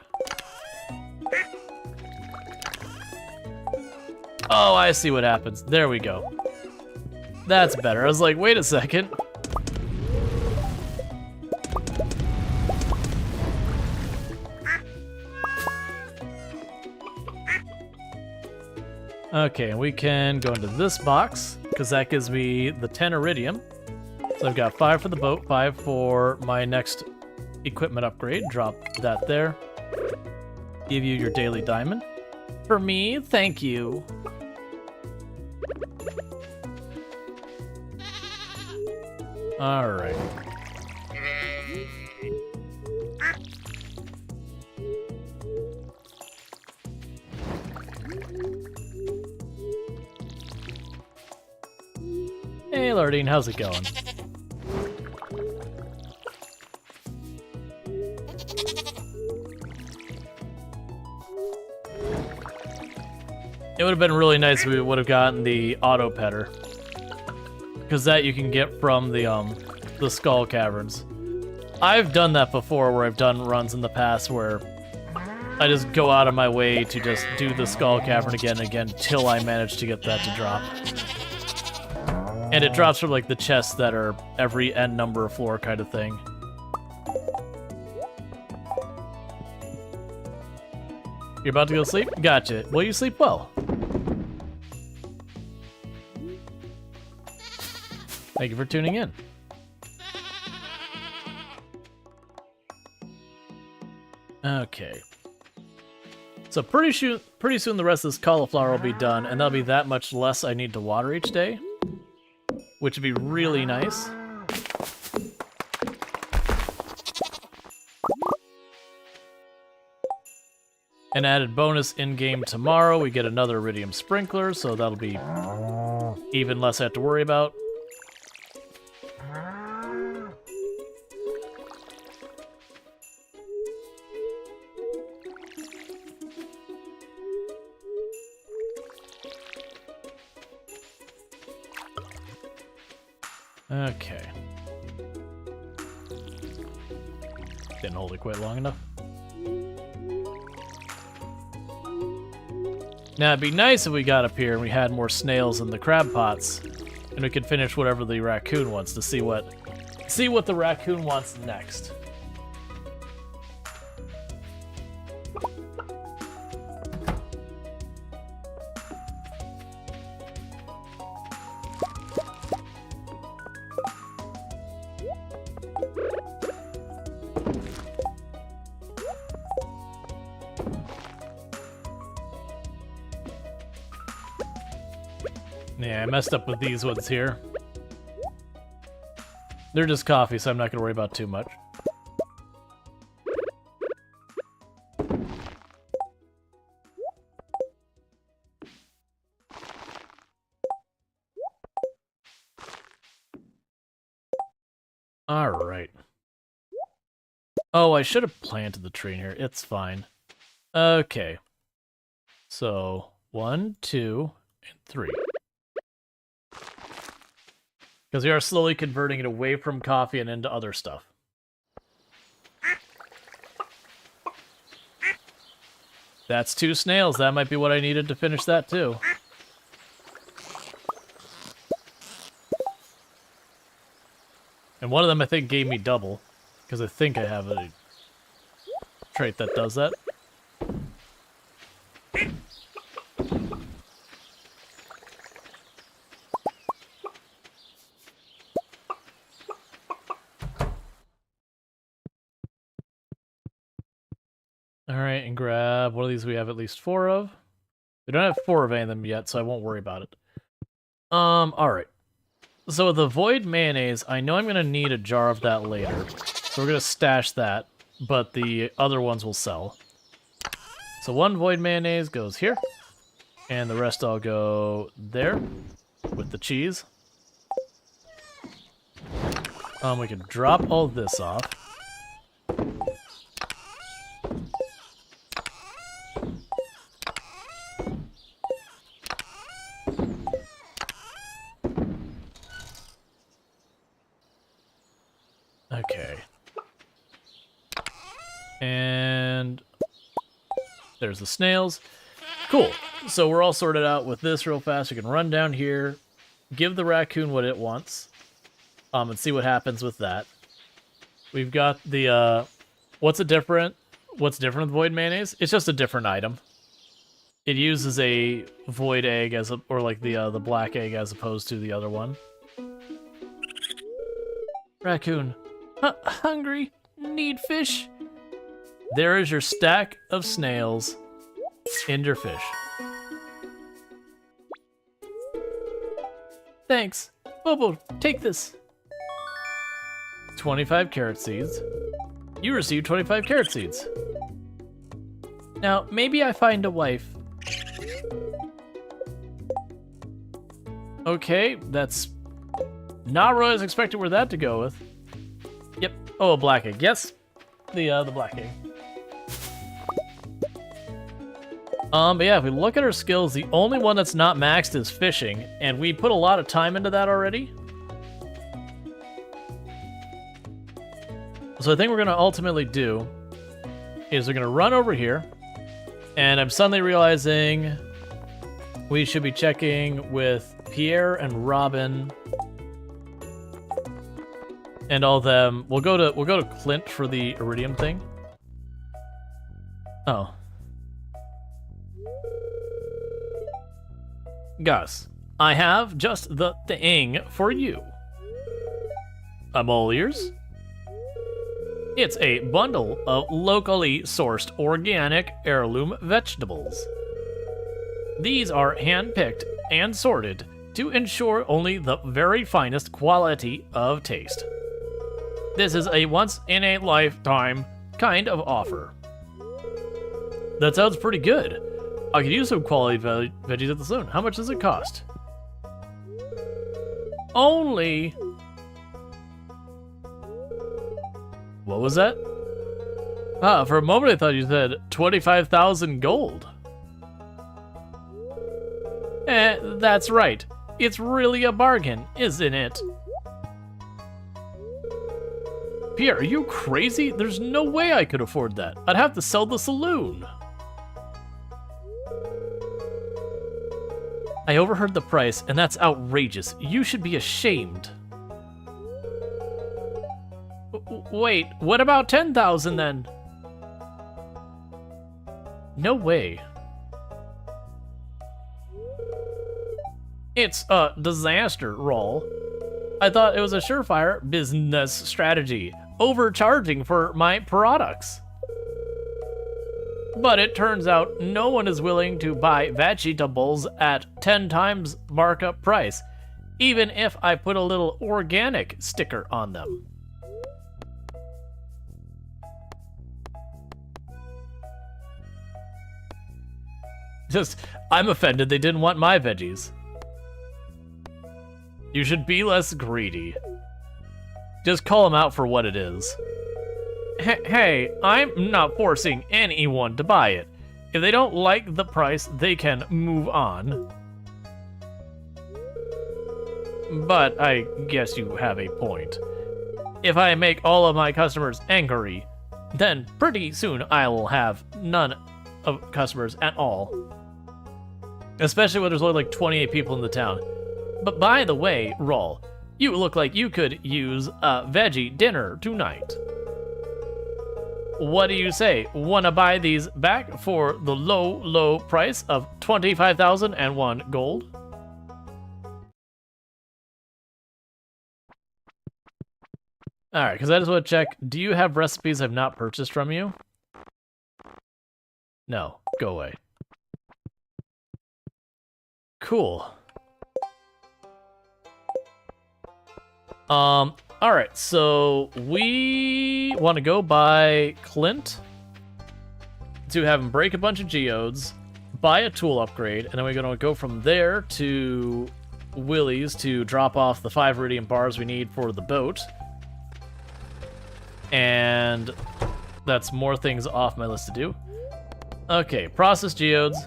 Oh, I see what happens. There we go. That's better. I was like, wait a second. Okay, and we can go into this box, because that gives me the 10 iridium. So I've got 5 for the boat, 5 for my next equipment upgrade. Drop that there. Give you your daily diamond. For me, thank you. Alright. Hey, Lardine, how's it going? It would have been really nice if we would have gotten the auto petter, because that you can get from the skull caverns. I've done that before, where I've done runs in the past where I just go out of my way to just do the skull cavern again and again till I manage to get that to drop. And it drops from like the chests that are every n number of floor kind of thing. You're about to go sleep? Gotcha. Well, you sleep well. Thank you for tuning in. Okay. So pretty soon the rest of this cauliflower will be done, and that'll be that much less I need to water each day, which would be really nice. An added bonus in-game tomorrow, we get another iridium sprinkler, so that'll be even less I have to worry about. Okay. Didn't hold it quite long enough. Now, it'd be nice if we got up here and we had more snails in the crab pots, and we could finish whatever the raccoon wants to see what the raccoon wants next. Yeah, I messed up with these ones here. They're just coffee, so I'm not going to worry about too much. Alright. Oh, I should have planted the tree in here. It's fine. Okay. So, 1, 2, and 3. Because we are slowly converting it away from coffee and into other stuff. That's 2 snails. That might be what I needed to finish that too. And one of them I think gave me double. Because I think I have a trait that does that. Alright, and grab one of these we have at least 4 of. We don't have 4 of any of them yet, so I won't worry about it. Alright. So the void mayonnaise, I know I'm going to need a jar of that later. So we're going to stash that, but the other ones will sell. So 1 void mayonnaise goes here, and the rest all go there with the cheese. We can drop all this off. Okay. And there's the snails. Cool. So we're all sorted out with this real fast. We can run down here, give the raccoon what it wants, and see what happens with that. We've got the what's different with void mayonnaise? It's just a different item. It uses a void egg or like the black egg as opposed to the other one. Raccoon. Hungry? need fish? There is your stack of snails and your fish. Thanks. Bobo, take this. 25 carrot seeds. You received 25 carrot seeds. Now, maybe I find a wife. Okay, that's not really as expected where that to go with. Yep. Oh, a black egg. Yes, the black egg. But yeah, if we look at our skills, the only one that's not maxed is fishing, and we put a lot of time into that already. So I think we're gonna ultimately do is we're gonna run over here, and I'm suddenly realizing we should be checking with Pierre and Robin and all them. We'll go to Clint for the iridium thing. Oh. Gus, I have just the thing for you. I'm all ears. It's a bundle of locally sourced organic heirloom vegetables. These are hand-picked and sorted to ensure only the very finest quality of taste. This is a once-in-a-lifetime kind of offer. That sounds pretty good. I could use some quality veggies at the saloon. How much does it cost? Only... What was that? Ah, for a moment I thought you said 25,000 gold. That's right. It's really a bargain, isn't it? Pierre, are you crazy? There's no way I could afford that. I'd have to sell the saloon. I overheard the price, and that's outrageous. You should be ashamed. Wait, what about 10,000 then? No way. It's a disaster, Rual. I thought it was a surefire business strategy, overcharging for my products. But it turns out no one is willing to buy vegetables at 10 times markup price, even if I put a little organic sticker on them. I'm offended they didn't want my veggies. You should be less greedy. Just call them out for what it is. Hey, I'm not forcing anyone to buy it. If they don't like the price, they can move on. But I guess you have a point. If I make all of my customers angry, then pretty soon I'll have none of customers at all. Especially when there's only like 28 people in the town. But by the way, Rual, you look like you could use a veggie dinner tonight. What do you say? Wanna buy these back for the low, low price of 25,001 gold? Alright, because I just want to check. Do you have recipes I've not purchased from you? No, go away. Cool. Alright, so we want to go buy Clint to have him break a bunch of geodes, buy a tool upgrade, and then we're going to go from there to Willie's to drop off the 5 iridium bars we need for the boat. And that's more things off my list to do. Okay, process geodes.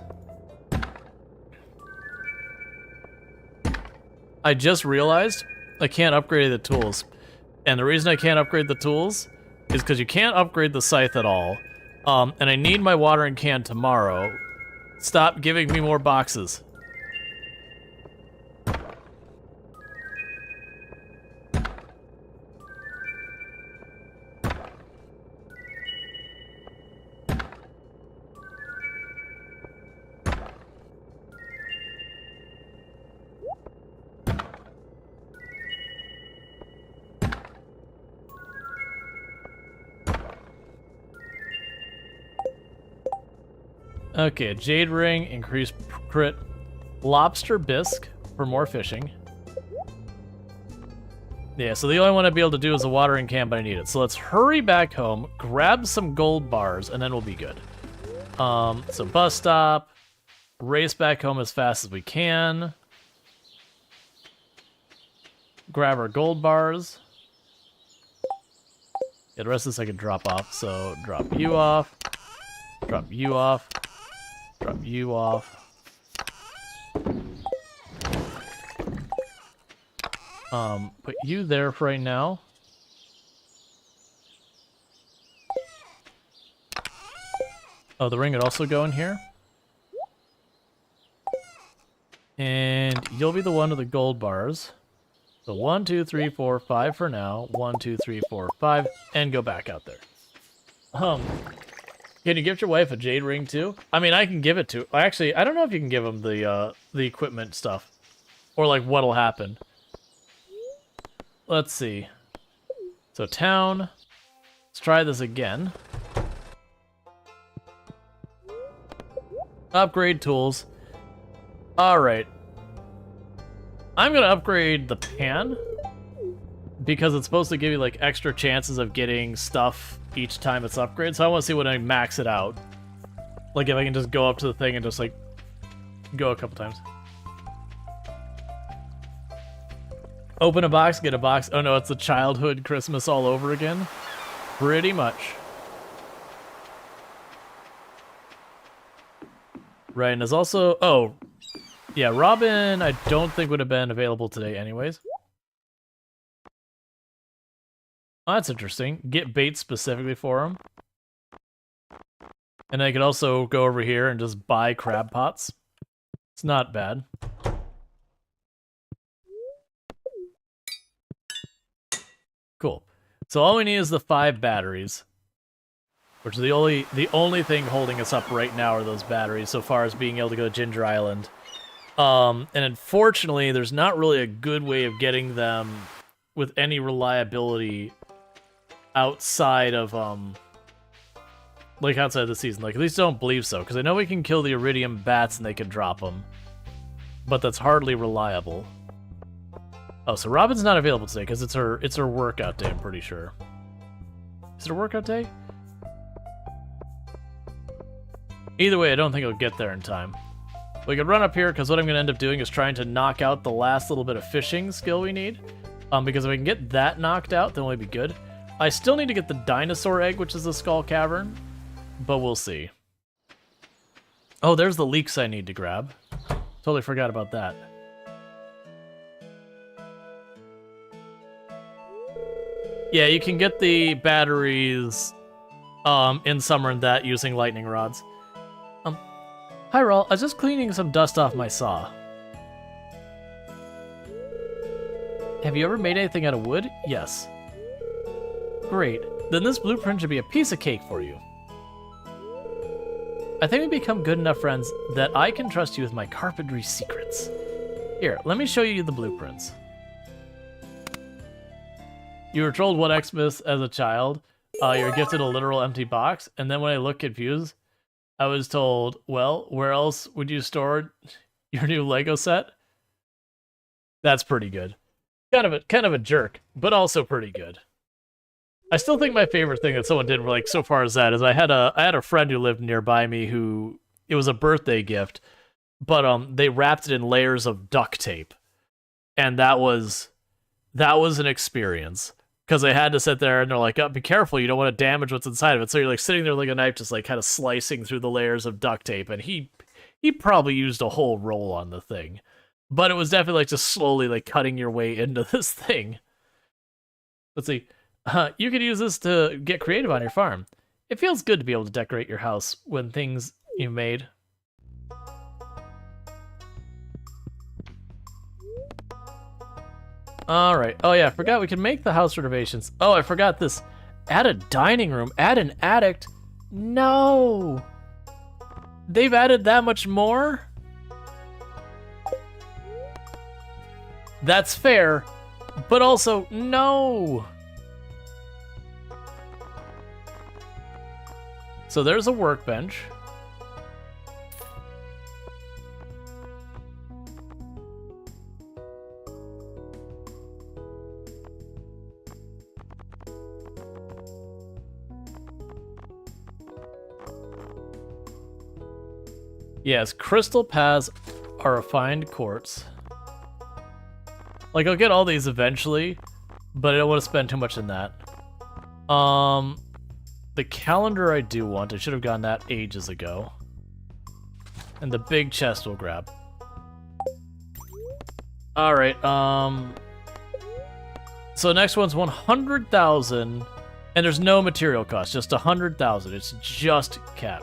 I just realized I can't upgrade the tools. And the reason I can't upgrade the tools is because you can't upgrade the scythe at all. And I need my watering can tomorrow. Stop giving me more boxes. Okay, jade ring, increased crit, lobster bisque for more fishing. Yeah, so the only one I'd be able to do is a watering can, but I need it. So let's hurry back home, grab some gold bars, and then we'll be good. So bus stop, race back home as fast as we can. Grab our gold bars. Yeah, the rest of this I can drop off. So drop you off, drop you off, drop you off. Put you there for right now. Oh, the ring would also go in here. And you'll be the one with the gold bars. So 1, 2, 3, 4, 5 for now. 1, 2, 3, 4, 5, and go back out there. Can you gift your wife a jade ring too? I mean, I can give it to. Actually, I don't know if you can give them the equipment stuff, or like what'll happen. Let's see. So town. Let's try this again. Upgrade tools. All right. I'm gonna upgrade the pan because it's supposed to give you like extra chances of getting stuff each time it's upgraded. So I want to see when I max it out. Like if I can just go up to the thing and just like go a couple times. Open a box, get a box. Oh no, it's a childhood Christmas all over again. Pretty much. Right, and there's also... Oh, yeah, Robin I don't think would have been available today anyways. Oh, that's interesting. Get bait specifically for him. And I could also go over here and just buy crab pots. It's not bad. Cool. So all we need is the 5 batteries, which is the only thing holding us up right now are those batteries so far as being able to go to Ginger Island. And unfortunately, there's not really a good way of getting them with any reliability outside of like outside the season. Like at least I don't believe so, because I know we can kill the iridium bats and they can drop them, but that's hardly reliable. Oh, so Robin's not available today because it's her workout day, I'm pretty sure. Is it a workout day? Either way, I don't think it'll get there in time. We could run up here because what I'm going to end up doing is trying to knock out the last little bit of fishing skill we need. Because if I can get that knocked out, then we'll be good. I still need to get the dinosaur egg, which is the skull cavern, but we'll see. Oh, there's the leeks I need to grab. Totally forgot about that. Yeah, you can get the batteries in Summer and that using lightning rods. Hi, Rual. I was just cleaning some dust off my saw. Have you ever made anything out of wood? Yes. Great. Then this blueprint should be a piece of cake for you. I think we become good enough friends that I can trust you with my carpentry secrets. Here, let me show you the blueprints. You were told what Xmas as a child. You were gifted a literal empty box, and then when I looked confused, I was told, well, where else would you store your new Lego set? That's pretty good. Kind of a jerk, but also pretty good. I still think my favorite thing that someone did, like so far as that, is I had a friend who lived nearby me who it was a birthday gift, but they wrapped it in layers of duct tape, and that was an experience. Because they had to sit there and they're like, oh, be careful, you don't want to damage what's inside of it. So you're like sitting there like a knife, just like kind of slicing through the layers of duct tape. And he probably used a whole roll on the thing. But it was definitely like just slowly like cutting your way into this thing. Let's see. You could use this to get creative on your farm. It feels good to be able to decorate your house when things you made. Alright. Oh yeah, I forgot we can make the house renovations. Oh, I forgot this. Add a dining room. Add an attic. No! They've added that much more? That's fair, but also, no! So there's a workbench. Yes, crystal paths are refined quartz. Like, I'll get all these eventually, but I don't want to spend too much in that. The calendar I do want. I should have gotten that ages ago. And the big chest we'll grab. Alright, so the next one's 100,000, and there's no material cost, just 100,000. It's just cat.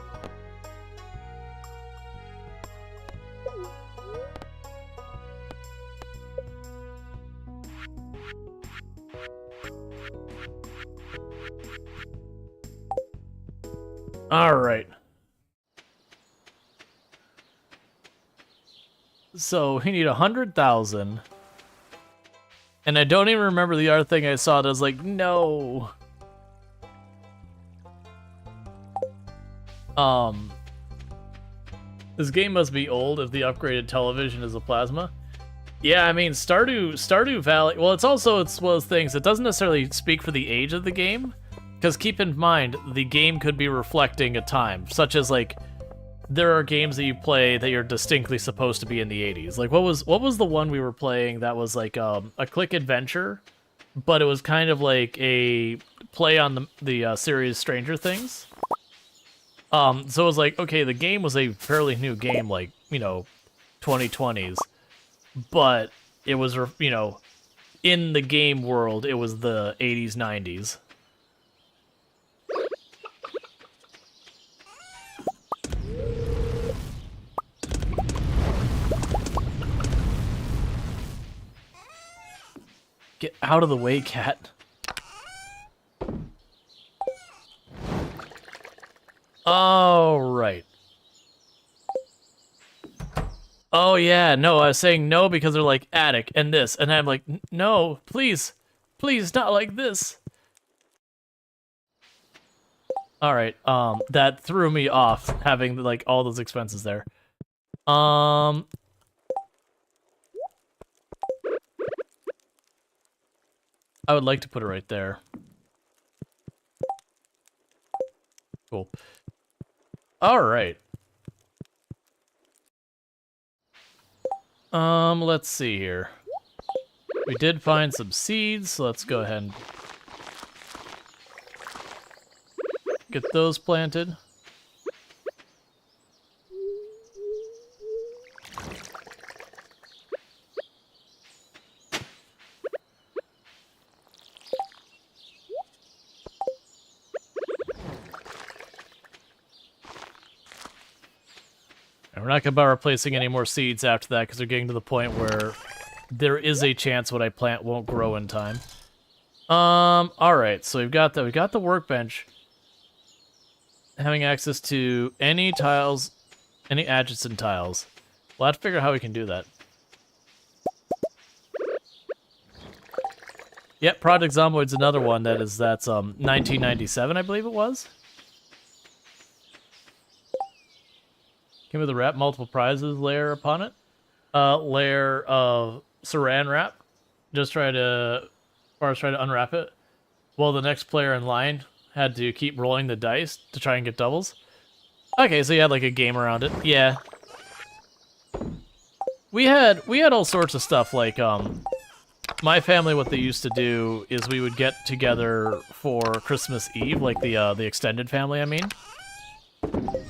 Alright. So we need 100,000. And I don't even remember the other thing I saw that was like, no. This game must be old if the upgraded television is a plasma. Yeah, I mean, Stardew Valley, well, it's one of those things that doesn't necessarily speak for the age of the game, because keep in mind, the game could be reflecting a time, such as, like, there are games that you play that you're distinctly supposed to be in the 80s. Like, what was the one we were playing that was, like, a click adventure, but it was kind of like a play on the series Stranger Things? So it was like, okay, the game was a fairly new game, like, 2020s, but it was, in the game world, it was the 80s, 90s. Get out of the way, cat. All right. Oh, yeah, no, I was saying no because they're like attic and this, and I'm like, no, please, not like this. All right, that threw me off having like all those expenses there. I would like to put it right there. Cool. All right. Let's see here. We did find some seeds, so let's go ahead and get those planted. And we're not going to bother replacing any more seeds after that because they're getting to the point where there is a chance what I plant won't grow in time. Alright, so we've got the workbench. Having access to any tiles, any adjacent tiles. We'll have to figure out how we can do that. Yep, Project Zomboid's another one that's 1997, I believe it was. Came with a wrap, multiple prizes, layer upon it. Layer of saran wrap. Just try to unwrap it. While the next player in line had to keep rolling the dice to try and get doubles. Okay, so you had like a game around it. Yeah. We had all sorts of stuff like my family, what they used to do is we would get together for Christmas Eve, like the extended family, I mean.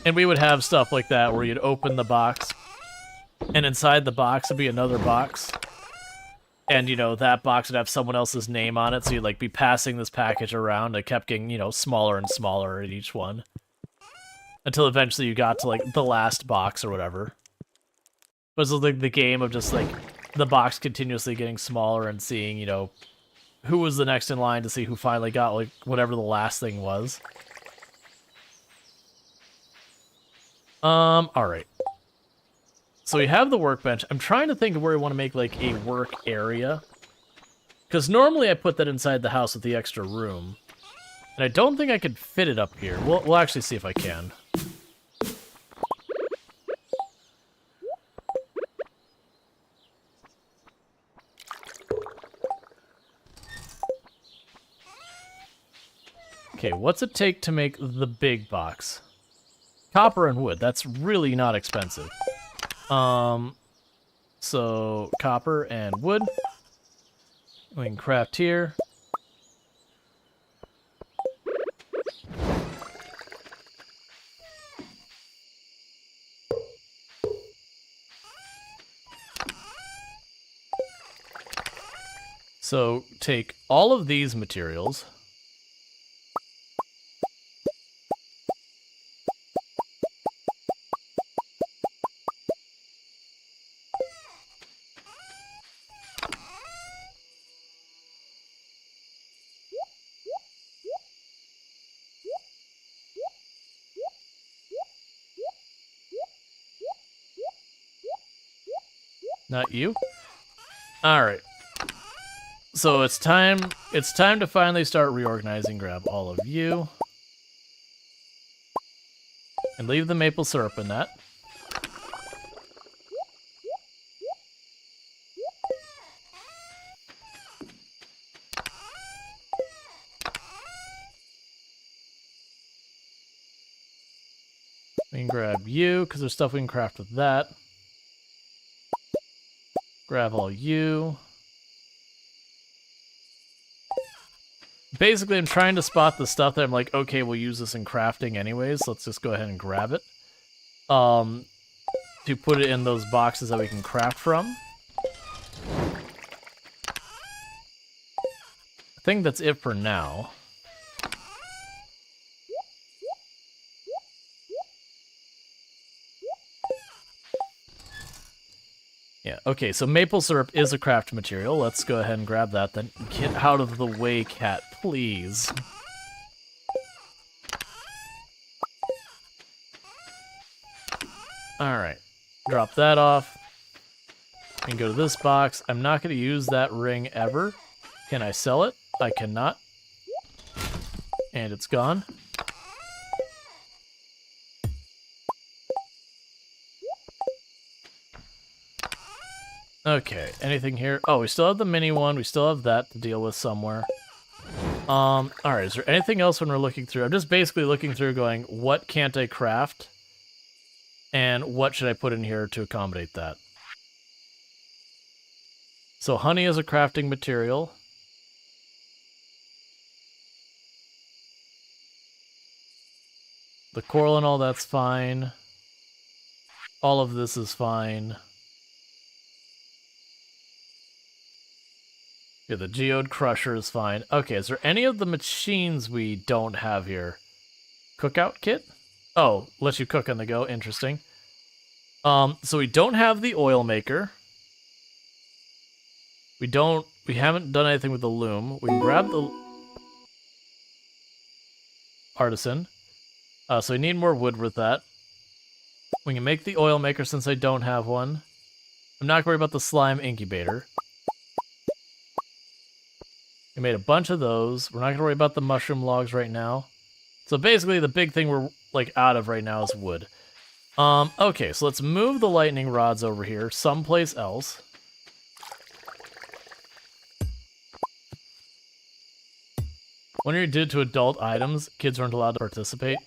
And we would have stuff like that where you'd open the box, and inside the box would be another box. And, that box would have someone else's name on it, so you'd, like, be passing this package around. It kept getting, smaller and smaller at each one. Until eventually you got to, like, the last box or whatever. But it was like the game of just, like, the box continuously getting smaller and seeing, who was the next in line to see who finally got, like, whatever the last thing was. Alright. So we have the workbench. I'm trying to think of where we want to make, like, a work area. Because normally I put that inside the house with the extra room. And I don't think I could fit it up here. We'll actually see if I can. Okay, what's it take to make the big box? copper and wood. That's really not expensive. So copper and wood. We can craft here. So take all of these materials. Not you? All right. So it's time to finally start reorganizing. Grab all of you. And leave the maple syrup in that. We can grab you, because there's stuff we can craft with that. Grab all you. Basically, I'm trying to spot the stuff that I'm like, okay, we'll use this in crafting anyways. Let's just go ahead and grab it. To put it in those boxes that we can craft from. I think that's it for now. Yeah, okay, so maple syrup is a craft material. Let's go ahead and grab that then. Get out of the way, cat, please. Alright, drop that off. And go to this box. I'm not going to use that ring ever. Can I sell it? I cannot. And it's gone. Okay, anything here? Oh, we still have the mini one. We still have that to deal with somewhere. Alright, is there anything else when we're looking through? I'm just basically looking through going, what can't I craft? And what should I put in here to accommodate that? So honey is a crafting material. The coral and all that's fine. All of this is fine. Yeah, the geode crusher is fine. Okay, is there any of the machines we don't have here? Cookout kit? Oh, lets you cook on the go. Interesting. So we don't have the oil maker. We haven't done anything with the loom. We can grab the artisan. So we need more wood with that. We can make the oil maker since I don't have one. I'm not worried about the slime incubator. We made a bunch of those. We're not going to worry about the mushroom logs right now. So basically the big thing we're like out of right now is wood. Okay, so let's move the lightning rods over here someplace else. When you're did to adult items, kids aren't allowed to participate.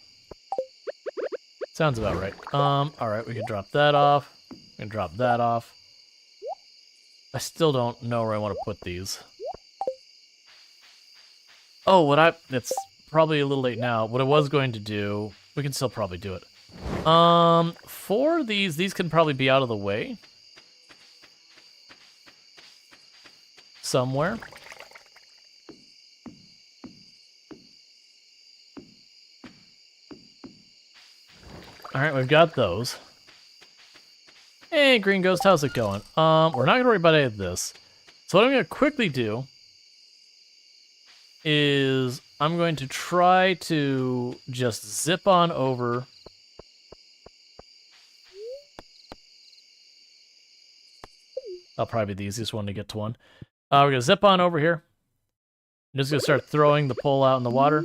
Sounds about right. Alright, we can drop that off. We can drop that off. I still don't know where I want to put these. Oh, it's probably a little late now. What I was going to do, we can still probably do it. For these can probably be out of the way. Somewhere. Alright, we've got those. Hey, Green Ghost, how's it going? We're not gonna worry about any of this. So what I'm gonna quickly do is I'm going to try to just zip on over. That'll probably be the easiest one to get to one. We're gonna zip on over here. I'm just gonna start throwing the pole out in the water.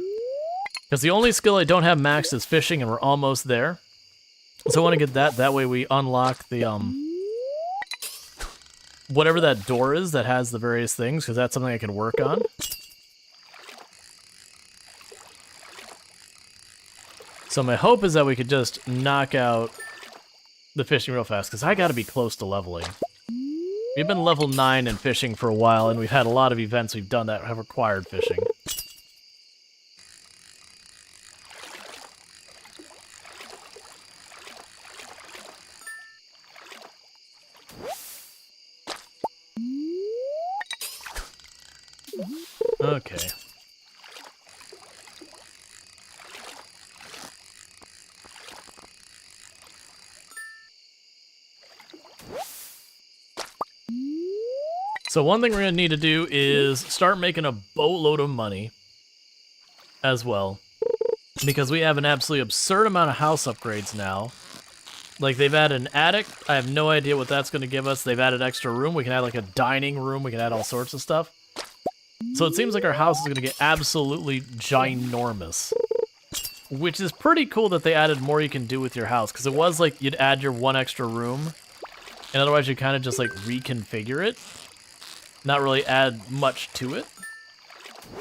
Because the only skill I don't have maxed is fishing, and we're almost there. So I want to get that. That way we unlock the, whatever that door is that has the various things, because that's something I can work on. So my hope is that we could just knock out the fishing real fast, because I gotta be close to leveling. We've been level 9 in fishing for a while, and we've had a lot of events we've done that have required fishing. Okay. So one thing we're going to need to do is start making a boatload of money as well. Because we have an absolutely absurd amount of house upgrades now. Like, they've added an attic. I have no idea what that's going to give us. They've added extra room. We can add, like, a dining room. We can add all sorts of stuff. So it seems like our house is going to get absolutely ginormous. Which is pretty cool that they added more you can do with your house. Because it was like you'd add your one extra room. And otherwise you kind of just, like, reconfigure it. Not really add much to it.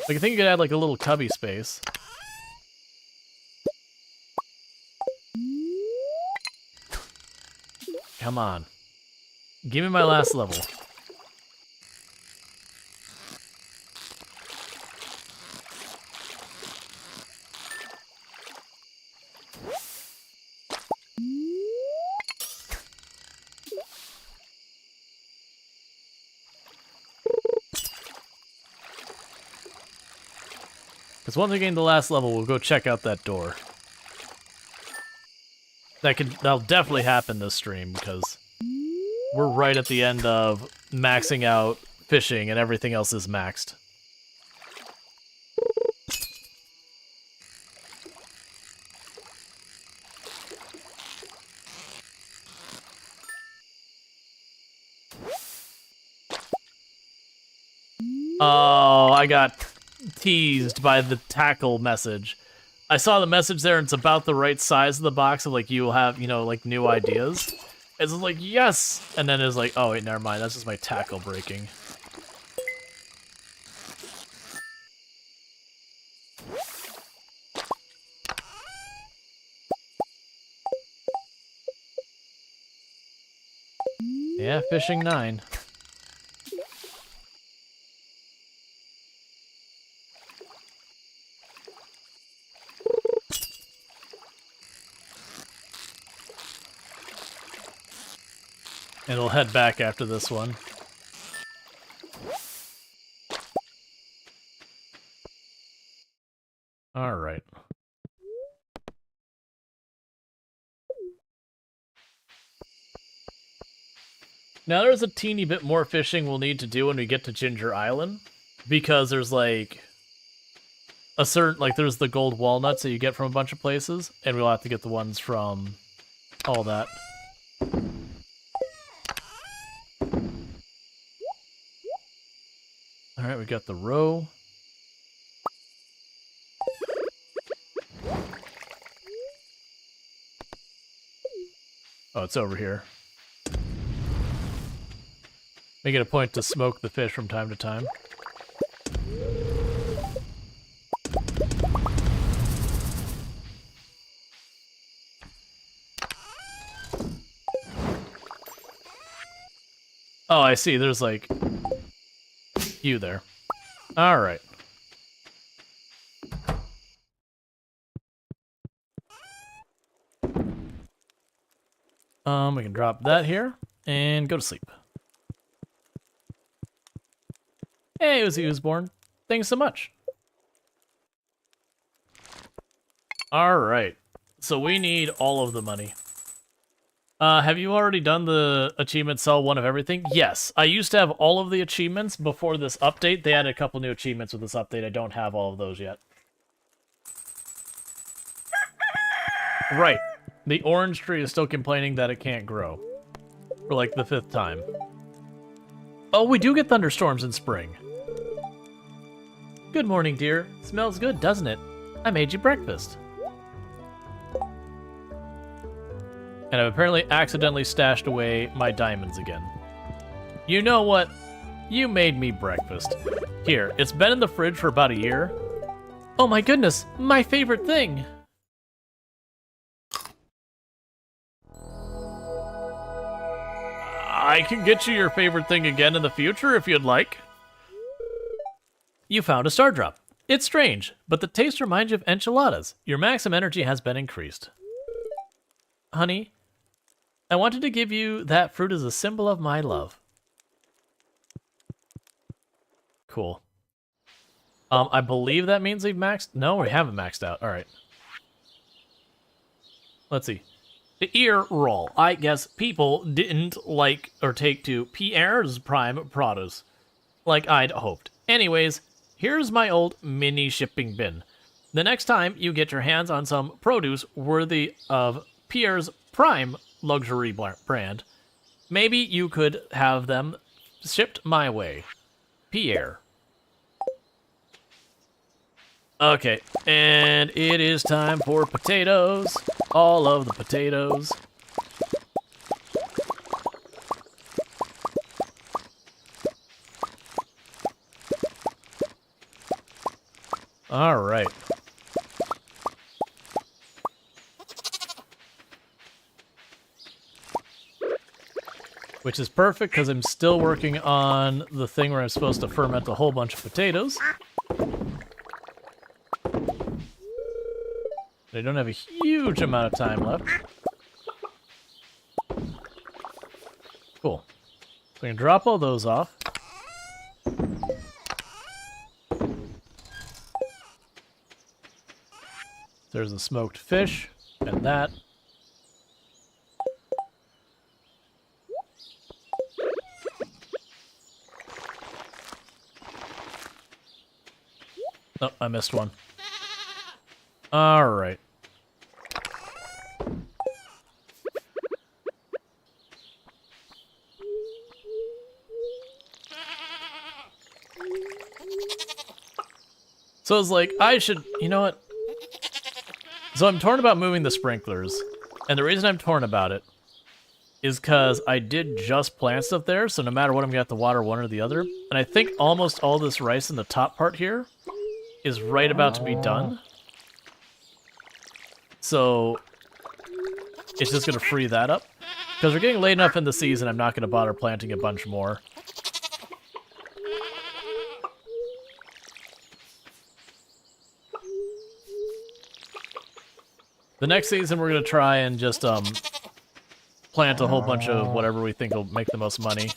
Like, I think you could add, like, a little cubby space. Come on. Give me my last level. Because once we gain the last level, we'll go check out that door. That'll definitely happen this stream, because we're right at the end of maxing out fishing and everything else is maxed. Oh, I got teased by the tackle message. I saw the message there, and it's about the right size of the box of, like, you'll have, you know, like, new ideas. It's like, yes! And then it's like, oh, wait, never mind. That's just my tackle breaking. Yeah, fishing 9. And we'll head back after this one. Alright. Now there's a teeny bit more fishing we'll need to do when we get to Ginger Island. Because there's like a certain, like there's the gold walnuts that you get from a bunch of places. And we'll have to get the ones from all that. Alright, we got the roe. Oh, it's over here. Make it a point to smoke the fish from time to time. Oh, I see. There's like you there. All right. We can drop that here and go to sleep. Hey, Uzi Usborn. Thanks so much. All right. So we need all of the money. Have you already done the achievement sell one of everything? Yes. I used to have all of the achievements before this update. They added a couple new achievements with this update. I don't have all of those yet. Right. The orange tree is still complaining that it can't grow. For like the 5th time. Oh, we do get thunderstorms in spring. Good morning, dear. Smells good, doesn't it? I made you breakfast. And I've apparently accidentally stashed away my diamonds again. You know what? You made me breakfast. Here, it's been in the fridge for about a year. Oh my goodness, my favorite thing! I can get you your favorite thing again in the future if you'd like. You found a star drop. It's strange, but the taste reminds you of enchiladas. Your maximum energy has been increased. Honey, I wanted to give you that fruit as a symbol of my love. Cool. I believe that means we've maxed... No, we haven't maxed out. All right. Let's see. The ear roll. I guess people didn't like or take to Pierre's prime produce like I'd hoped. Anyways, here's my old mini shipping bin. The next time you get your hands on some produce worthy of Pierre's prime luxury brand, maybe you could have them shipped my way. Pierre. Okay, and it is time for potatoes. All of the potatoes. All right. Which is perfect because I'm still working on the thing where I'm supposed to ferment a whole bunch of potatoes. I don't have a huge amount of time left. Cool. So we can drop all those off. There's the smoked fish and that. Oh, I missed one. All right. So I was like, I should, you know what? So I'm torn about moving the sprinklers. And the reason I'm torn about it is because I did just plant stuff there, so no matter what, I'm gonna have to water one or the other. And I think almost all this rice in the top part here is right about to be done. So it's just gonna free that up. Because we're getting late enough in the season, I'm not gonna bother planting a bunch more. The next season, we're going to try and just plant a whole bunch of whatever we think will make the most money.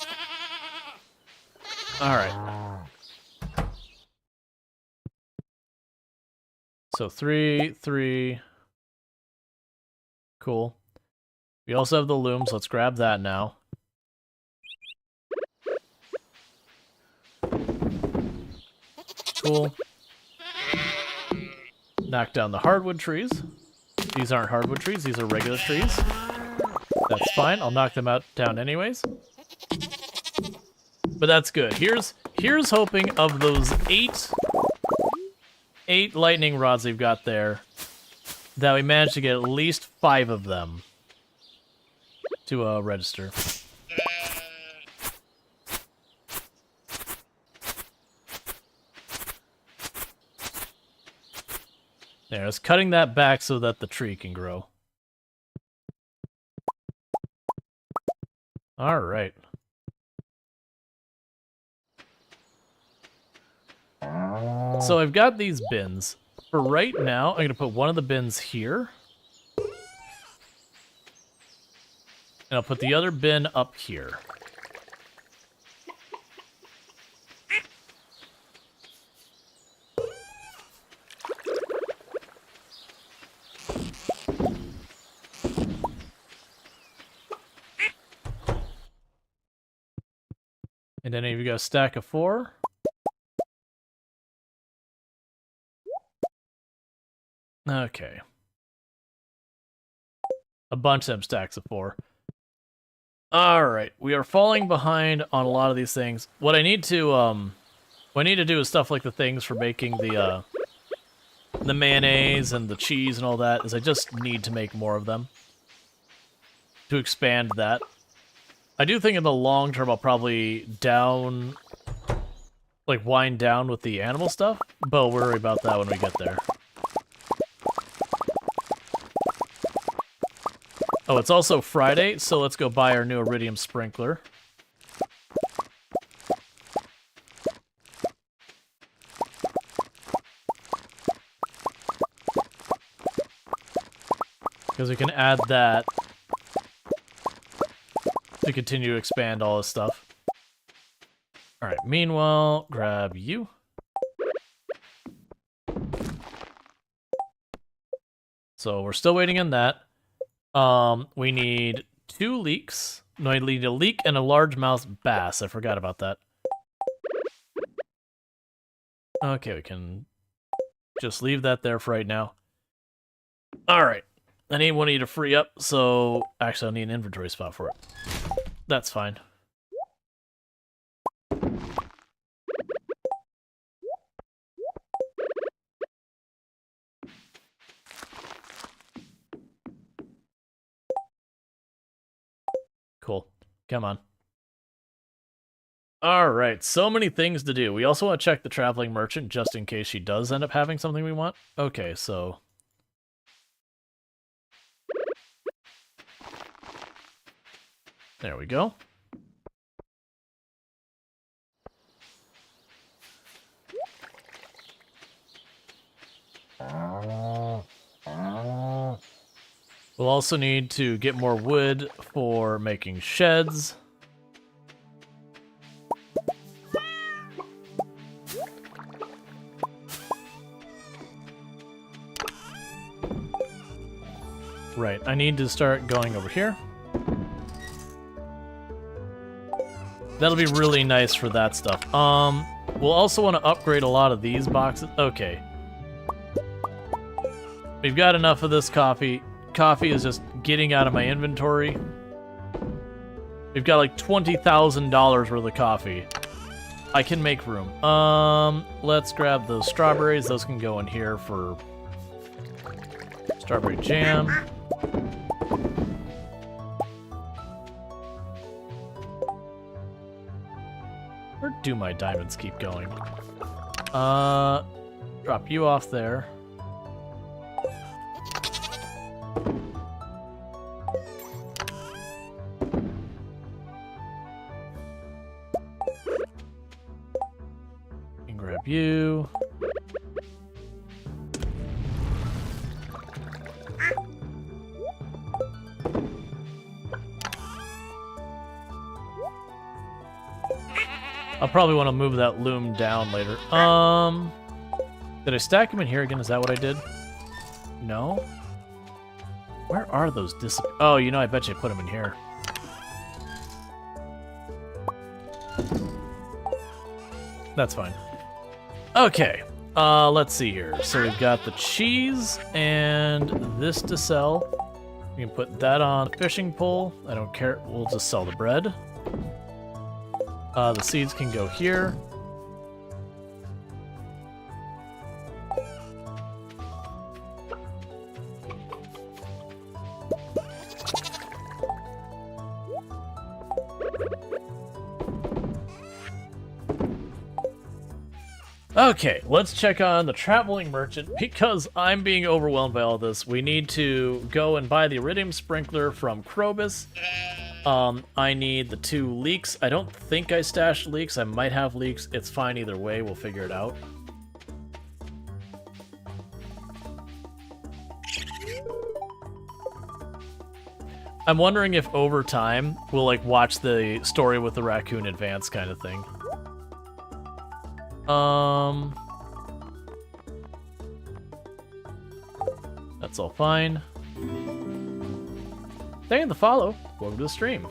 All right. So 3, 3. Cool. We also have the looms. Let's grab that now. Cool. Knock down the hardwood trees. These aren't hardwood trees, these are regular trees. That's fine, I'll knock them down anyways. But that's good. Here's hoping of those eight lightning rods we've got there, that we managed to get at least 5 of them to register. There, it's cutting that back so that the tree can grow. All right. So I've got these bins. For right now, I'm going to put one of the bins here. And I'll put the other bin up here. And then you've got a stack of 4. Okay. A bunch of them stacks of 4. Alright, we are falling behind on a lot of these things. What I need to do is stuff like the things for making the mayonnaise and the cheese and all that, is I just need to make more of them. To expand that. I do think in the long term I'll probably wind down with the animal stuff, but we'll worry about that when we get there. Oh, it's also Friday, so let's go buy our new iridium sprinkler. Because we can add that to continue to expand all this stuff. Alright, meanwhile, grab you. So we're still waiting on that. We need 2 leeks. No, I need a leek and a largemouth bass. I forgot about that. Okay, we can just leave that there for right now. Alright. I need one of you to free up, so... Actually, I'll need an inventory spot for it. That's fine. Cool. Come on. Alright, so many things to do. We also want to check the traveling merchant, just in case she does end up having something we want. Okay, so... There we go. We'll also need to get more wood for making sheds. Right, I need to start going over here. That'll be really nice for that stuff. We'll also want to upgrade a lot of these boxes. Okay. We've got enough of this coffee. Coffee is just getting out of my inventory. We've got like $20,000 worth of coffee. I can make room. Let's grab those strawberries. Those can go in here for strawberry jam. Where do my diamonds keep going? Drop you off there. And grab you. I'll probably want to move that loom down later. Did I stack them in here again? Is that what I did? No? Where are those Oh, you know, I bet you I put them in here. That's fine. Okay. Let's see here. So we've got the cheese and this to sell. We can put that on a fishing pole. I don't care. We'll just sell the bread. The seeds can go here. Okay, let's check on the traveling merchant because I'm being overwhelmed by all this. We need to go and buy the iridium sprinkler from Krobus. I need the 2 leeks. I don't think I stashed leeks. I might have leeks. It's fine either way. We'll figure it out. I'm wondering if over time we'll like watch the story with the raccoon advance kind of thing. That's all fine. Thank you for the follow. Welcome to the stream.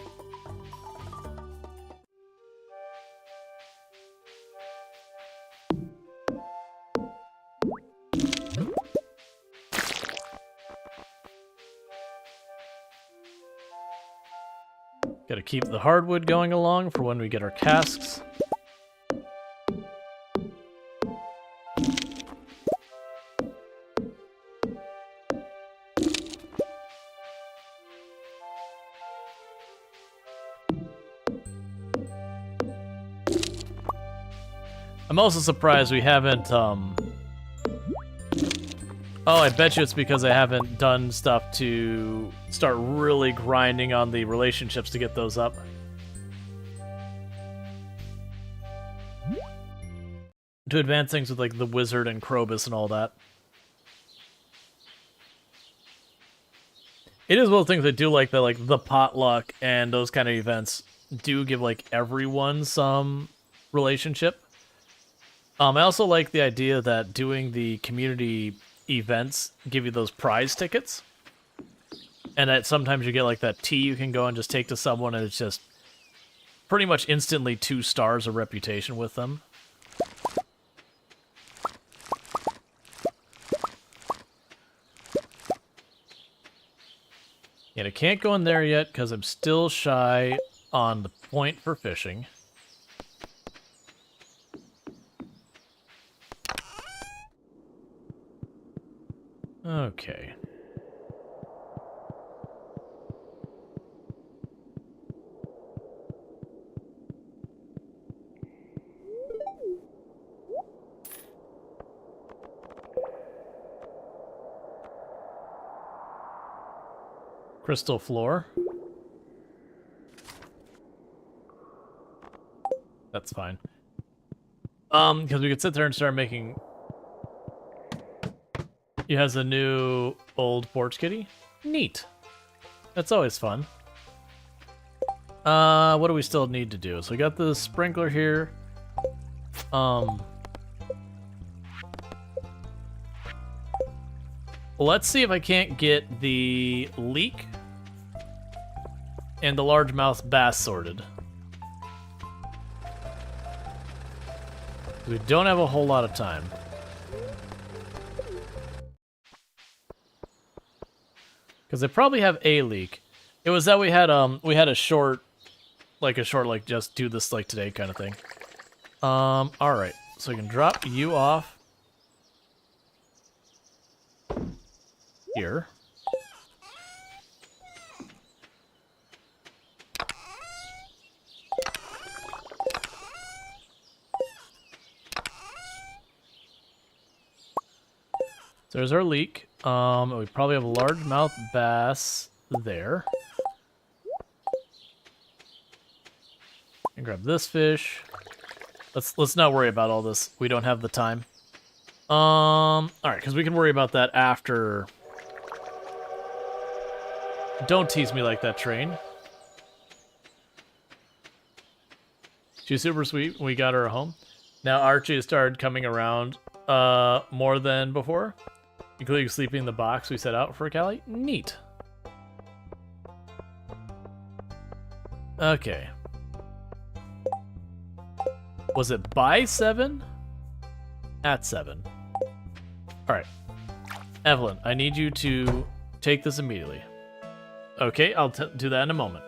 Gotta keep the hardwood going along for when we get our casks. I'm also surprised we haven't, Oh, I bet you it's because I haven't done stuff to start really grinding on the relationships to get those up. To advance things with, like, the wizard and Krobus and all that. It is one of the things I do like that, like the potluck and those kind of events do give like everyone some relationship. I also like the idea that doing the community events give you those prize tickets, and that sometimes you get like that tea you can go and just take to someone, and it's just pretty much instantly 2 stars of reputation with them. And I can't go in there yet because I'm still shy on the point for fishing. Okay. Crystal floor. That's fine. Because we could sit there and start making... He has a new old porch kitty. Neat. That's always fun. What do we still need to do? So we got the sprinkler here. Let's see if I can't get the leek and the largemouth bass sorted. We don't have a whole lot of time. Because they probably have a leak. It was that we had a short just do this like today kind of thing. Alright. So we can drop you off here. So there's our leek. We probably have a largemouth bass there. And grab this fish. Let's not worry about all this. We don't have the time. Alright, because we can worry about that after. Don't tease me like that, train. She's super sweet. We got her a home. Now Archie has started coming around more than before. Including sleeping in the box we set out for Callie. Neat. Okay. Was it by 7? At 7. Alright. Evelyn, I need you to take this immediately. Okay, I'll do that in a moment.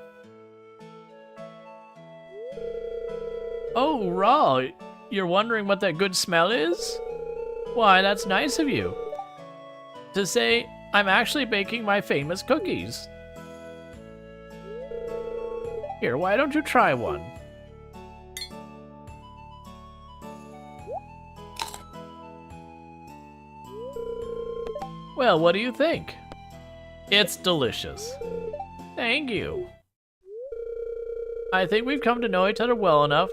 Oh, Rual, you're wondering what that good smell is? Why, that's nice of you. To say, I'm actually baking my famous cookies. Here, why don't you try one? Well, what do you think? It's delicious. Thank you. I think we've come to know each other well enough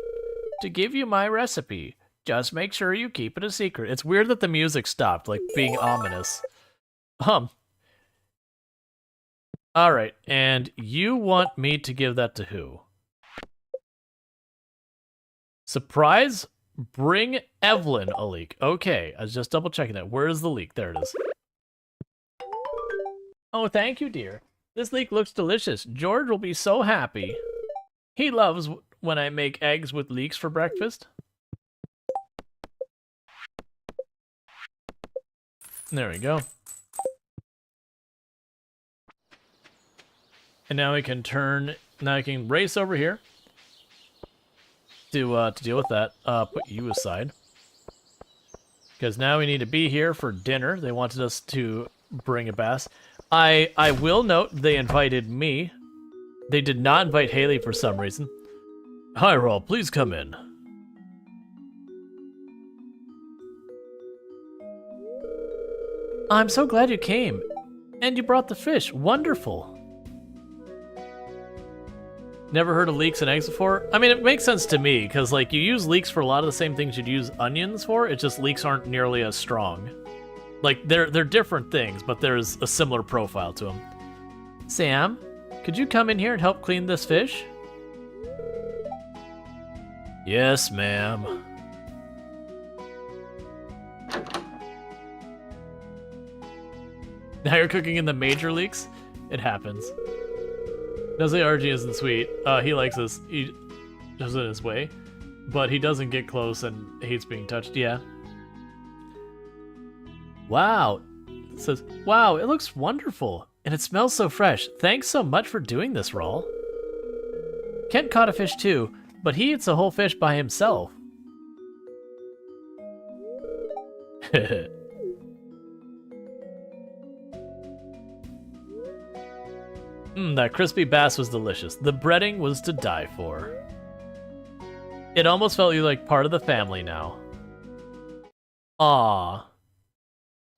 to give you my recipe. Just make sure you keep it a secret. It's weird that the music stopped, like being ominous. Alright, and you want me to give that to who? Surprise? Bring Evelyn a leek. Okay, I was just double checking that. Where is the leek? There it is. Oh, thank you, dear. This leek looks delicious. George will be so happy. He loves when I make eggs with leeks for breakfast. There we go. And now we can I can race over here to deal with that. Put you aside. Because now we need to be here for dinner. They wanted us to bring a bass. I will note they invited me. They did not invite Haley for some reason. Hi, Rual, please come in. I'm so glad you came. And you brought the fish. Wonderful. Never heard of leeks and eggs before? I mean, it makes sense to me, because like you use leeks for a lot of the same things you'd use onions for, it's just leeks aren't nearly as strong. Like, they're different things, but there's a similar profile to them. Sam, could you come in here and help clean this fish? Yes, ma'am. Now you're cooking in the major leagues? It happens. Doesn't say RG isn't sweet. He likes this. He does it his way. But he doesn't get close and hates being touched. Yeah. Wow. It says, wow, it looks wonderful. And it smells so fresh. Thanks so much for doing this, Rual. Kent caught a fish too, but he eats a whole fish by himself. That crispy bass was delicious. The breading was to die for. It almost felt you like part of the family now. Aww.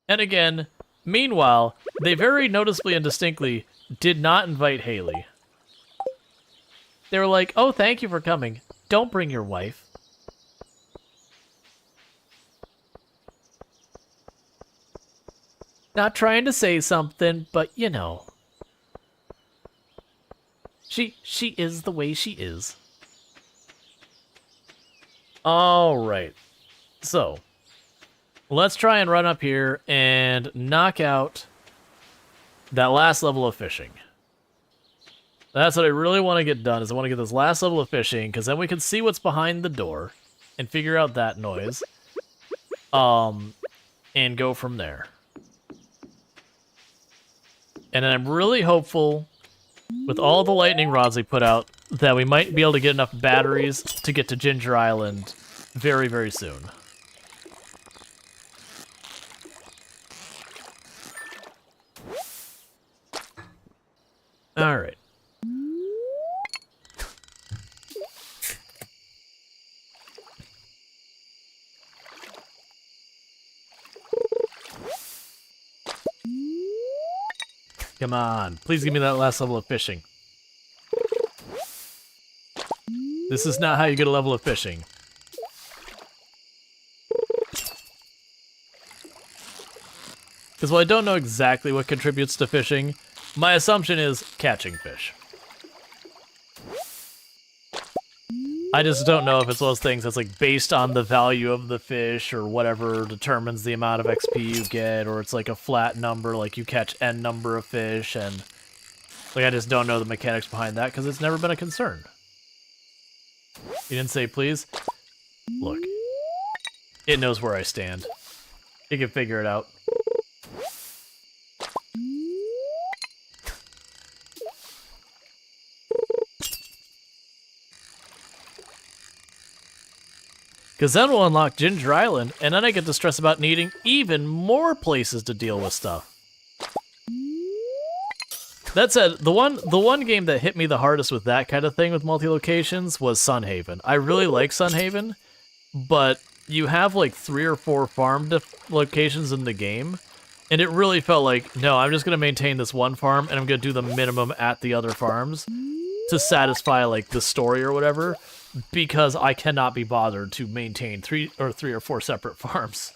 And again, meanwhile, they very noticeably and distinctly did not invite Haley. They were like, oh, thank you for coming. Don't bring your wife. Not trying to say something, but you know. She is the way she is. Alright. So, let's try and run up here and knock out that last level of fishing. That's what I really want to get done, is I want to get this last level of fishing, because then we can see what's behind the door and figure out that noise. And go from there. And then I'm really hopeful, with all the lightning rods they put out, that we might be able to get enough batteries to get to Ginger Island very, very soon. Alright. Come on, please give me that last level of fishing. This is not how you get a level of fishing. Because while I don't know exactly what contributes to fishing, my assumption is catching fish. I just don't know if it's one of those things that's like based on the value of the fish or whatever determines the amount of XP you get, or it's like a flat number, like you catch N number of fish, and like I just don't know the mechanics behind that because it's never been a concern. You didn't say please? Look. It knows where I stand. It can figure it out. Because then we'll unlock Ginger Island, and then I get to stress about needing even more places to deal with stuff. That said, the one game that hit me the hardest with that kind of thing with multi-locations was Sunhaven. I really like Sunhaven, but you have like 3 or 4 farm locations in the game, and it really felt like, no, I'm just going to maintain this one farm, and I'm going to do the minimum at the other farms to satisfy like the story or whatever, because I cannot be bothered to maintain 3 or 4 separate farms.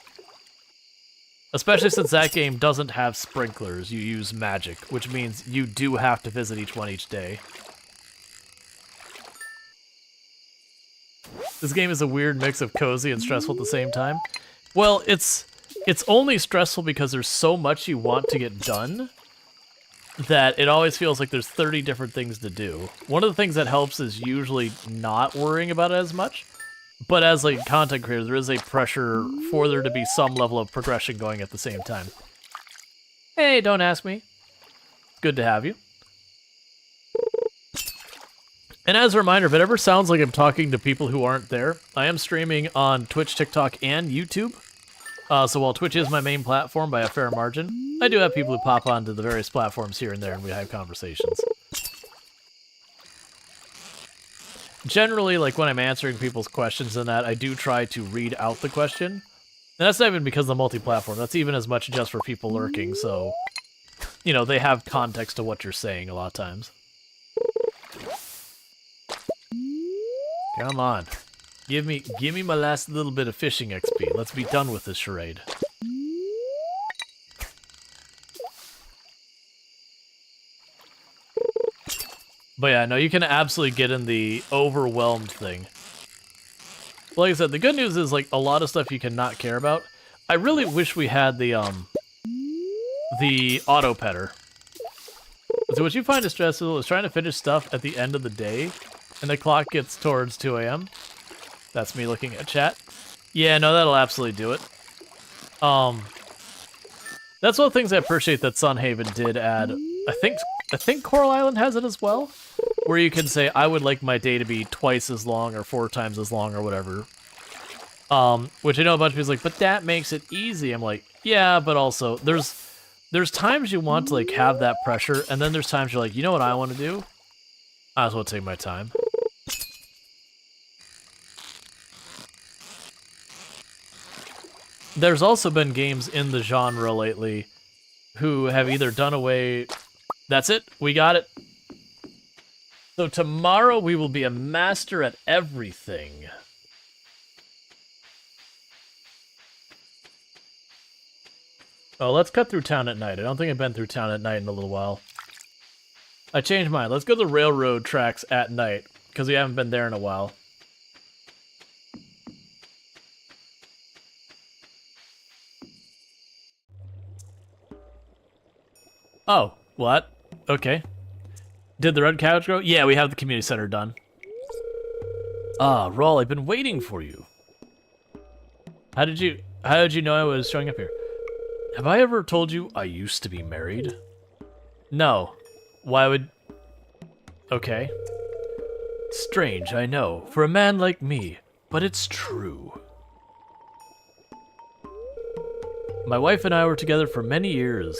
Especially since that game doesn't have sprinklers, you use magic, which means you do have to visit each one each day. This game is a weird mix of cozy and stressful at the same time. Well, it's only stressful because there's so much you want to get done that it always feels like there's 30 different things to do. One of the things that helps is usually not worrying about it as much. But as a content creator, there is a pressure for there to be some level of progression going at the same time. Hey, don't ask me. Good to have you. And as a reminder, if it ever sounds like I'm talking to people who aren't there, I am streaming on Twitch, TikTok, and YouTube. So while Twitch is my main platform by a fair margin, I do have people who pop onto the various platforms here and there and we have conversations. Generally, like when I'm answering people's questions and that, I do try to read out the question. And that's not even because of the multi-platform. That's even as much just for people lurking, so, you know, they have context to what you're saying a lot of times. Come on. Give me my last little bit of fishing XP. Let's be done with this charade. But yeah, no, you can absolutely get in the overwhelmed thing. Like I said, the good news is like a lot of stuff you cannot care about. I really wish we had the auto petter. So what you find distressful is trying to finish stuff at the end of the day, and the clock gets towards 2 a.m. That's me looking at chat. Yeah, no, that'll absolutely do it. That's one of the things I appreciate that Sunhaven did add. I think Coral Island has it as well, where you can say, I would like my day to be twice as long or 4 times as long or whatever. Which I know a bunch of people's like, but that makes it easy. I'm like, yeah, but also there's times you want to like have that pressure, and then there's times you're like, you know what I want to do? I just want to take my time. There's also been games in the genre lately who have either done away... That's it, we got it. So tomorrow we will be a master at everything. Oh, let's cut through town at night. I don't think I've been through town at night in a little while. I changed mine. Let's go to the railroad tracks at night, because we haven't been there in a while. Oh, what? Okay. Did the red couch grow? Yeah, we have the community center done. Ah, Rual, I've been waiting for you. How did you know I was showing up here? Have I ever told you I used to be married? No. Why would... Okay. Strange, I know, for a man like me, but it's true. My wife and I were together for many years,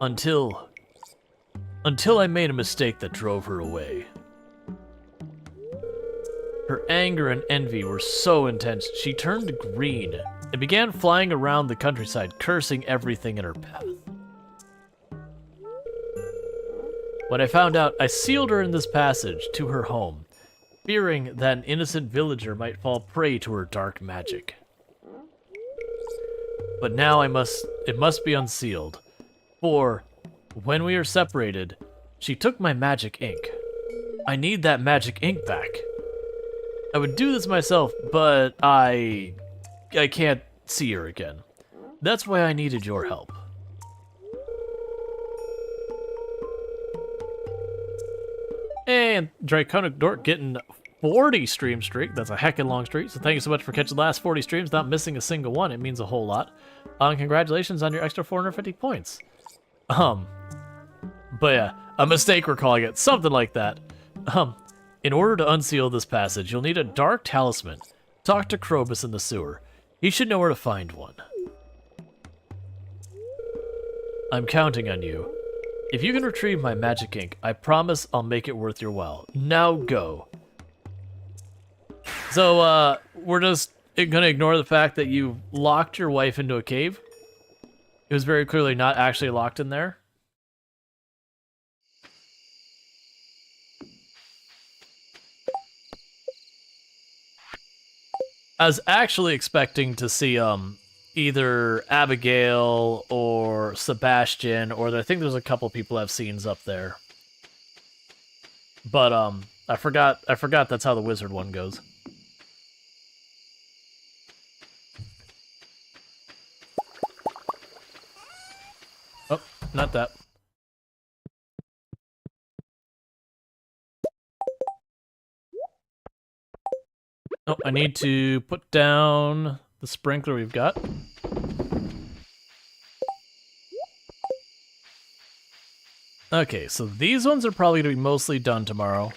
until I made a mistake that drove her away. Her anger and envy were so intense, she turned green and began flying around the countryside, cursing everything in her path. When I found out, I sealed her in this passage to her home, fearing that an innocent villager might fall prey to her dark magic. But now it must be unsealed, for when we are separated, she took my magic ink. I need that magic ink back. I would do this myself, but I can't see her again. That's why I needed your help. And Draconic Dork getting 40 stream streak. That's a heckin' long streak. So thank you so much for catching the last 40 streams without missing a single one. It means a whole lot. And congratulations on your extra 450 points. But yeah, a mistake we're calling it. Something like that. In order to unseal this passage, you'll need a dark talisman. Talk to Krobus in the sewer. He should know where to find one. I'm counting on you. If you can retrieve my magic ink, I promise I'll make it worth your while. Now go. So, we're just gonna ignore the fact that you locked your wife into a cave. It was very clearly not actually locked in there. I was actually expecting to see either Abigail or Sebastian, or I think there's a couple people have scenes up there. But I forgot that's how the wizard one goes. Oh, not that. Oh, I need to put down the sprinkler we've got. Okay, so these ones are probably going to be mostly done tomorrow.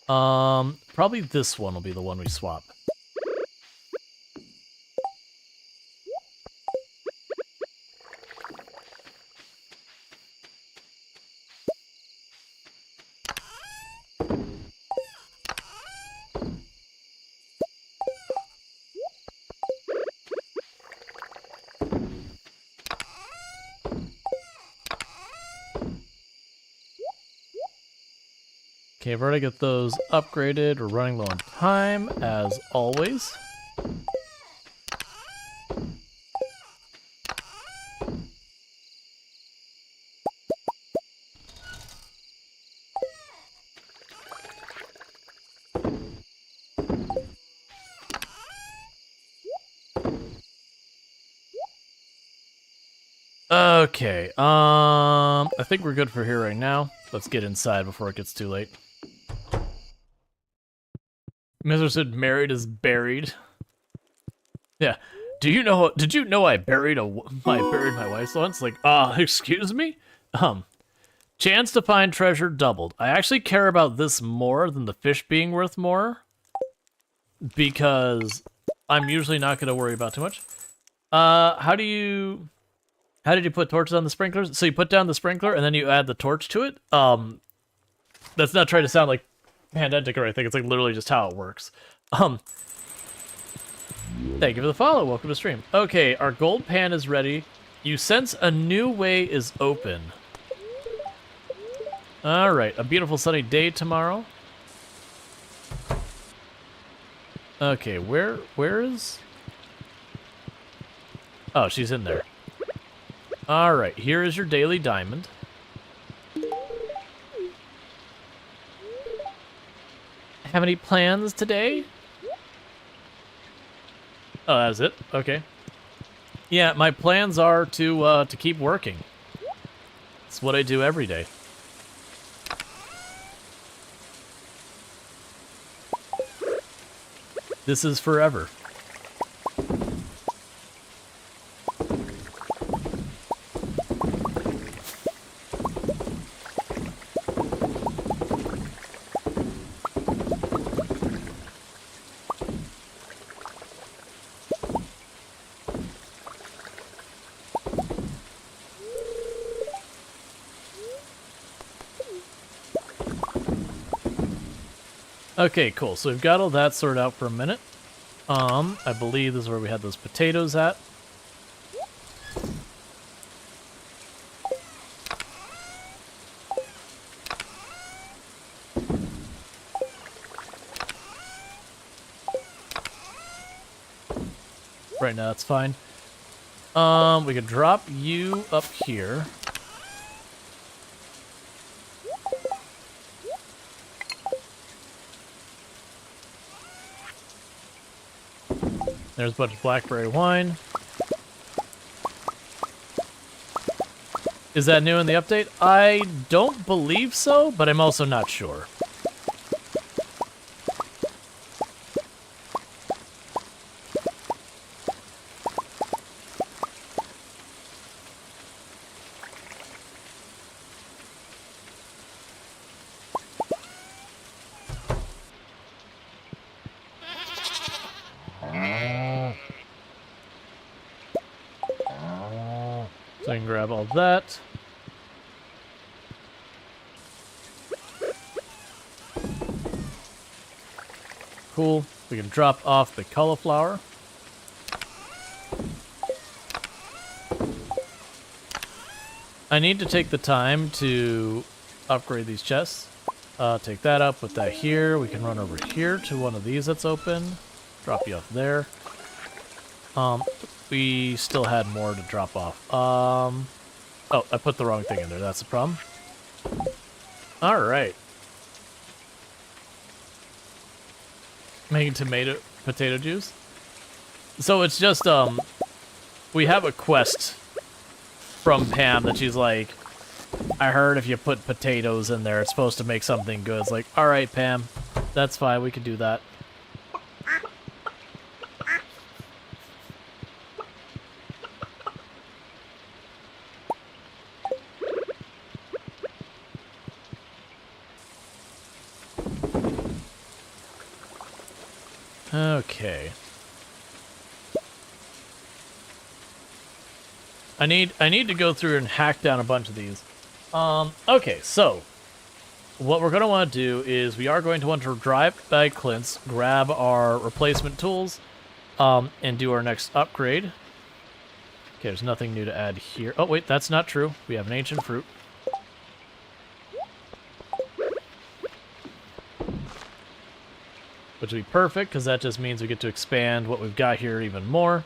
Probably this one will be the one we swap. Okay, I've already got those upgraded. We're running low on time, as always. Okay, I think we're good for here right now. Let's get inside before it gets too late. Mr. said married is buried. Yeah. Did you know I buried my wife once? Like, excuse me? Chance to find treasure doubled. I actually care about this more than the fish being worth more, because I'm usually not going to worry about too much. How did you put torches on the sprinklers? So you put down the sprinkler and then you add the torch to it? That's not trying to sound like pedantic or anything. It's like literally just how it works. Thank you for the follow. Welcome to stream. Okay, our gold pan is ready. You sense a new way is open. Alright, a beautiful sunny day tomorrow. Okay, where is... Oh, she's in there. Alright, here is your daily diamond. Have any plans today? Oh, that's it? Okay. Yeah, my plans are to keep working. It's what I do every day. This is forever. Okay, cool. So we've got all that sorted out for a minute. I believe this is where we had those potatoes at. Right now, that's fine. We could drop you up here. There's a bunch of blackberry wine. Is that new in the update? I don't believe so, but I'm also not sure. So I can grab all that. Cool. We can drop off the cauliflower. I need to take the time to upgrade these chests. Take that up, put that here. We can run over here to one of these that's open. Drop you off there. We still had more to drop off. Oh, I put the wrong thing in there. That's the problem. Alright. Making potato juice. So it's just, we have a quest from Pam that she's like, I heard if you put potatoes in there, it's supposed to make something good. It's like, alright, Pam, that's fine, we can do that. Okay. I need to go through and hack down a bunch of these. Okay, so what we're going to want to do is we are going to want to drive by Clint's, grab our replacement tools, and do our next upgrade. Okay, there's nothing new to add here. Oh, wait, that's not true. We have an ancient fruit. Which would be perfect, because that just means we get to expand what we've got here even more.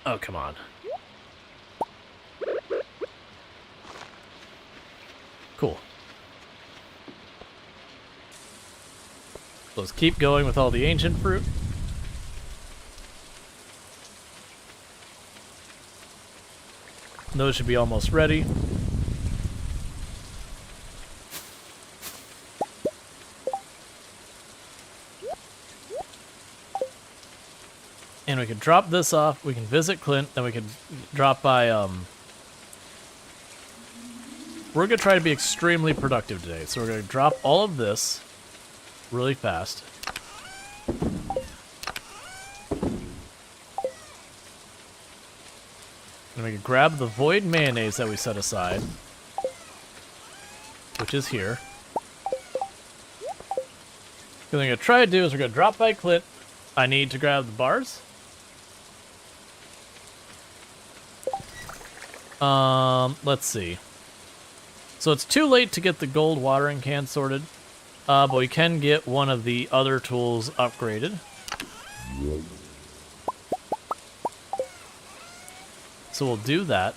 Oh, come on. Cool. Let's keep going with all the ancient fruit. Those should be almost ready. And we can drop this off. We can visit Clint. Then we can drop by, We're going to try to be extremely productive today. So we're going to drop all of this really fast. And we can grab the void mayonnaise that we set aside, which is here. What we're going to try to do is we're going to drop by Clint. I need to grab the bars. Let's see. So it's too late to get the gold watering can sorted, but we can get one of the other tools upgraded. So we'll do that.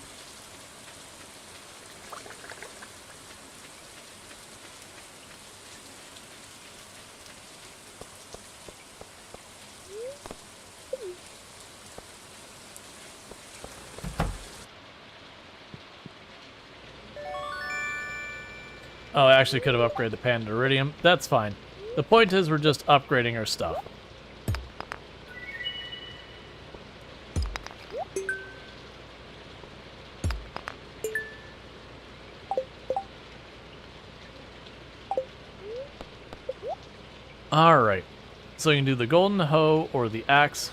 Oh, I actually could have upgraded the Panda Iridium. That's fine. The point is we're just upgrading our stuff. Alright. So you can do the golden hoe or the axe.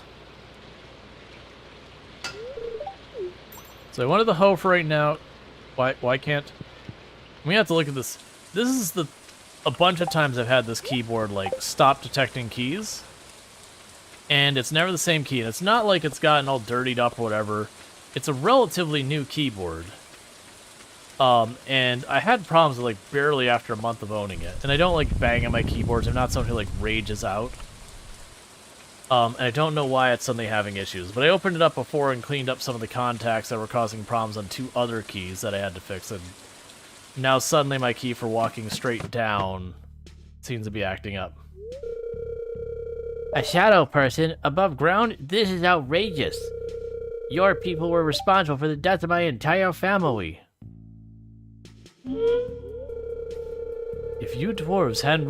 So I wanted the hoe for right now. Why can't... We have to look at this. This is a bunch of times I've had this keyboard like stop detecting keys, and it's never the same key. And it's not like it's gotten all dirtied up or whatever. It's a relatively new keyboard, and I had problems with, like, barely after a month of owning it. And I don't like bang on my keyboards. I'm not someone who like rages out. And I don't know why it's suddenly having issues. But I opened it up before and cleaned up some of the contacts that were causing problems on 2 other keys that I had to fix. And now suddenly my key for walking straight down seems to be acting up. A shadow person above ground? This is outrageous. Your people were responsible for the death of my entire family. If you dwarves hadn't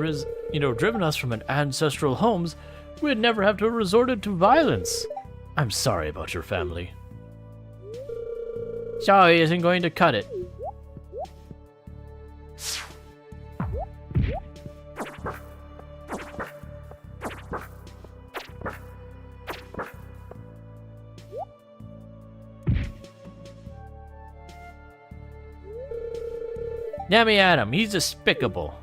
driven us from an ancestral homes, we'd never have to have resorted to violence. I'm sorry about your family. Sorry isn't going to cut it. Nammy Adam, he's despicable.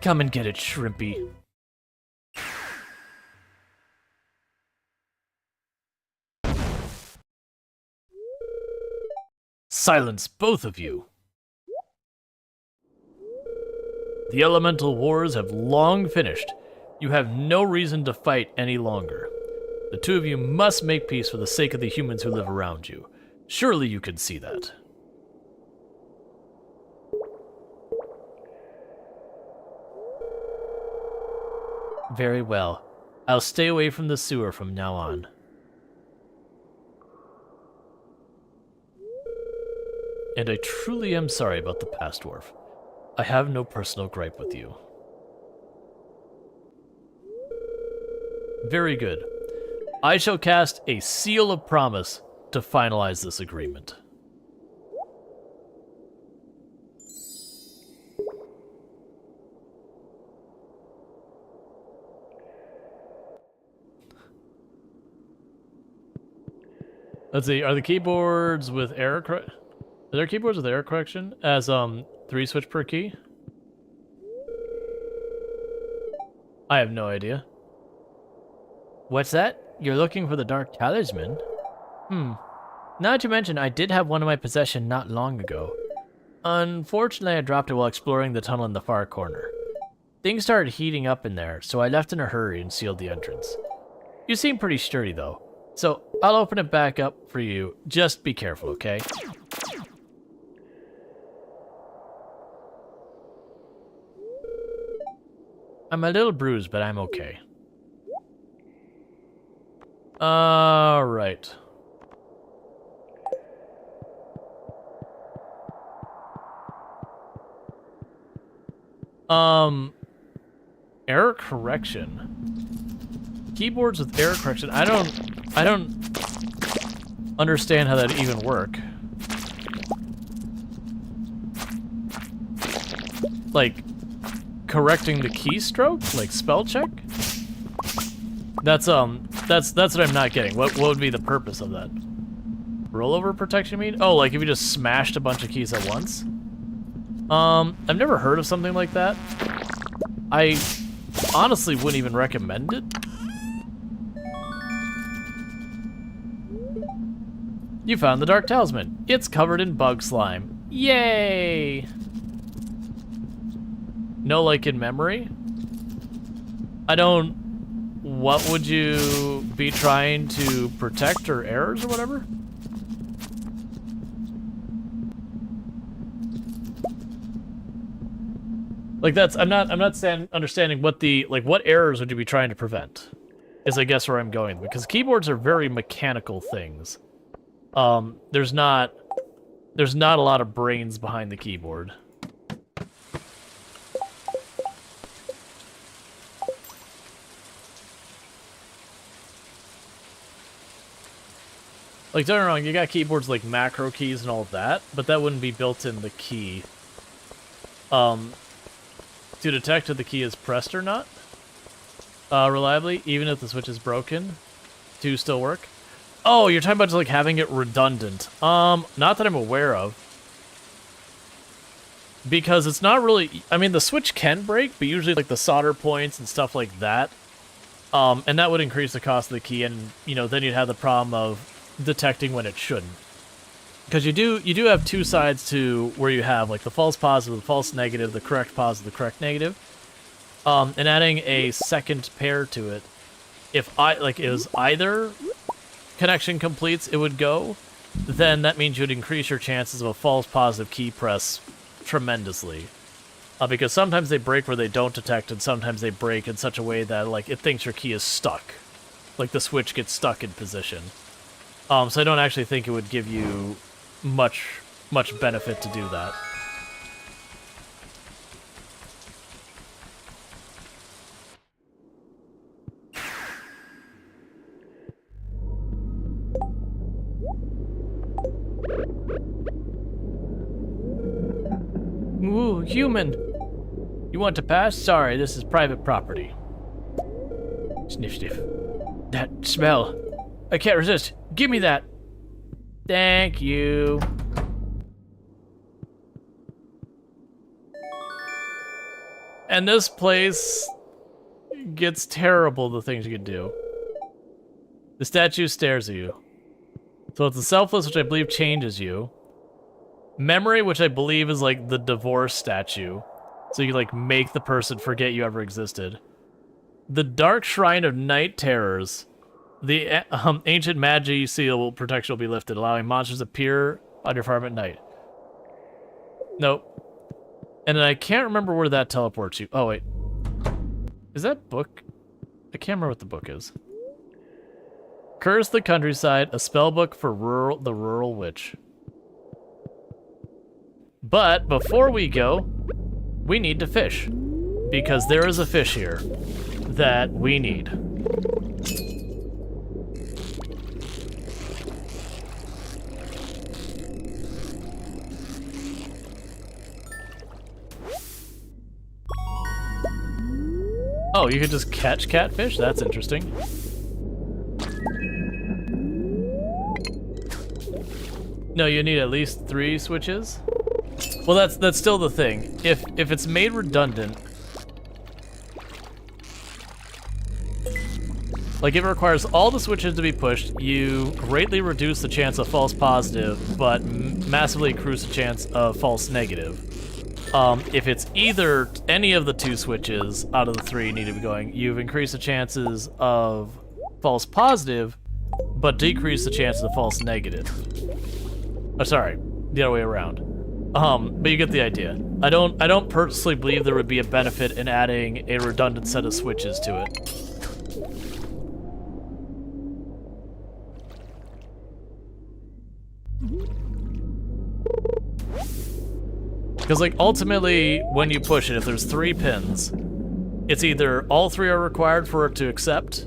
Come and get it, Shrimpy. Silence, both of you. The elemental wars have long finished. You have no reason to fight any longer. The two of you must make peace for the sake of the humans who live around you. Surely you can see that. Very well. I'll stay away from the sewer from now on. And I truly am sorry about the past, dwarf. I have no personal gripe with you. Very good. I shall cast a seal of promise to finalize this agreement. Let's see, are the keyboards with error correction? Are there keyboards with error correction as 3 switch per key? I have no idea. What's that? You're looking for the Dark Talisman? Now that you mention, I did have one in my possession not long ago. Unfortunately, I dropped it while exploring the tunnel in the far corner. Things started heating up in there, so I left in a hurry and sealed the entrance. You seem pretty sturdy, though. So, I'll open it back up for you. Just be careful, okay? I'm a little bruised, but I'm okay. Alright. Error correction. Keyboards with error correction. I don't understand how that even work. Like correcting the keystroke, like spell check. That's what I'm not getting. What would be the purpose of that? Rollover protection, you mean? Oh, like if you just smashed a bunch of keys at once? I've never heard of something like that. I honestly wouldn't even recommend it. You found the Dark Talisman. It's covered in bug slime. Yay! No, like in memory? What would you be trying to protect, or errors or whatever? Like I'm not understanding what what errors would you be trying to prevent? Is I guess where I'm going, because keyboards are very mechanical things. There's not a lot of brains behind the keyboard. Like, don't get me wrong, you got keyboards like macro keys and all of that, but that wouldn't be built in the key. To detect if the key is pressed or not, reliably, even if the switch is broken, to still work. Oh, you're talking about just like having it redundant. Not that I'm aware of. Because it's not really, I mean, the switch can break, but usually like the solder points and stuff like that. And that would increase the cost of the key, and then you'd have the problem of detecting when it shouldn't. Because you do have two sides to where you have like the false positive, the false negative, the correct positive, the correct negative. And adding a second pair to it, if it was either connection completes, it would go, then that means you'd increase your chances of a false positive key press tremendously. Because sometimes they break where they don't detect, and sometimes they break in such a way that like it thinks your key is stuck. Like the switch gets stuck in position. So I don't actually think it would give you much benefit to do that. Ooh, human! You want to pass? Sorry, this is private property. Sniff, sniff. That smell. I can't resist. Give me that. Thank you. And this place gets terrible, the things you can do. The statue stares at you. So it's the selfless, which I believe changes you. Memory, which I believe is like the divorce statue. So you like make the person forget you ever existed. The dark shrine of night terrors. The ancient magi seal protection will be lifted, allowing monsters to appear on your farm at night. Nope. And then I can't remember where that teleports you. Oh, wait. Is that book? I can't remember what the book is. Curse the Countryside, a spellbook for the Rural Witch. But before we go, we need to fish. Because there is a fish here that we need. Oh, you could just catch catfish? That's interesting. No, you need at least 3 switches? Well, that's still the thing. If it's made redundant, like if it requires all the switches to be pushed, you greatly reduce the chance of false positive, but massively increase the chance of false negative. If it's either any of the 2 switches out of the 3 need to be going, you've increased the chances of false positive, but decrease the chances of false negative. Oh, sorry, the other way around. But you get the idea. I don't personally believe there would be a benefit in adding a redundant set of switches to it. Because, like, ultimately, when you push it, if there's 3 pins, it's either all 3 are required for it to accept,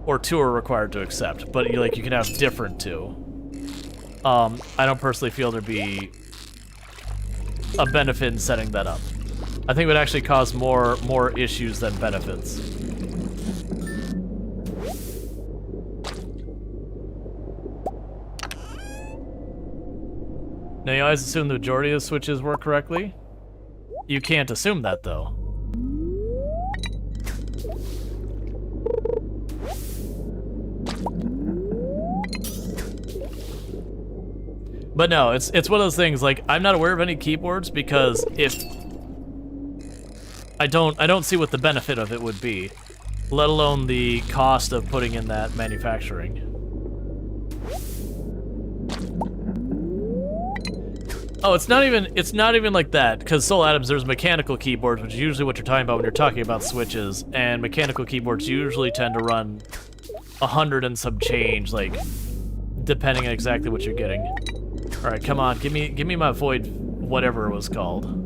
or 2 are required to accept. But, you can have different 2. I don't personally feel there'd be a benefit in setting that up. I think it would actually cause more issues than benefits. Now, you always assume the majority of switches work correctly. You can't assume that, though. But no, it's one of those things, like, I'm not aware of any keyboards because if... I don't see what the benefit of it would be, let alone the cost of putting in that manufacturing. Oh, it's not even like that, because Soul Adams, there's mechanical keyboards, which is usually what you're talking about when you're talking about switches, and mechanical keyboards usually tend to run 100 and some change, like, depending on exactly what you're getting. Alright, come on, give me my Void, whatever it was called.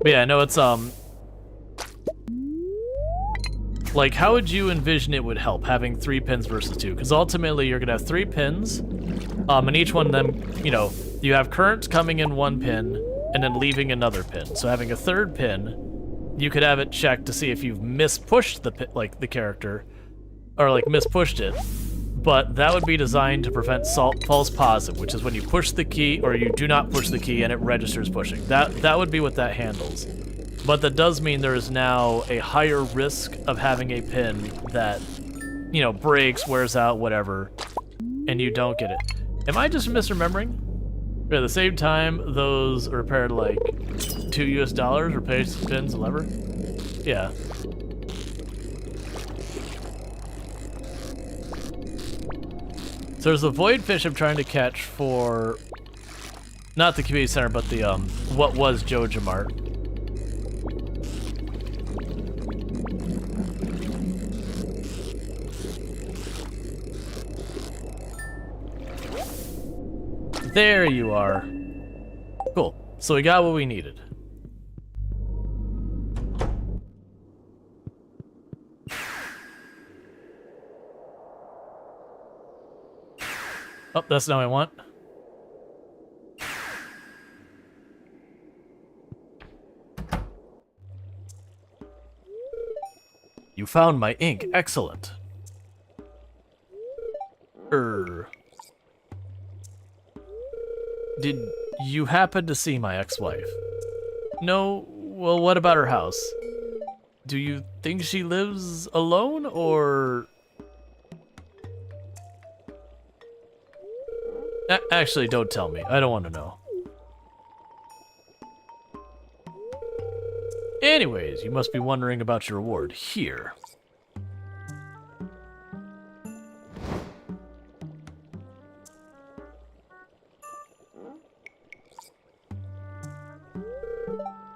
But yeah, no, it's, like, how would you envision it would help, having 3 pins versus 2? Because ultimately, you're going to have 3 pins, and each one of them, you have current coming in 1 pin, and then leaving another pin. So having a 3rd pin, you could have it checked to see if you've mispushed the character, or, like, mispushed it. But that would be designed to prevent false positive, which is when you push the key, or you do not push the key, and it registers pushing. That would be what that handles. But that does mean there is now a higher risk of having a pin that, breaks, wears out, whatever, and you don't get it. Am I just misremembering? But at the same time, those are repaired like $2 US, replace pins and lever? Yeah. So there's a void fish I'm trying to catch for, not the community center, but the, what was Joja Mart. There you are. Cool. So we got what we needed. Oh, that's not what I want. You found my ink. Excellent. Did you happen to see my ex-wife? No? Well, what about her house? Do you think she lives alone, or... Actually, don't tell me. I don't want to know. Anyways, you must be wondering about your reward. Here.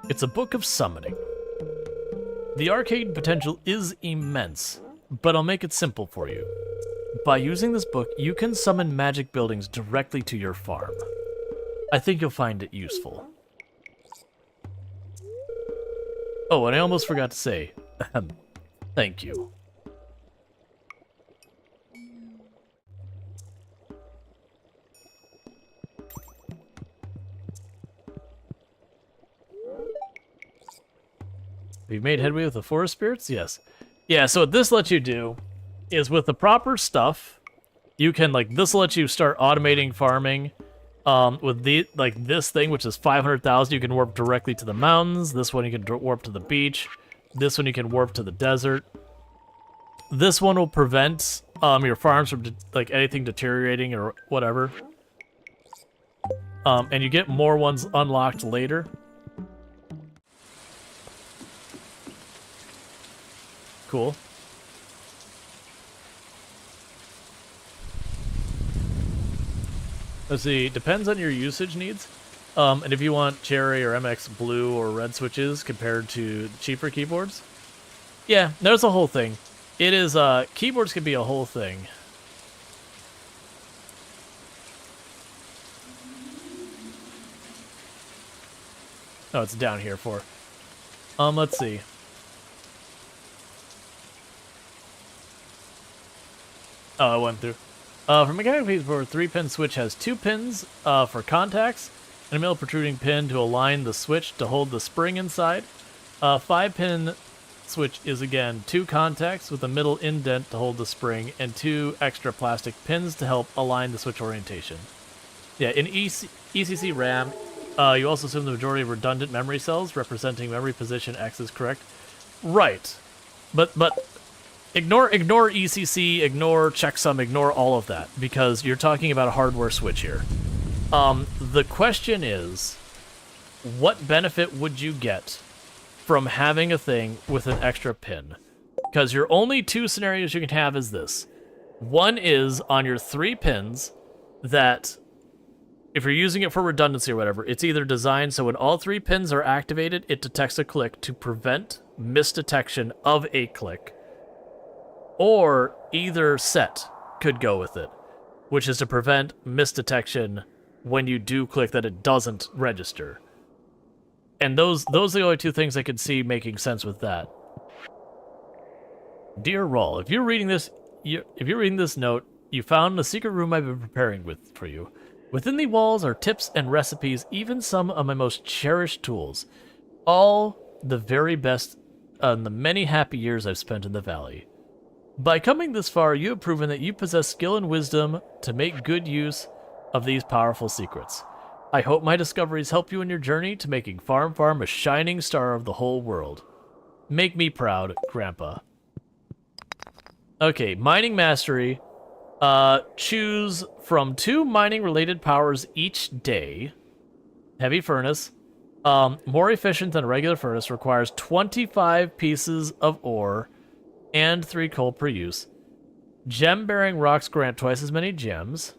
It's a book of summoning. The arcane potential is immense, but I'll make it simple for you. By using this book, you can summon magic buildings directly to your farm. I think you'll find it useful. Oh, and I almost forgot to say, thank you. We've made headway with the forest spirits? Yes. Yeah, so what this lets you do is with the proper stuff, you can, like, this lets you start automating farming. With this thing, which is 500,000, you can warp directly to the mountains. This one you can warp to the beach. This one you can warp to the desert. This one will prevent your farms from like anything deteriorating or whatever. And you get more ones unlocked later. Cool. Let's see, depends on your usage needs. And if you want cherry or MX blue or red switches compared to cheaper keyboards. Yeah, there's a whole thing. It is, keyboards can be a whole thing. Oh, it's down here for. Let's see. Oh, it went through. For mechanical keyboard, 3-pin switch has 2 pins for contacts, and a middle protruding pin to align the switch to hold the spring inside. 5-pin switch is again 2 contacts with a middle indent to hold the spring, and 2 extra plastic pins to help align the switch orientation. Yeah, in ECC RAM, you also assume the majority of redundant memory cells representing memory position X is correct. Right. But ignore ECC, ignore checksum, ignore all of that, because you're talking about a hardware switch here. The question is, what benefit would you get from having a thing with an extra pin? Because your only 2 scenarios you can have is this. One is on your 3 pins that, if you're using it for redundancy or whatever, it's either designed so when all 3 pins are activated, it detects a click to prevent misdetection of a click. Or either set could go with it, which is to prevent misdetection when you do click that it doesn't register. And those are the only 2 things I could see making sense with that. Dear Rual, if you're reading this note, you found the secret room I've been preparing for you. Within the walls are tips and recipes, even some of my most cherished tools. All the very best in the many happy years I've spent in the valley. By coming this far, you have proven that you possess skill and wisdom to make good use of these powerful secrets. I hope my discoveries help you in your journey to making Farm Farm a shining star of the whole world. Make me proud, Grandpa. Okay, Mining Mastery. Choose from 2 mining-related powers each day. Heavy Furnace. More efficient than a regular furnace, requires 25 pieces of ore and 3 coal per use. Gem-bearing rocks grant twice as many gems.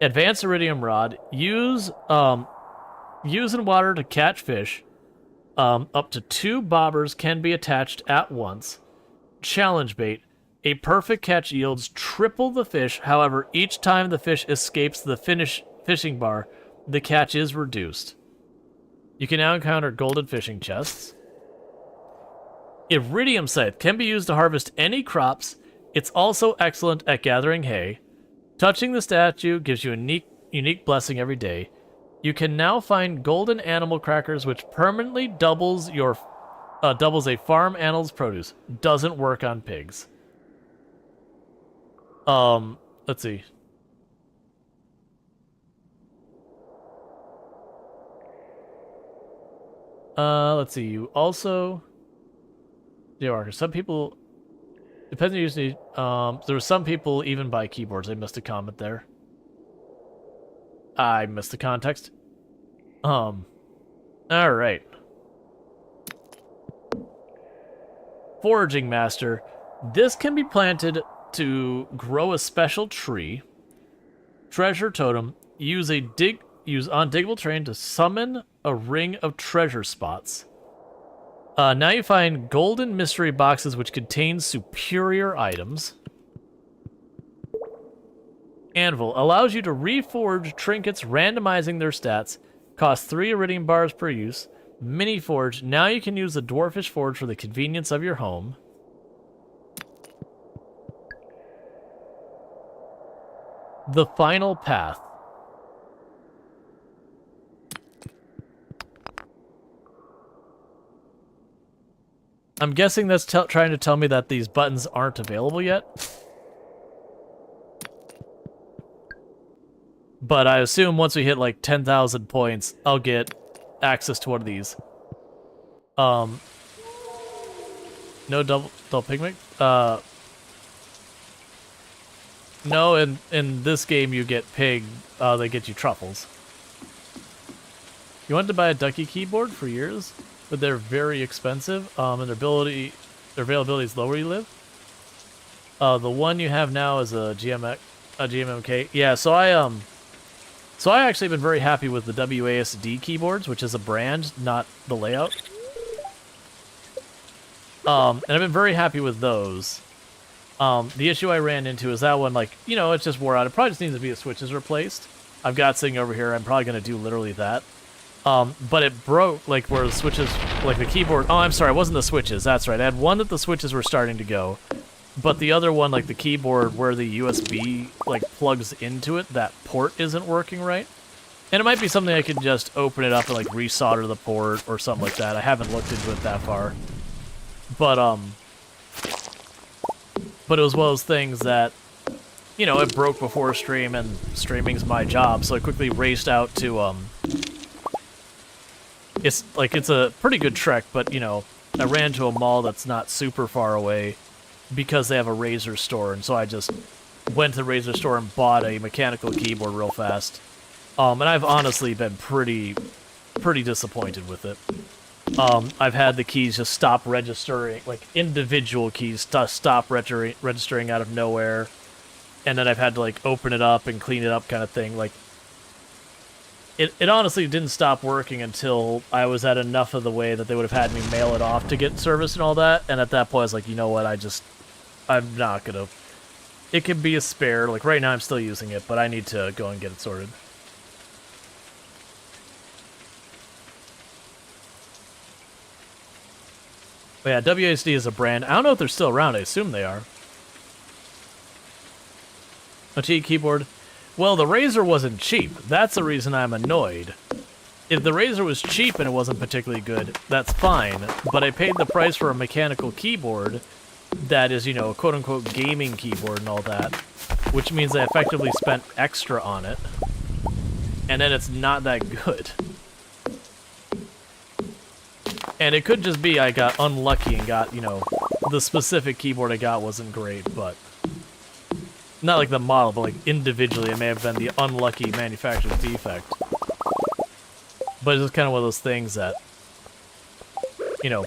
Advanced Iridium Rod. Use in water to catch fish. Up to 2 bobbers can be attached at once. Challenge bait. A perfect catch yields triple the fish. However, each time the fish escapes the fishing bar, the catch is reduced. You can now encounter golden fishing chests. Iridium Scythe can be used to harvest any crops. It's also excellent at gathering hay. Touching the statue gives you a unique blessing every day. You can now find golden animal crackers, which permanently doubles a farm animal's produce. Doesn't work on pigs. Let's see. Let's see. You also. Some people. Depends on usually. There were some people even buy keyboards. I missed a comment there. I missed the context. All right. Foraging Master. This can be planted to grow a special tree. Treasure Totem. Use undiggable terrain to summon a ring of treasure spots. Now you find golden mystery boxes which contain superior items. Anvil allows you to reforge trinkets, randomizing their stats. Costs 3 iridium bars per use. Mini Forge. Now you can use the Dwarfish Forge for the convenience of your home. The Final Path. I'm guessing that's trying to tell me that these buttons aren't available yet. But I assume once we hit like 10,000 points, I'll get access to one of these. No double pigment? No, in this game you get pig, they get you truffles. You wanted to buy a Ducky keyboard for years, but they're very expensive, and their availability is low where you live. The one you have now is a GMMK. Yeah, so I actually have been very happy with the WASD keyboards, which is a brand, not the layout. And I've been very happy with those. The issue I ran into is that one, like, you know, it just wore out. It probably just needs to be the switches replaced. I've got sitting over here. I'm probably going to do literally that. But it broke, like, where the switches, like, the keyboard... Oh, I'm sorry, it wasn't the switches. That's right. I had one that the switches were starting to go. But the other one, like, the keyboard where the USB, like, plugs into it, that port isn't working right. And it might be something I could just open it up and, like, resolder the port or something like that. I haven't looked into it that far. But it was one of those things that, you know, it broke before stream, and streaming's my job, so I quickly raced out to, it's a pretty good trek, but, you know, I ran to a mall that's not super far away because they have a Razer store, and so I just went to the Razer store and bought a mechanical keyboard real fast. And I've honestly been pretty disappointed with it. I've had the keys just stop registering, like individual keys stop registering out of nowhere, and then I've had to like open it up and clean it up kind of thing. Like, it honestly didn't stop working until I was at enough of the way that they would have had me mail it off to get service and all that, and at that point I was like, you know what, I'm not gonna... It could be a spare, like right now I'm still using it, but I need to go and get it sorted. But yeah, WASD is a brand. I don't know if they're still around. I assume they are. A cheap keyboard. Well, the Razer wasn't cheap. That's the reason I'm annoyed. If the Razer was cheap and it wasn't particularly good, that's fine. But I paid the price for a mechanical keyboard that is, you know, a quote-unquote gaming keyboard and all that, which means I effectively spent extra on it. And then it's not that good. And it could just be I got unlucky and got, you know, the specific keyboard I got wasn't great, but... Not like the model, but like individually it may have been the unlucky manufacturer's defect. But it's just kind of one of those things that, you know,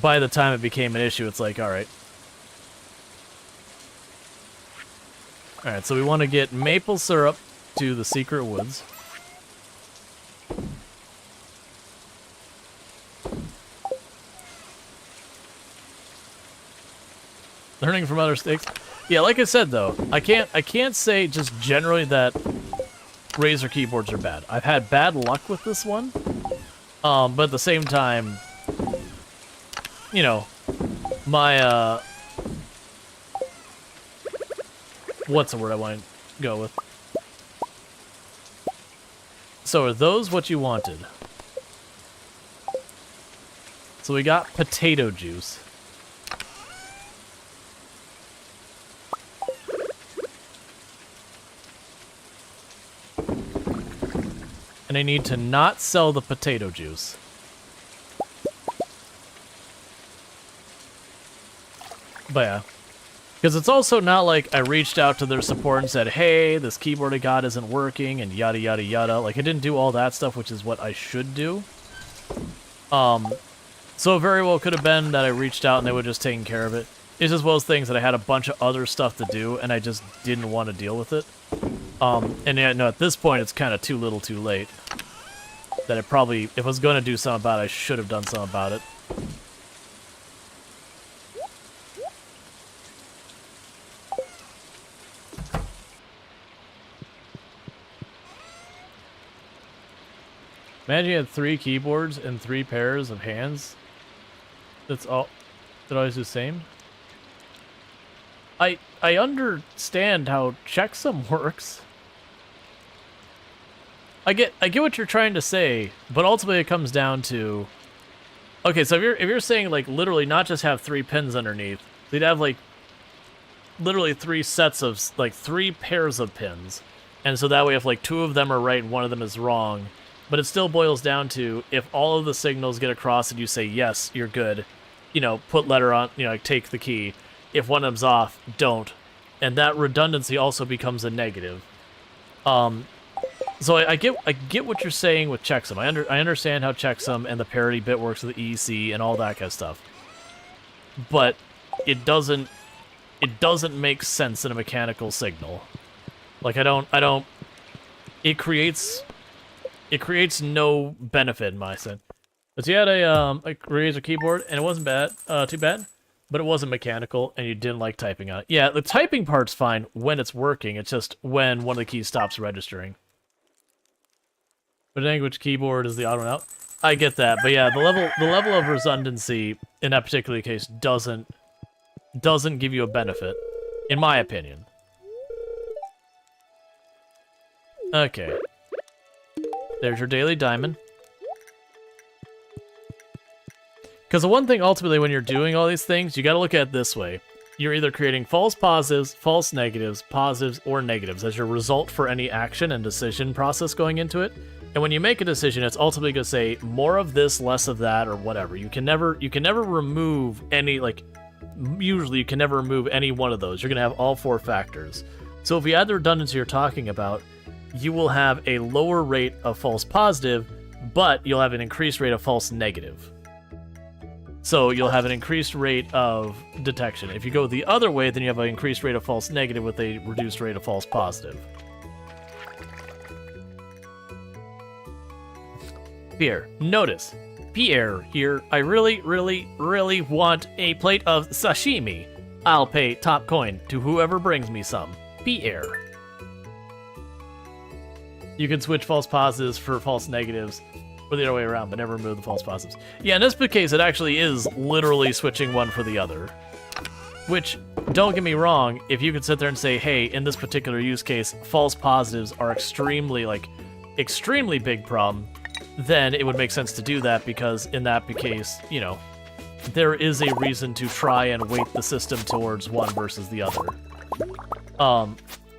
by the time it became an issue, it's like, alright. Alright, so we want to get maple syrup to the secret woods. Learning from other mistakes. Yeah, like I said though, I can't say just generally that Razer keyboards are bad. I've had bad luck with this one, but at the same time, you know, my what's the word I want to go with? So are those what you wanted? So we got potato juice. And I need to not sell the potato juice. But yeah. Because it's also not like I reached out to their support and said, hey, this keyboard I got isn't working, and yada yada yada. Like, I didn't do all that stuff, which is what I should do. So it very well could have been that I reached out and they would have just taken care of it. It's just one of those things that I had a bunch of other stuff to do, and I just didn't want to deal with it. And yeah, no, at this point, it's kind of too little too late. That it probably, if I was going to do something about it, I should have done something about it. Imagine you had 3 keyboards and 3 pairs of hands. That's all. That always do the same. I understand how checksum works. I get what you're trying to say, but ultimately it comes down to, okay, so if you're saying like literally not just have 3 pins underneath, they'd have like literally 3 sets of like 3 pairs of pins, and so that way if like 2 of them are right and 1 of them is wrong, but it still boils down to if all of the signals get across and you say yes, you're good, you know, put letter on, you know, like take the key. If one of them's off, don't, and that redundancy also becomes a negative. So I get what you're saying with checksum. I understand how checksum and the parity bit works with the EC and all that kind of stuff. But it doesn't make sense in a mechanical signal. Like it creates no benefit in my sense. But you had a Razer keyboard, and it wasn't bad, too bad, but it wasn't mechanical, and you didn't like typing on it. Yeah, the typing part's fine when it's working. It's just when one of the keys stops registering. But language keyboard is the odd one out. I get that, but yeah, the level of redundancy in that particular case doesn't give you a benefit, in my opinion. Okay. There's your daily diamond. Because the one thing ultimately when you're doing all these things, you got to look at it this way. You're either creating false positives, false negatives, positives, or negatives as your result for any action and decision process going into it. And when you make a decision, it's ultimately going to say more of this, less of that, or whatever. You can never remove any, like, usually you can never remove any one of those. You're going to have all four factors. So if you add the redundancy you're talking about, you will have a lower rate of false positive, but you'll have an increased rate of false negative. So you'll have an increased rate of detection. If you go the other way, then you have an increased rate of false negative with a reduced rate of false positive. Pierre, notice. Pierre here, I really, really, really want a plate of sashimi. I'll pay top coin to whoever brings me some. Pierre. You can switch false positives for false negatives, or the other way around, but never remove the false positives. Yeah, in this case, it actually is literally switching one for the other. Which, don't get me wrong, if you could sit there and say, hey, in this particular use case, false positives are extremely big problem, then it would make sense to do that, because in that case, you know, there is a reason to try and weight the system towards one versus the other.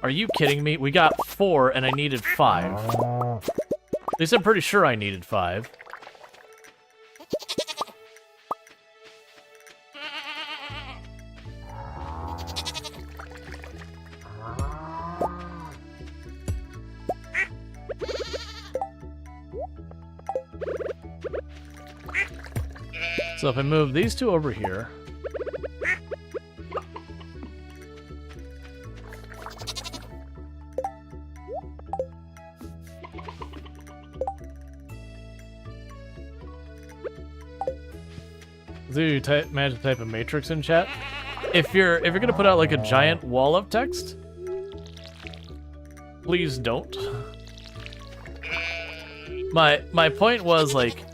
Are you kidding me? We got 4 and I needed 5. At least I'm pretty sure I needed 5. So if I move these two over here... Do you manage to type a matrix in chat? If you're gonna put out like a giant wall of text, please don't. My point was, like,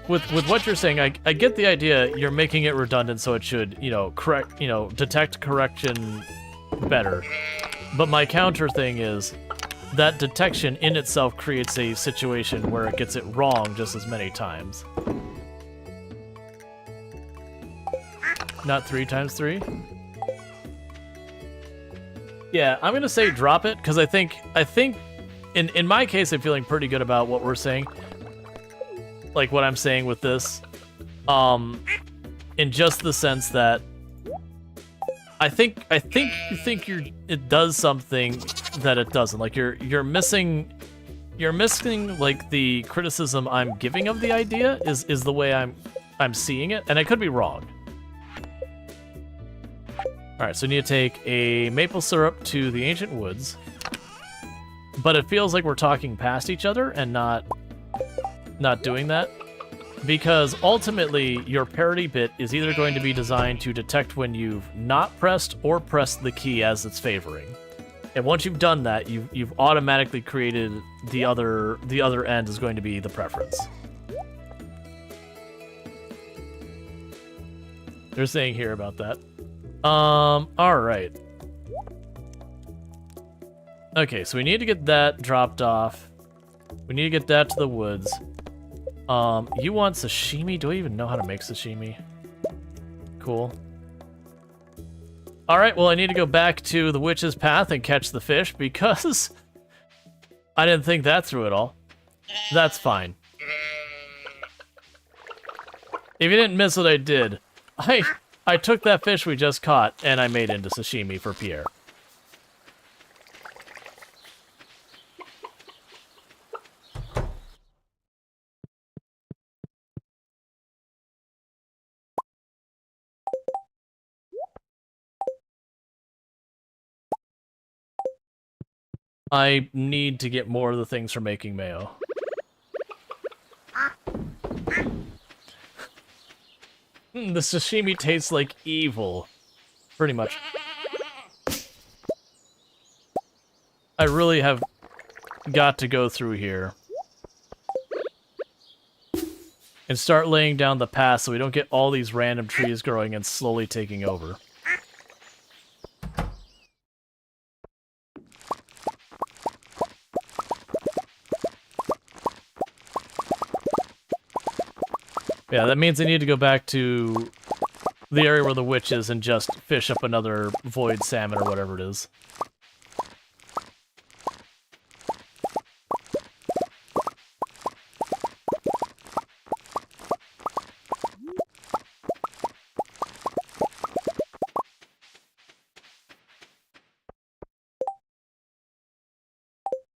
with what you're saying, I get the idea. You're making it redundant so it should, you know, detect correction better. But my counter thing is that detection in itself creates a situation where it gets it wrong just as many times. Not 3 times 3? Yeah, I'm gonna say drop it, because I think in my case I'm feeling pretty good about what we're saying. Like what I'm saying with this. In just the sense that I think it does something that it doesn't. Like you're missing like the criticism I'm giving of the idea is the way I'm seeing it, and I could be wrong. Alright, so we need to take a maple syrup to the ancient woods. But it feels like we're talking past each other and not doing that. Because ultimately, your parity bit is either going to be designed to detect when you've not pressed or pressed the key as it's favoring. And once you've done that, you've automatically created the other end is going to be the preference. They're saying here about that. Alright. Okay, so we need to get that dropped off. We need to get that to the woods. You want sashimi? Do I even know how to make sashimi? Cool. Alright, well I need to go back to the witch's path and catch the fish because I didn't think that through at all. That's fine. If you didn't miss what I did, I took that fish we just caught and I made into sashimi for Pierre. I need to get more of the things for making mayo. The sashimi tastes like evil. Pretty much. I really have got to go through here and start laying down the path so we don't get all these random trees growing and slowly taking over. Yeah, that means I need to go back to the area where the witch is and just fish up another void salmon or whatever it is.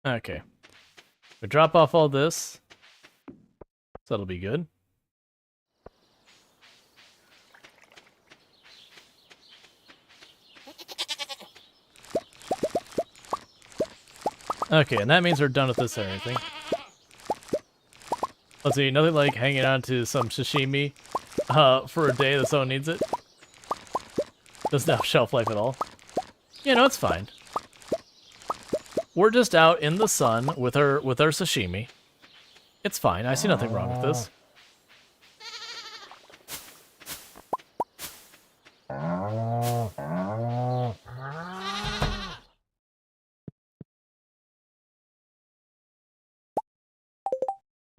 Okay. We drop off all this. So that'll be good. Okay, and that means we're done with this and everything. Let's see, nothing like hanging on to some sashimi for a day that someone needs it. Doesn't have shelf life at all. You know, it's fine. We're just out in the sun with our sashimi. It's fine. I see nothing wrong with this.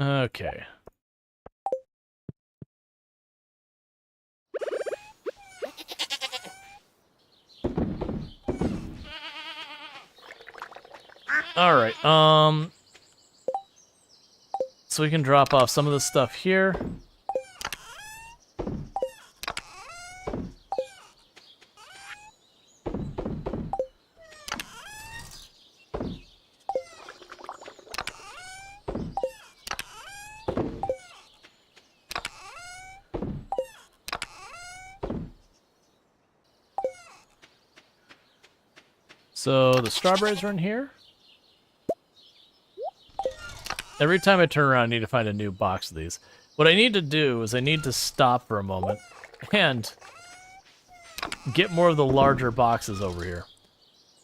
Okay. All right. So we can drop off some of the stuff here. So the strawberries are in here. Every time I turn around, I need to find a new box of these. What I need to do is I need to stop for a moment and get more of the larger boxes over here.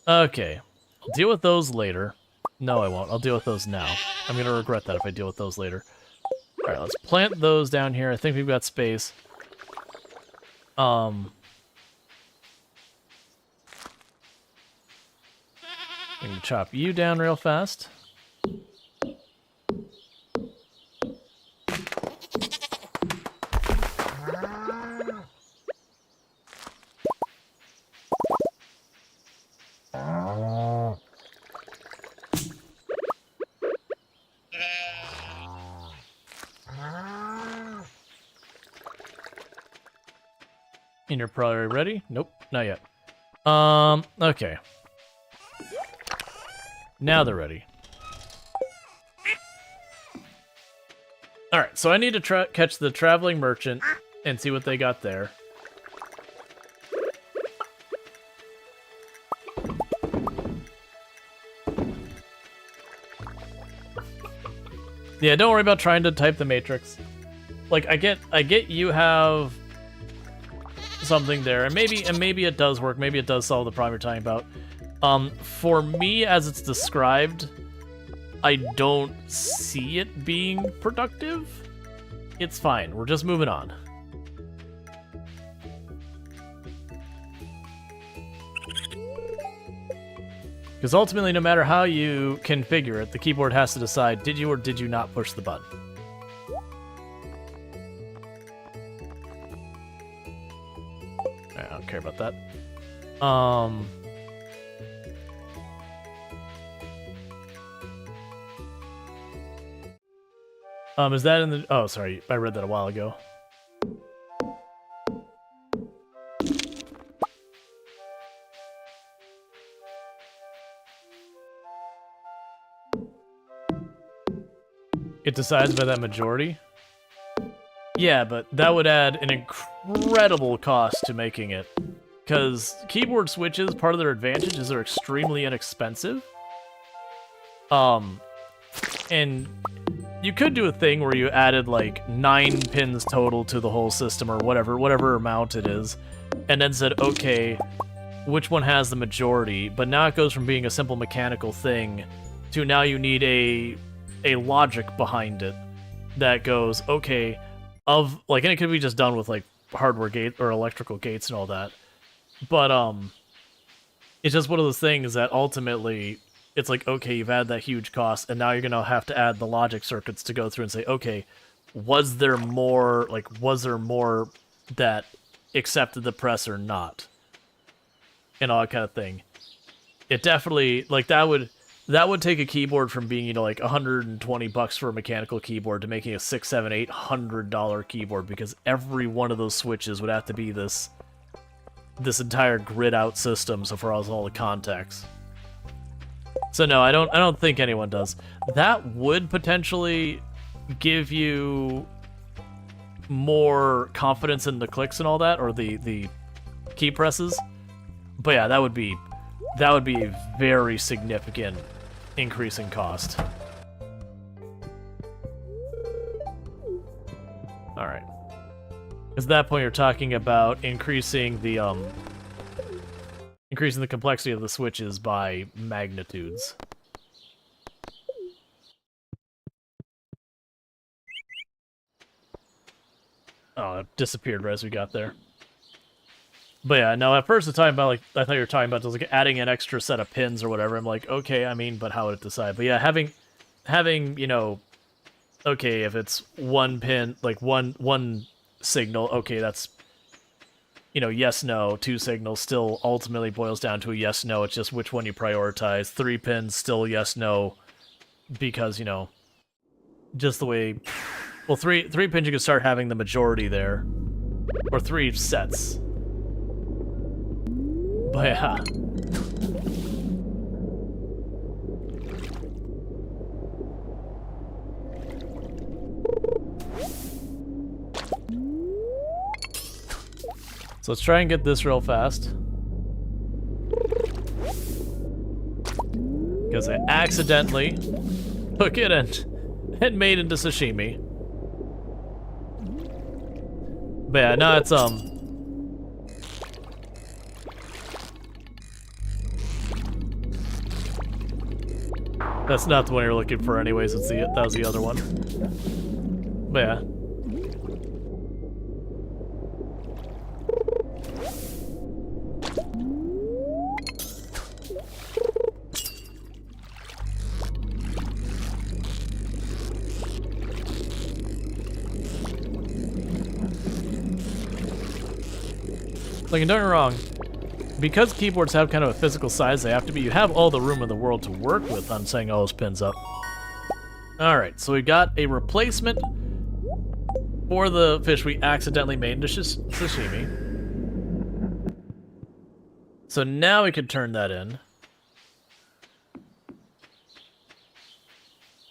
Okay, I'll deal with those later. No, I won't. I'll deal with those now. I'm going to regret that if I deal with those later. All right, let's plant those down here. I think we've got space. We can chop you down real fast. And you're probably ready? Nope, not yet. Okay. Now they're ready. Alright, so I need to catch the traveling merchant and see what they got there. Yeah, don't worry about trying to type the matrix. Like, I get you have something there, and maybe it does work. Maybe it does solve the problem you're talking about. For me, as it's described, I don't see it being productive. It's fine. We're just moving on. Because ultimately, no matter how you configure it, the keyboard has to decide, did you or did you not push the button? I don't care about that. Is that in the... Oh, sorry. I read that a while ago. It decides by that majority? Yeah, but that would add an incredible cost to making it. Because keyboard switches, part of their advantage is they're extremely inexpensive. And you could do a thing where you added like 9 pins total to the whole system or whatever amount it is, and then said, okay, which one has the majority? But now it goes from being a simple mechanical thing to now you need a logic behind it that goes, okay, and it could be just done with like hardware gate or electrical gates and all that. But it's just one of those things that ultimately it's like, okay, you've had that huge cost, and now you're gonna have to add the logic circuits to go through and say, okay, was there more that accepted the press or not? And all that kind of thing. It definitely, like, that would take a keyboard from being, like $120 for a mechanical keyboard to making a $600, $700, $800 keyboard, because every one of those switches would have to be this entire grid out system, so for all the contacts. So no, I don't think anyone does. That would potentially give you more confidence in the clicks and all that, or the key presses. But yeah, that would be a very significant increase in cost. All right. Because at that point, you're talking about increasing the complexity of the switches by magnitudes. Oh, it disappeared right as we got there. But yeah, no, at first I thought you were talking about like adding an extra set of pins or whatever. I'm like, okay, I mean, but how would it decide? But yeah, having, you know, okay, if it's one pin, like one signal, okay, that's, you know, yes, no. 2 signals still ultimately boils down to a yes, no. It's just which one you prioritize. 3 pins still yes, no, because, you know, just the way, well, three pins you can start having the majority there, or 3 sets. But yeah. So let's try and get this real fast. Because I accidentally took it and made it into sashimi. But yeah, no, it's that's not the one you're looking for anyways, that was the other one. But yeah. Like, don't get me wrong, because keyboards have kind of a physical size they have to be, you have all the room in the world to work with on setting all those pins up. Alright, so we got a replacement for the fish we accidentally made into sashimi. So now we can turn that in.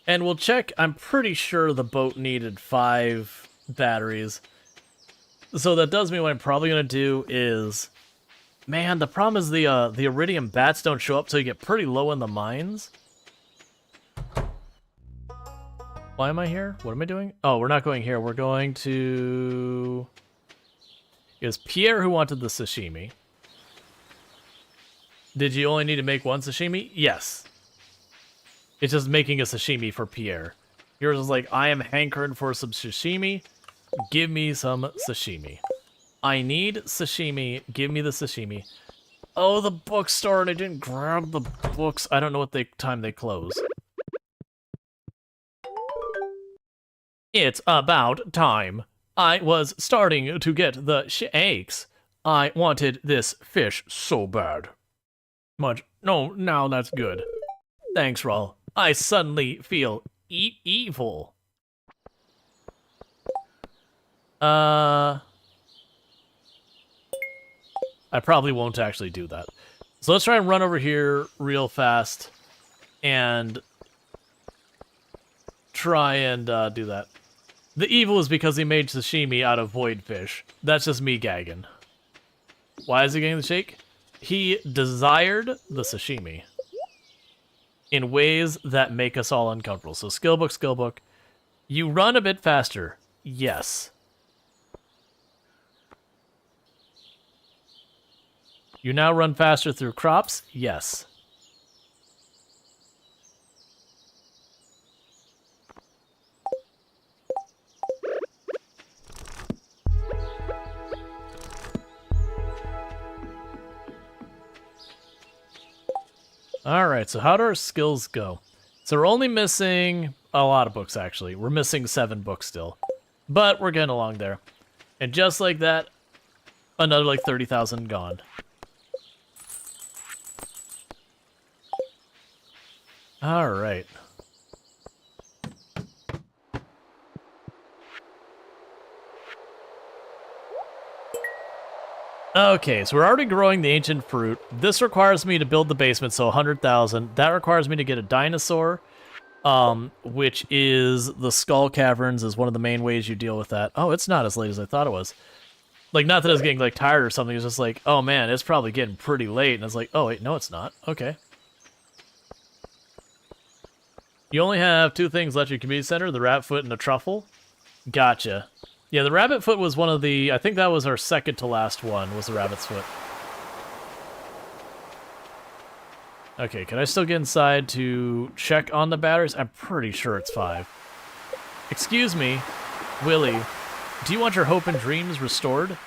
And we'll check, I'm pretty sure the boat needed 5 batteries. So that does mean what I'm probably going to do is... Man, the problem is the iridium bats don't show up till you get pretty low in the mines. Why am I here? What am I doing? Oh, we're not going here. We're going to... It was Pierre who wanted the sashimi. Did you only need to make 1 sashimi? Yes. It's just making a sashimi for Pierre. Yours is like, I am hankering for some sashimi. Give me some sashimi. I need sashimi. Give me the sashimi. Oh, the bookstore, and I didn't grab the books. I don't know what time they close. It's about time. I was starting to get the aches. I wanted this fish so bad. No, now that's good. Thanks, Rual. I suddenly feel evil. I probably won't actually do that. So let's try and run over here real fast and try and do that. The evil is because he made sashimi out of void fish. That's just me gagging. Why is he getting the shake? He desired the sashimi in ways that make us all uncomfortable. So skill book. You run a bit faster. Yes. You now run faster through crops? Yes. Alright, so how do our skills go? So we're only missing a lot of books, actually. We're missing 7 books still. But we're getting along there. And just like that, another like 30,000 gone. Alright. Okay, so we're already growing the ancient fruit. This requires me to build the basement, so 100,000. That requires me to get a dinosaur, which is the skull caverns is one of the main ways you deal with that. Oh, it's not as late as I thought it was. Like, not that I was getting, like, tired or something. It's just like, oh, man, it's probably getting pretty late. And I was like, oh, wait, no, it's not. Okay. You only have 2 things left at your community center, the rat foot and the truffle. Gotcha. Yeah, the rabbit foot was one of the... I think that was our second to last one, was the rabbit's foot. Okay, can I still get inside to check on the batteries? I'm pretty sure it's 5. Excuse me, Willie. Do you want your hope and dreams restored?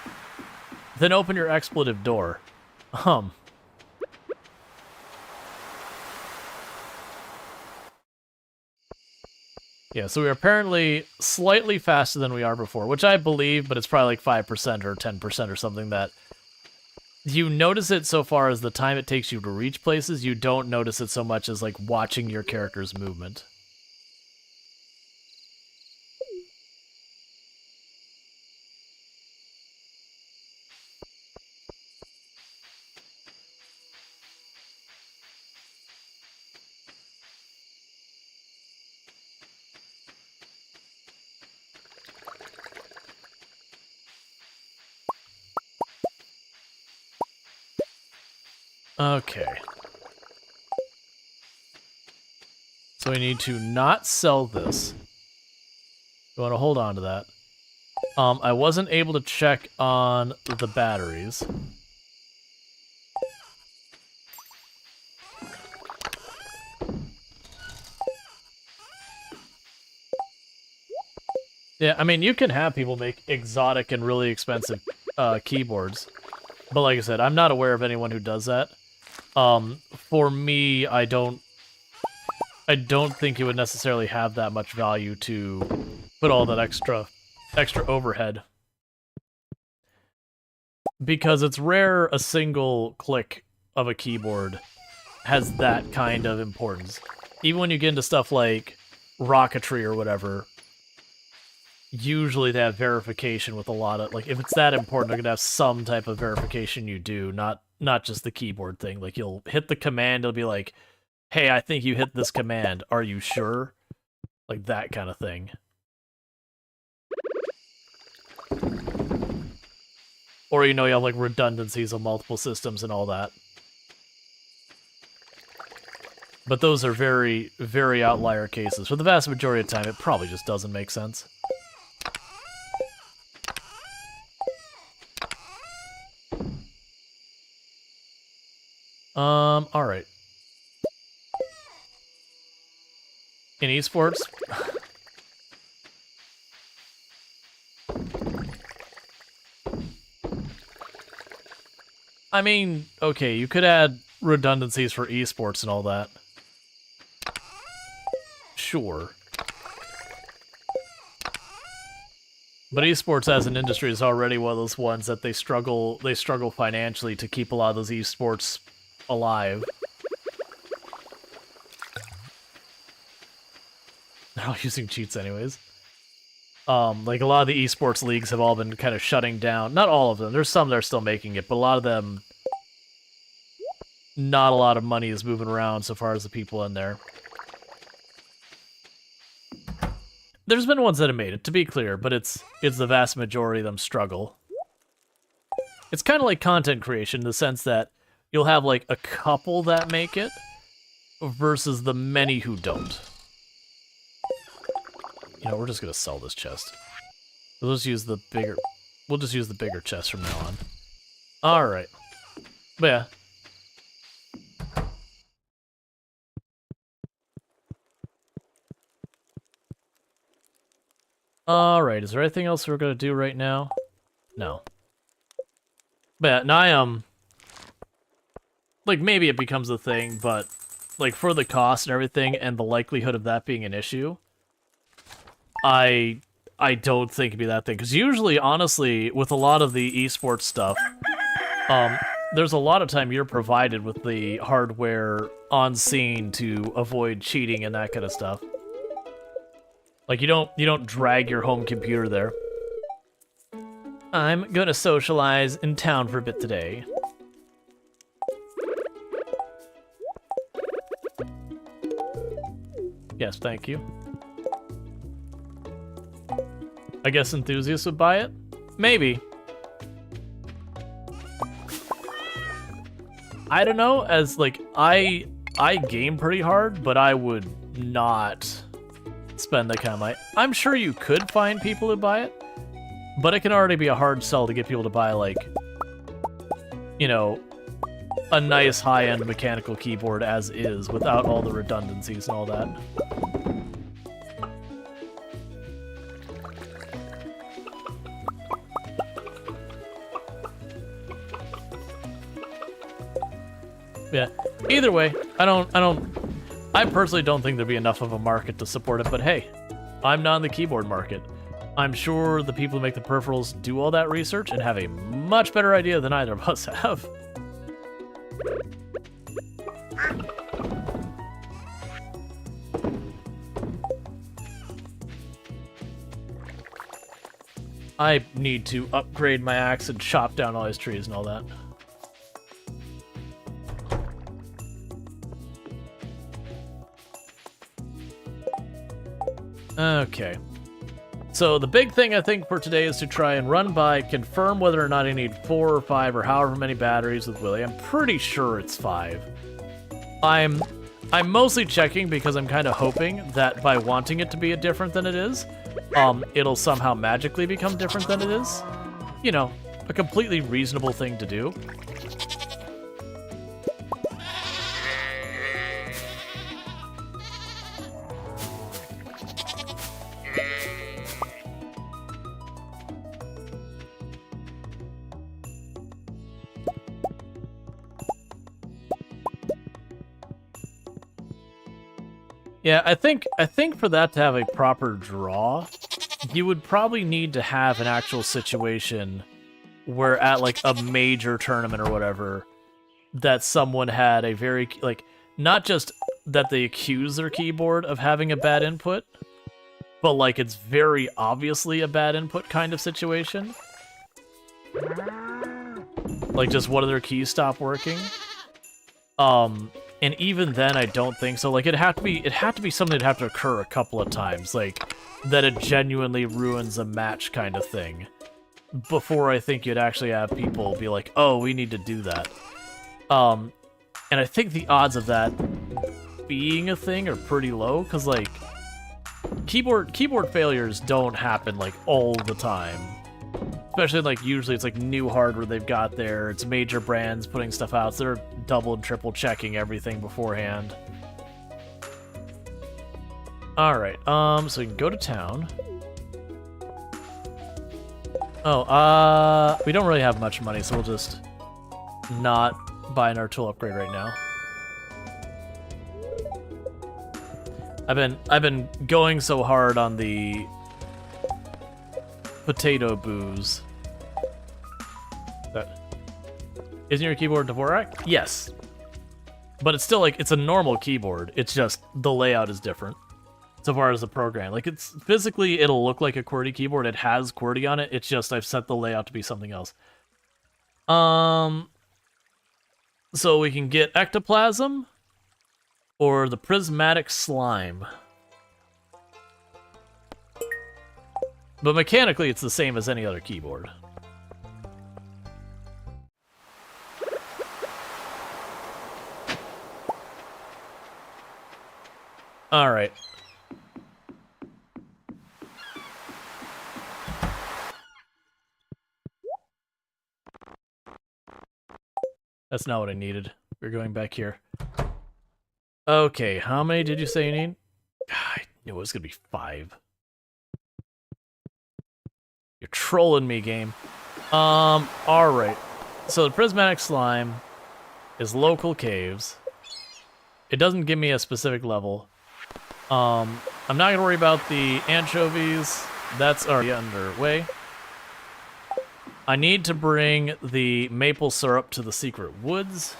Then open your expletive door. Yeah, so we're apparently slightly faster than we are before, which I believe, but it's probably like 5% or 10% or something that... You notice it so far as the time it takes you to reach places, you don't notice it so much as like watching your character's movement. Okay. So we need to not sell this. We want to hold on to that. I wasn't able to check on the batteries. Yeah, I mean, you can have people make exotic and really expensive keyboards. But like I said, I'm not aware of anyone who does that. For me, I don't think it would necessarily have that much value to put all that extra overhead. Because it's rare a single click of a keyboard has that kind of importance. Even when you get into stuff like rocketry or whatever, usually they have verification with a lot of, like, if it's that important, they're gonna have some type of verification you do, not just the keyboard thing. Like, you'll hit the command, it'll be like, hey, I think you hit this command, are you sure? Like, that kind of thing. Or, you know, you have, like, redundancies on multiple systems and all that. But those are very, very outlier cases. For the vast majority of the time, it probably just doesn't make sense. Alright. In esports... I mean, okay, you could add redundancies for esports and all that. Sure. But esports as an industry is already one of those ones that they struggle financially to keep a lot of those esports alive. They're all using cheats anyways. Like, a lot of the esports leagues have all been kind of shutting down. Not all of them. There's some that are still making it, but a lot of them, not a lot of money is moving around so far as the people in there. There's been ones that have made it, to be clear, but it's the vast majority of them struggle. It's kind of like content creation in the sense that you'll have, like, a couple that make it versus the many who don't. You know, we're just gonna sell this chest. We'll just use the bigger... We'll just use the bigger chest from now on. Alright. But yeah. Alright, is there anything else we're gonna do right now? No. But yeah, now like, maybe it becomes a thing, but, like, for the cost and everything, and the likelihood of that being an issue, I don't think it'd be that thing. Because usually, honestly, with a lot of the esports stuff, there's a lot of time you're provided with the hardware on scene to avoid cheating and that kind of stuff. Like, you don't drag your home computer there. I'm gonna socialize in town for a bit today. Yes, thank you. I guess enthusiasts would buy it? Maybe. I don't know, as, like, I game pretty hard, but I would not spend that kind of money. I'm sure you could find people who buy it, but it can already be a hard sell to get people to buy, like, you know, a nice high-end mechanical keyboard as is, without all the redundancies and all that. Yeah. Either way, I personally don't think there'd be enough of a market to support it, but hey, I'm not in the keyboard market. I'm sure the people who make the peripherals do all that research and have a much better idea than either of us have. I need to upgrade my axe and chop down all these trees and all that. Okay. So the big thing I think for today is to try and run by, confirm whether or not I need 4 or 5 or however many batteries with Willy. I'm pretty sure it's 5. I'm mostly checking because I'm kind of hoping that by wanting it to be different than it is, it'll somehow magically become different than it is. You know, a completely reasonable thing to do. Yeah, I think for that to have a proper draw, you would probably need to have an actual situation where at, like, a major tournament or whatever, that someone had a very, like, not just that they accuse their keyboard of having a bad input, but, like, it's very obviously a bad input kind of situation. Like, just one of their keys stopped working. And even then, I don't think so. Like, it'd have to be something that'd have to occur a couple of times, like, that it genuinely ruins a match kind of thing, before I think you'd actually have people be like, oh, we need to do that. And I think the odds of that being a thing are pretty low, because, like, keyboard failures don't happen, like, all the time. Especially, like, usually it's, like, new hardware they've got there. It's major brands putting stuff out, so they're double and triple checking everything beforehand. Alright, so we can go to town. Oh, we don't really have much money, so we'll just not buy an art tool upgrade right now. I've been going so hard on the potato booze. Isn't your keyboard Dvorak? Yes. But it's still, like, it's a normal keyboard. It's just the layout is different so far as the program. Like, it's physically, it'll look like a QWERTY keyboard. It has QWERTY on it. It's just I've set the layout to be something else. So we can get ectoplasm or the prismatic slime. But mechanically, it's the same as any other keyboard. Alright. That's not what I needed. We're going back here. Okay, how many did you say you need? I knew it was gonna be 5. You're trolling me, game. Alright. So the prismatic slime is local caves. It doesn't give me a specific level. I'm not gonna worry about the anchovies. That's already underway. I need to bring the maple syrup to the secret woods.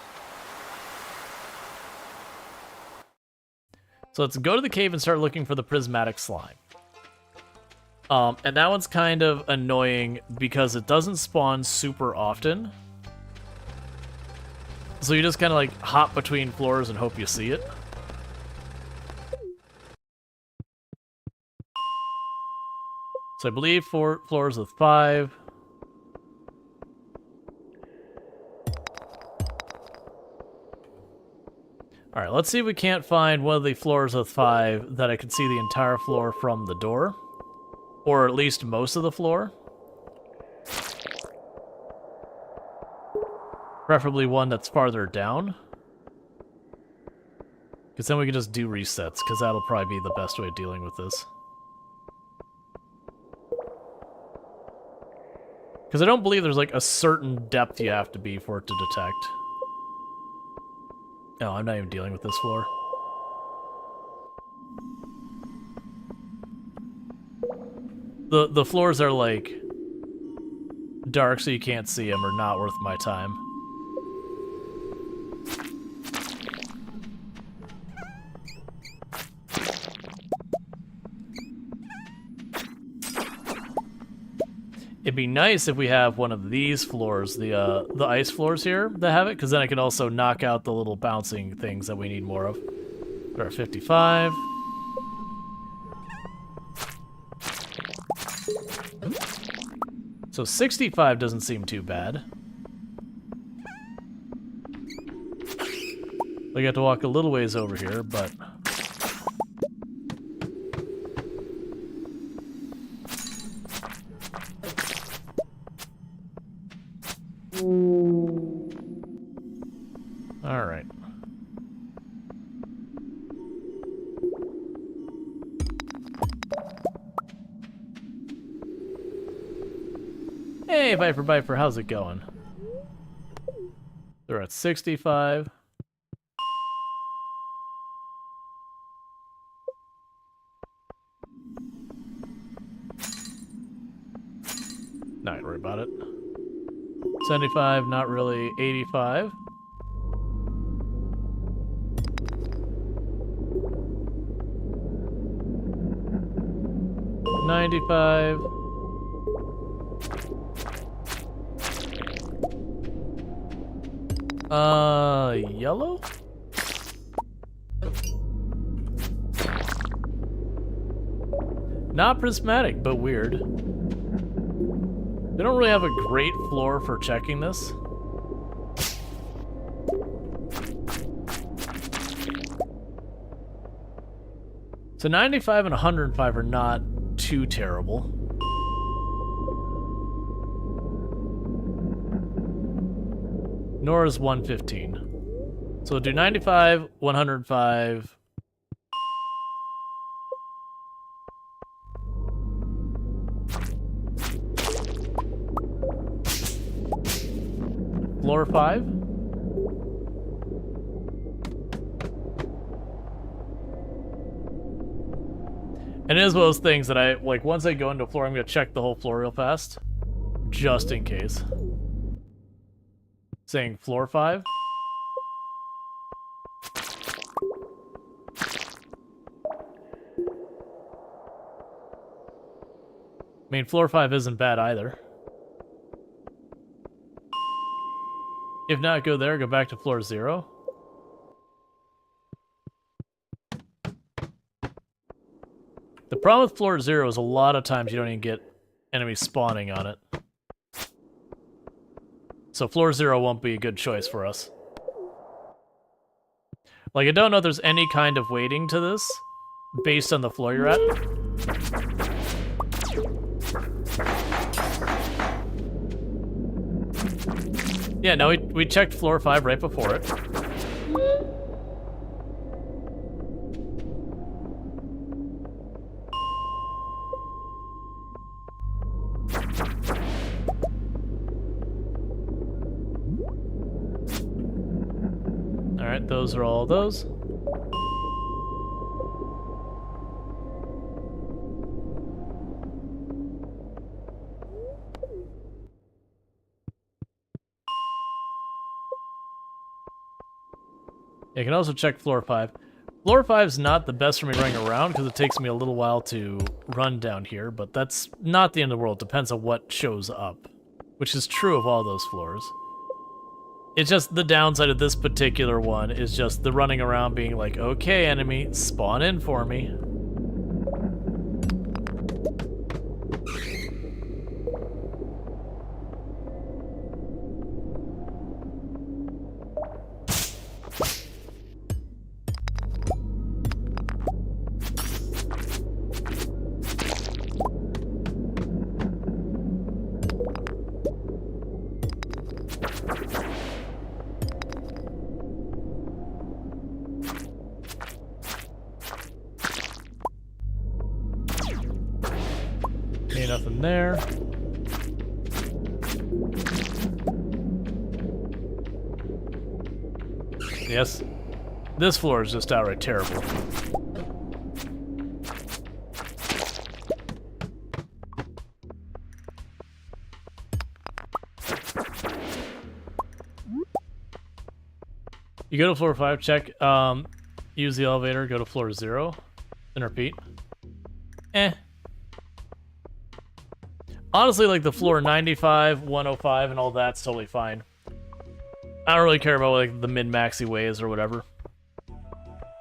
So let's go to the cave and start looking for the prismatic slime. And that one's kind of annoying because it doesn't spawn super often. So you just kind of like hop between floors and hope you see it. So I believe 4 floors with 5. Alright, let's see if we can't find one of the floors with 5 that I can see the entire floor from the door. Or at least most of the floor. Preferably one that's farther down. Because then we can just do resets, because that'll probably be the best way of dealing with this. Because I don't believe there's like a certain depth you have to be for it to detect. No, I'm not even dealing with this floor. The floors are like dark so you can't see them are not worth my time. It'd be nice if we have one of these floors, the ice floors here, that have it, because then I can also knock out the little bouncing things that we need more of. We're at 55. So 65 doesn't seem too bad. We got to walk a little ways over here, but... Alright. Hey, Viper, how's it going? They're at 65. Not gonna worry about it. 75, not really. 85. $95. Yellow? Not prismatic, but weird. They don't really have a great floor for checking this. So 95 and 105 are not too terrible. Nor is 115. So we'll do 95, 105. Floor 5. And it is one of those things that I, like, once I go into a floor, I'm going to check the whole floor real fast. Just in case. Saying floor 5. I mean, floor 5 isn't bad either. If not, go there, go back to floor 0. The problem with floor 0 is a lot of times you don't even get enemies spawning on it. So floor 0 won't be a good choice for us. Like, I don't know if there's any kind of weighting to this based on the floor you're at. Yeah, no, we checked floor 5 right before it. All right, those are all those. You can also check floor 5. Floor 5 is not the best for me running around because it takes me a little while to run down here, but that's not the end of the world. Depends on what shows up, which is true of all those floors. It's just the downside of this particular one is just the running around being like, okay, enemy, spawn in for me. Ain't nothing there. Yes, this floor is just outright terrible. You go to floor 5, check, use the elevator, go to floor 0, then repeat. Honestly, like the floor 95, 105, and all that's totally fine. I don't really care about like the min-maxy ways or whatever.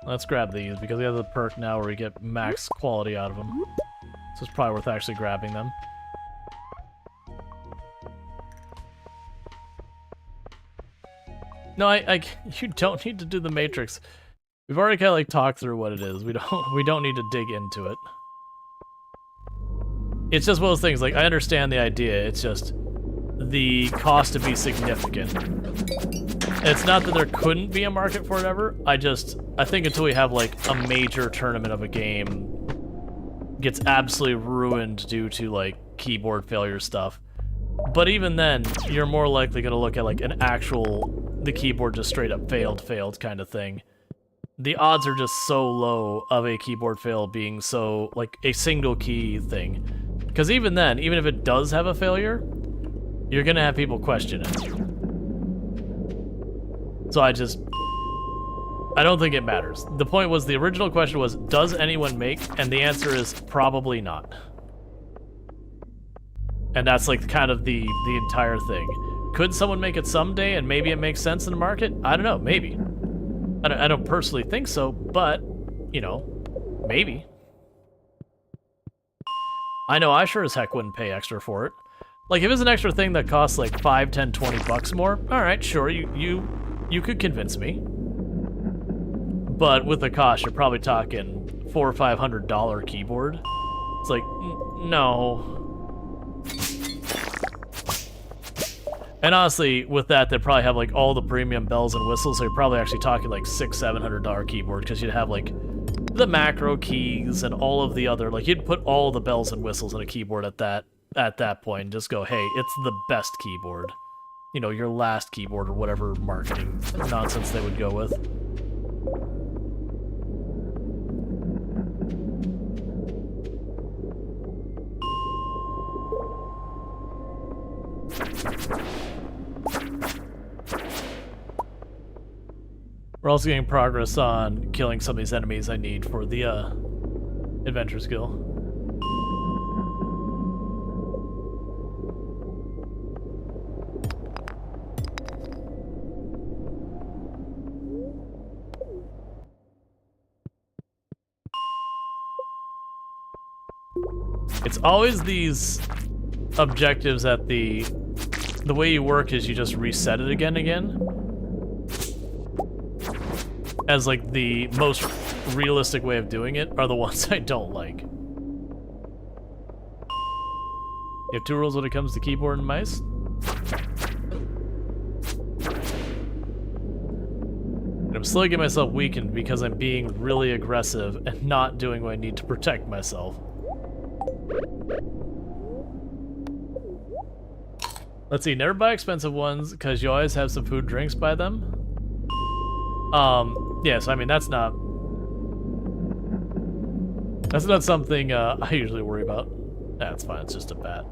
Let's grab these because we have the perk now where we get max quality out of them. So it's probably worth actually grabbing them. No, you don't need to do the Matrix. We've already kind of like talked through what it is. We don't need to dig into it. It's just one of those things, like, I understand the idea, it's just the cost to be significant. It's not that there couldn't be a market for it ever, I think until we have, like, a major tournament of a game gets absolutely ruined due to, like, keyboard failure stuff. But even then, you're more likely gonna look at, like, an actual, the keyboard just straight up failed kind of thing. The odds are just so low of a keyboard fail being so, like, a single key thing. Because even then, even if it does have a failure, you're gonna have people question it. So I don't think it matters. The point was, the original question was, does anyone make? And the answer is probably not. And that's like kind of the entire thing. Could someone make it someday and maybe it makes sense in the market? I don't know, maybe. I don't personally think so, but, you know, maybe. I know I sure as heck wouldn't pay extra for it. Like, if it's an extra thing that costs like 5, 10, 20 bucks more, alright, sure, you could convince me. But with the cost, you're probably talking $400 or $500 keyboard. It's like, no. And honestly, with that, they'd probably have like all the premium bells and whistles, so you're probably actually talking like $600, $700 keyboard, because you'd have like the macro keys and all of the other, like, you'd put all the bells and whistles in a keyboard at that point and just go, hey, it's the best keyboard. You know, your last keyboard or whatever marketing nonsense they would go with. We're also getting progress on killing some of these enemies I need for the adventure skill. It's always these objectives that the way you work is you just reset it again and again. As like the most realistic way of doing it are the ones I don't like. You have 2 rules when it comes to keyboard and mice. I'm slowly getting myself weakened because I'm being really aggressive and not doing what I need to protect myself. Let's see, never buy expensive ones because you always have some food drinks by them. Yes, I mean that's not something I usually worry about. That's fine, it's just a bat.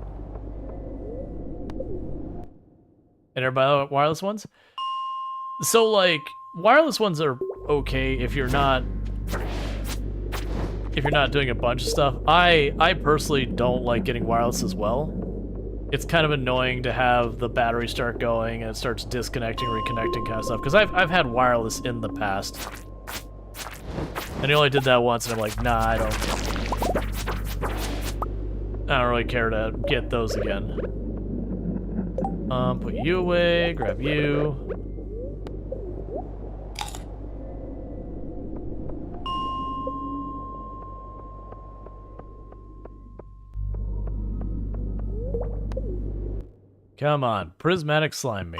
And everybody buy wireless ones? So like wireless ones are okay if you're not doing a bunch of stuff. I personally don't like getting wireless as well. It's kind of annoying to have the battery start going and it starts disconnecting, reconnecting kind of stuff. Because I've had wireless in the past. And I only did that once and I'm like, nah, I don't really care to get those again. Put you away, grab you. Come on, prismatic slime me.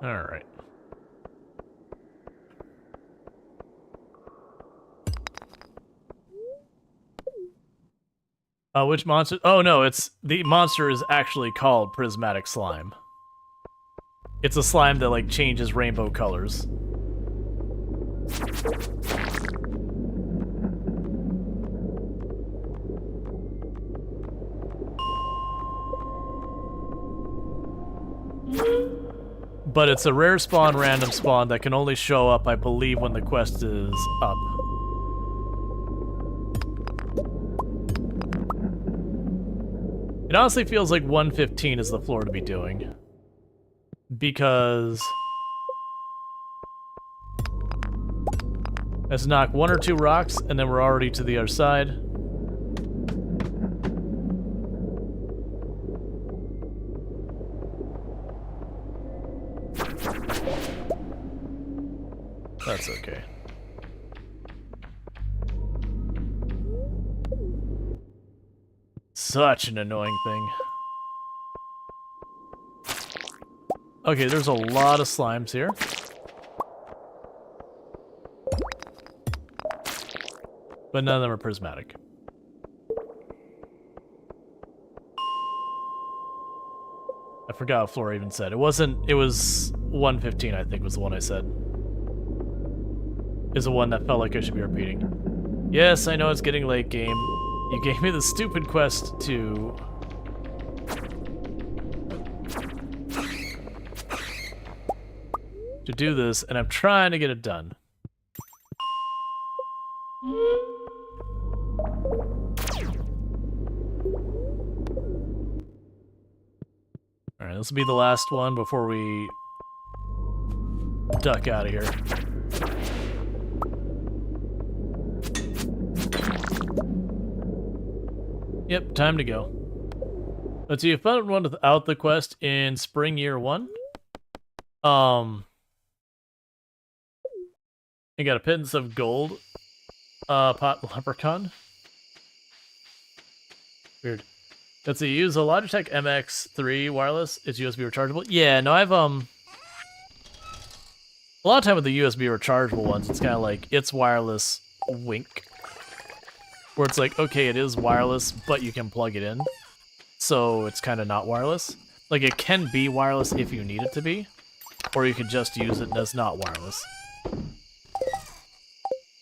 All right. Which monster? Oh no, the monster is actually called prismatic slime. It's a slime that like changes rainbow colors. But it's a rare spawn, random spawn that can only show up, I believe, when the quest is up. It honestly feels like 115 is the floor to be doing. Because... let's knock 1 or 2 rocks, and then we're already to the other side. That's okay. Such an annoying thing. Okay, there's a lot of slimes here. But none of them are prismatic. I forgot what Flora even said. It was 115, I think, was the one I said. Is the one that felt like I should be repeating. Yes, I know it's getting late game. You gave me the stupid quest to... do this, and I'm trying to get it done. Alright, this will be the last one before we duck out of here. Yep, time to go. Let's see, you found one without the quest in spring year 1. You got a pittance of gold. Pot leprechaun. Weird. Let's see, use a Logitech MX3 wireless. It's USB rechargeable. Yeah, no, I've a lot of time with the USB rechargeable ones, it's kind of like, it's wireless, wink. Where it's like, okay, it is wireless, but you can plug it in. So it's kind of not wireless. Like, it can be wireless if you need it to be. Or you could just use it as not wireless.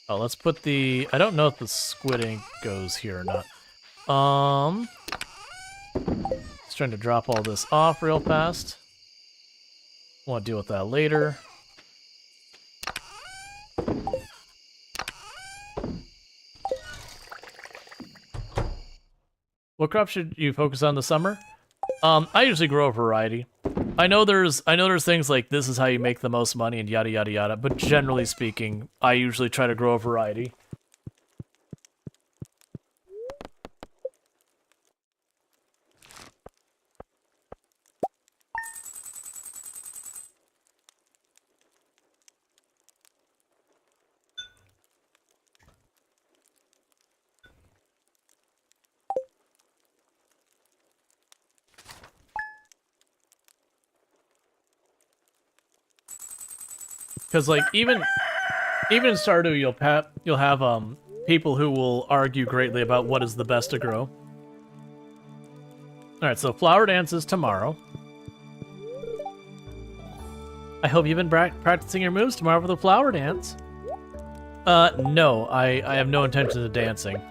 Oh, let's put the... I don't know if the squid ink goes here or not. Just trying to drop all this off real fast. Want to deal with that later. What crop should you focus on this summer? I usually grow a variety. I know there's things like this is how you make the most money and yada yada yada, but generally speaking, I usually try to grow a variety. Because like even in Stardew, you'll have people who will argue greatly about what is the best to grow. All right, so flower dance is tomorrow. I hope you've been practicing your moves tomorrow for the flower dance. No, I have no intention of dancing.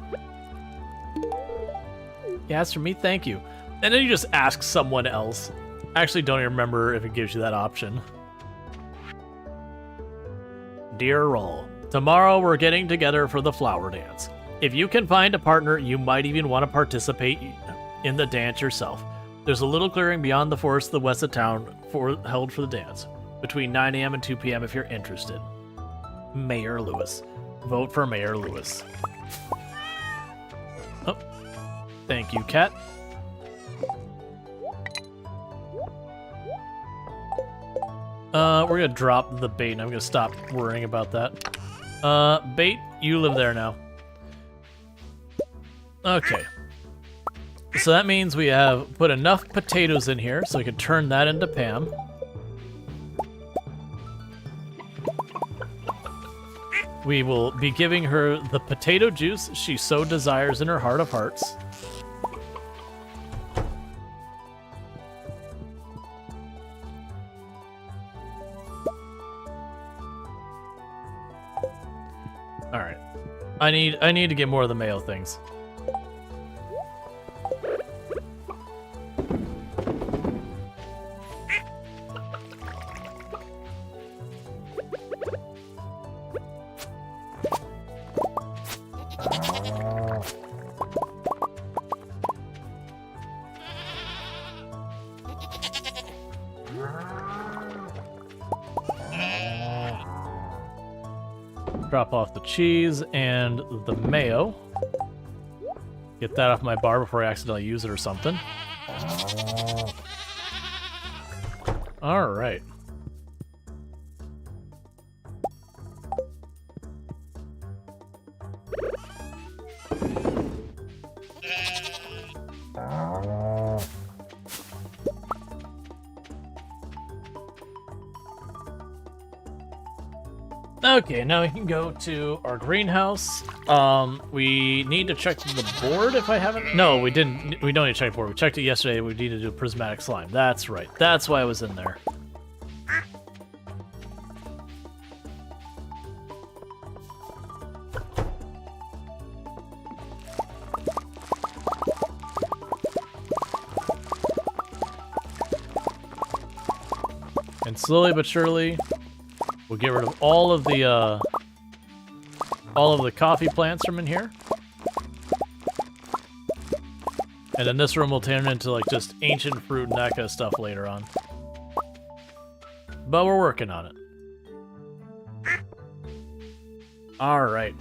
Yeah, as for me, thank you. And then you just ask someone else. I actually don't even remember if it gives you that option. Dear Rual, tomorrow we're getting together for the flower dance. If you can find a partner, you might even want to participate in the dance yourself. There's a little clearing beyond the forest to the west of town held for the dance, between 9 a.m. and 2 p.m. if you're interested. Mayor Lewis. Vote for Mayor Lewis. Oh, thank you, Cat. We're gonna drop the bait, and I'm gonna stop worrying about that. Bait, you live there now. Okay. So that means we have put enough potatoes in here so we can turn that into Pam. We will be giving her the potato juice she so desires in her heart of hearts. All right. I need to get more of the mayo things. Drop off the cheese and the mayo. Get that off my bar before I accidentally use it or something. All right. Okay, now we can go to our greenhouse. We need to check the board if I haven't... No, we didn't. We don't need to check the board. We checked it yesterday. We need to do prismatic slime. That's right. That's why I was in there. And slowly but surely, we'll get rid of all of the coffee plants from in here. And then this room will turn into like just ancient fruit and that kind of stuff later on. But we're working on it. Alright.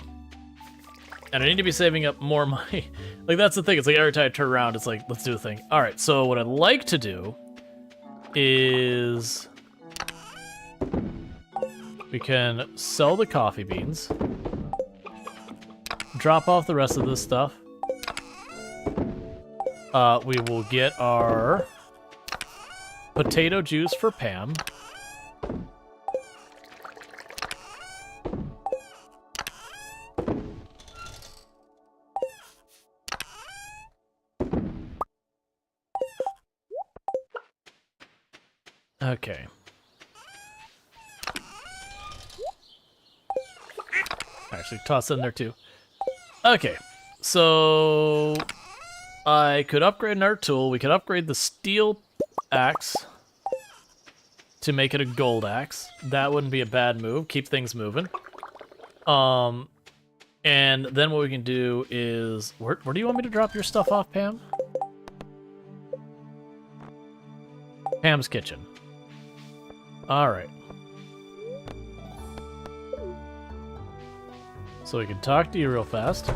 And I need to be saving up more money. Like that's the thing, it's like every time I turn around, it's like, let's do the thing. Alright, so what I'd like to do is... we can sell the coffee beans, drop off the rest of this stuff. We will get our potato juice for Pam. Okay. Actually, toss it in there too. Okay, so I could upgrade another tool. We could upgrade the steel axe to make it a gold axe. That wouldn't be a bad move. Keep things moving. And then what we can do is... Where do you want me to drop your stuff off, Pam? Pam's kitchen. Alright. So we can talk to you real fast.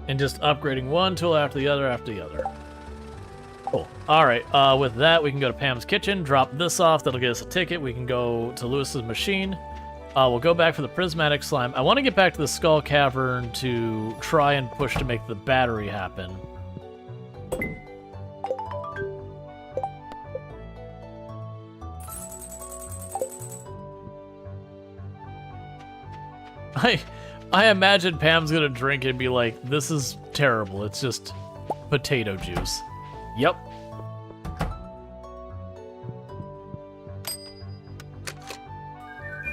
And just upgrading one tool after the other after the other. Cool. Alright, with that we can go to Pam's kitchen, drop this off, that'll get us a ticket. We can go to Lewis's machine. We'll go back for the prismatic slime. I want to get back to the skull cavern to try and push to make the battery happen. I imagine Pam's gonna drink it and be like, this is terrible. It's just potato juice. Yep.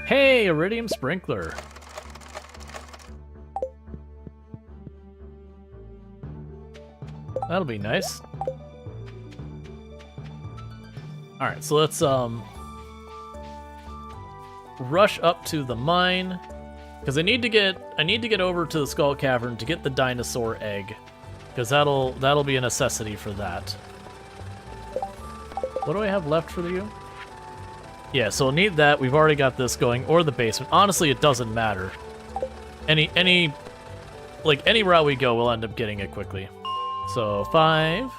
Hey, Iridium Sprinkler. That'll be nice. Alright, so let's rush up to the mine. Because I need to get over to the Skull Cavern to get the dinosaur egg. Because that'll be a necessity for that. What do I have left for you? Yeah, so we'll need that. We've already got this going, or the basement. Honestly, it doesn't matter. Any route we go, we'll end up getting it quickly. So 5.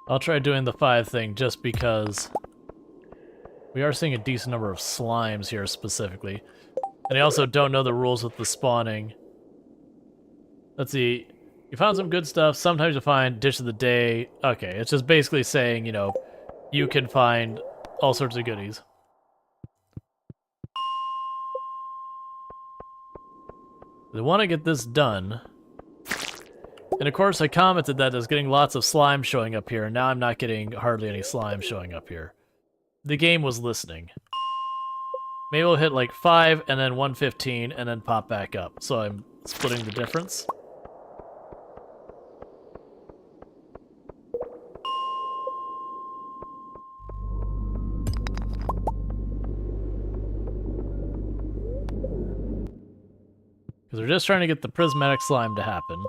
I'll try doing the 5 thing just because we are seeing a decent number of slimes here specifically. And I also don't know the rules with the spawning. Let's see. You found some good stuff. Sometimes you find dish of the day. Okay, it's just basically saying, you know, you can find all sorts of goodies. I want to get this done. And of course I commented that there's getting lots of slime showing up here, and now I'm not getting hardly any slime showing up here. The game was listening. Maybe we'll hit like 5 and then 115 and then pop back up. So I'm splitting the difference. Because we're just trying to get the prismatic slime to happen.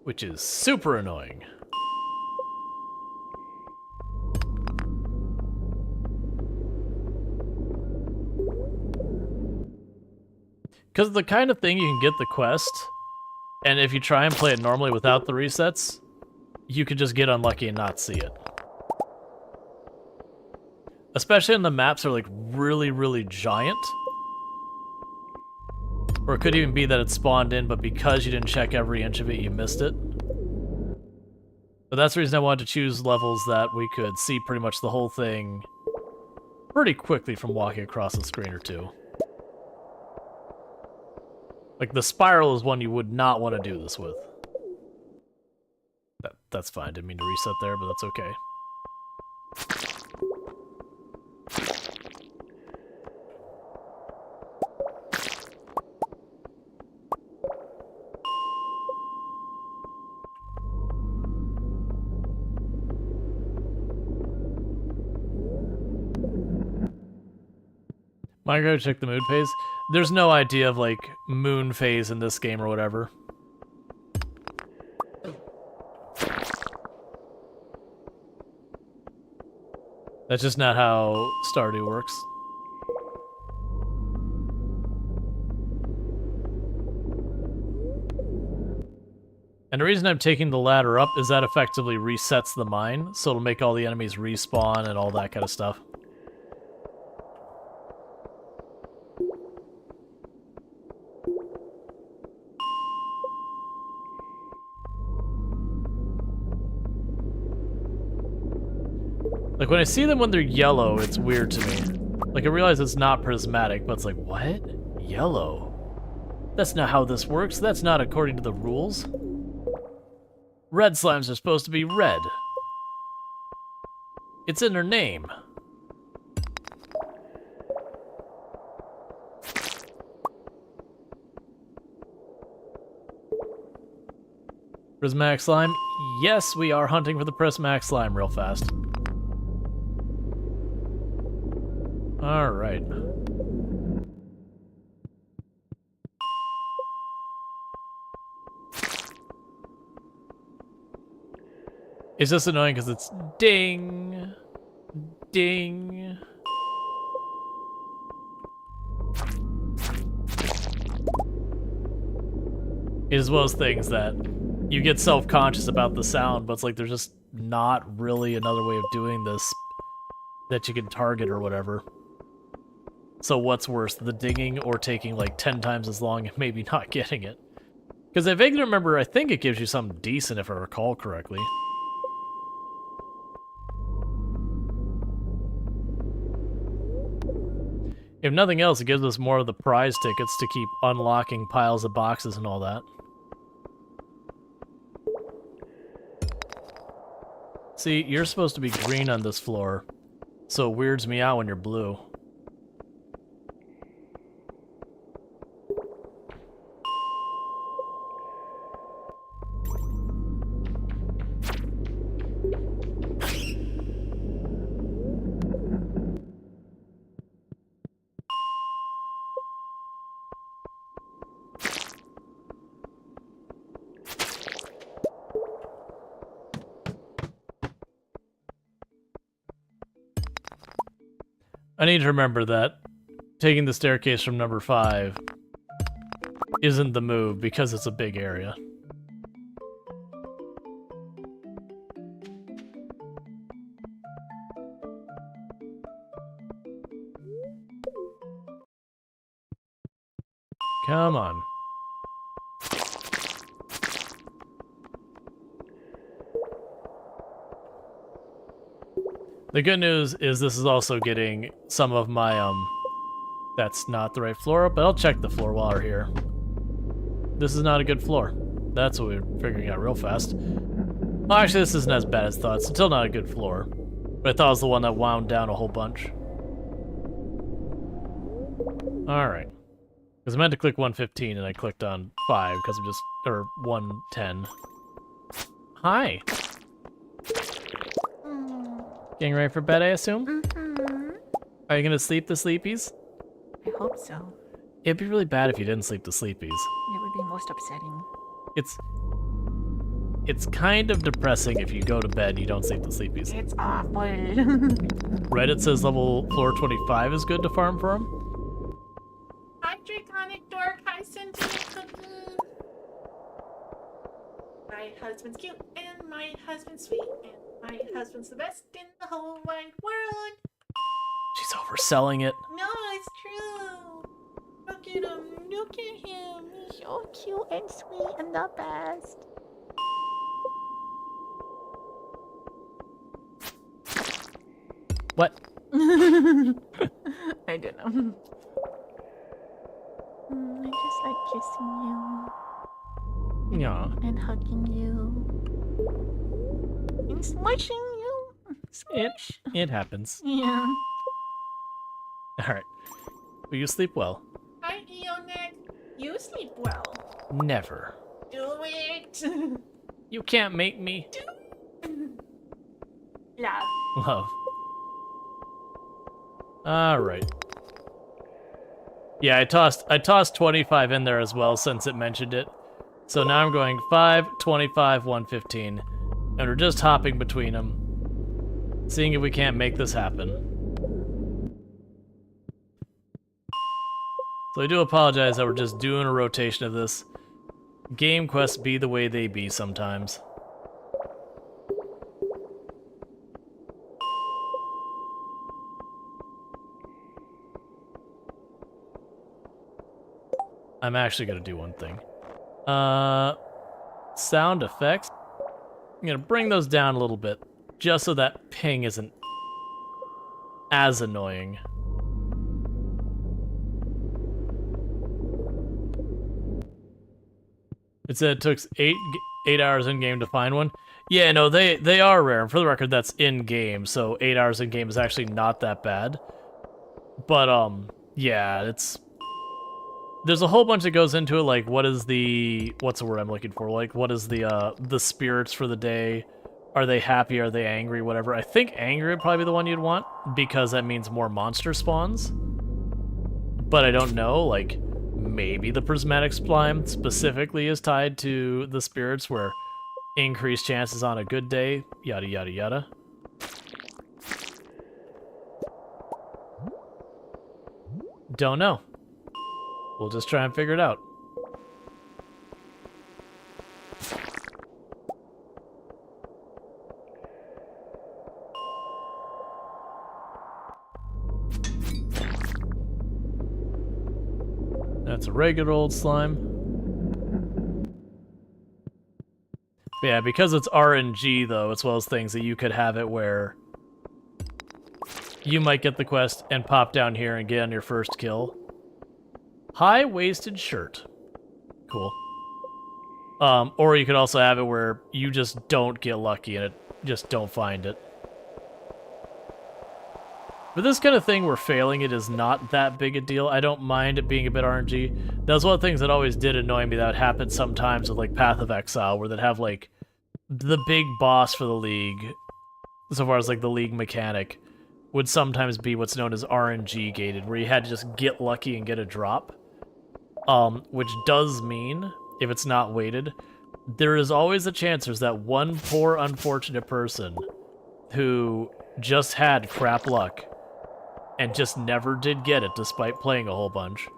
Which is super annoying. Because the kind of thing you can get the quest, and if you try and play it normally without the resets, you could just get unlucky and not see it. Especially when the maps are like really, really giant. Or it could even be that it spawned in, but because you didn't check every inch of it, you missed it. But that's the reason I wanted to choose levels that we could see pretty much the whole thing pretty quickly from walking across a screen or two. Like, the spiral is one you would not want to do this with. That's fine. Didn't mean to reset there, but that's okay. Might go check the moon phase. There's no idea of, like, moon phase in this game or whatever. That's just not how Stardew works. And the reason I'm taking the ladder up is that effectively resets the mine, so it'll make all the enemies respawn and all that kind of stuff. Like, when I see them when they're yellow, it's weird to me. Like, I realize it's not prismatic, but it's like, what? Yellow? That's not how this works. That's not according to the rules. Red slimes are supposed to be red. It's in their name. Prismatic slime? Yes, we are hunting for the prismatic slime real fast. Alright. It's just annoying because it's ding, ding. It is one of those things that you get self-conscious about the sound, but it's like there's just not really another way of doing this that you can target or whatever. So what's worse, the digging or taking like 10 times as long and maybe not getting it? Because I vaguely remember, I think it gives you something decent if I recall correctly. If nothing else, it gives us more of the prize tickets to keep unlocking piles of boxes and all that. See, you're supposed to be green on this floor, so it weirds me out when you're blue. I need to remember that taking the staircase from number 5 isn't the move because it's a big area. Come on. The good news is this is also getting some of my, that's not the right floor, but I'll check the floor while we're here. This is not a good floor. That's what we're figuring out real fast. Well, actually, this isn't as bad as I thought. It's still not a good floor. But I thought it was the one that wound down a whole bunch. Alright. Because I meant to click 115 and I clicked on 5 because I'm just, or 110. Hi. Getting ready for bed, I assume? Mm-hmm. Are you gonna sleep the sleepies? I hope so. It'd be really bad if you didn't sleep the sleepies. It would be most upsetting. It's kind of depressing if you go to bed and you don't sleep the sleepies. It's awful. Reddit says floor 25 is good to farm for him. Hi, Draconic Dork. Hi, Sentient Cookie. My husband's cute, and my husband's sweet, and my husband's the best in the whole wide world. She's overselling it. No, it's true. Look at him. Look at him. He's so cute and sweet and the best. What? I don't know. I just like kissing you Yeah. and hugging you and smushing you. Smush. It happens. Yeah. Alright. Will you sleep well? Hi, Eonek. You sleep well. Never. Do it. You can't make me. Love. Love. Alright. Yeah, I tossed 25 in there as well since it mentioned it. So now I'm going 5, 25, 115. And we're just hopping between them. Seeing if we can't make this happen. So I do apologize that we're just doing a rotation of this. Game quests be the way they be sometimes. I'm actually gonna do one thing. Sound effects. I'm gonna bring those down a little bit, just so that ping isn't as annoying. It said it took 8 hours in game to find one. Yeah, no, they are rare. And for the record, that's in game, so 8 hours in game is actually not that bad. But yeah, there's a whole bunch that goes into it, like what's the word I'm looking for? Like what is the spirits for the day? Are they happy? Are they angry? Whatever. I think angry would probably be the one you'd want because that means more monster spawns. But I don't know, like maybe the prismatic slime specifically is tied to the spirits where increased chances on a good day, yada yada yada. Don't know. We'll just try and figure it out. That's a regular old slime. But yeah, because it's RNG, though, it's one of those things that you could have it where you might get the quest and pop down here and get on your first kill. High-waisted shirt. Cool. Or you could also have it where you just don't get lucky and just don't find it. For this kind of thing where failing it is not that big a deal, I don't mind it being a bit RNG. That was one of the things that always did annoy me that would happen sometimes with like Path of Exile, where they'd have like the big boss for the league, so far as like the league mechanic, would sometimes be what's known as RNG gated, where you had to just get lucky and get a drop. Which does mean, if it's not weighted, there is always a chance there's that one poor unfortunate person who just had crap luck and just never did get it despite playing a whole bunch.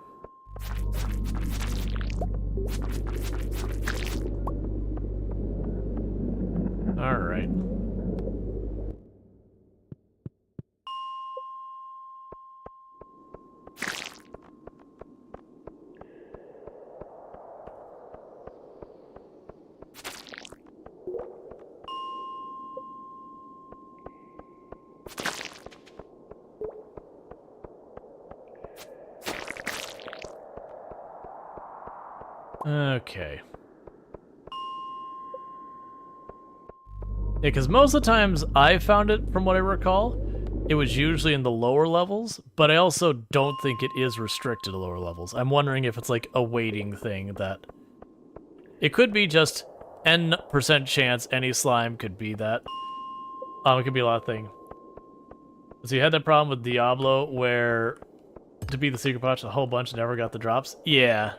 Alright. Okay. Yeah, because most of the times I found it, from what I recall, it was usually in the lower levels, but I also don't think it is restricted to lower levels. I'm wondering if it's like a weighting thing that... It could be just N% chance any slime could be that. It could be a lot of things. So you had that problem with Diablo where to beat the secret patch, a whole bunch never got the drops? Yeah.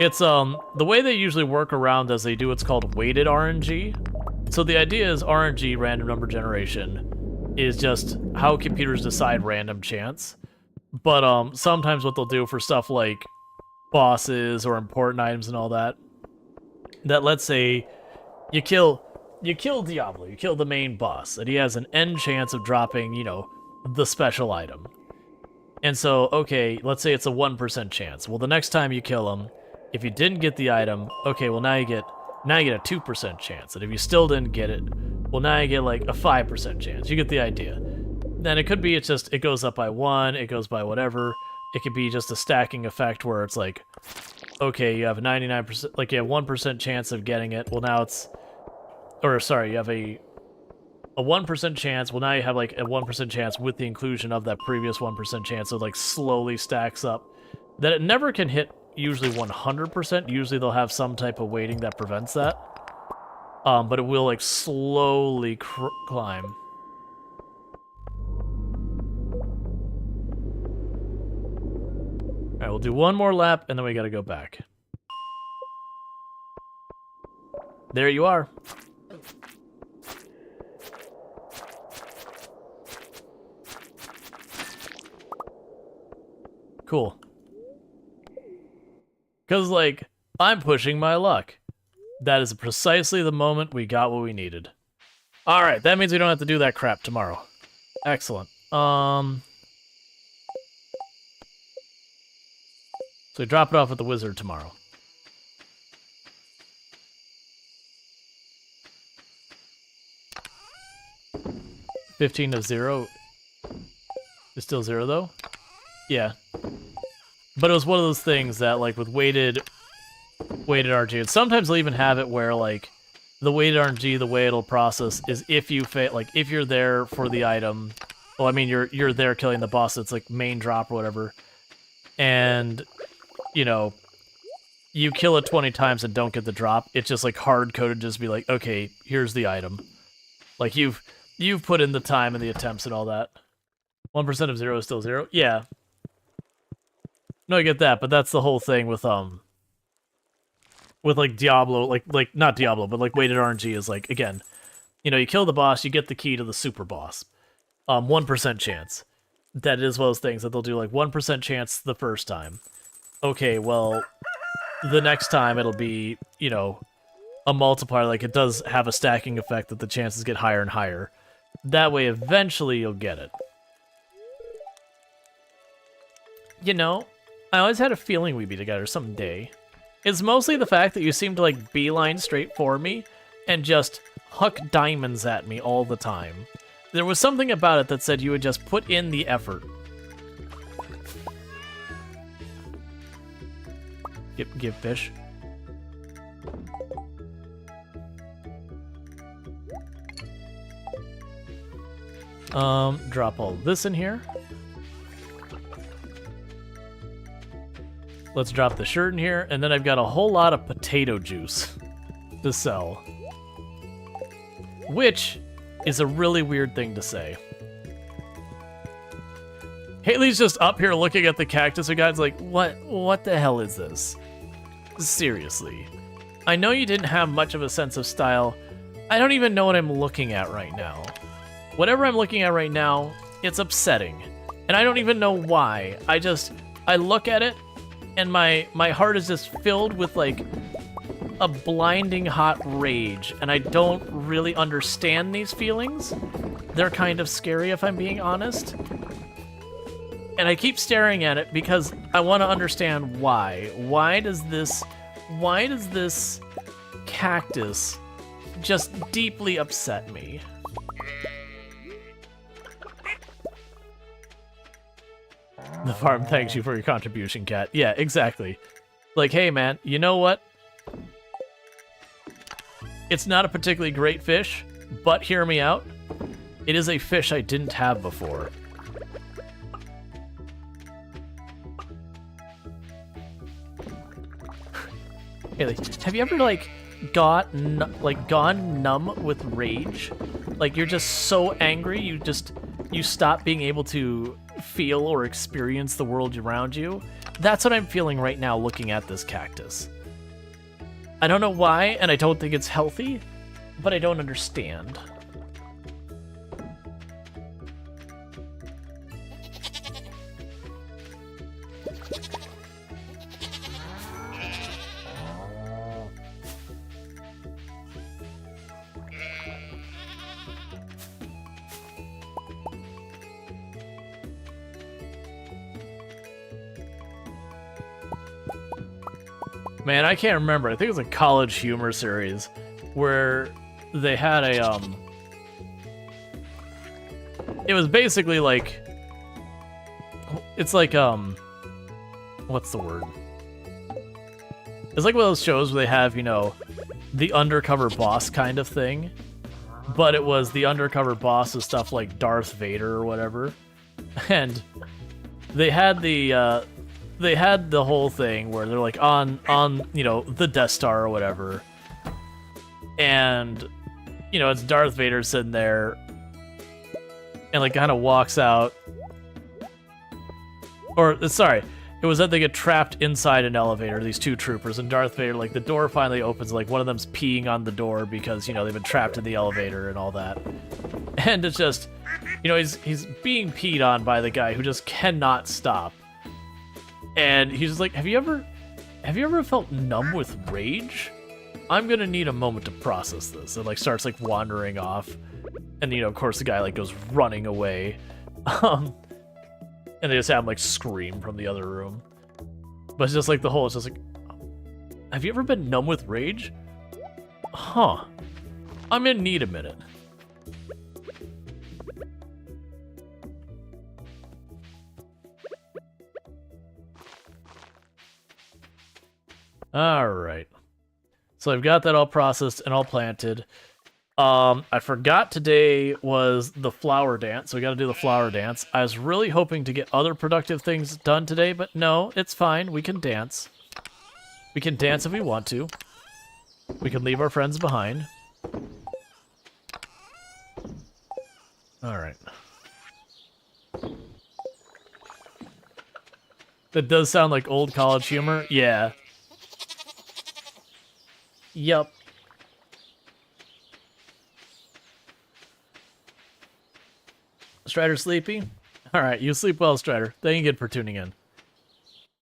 It's, the way they usually work around is they do what's called weighted RNG. So the idea is RNG, random number generation, is just how computers decide random chance. But, sometimes what they'll do for stuff like bosses or important items and all that, let's say you kill Diablo, you kill the main boss, and he has an N chance of dropping, you know, the special item. And so, okay, let's say it's a 1% chance. Well, the next time you kill him, if you didn't get the item, okay, well now you get a 2% chance. And if you still didn't get it, well now you get like a 5% chance. You get the idea. Then it could be it's just, it goes up by 1, it goes by whatever. It could be just a stacking effect where it's like, okay, you have a 99%, like you have 1% chance of getting it. Well now it's, or sorry, you have a 1% chance. Well now you have like a 1% chance with the inclusion of that previous 1% chance. So it like slowly stacks up. That it never can hit usually 100%. Usually they'll have some type of weighting that prevents that. But it will like slowly climb. Alright, we'll do one more lap and then we gotta go back. There you are. Cool. Because, like, I'm pushing my luck. That is precisely the moment we got what we needed. Alright, that means we don't have to do that crap tomorrow. Excellent. So we drop it off at the wizard tomorrow. $15 of 0 is still 0 though? Yeah. But it was one of those things that, like, with weighted RNG, and sometimes they'll even have it where, like, the weighted RNG, the way it'll process is if you fail, like, if you're there for the item, well, I mean, you're there killing the boss, it's like main drop or whatever, and, you know, you kill it 20 times and don't get the drop, it's just, like, hard-coded just be like, okay, here's the item. Like, you've put in the time and the attempts and all that. 1% of 0 is still 0? Yeah. No, I get that, but that's the whole thing with like Diablo, like not Diablo, but like weighted RNG is like, again, you know, you kill the boss, you get the key to the super boss. 1% chance. That is one of those things that they'll do like 1% chance the first time. Okay, well, the next time it'll be, you know, a multiplier, like it does have a stacking effect that the chances get higher and higher. That way, eventually, you'll get it. You know, I always had a feeling we'd be together someday. It's mostly the fact that you seem to, like, beeline straight for me and just huck diamonds at me all the time. There was something about it that said you would just put in the effort. Give fish. Drop all this in here. Let's drop the shirt in here, and then I've got a whole lot of potato juice to sell. Which is a really weird thing to say. Haley's just up here looking at the cactus, and God's like, what the hell is this? Seriously. I know you didn't have much of a sense of style. I don't even know what I'm looking at right now. Whatever I'm looking at right now, it's upsetting. And I don't even know why. I look at it, and my heart is just filled with, like, a blinding hot rage, and I don't really understand these feelings. They're kind of scary, if I'm being honest. And I keep staring at it because I want to understand why. Why does this cactus just deeply upset me? The farm thanks you for your contribution, Cat. Yeah, exactly. Like, hey, man, you know what? It's not a particularly great fish, but hear me out. It is a fish I didn't have before. Hey, have you ever, like, gone numb with rage? Like, you're just so angry, you stop being able to feel or experience the world around you? That's what I'm feeling right now looking at this cactus. I don't know why, and I don't think it's healthy, but I don't understand. Man, I can't remember. I think it was a College Humor series where they had a, it was basically like, it's like, what's the word? It's like one of those shows where they have, you know, the undercover boss kind of thing, but it was the undercover boss of stuff like Darth Vader or whatever. And they had the whole thing where they're like on you know, the Death Star or whatever, and you know, it's Darth Vader sitting there and like kind of walks out, or sorry, it was that they get trapped inside an elevator, these two troopers, and Darth Vader, like, the door finally opens, like one of them's peeing on the door because, you know, they've been trapped in the elevator and all that, and it's just, you know, he's being peed on by the guy who just cannot stop. And he's just like, have you ever felt numb with rage? I'm gonna need a moment to process this. And like starts like wandering off. And you know, of course the guy like goes running away. And they just have him like scream from the other room. But it's just like it's just like, have you ever been numb with rage? Huh. I'm gonna need a minute. Alright. So I've got that all processed and all planted. I forgot today was the flower dance, so we gotta do the flower dance. I was really hoping to get other productive things done today, but no, it's fine. We can dance. We can dance if we want to. We can leave our friends behind. Alright. That does sound like old college humor. Yeah. Yup. Strider sleepy? Alright, you sleep well, Strider. Thank you again for tuning in.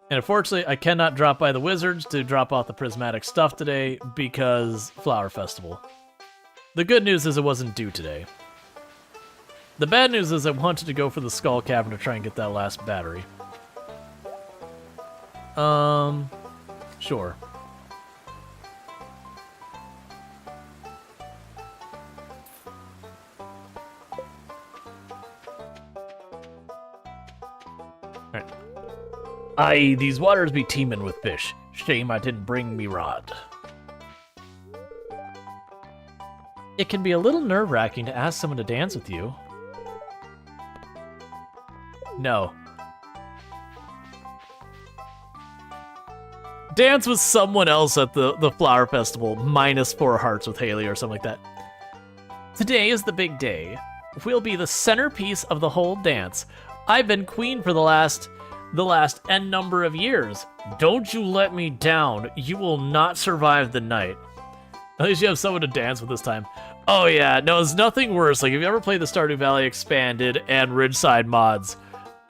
And unfortunately, I cannot drop by the Wizards to drop off the prismatic stuff today because Flower Festival. The good news is it wasn't due today. The bad news is I wanted to go for the Skull Cavern to try and get that last battery. Sure. Alright. Aye, these waters be teeming with fish. Shame I didn't bring me rod. It can be a little nerve-wracking to ask someone to dance with you. No. Dance with someone else at the flower festival, -4 hearts with Haley or something like that. Today is the big day. We'll be the centerpiece of the whole dance. I've been queen for the last N number of years. Don't you let me down. You will not survive the night. At least you have someone to dance with this time. Oh yeah, no, there's nothing worse. Like, if you ever played the Stardew Valley Expanded and Ridgeside mods,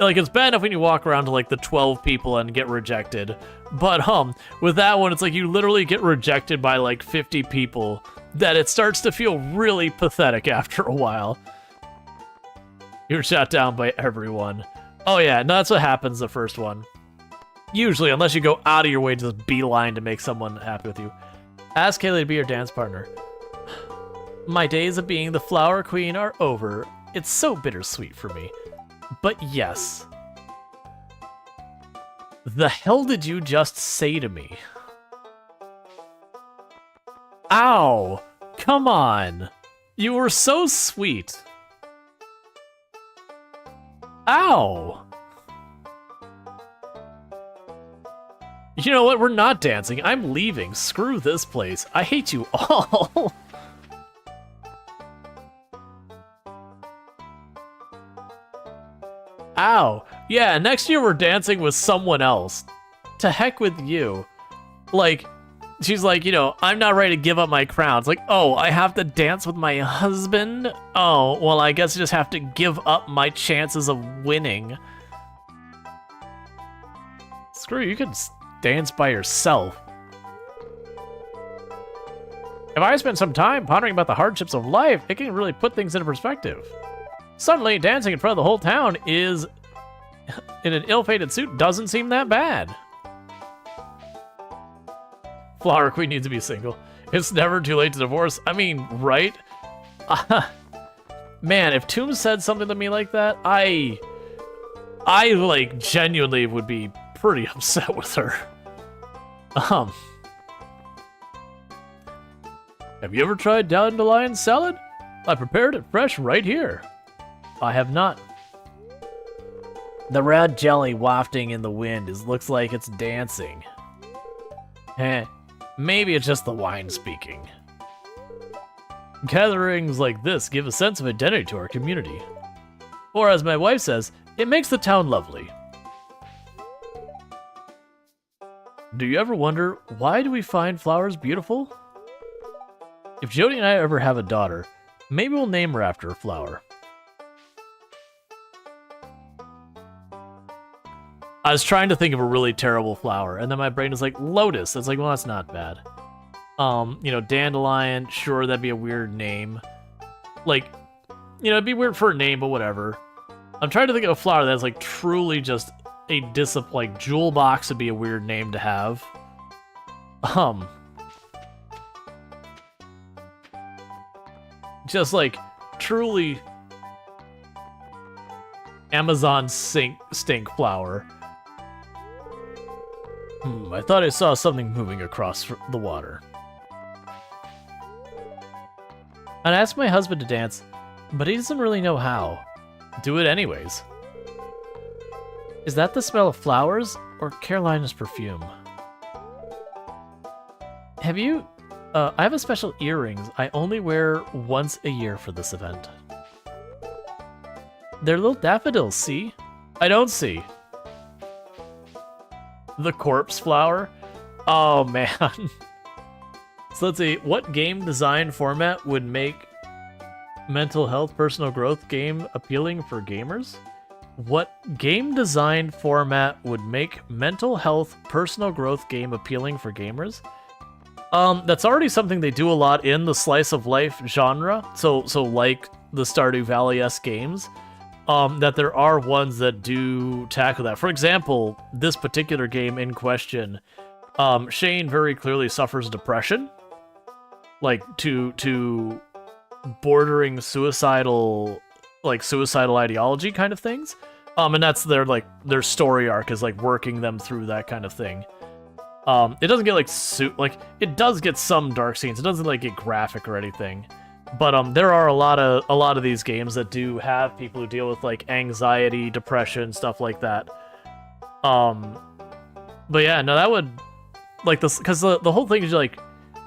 like, it's bad enough when you walk around to, like, the 12 people and get rejected. But, with that one, it's like you literally get rejected by, like, 50 people, that it starts to feel really pathetic after a while. You're shot down by everyone. Oh yeah, no, that's what happens the first one. Usually, unless you go out of your way to just beeline to make someone happy with you. Ask Haley to be your dance partner. My days of being the flower queen are over. It's so bittersweet for me. But yes. The hell did you just say to me? Ow! Come on! You were so sweet. Ow! You know what? We're not dancing. I'm leaving. Screw this place. I hate you all. Ow. Yeah, next year we're dancing with someone else. To heck with you. Like, she's like, you know, I'm not ready to give up my crown. It's like, oh, I have to dance with my husband? Oh, well, I guess I just have to give up my chances of winning. Screw you, you can dance by yourself. If I spend some time pondering about the hardships of life, it can really put things into perspective. Suddenly, dancing in front of the whole town is, in an ill-fated suit, doesn't seem that bad. Flower Queen needs to be single. It's never too late to divorce. I mean, right? Man, if Tombs said something to me like that, I like, genuinely would be pretty upset with her. Have you ever tried dandelion salad? I prepared it fresh right here. I have not. The red jelly wafting in the wind looks like it's dancing. Maybe it's just the wine speaking. Gatherings like this give a sense of identity to our community. Or as my wife says, it makes the town lovely. Do you ever wonder, why do we find flowers beautiful? If Jody and I ever have a daughter, maybe we'll name her after a flower. I was trying to think of a really terrible flower, and then my brain was like, lotus. It's like, well, that's not bad. You know, dandelion, sure, that'd be a weird name. Like, you know, it'd be weird for a name, but whatever. I'm trying to think of a flower that's like truly just a like jewel box would be a weird name to have. Just like truly Amazon stink flower. I thought I saw something moving across the water. I'd ask my husband to dance, but he doesn't really know how. Do it anyways. Is that the smell of flowers or Carolina's perfume? Have you... I have a special earrings I only wear once a year for this event. They're little daffodils, see? I don't see. The corpse flower? Oh, man. So let's see. What game design format would make mental health personal growth game appealing for gamers? What game design format would make mental health personal growth game appealing for gamers? That's already something they do a lot in the slice of life genre. So like the Stardew Valley-esque games. that there are ones that do tackle that. For example, this particular game in question, Shane very clearly suffers depression, like to bordering suicidal ideology kind of things. And that's their story arc is like working them through that kind of thing. It doesn't get it does get some dark scenes. It doesn't like get graphic or anything. But there are a lot of these games that do have people who deal with like anxiety, depression, stuff like that. But yeah, no, that would like this because the whole thing is like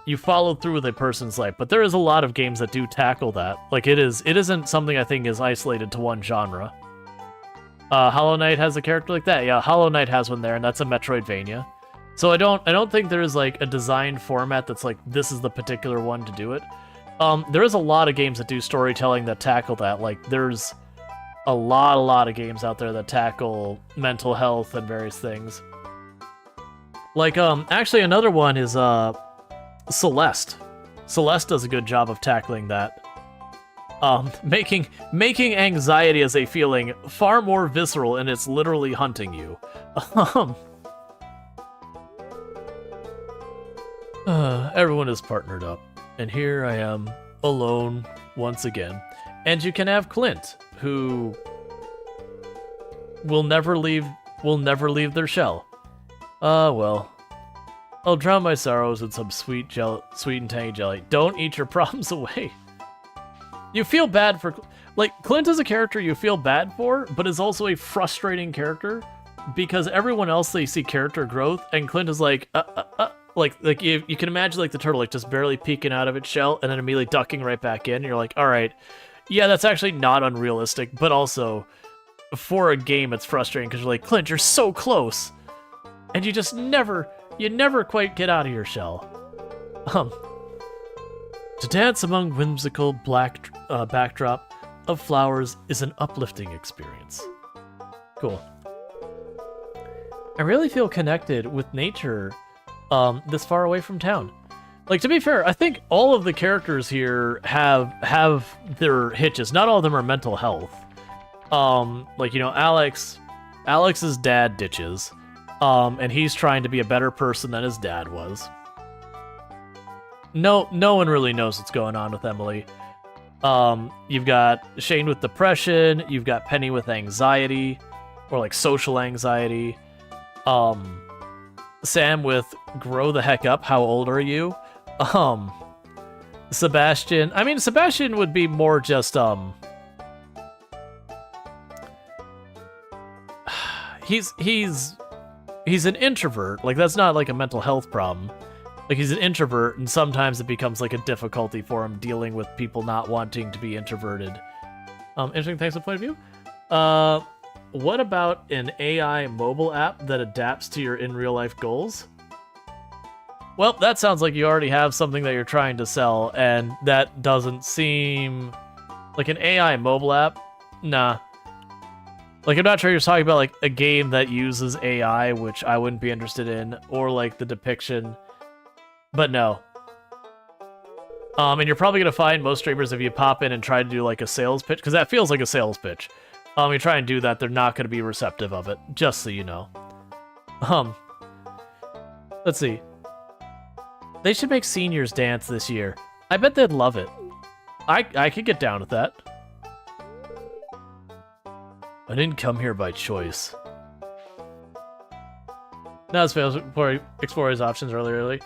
you follow through with a person's life. But there is a lot of games that do tackle that. Like it isn't something I think is isolated to one genre. Hollow Knight has a character like that. Yeah, Hollow Knight has one there, and that's a Metroidvania. So I don't think there is like a designed format that's like this is the particular one to do it. There is a lot of games that do storytelling that tackle that. Like there's a lot of games out there that tackle mental health and various things. Like actually another one is Celeste. Celeste does a good job of tackling that. Making anxiety as a feeling far more visceral, and it's literally hunting you. Everyone is partnered up, and here I am, alone once again. And you can have Clint, who will never leave their shell. Well, I'll drown my sorrows in some sweet and tangy jelly. Don't eat your problems away. You feel bad for... Like, Clint is a character you feel bad for, but is also a frustrating character, because everyone else, they see character growth, and Clint is like, Like you can imagine, like, the turtle, like, just barely peeking out of its shell, and then immediately ducking right back in, and you're like, alright, yeah, that's actually not unrealistic, but also, for a game, it's frustrating, because you're like, Clint, you're so close, and you just never quite get out of your shell. To dance among whimsical black backdrop of flowers is an uplifting experience. Cool. I really feel connected with nature this far away from town. Like, to be fair, I think all of the characters here have their hitches. Not all of them are mental health. Like, you know, Alex's dad ditches, and he's trying to be a better person than his dad was. No one really knows what's going on with Emily. You've got Shane with depression, you've got Penny with anxiety, or like social anxiety. Sam with grow the heck up, how old are you? Sebastian, I mean, Sebastian would be more just, he's an introvert. Like, that's not like a mental health problem. Like, he's an introvert, and sometimes it becomes like a difficulty for him dealing with people not wanting to be introverted. Interesting, thanks for point of view. What about an AI mobile app that adapts to your in real life goals? Well, that sounds like you already have something that you're trying to sell, and that doesn't seem like an AI mobile app. Nah. Like, I'm not sure you're talking about like a game that uses AI, which I wouldn't be interested in, or like the depiction. But no. And you're probably going to find most streamers, if you pop in and try to do like a sales pitch, because that feels like a sales pitch. You try and do that, they're not going to be receptive of it, just so you know. Let's see. They should make seniors dance this year. I bet they'd love it. I could get down with that. I didn't come here by choice. Now let's explore his options early.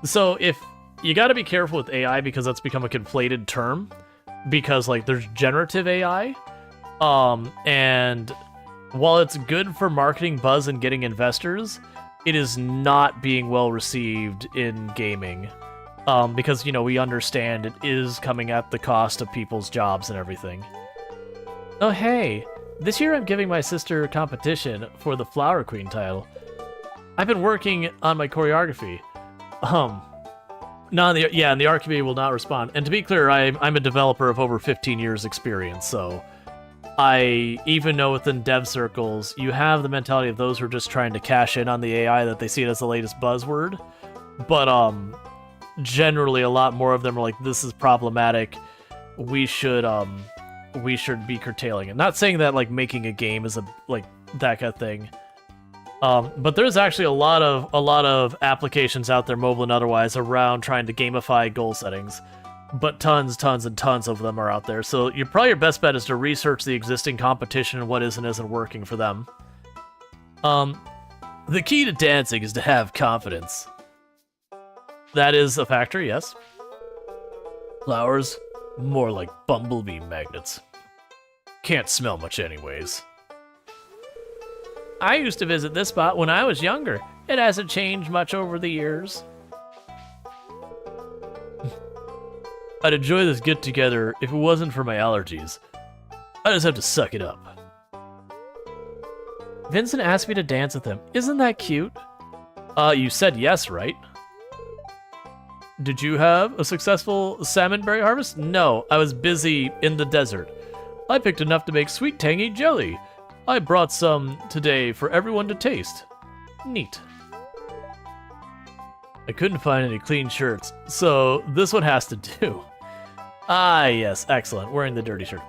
So if you got to be careful with AI, because that's become a conflated term, because like there's generative AI, and while it's good for marketing buzz and getting investors, it is not being well received in gaming, because, you know, we understand it is coming at the cost of people's jobs and everything. Oh hey, this year I'm giving my sister a competition for the Flower Queen title. I've been working on my choreography. No, and the art committee will not respond. And to be clear, I'm a developer of over 15 years experience, so I even know within dev circles, you have the mentality of those who are just trying to cash in on the AI, that they see it as the latest buzzword. But generally a lot more of them are like, this is problematic. We should we should be curtailing it. Not saying that like making a game is like that kind of thing. But there's actually a lot of applications out there, mobile and otherwise, around trying to gamify goal settings. But tons and tons of them are out there. So your best bet is to research the existing competition and what is and isn't working for them. The key to dancing is to have confidence. That is a factor, yes. Flowers, more like bumblebee magnets. Can't smell much anyways. I used to visit this spot when I was younger. It hasn't changed much over the years. I'd enjoy this get-together if it wasn't for my allergies. I just have to suck it up. Vincent asked me to dance with him. Isn't that cute? You said yes, right? Did you have a successful salmonberry harvest? No, I was busy in the desert. I picked enough to make sweet tangy jelly. I brought some today for everyone to taste. Neat. I couldn't find any clean shirts, so this one has to do. Ah, yes, excellent. Wearing the dirty shirt.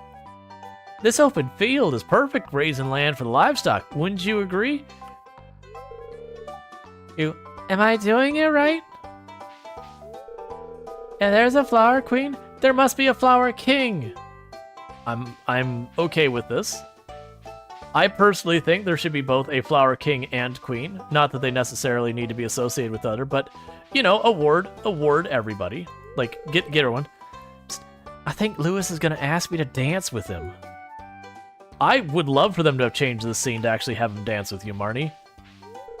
This open field is perfect grazing land for the livestock. Wouldn't you agree? Am I doing it right? And there's a flower queen. There must be a flower king. I'm okay with this. I personally think there should be both a flower king and queen. Not that they necessarily need to be associated with other, but, you know, award everybody. Like, get her one. Psst, I think Lewis is gonna ask me to dance with him. I would love for them to have changed the scene to actually have him dance with you, Marnie.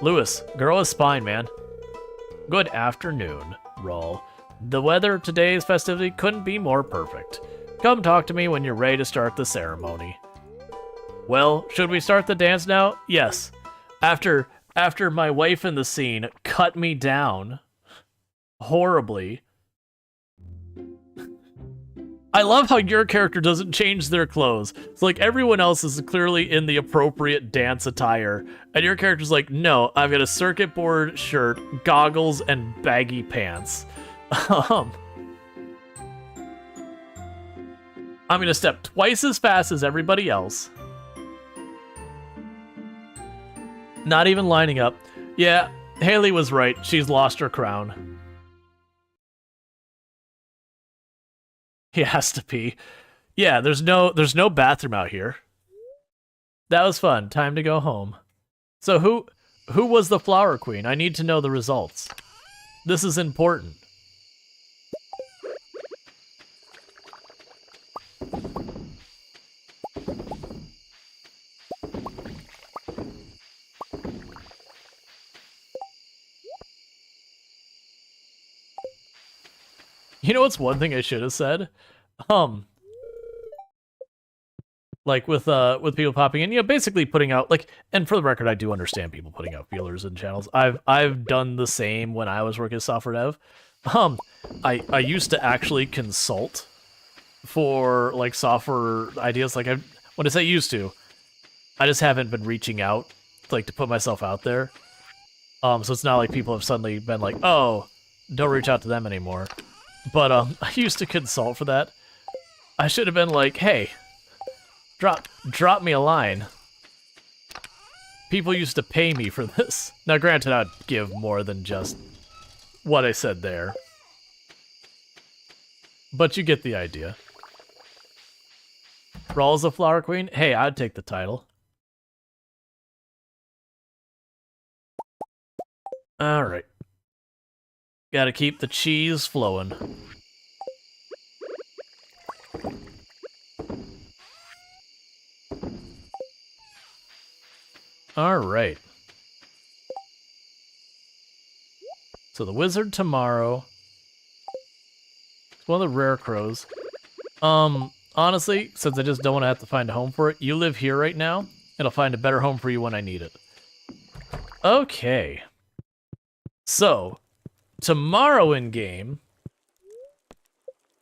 Lewis, girl is spine, man. Good afternoon, Rual. The weather of today's festivity couldn't be more perfect. Come talk to me when you're ready to start the ceremony. Well, should we start the dance now? Yes. After my wife in the scene cut me down horribly. I love how your character doesn't change their clothes. It's like everyone else is clearly in the appropriate dance attire, and your character's like, no, I've got a circuit board shirt, goggles, and baggy pants. I'm gonna step twice as fast as everybody else. Not even lining up. Yeah, Haley was right. She's lost her crown. He has to pee. Yeah, there's no bathroom out here. That was fun. Time to go home. So who was the flower queen? I need to know the results. This is important. You know what's one thing I should have said? Like with people popping in, you know, basically putting out like, and for the record, I do understand people putting out feelers in channels. I've done the same when I was working as software dev. I used to actually consult for like software ideas. Like when I say used to, I just haven't been reaching out like to put myself out there. So it's not like people have suddenly been like, oh, don't reach out to them anymore. But I used to consult for that. I should have been like, hey, drop me a line. People used to pay me for this. Now granted, I'd give more than just what I said there. But you get the idea. Rual's the flower queen? Hey, I'd take the title. Alright. Gotta keep the cheese flowing. Alright. So the wizard tomorrow. It's one of the rare crows. Honestly, since I just don't want to have to find a home for it, you live here right now, and I'll find a better home for you when I need it. Okay. So, tomorrow in game,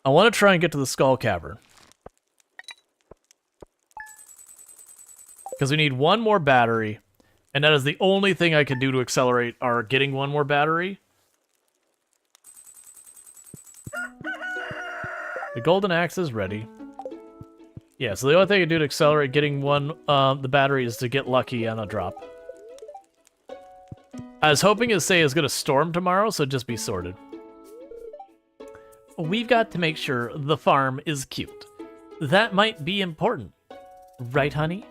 I want to try and get to the Skull Cavern. Because we need one more battery, and that is the only thing I can do to accelerate our getting one more battery. The golden axe is ready. Yeah, so the only thing I can do to accelerate getting the battery is to get lucky on a drop. I was hoping to say it's going to storm tomorrow, so just be sorted. We've got to make sure the farm is cute. That might be important. Right, honey?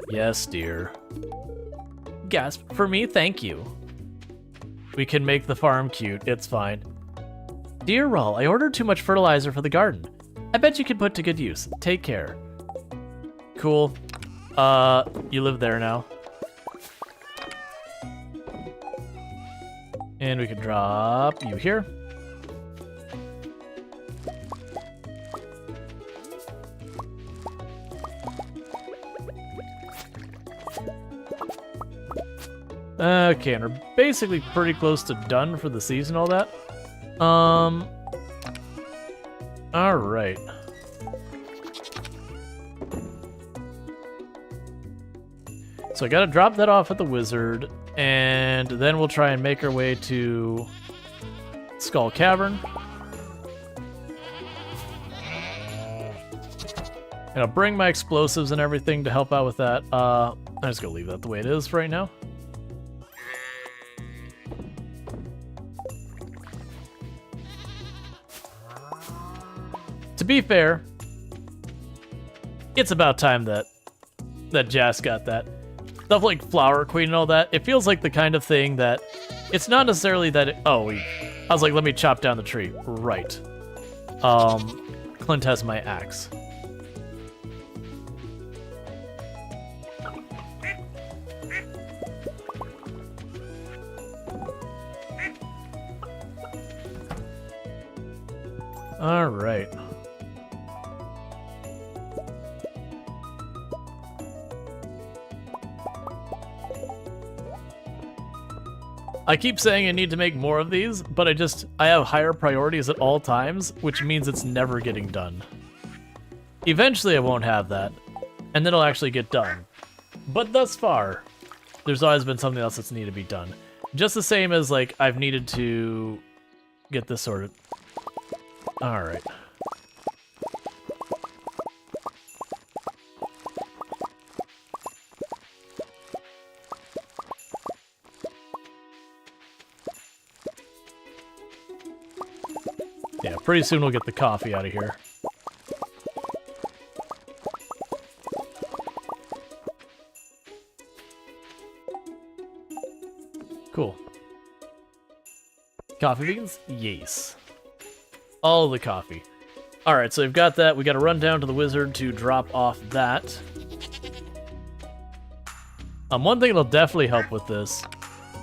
Yes, dear. Gasp. For me, thank you. We can make the farm cute. It's fine. Dear Rual, I ordered too much fertilizer for the garden. I bet you could put to good use. Take care. Cool. You live there now. And we can drop you here. Okay, and we're basically pretty close to done for the season, all that. Alright. So I gotta drop that off at the wizard, and then we'll try and make our way to Skull Cavern. And I'll bring my explosives and everything to help out with that. I'm just gonna leave that the way it is for right now. To be fair, it's about time that Jas got that. Stuff like Flower Queen and all that, it feels like the kind of thing that it's not necessarily that I was like, let me chop down the tree. Right. Clint has my axe. All right. I keep saying I need to make more of these, but I have higher priorities at all times, which means it's never getting done. Eventually I won't have that, and then it'll actually get done. But thus far, there's always been something else that's needed to be done. Just the same as, like, I've needed to get this sorted. Alright. Yeah, pretty soon we'll get the coffee out of here. Cool. Coffee beans? Yes. All the coffee. Alright, so we've got that. We gotta run down to the wizard to drop off that. One thing that'll definitely help with this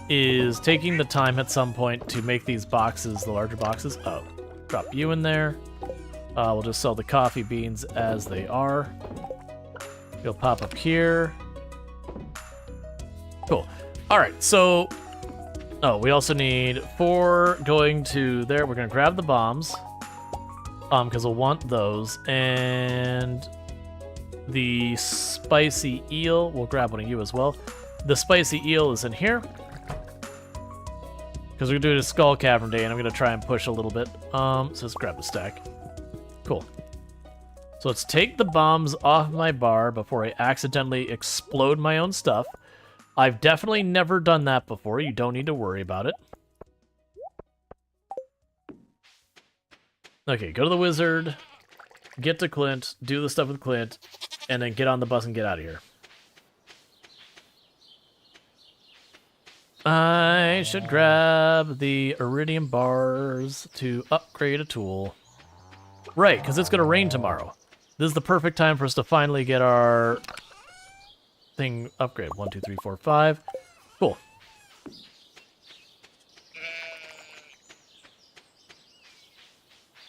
is taking the time at some point to make these boxes, the larger boxes. Oh. Drop you in there. We'll just sell the coffee beans as they are. You'll pop up here. Cool. Alright, so... Oh, we also need 4 going to there. We're going to grab the bombs. Because we'll want those. And... the spicy eel. We'll grab one of you as well. The spicy eel is in here. Because we're doing a Skull Cavern day, and I'm going to try and push a little bit. So let's grab the stack. Cool. So let's take the bombs off my bar before I accidentally explode my own stuff. I've definitely never done that before. You don't need to worry about it. Okay, go to the wizard. Get to Clint. Do the stuff with Clint. And then get on the bus and get out of here. I should grab the iridium bars to upgrade a tool. Right, because it's going to rain tomorrow. This is the perfect time for us to finally get our thing upgraded. 1, 2, 3, 4, 5. Cool.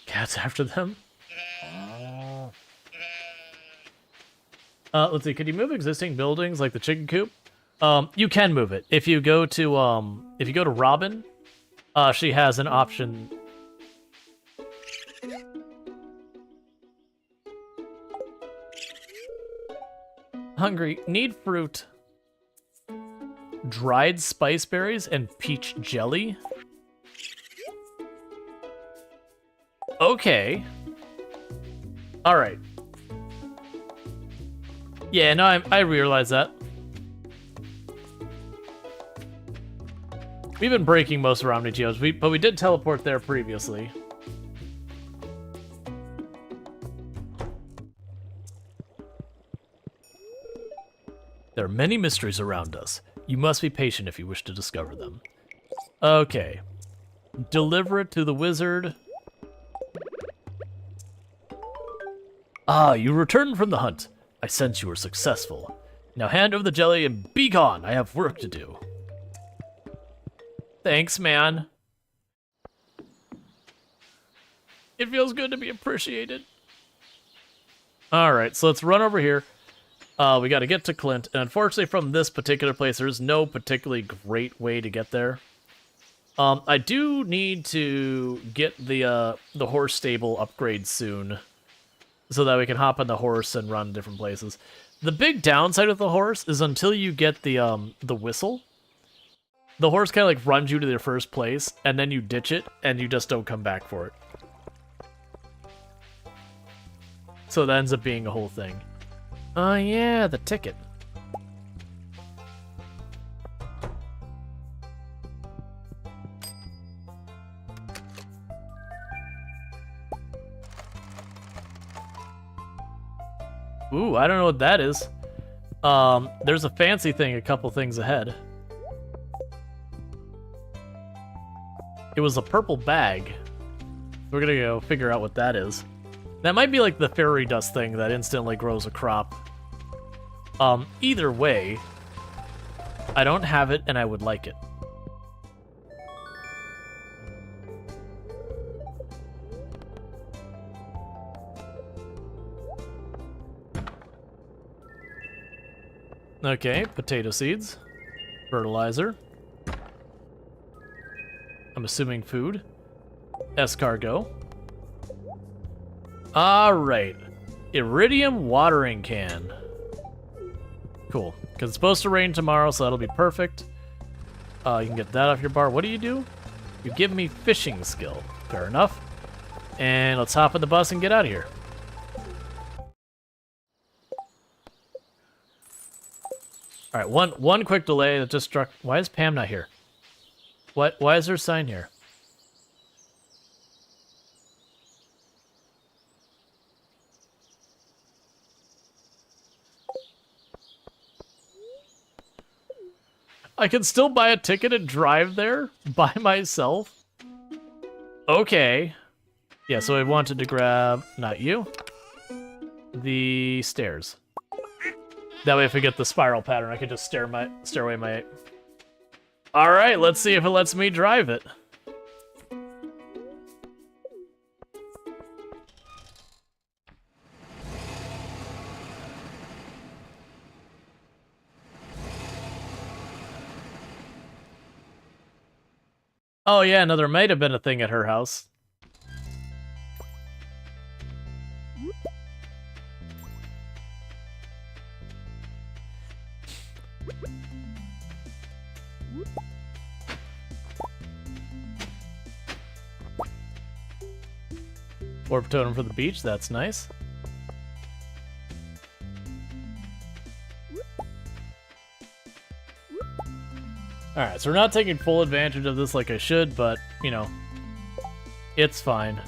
Cats after them. Let's see, could you move existing buildings like the chicken coop? You can move it. If you go to Robin, she has an option. Hungry, need fruit. Dried spice berries and peach jelly. Okay. All right. Yeah, no, I realize that. We've been breaking most of our Omni Geos, but we did teleport there previously. There are many mysteries around us. You must be patient if you wish to discover them. Okay. Deliver it to the wizard. Ah, you returned from the hunt. I sense you were successful. Now hand over the jelly and be gone. I have work to do. Thanks, man. It feels good to be appreciated. Alright, so let's run over here. We gotta get to Clint, and unfortunately from this particular place, there's no particularly great way to get there. I do need to get the horse stable upgrade soon, so that we can hop on the horse and run different places. The big downside of the horse is until you get the whistle, the horse kind of like runs you to their first place, and then you ditch it, and you just don't come back for it. So that ends up being a whole thing. Oh yeah, the ticket. Ooh, I don't know what that is. There's a fancy thing a couple things ahead. It was a purple bag. We're gonna go figure out what that is. That might be like the fairy dust thing that instantly grows a crop. Either way, I don't have it and I would like it. Okay, potato seeds, fertilizer. I'm assuming food. Escargot. Alright. Iridium watering can. Cool. Because it's supposed to rain tomorrow, so that'll be perfect. You can get that off your bar. What do? You give me fishing skill. Fair enough. And let's hop on the bus and get out of here. Alright, one quick delay that just struck. Why is Pam not here? Why is there a sign here? I can still buy a ticket and drive there by myself? Okay. Yeah, so I wanted to grab, not you, the stairs. That way if I get the spiral pattern, I can just steer away my... Alright, let's see if it lets me drive it. Oh yeah, no, there might have been a thing at her house. Orb totem for the beach, that's nice. Alright, so we're not taking full advantage of this like I should, but, you know, it's fine.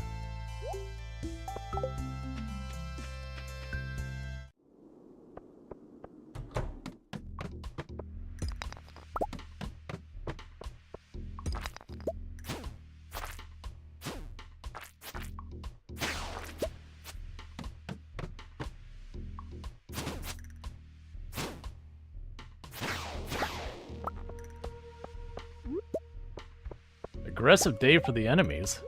Aggressive day for the enemies.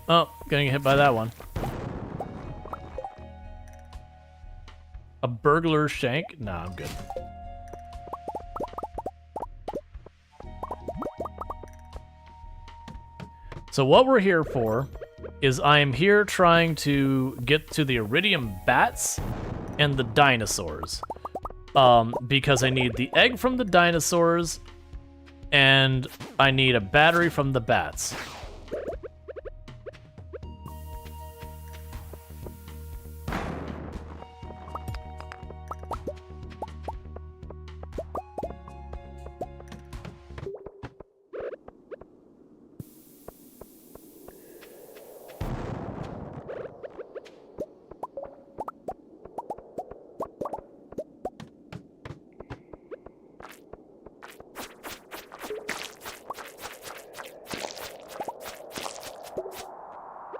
Oh, getting hit by that one. A burglar shank? Nah, I'm good. So what we're here for is I am here trying to get to the iridium bats and the dinosaurs. because I need the egg from the dinosaurs, and I need a battery from the bats.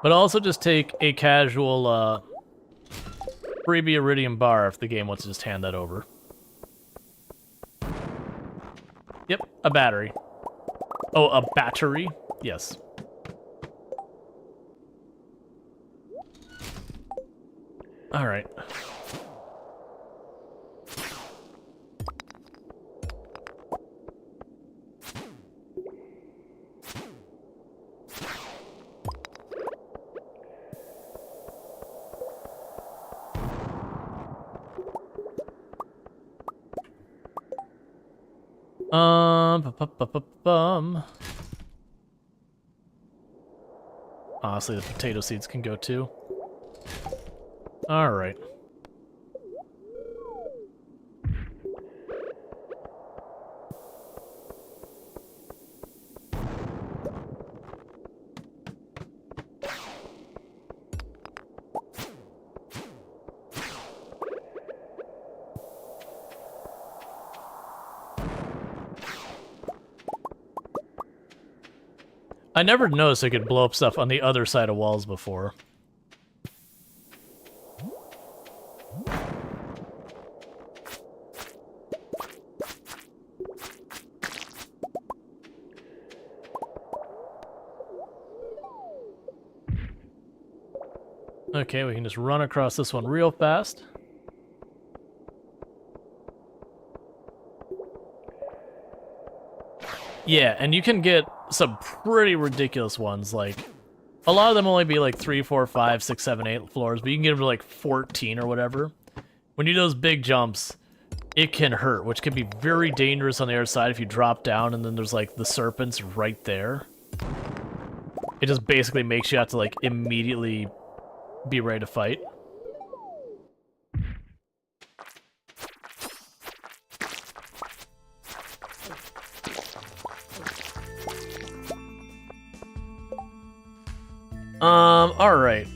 But also just take a casual freebie iridium bar if the game wants to just hand that over. Yep, a battery. Oh, a battery? Yes. All right. Honestly, the potato seeds can go too. All right. I never noticed I could blow up stuff on the other side of walls before. Okay, we can just run across this one real fast. Yeah, and you can get some pretty ridiculous ones, like, a lot of them only be like 3, 4, 5, 6, 7, 8 floors, but you can get them to like 14 or whatever. When you do those big jumps, it can hurt, which can be very dangerous on the other side if you drop down and then there's like the serpents right there. It just basically makes you have to like immediately be ready to fight. Alright.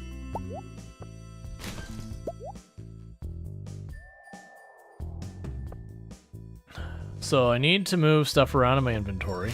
So I need to move stuff around in my inventory.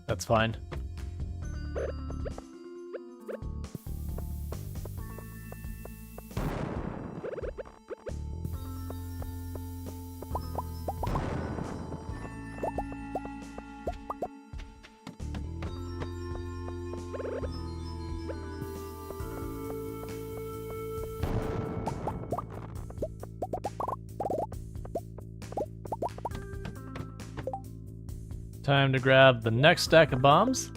That's fine. Time to grab the next stack of bombs.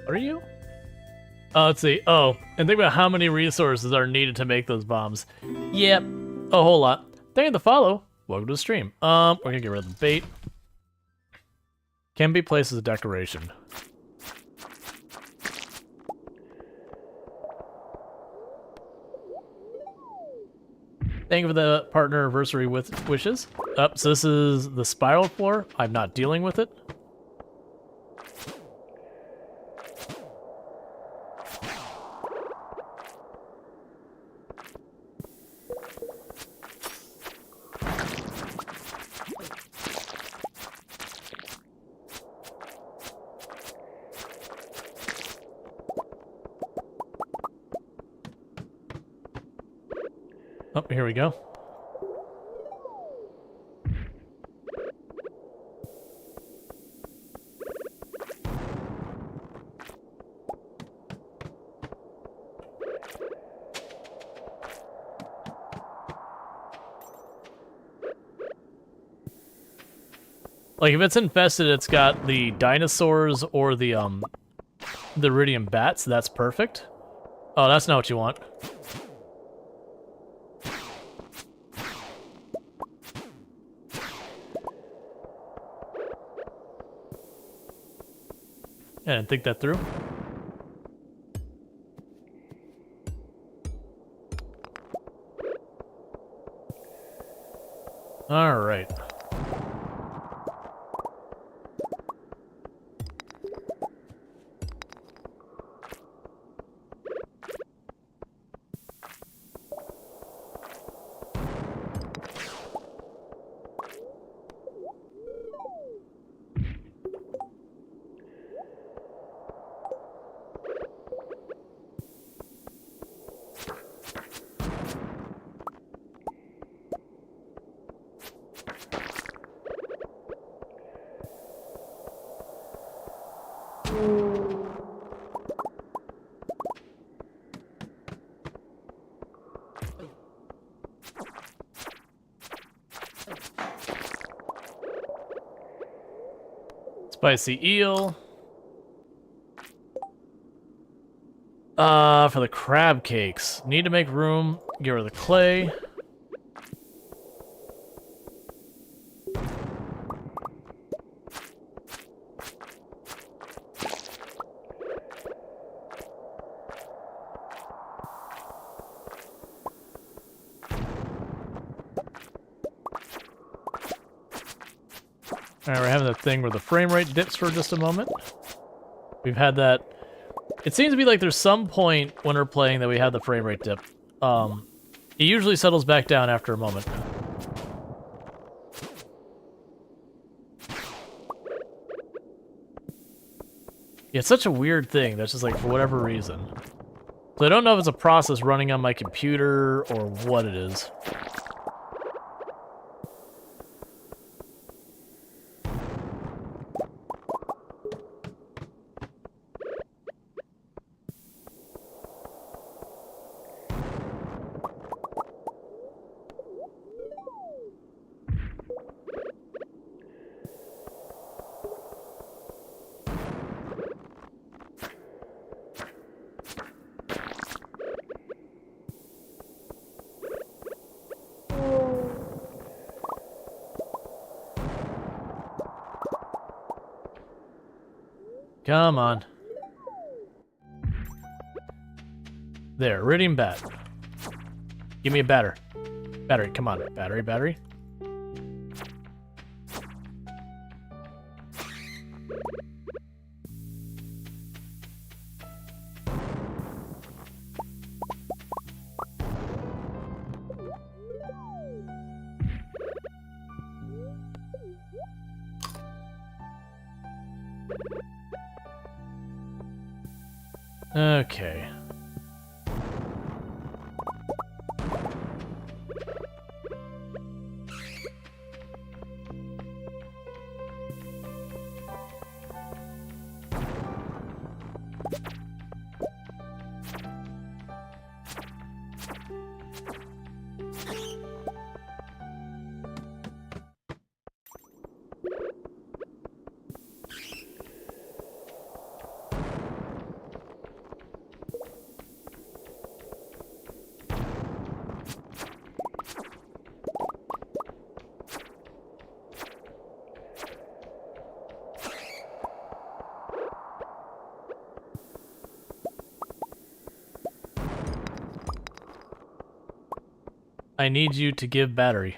What are you? Let's see. Oh, and think about how many resources are needed to make those bombs. Yep, a whole lot. Thank you for the follow. Welcome to the stream. We're gonna get rid of the bait. Can be placed as a decoration. Thank you for the partner anniversary with wishes. Up, so this is the spiral floor. I'm not dealing with it. Oh, here we go. Like, if it's infested, it's got the dinosaurs or the iridium bats. That's perfect. Oh, that's not what you want. I didn't think that through. All right. Spicy eel. For the crab cakes. Need to make room. Get rid of the clay. Alright, we're having that thing where the frame rate dips for just a moment. We've had that. It seems to be like there's some point when we're playing that we have the frame rate dip. It usually settles back down after a moment. Yeah, it's such a weird thing that's just like for whatever reason. So I don't know if it's a process running on my computer or what it is. Come on. There, iridium bat. Give me a batter. Battery, come on. Battery, battery. Okay. I need you to give battery.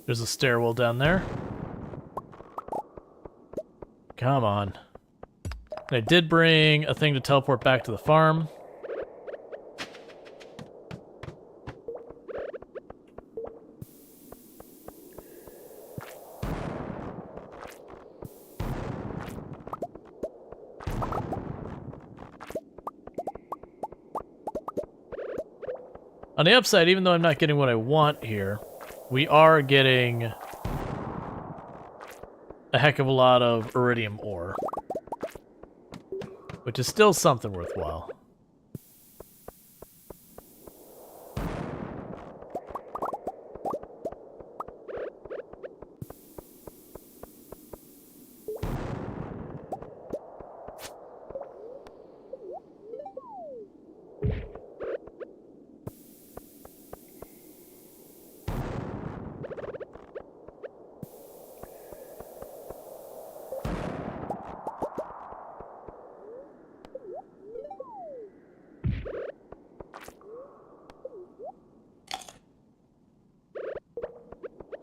There's a stairwell down there. Come on. And I did bring a thing to teleport back to the farm. On the upside, even though I'm not getting what I want here, we are getting a heck of a lot of iridium ore, which is still something worthwhile.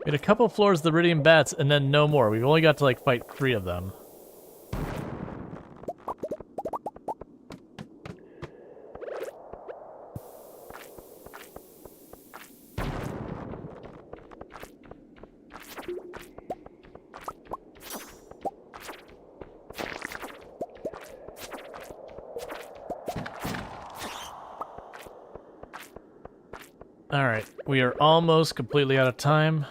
We had a couple floors of the iridium bats and then no more. We've only got to like fight 3 of them. Alright, we are almost completely out of time.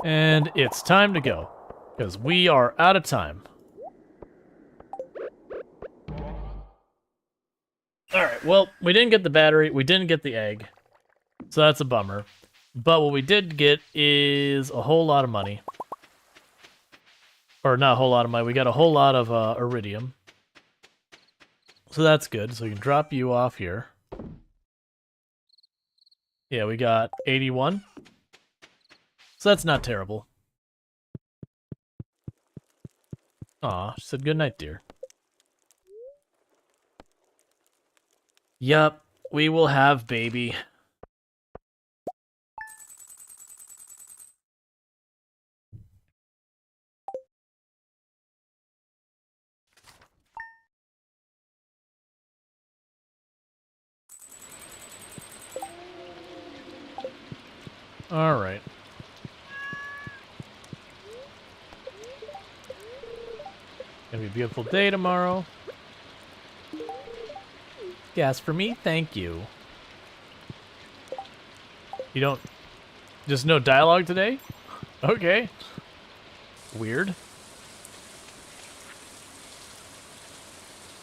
And it's time to go, because we are out of time. Alright, well, we didn't get the battery, we didn't get the egg, so that's a bummer. But what we did get is a whole lot of money. Or not a whole lot of money, we got a whole lot of iridium. So that's good, so we can drop you off here. Yeah, we got 81. So that's not terrible. Aw, she said good night, dear. Yup, we will have baby. All right. Gonna be a beautiful day tomorrow. Gas for me? Thank you. You don't... Just no dialogue today? Okay. Weird.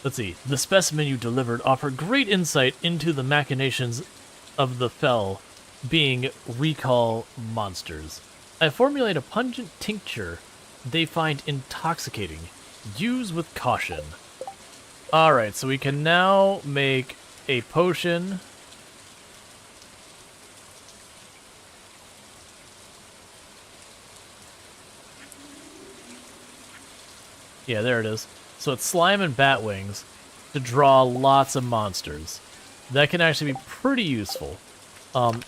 Let's see. The specimen you delivered offered great insight into the machinations of the Fell being recall monsters. I formulate a pungent tincture they find intoxicating. Use with caution. Alright, so we can now make a potion. Yeah, there it is. So it's slime and bat wings to draw lots of monsters. That can actually be pretty useful.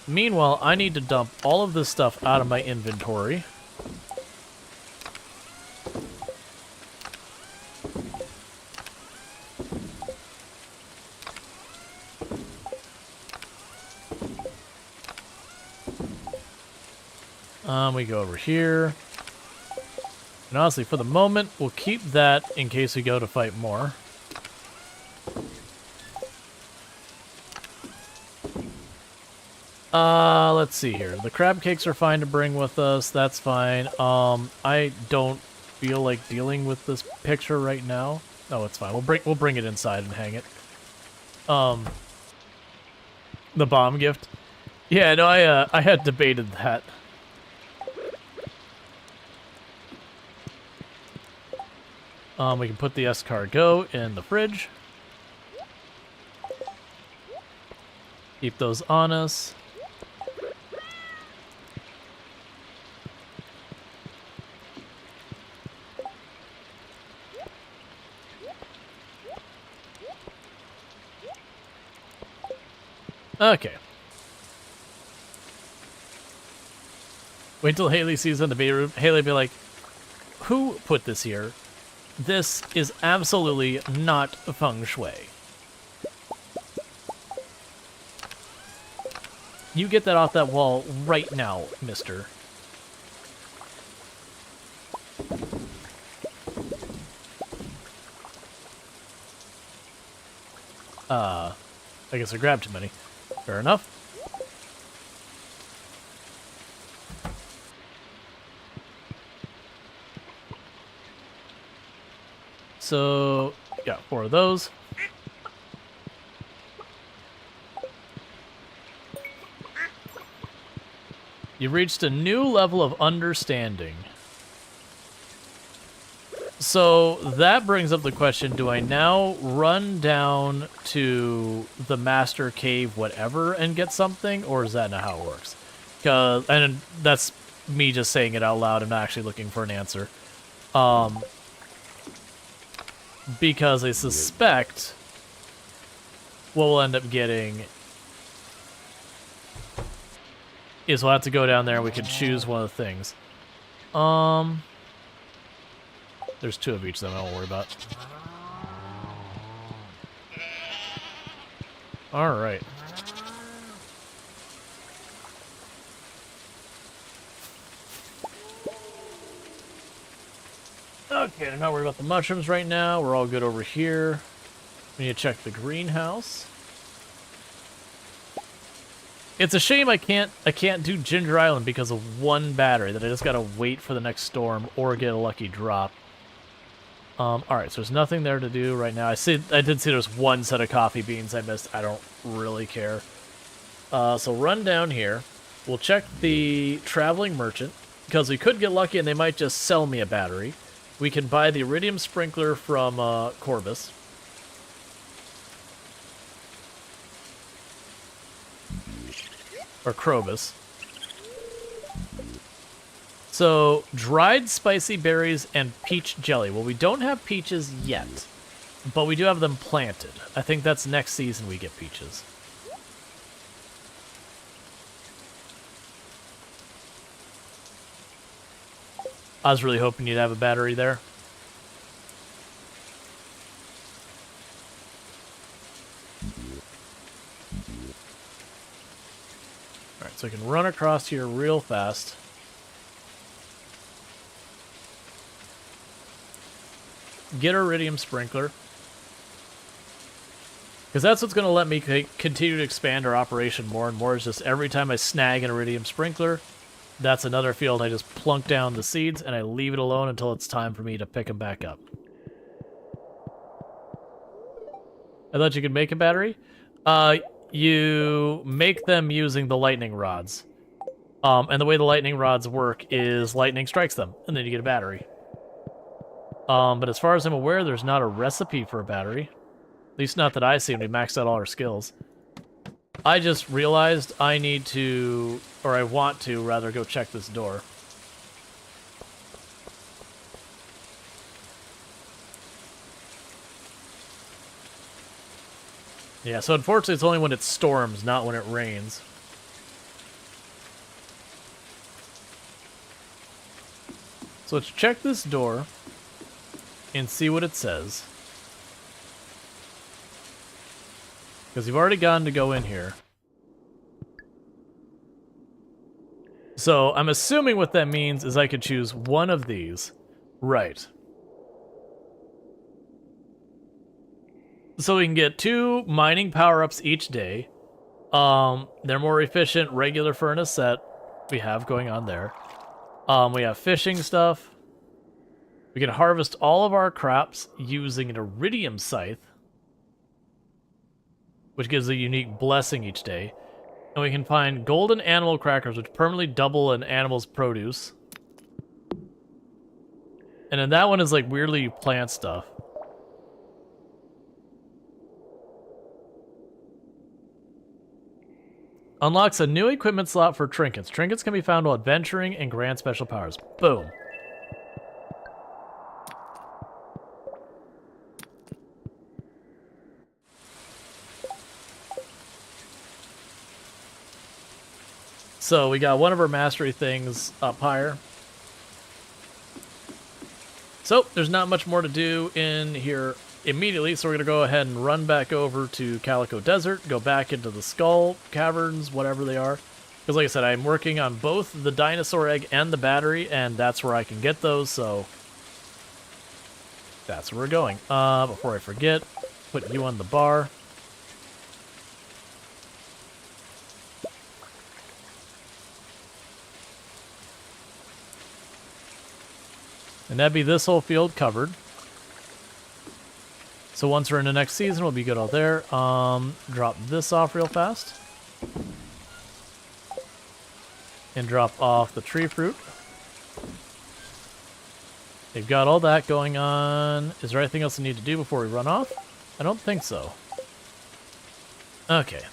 Meanwhile, I need to dump all of this stuff out of my inventory. We go over here. And honestly, for the moment, we'll keep that in case we go to fight more. Let's see here. The crab cakes are fine to bring with us. That's fine. I don't feel like dealing with this picture right now. No, it's fine. We'll bring it inside and hang it. The bomb gift. Yeah, no, I had debated that. We can put the escargot in the fridge. Keep those on us. Okay. Wait till Haley sees it in the beta room. Haley will be like, who put this here? This is absolutely not feng shui. You get that off that wall right now, mister. I guess I grabbed too many. Fair enough. So, yeah, 4 of those. You've reached a new level of understanding. So that brings up the question, do I now run down to the master cave whatever and get something, or is that not how it works? And that's me just saying it out loud, I'm not actually looking for an answer. Because I suspect what we'll end up getting is we'll have to go down there and we can choose one of the things. There's 2 of each of them, I don't worry about. Alright. Okay, I'm not worried about the mushrooms right now. We're all good over here. We need to check the greenhouse. It's a shame I can't do Ginger Island because of 1 battery, that I just gotta wait for the next storm or get a lucky drop. Alright, so there's nothing there to do right now. I did see there's 1 set of coffee beans I missed. I don't really care. So run down here. We'll check the traveling merchant, because we could get lucky and they might just sell me a battery. We can buy the iridium sprinkler from Corbus. Or Krobus. So, dried spicy berries and peach jelly. Well, we don't have peaches yet, but we do have them planted. I think that's next season we get peaches. I was really hoping you'd have a battery there. Alright, so I can run across here real fast. Get our iridium sprinkler. Because that's what's going to let me continue to expand our operation more and more, is just every time I snag an iridium sprinkler, that's another field I just plunk down the seeds and I leave it alone until it's time for me to pick them back up. I thought you could make a battery? You make them using the lightning rods. And the way the lightning rods work is lightning strikes them, and then you get a battery. But as far as I'm aware, there's not a recipe for a battery. At least not that I see. We maxed out all our skills. I just realized I need to, or I want to, rather, go check this door. Yeah, so unfortunately it's only when it storms, not when it rains. So let's check this door and see what it says. Because you've already gone to go in here. So I'm assuming what that means is I could choose one of these. Right. So we can get 2 mining power-ups each day. They're more efficient regular furnace set we have going on there. We have fishing stuff. We can harvest all of our crops using an iridium scythe, which gives a unique blessing each day. And we can find golden animal crackers, which permanently double an animal's produce. And then that one is like weirdly you plant stuff. Unlocks a new equipment slot for trinkets. Trinkets can be found while adventuring and grant special powers. Boom. So we got one of our mastery things up higher. So there's not much more to do in here immediately, so we're going to go ahead and run back over to Calico Desert, go back into the Skull Caverns, whatever they are. Because like I said, I'm working on both the dinosaur egg and the battery, and that's where I can get those, so that's where we're going. Before I forget, put you on the bar. And that'd be this whole field covered. So once we're in the next season, we'll be good out there. Drop this off real fast. And drop off the tree fruit. They've got all that going on. Is there anything else I need to do before we run off? I don't think so. Okay.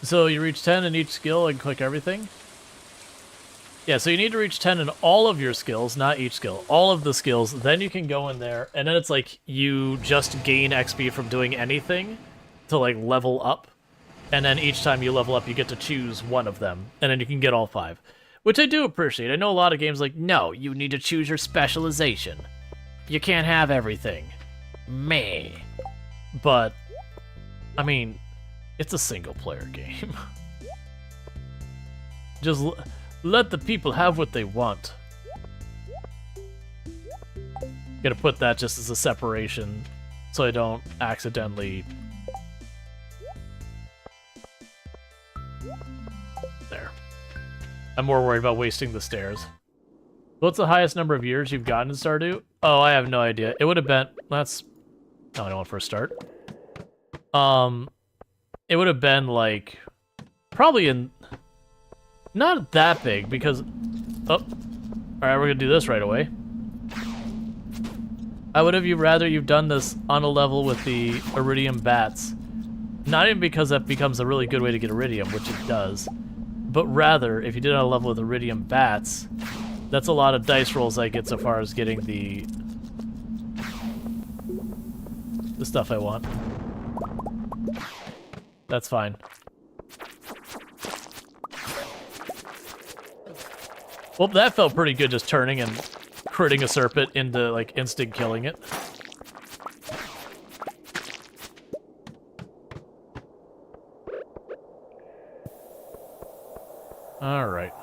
So you reach 10 in each skill and click everything. Yeah, so you need to reach 10 in all of your skills, not each skill. All of the skills, then you can go in there, and then it's like you just gain XP from doing anything to like level up. And then each time you level up, you get to choose one of them, and then you can get all 5. Which I do appreciate. I know a lot of games like, no, you need to choose your specialization. You can't have everything. Meh. But, I mean, it's a single-player game. Just let the people have what they want. Gotta put that just as a separation so I don't accidentally... There. I'm more worried about wasting the stairs. What's the highest number of years you've gotten in Stardew? Oh, I have no idea. It would have been... That's... No, I don't want for a start. It would have been, like... Probably in... Not that big, because... Oh. Alright, we're gonna do this right away. I would have rather you've done this on a level with the iridium bats. Not even because that becomes a really good way to get iridium, which it does. But rather, if you did it on a level with iridium bats, that's a lot of dice rolls I get so far as getting the stuff I want. That's fine. Well, that felt pretty good, just turning and critting a serpent into, like, instant killing it. Alright.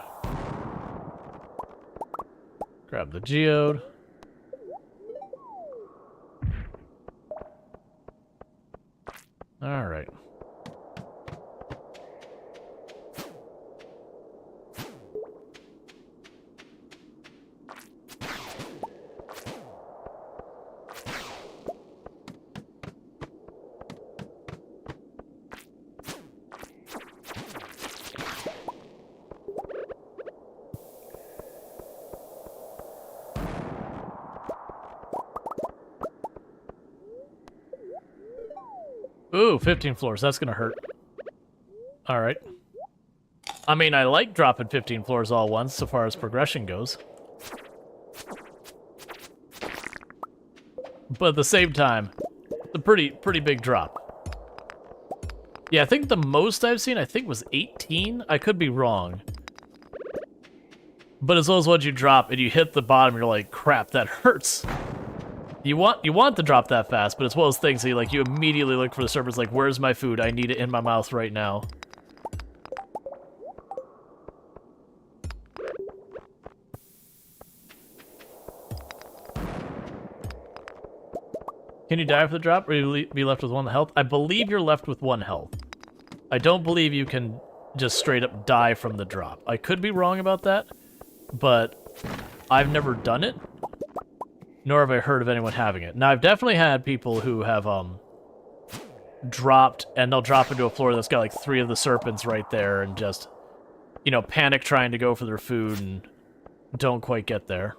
Grab the geode. Alright. Ooh, 15 floors. That's gonna hurt. Alright. I mean, I like dropping 15 floors all at once, so far as progression goes. But at the same time, it's a pretty big drop. Yeah, I think the most I've seen, I think, was 18. I could be wrong. But as well as once you drop and you hit the bottom, you're like, crap, that hurts. You want to drop that fast, but it's one of those things that you immediately look for the serpents, like, where's my food? I need it in my mouth right now. Can you die for the drop, or be left with 1 health? I believe you're left with 1 health. I don't believe you can just straight up die from the drop. I could be wrong about that, but I've never done it, nor have I heard of anyone having it. Now, I've definitely had people who have, dropped, and they'll drop into a floor that's got, like, 3 of the serpents right there, and just, you know, panic trying to go for their food, and don't quite get there.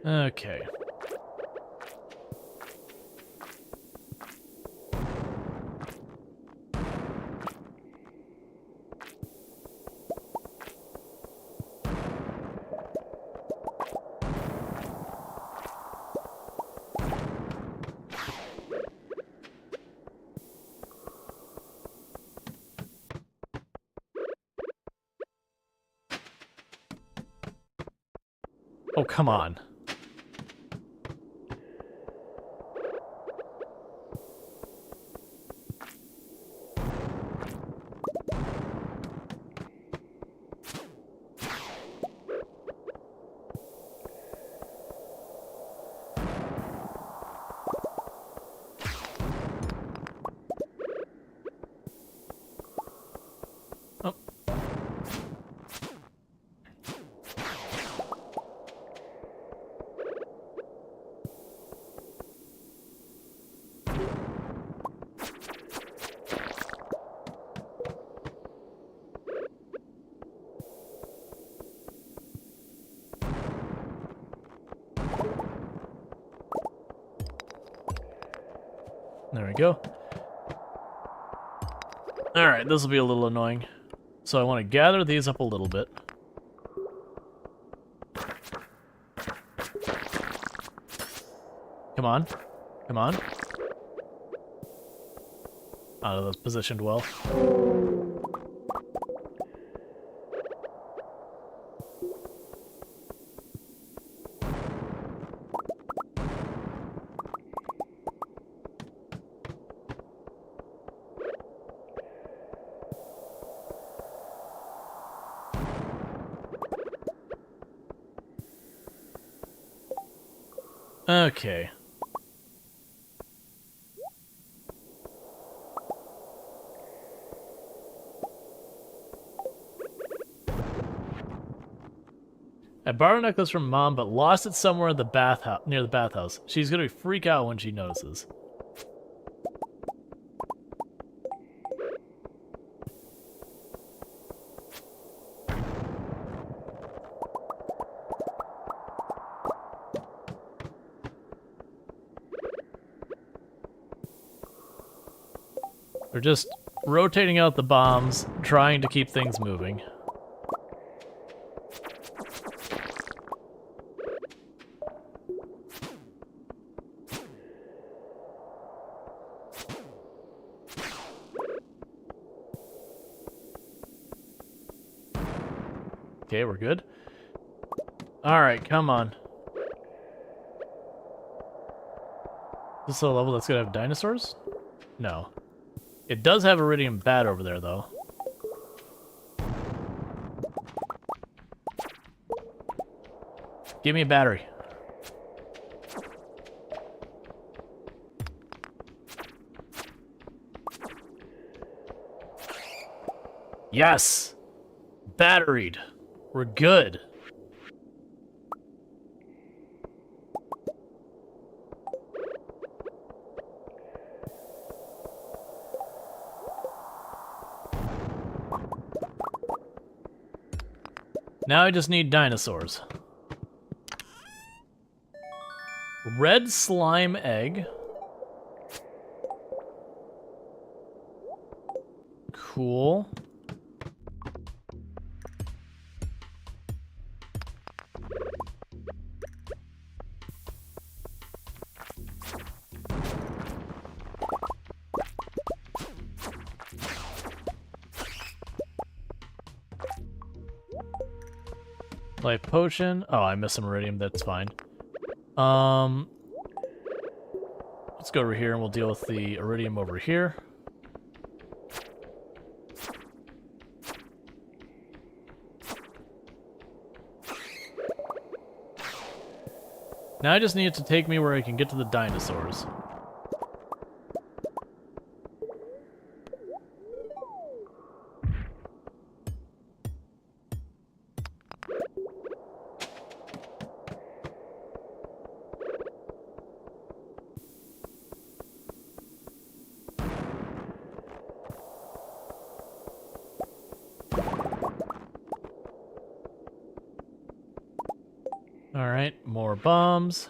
Okay. Oh, come on. Oh. There we go. Alright, this will be a little annoying. So I want to gather these up a little bit. Come on. Come on. Oh, that's positioned well. Okay. I borrowed a necklace from Mom, but lost it somewhere in the bathhouse, near the bathhouse. She's gonna freak out when she notices. We're just rotating out the bombs, trying to keep things moving. Okay, we're good. Alright, come on. Is this a level that's gonna have dinosaurs? No. It does have iridium bat over there, though. Give me a battery. Yes! Batteried. We're good. Now I just need dinosaurs. red slime egg. Cool. Life potion. Oh, I missed some iridium. That's fine. Let's go over here and we'll deal with the iridium over here. Now I just need it to take me where I can get to the dinosaurs. Alright, more bombs.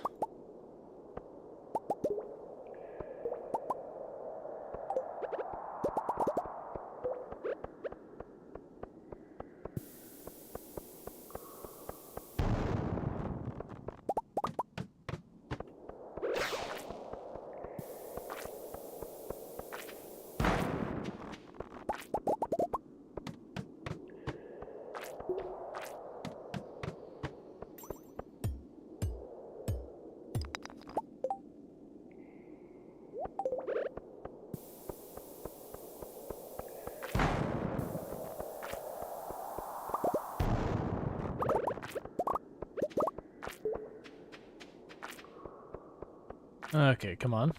Okay, come on.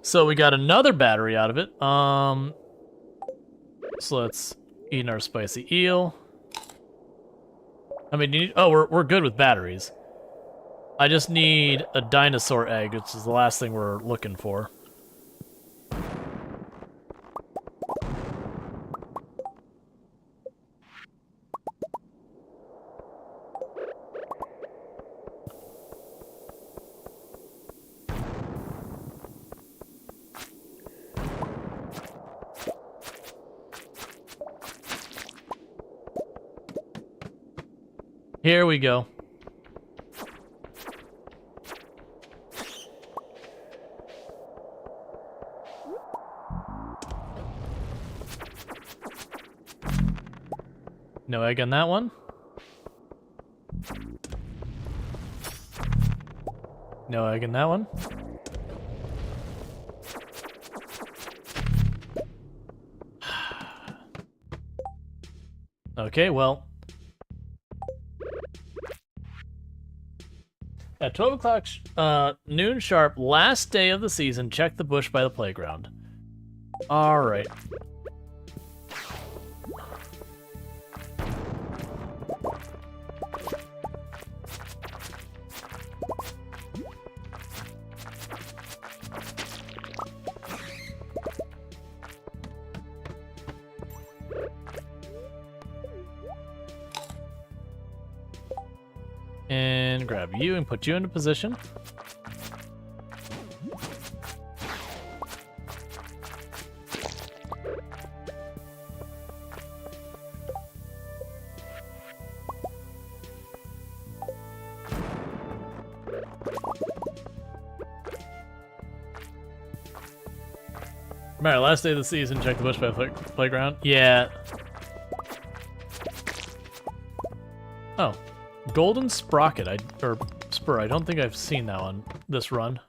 So we got another battery out of it. So let's eat our spicy eel. I mean, we're good with batteries. I just need a dinosaur egg, which is the last thing we're looking for. Here we go. No egg on that one. No egg in that one. Okay, well. At 12 o'clock, noon sharp, last day of the season, check the bush by the playground. Alright. And grab you and put you into position. Remember, last day of the season, check the bush by the playground. Yeah. Oh. Golden Sprocket, or Spur, I don't think I've seen that on this run.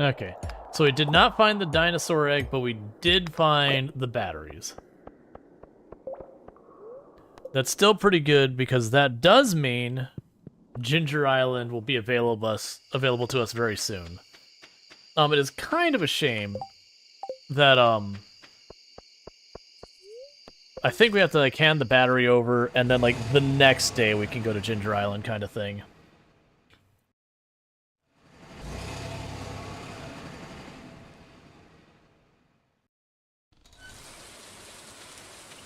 Okay, so we did not find the dinosaur egg, but we did find the batteries. That's still pretty good because that does mean Ginger Island will be available to us very soon. It is kind of a shame that I think we have to like hand the battery over and then like the next day we can go to Ginger Island kind of thing.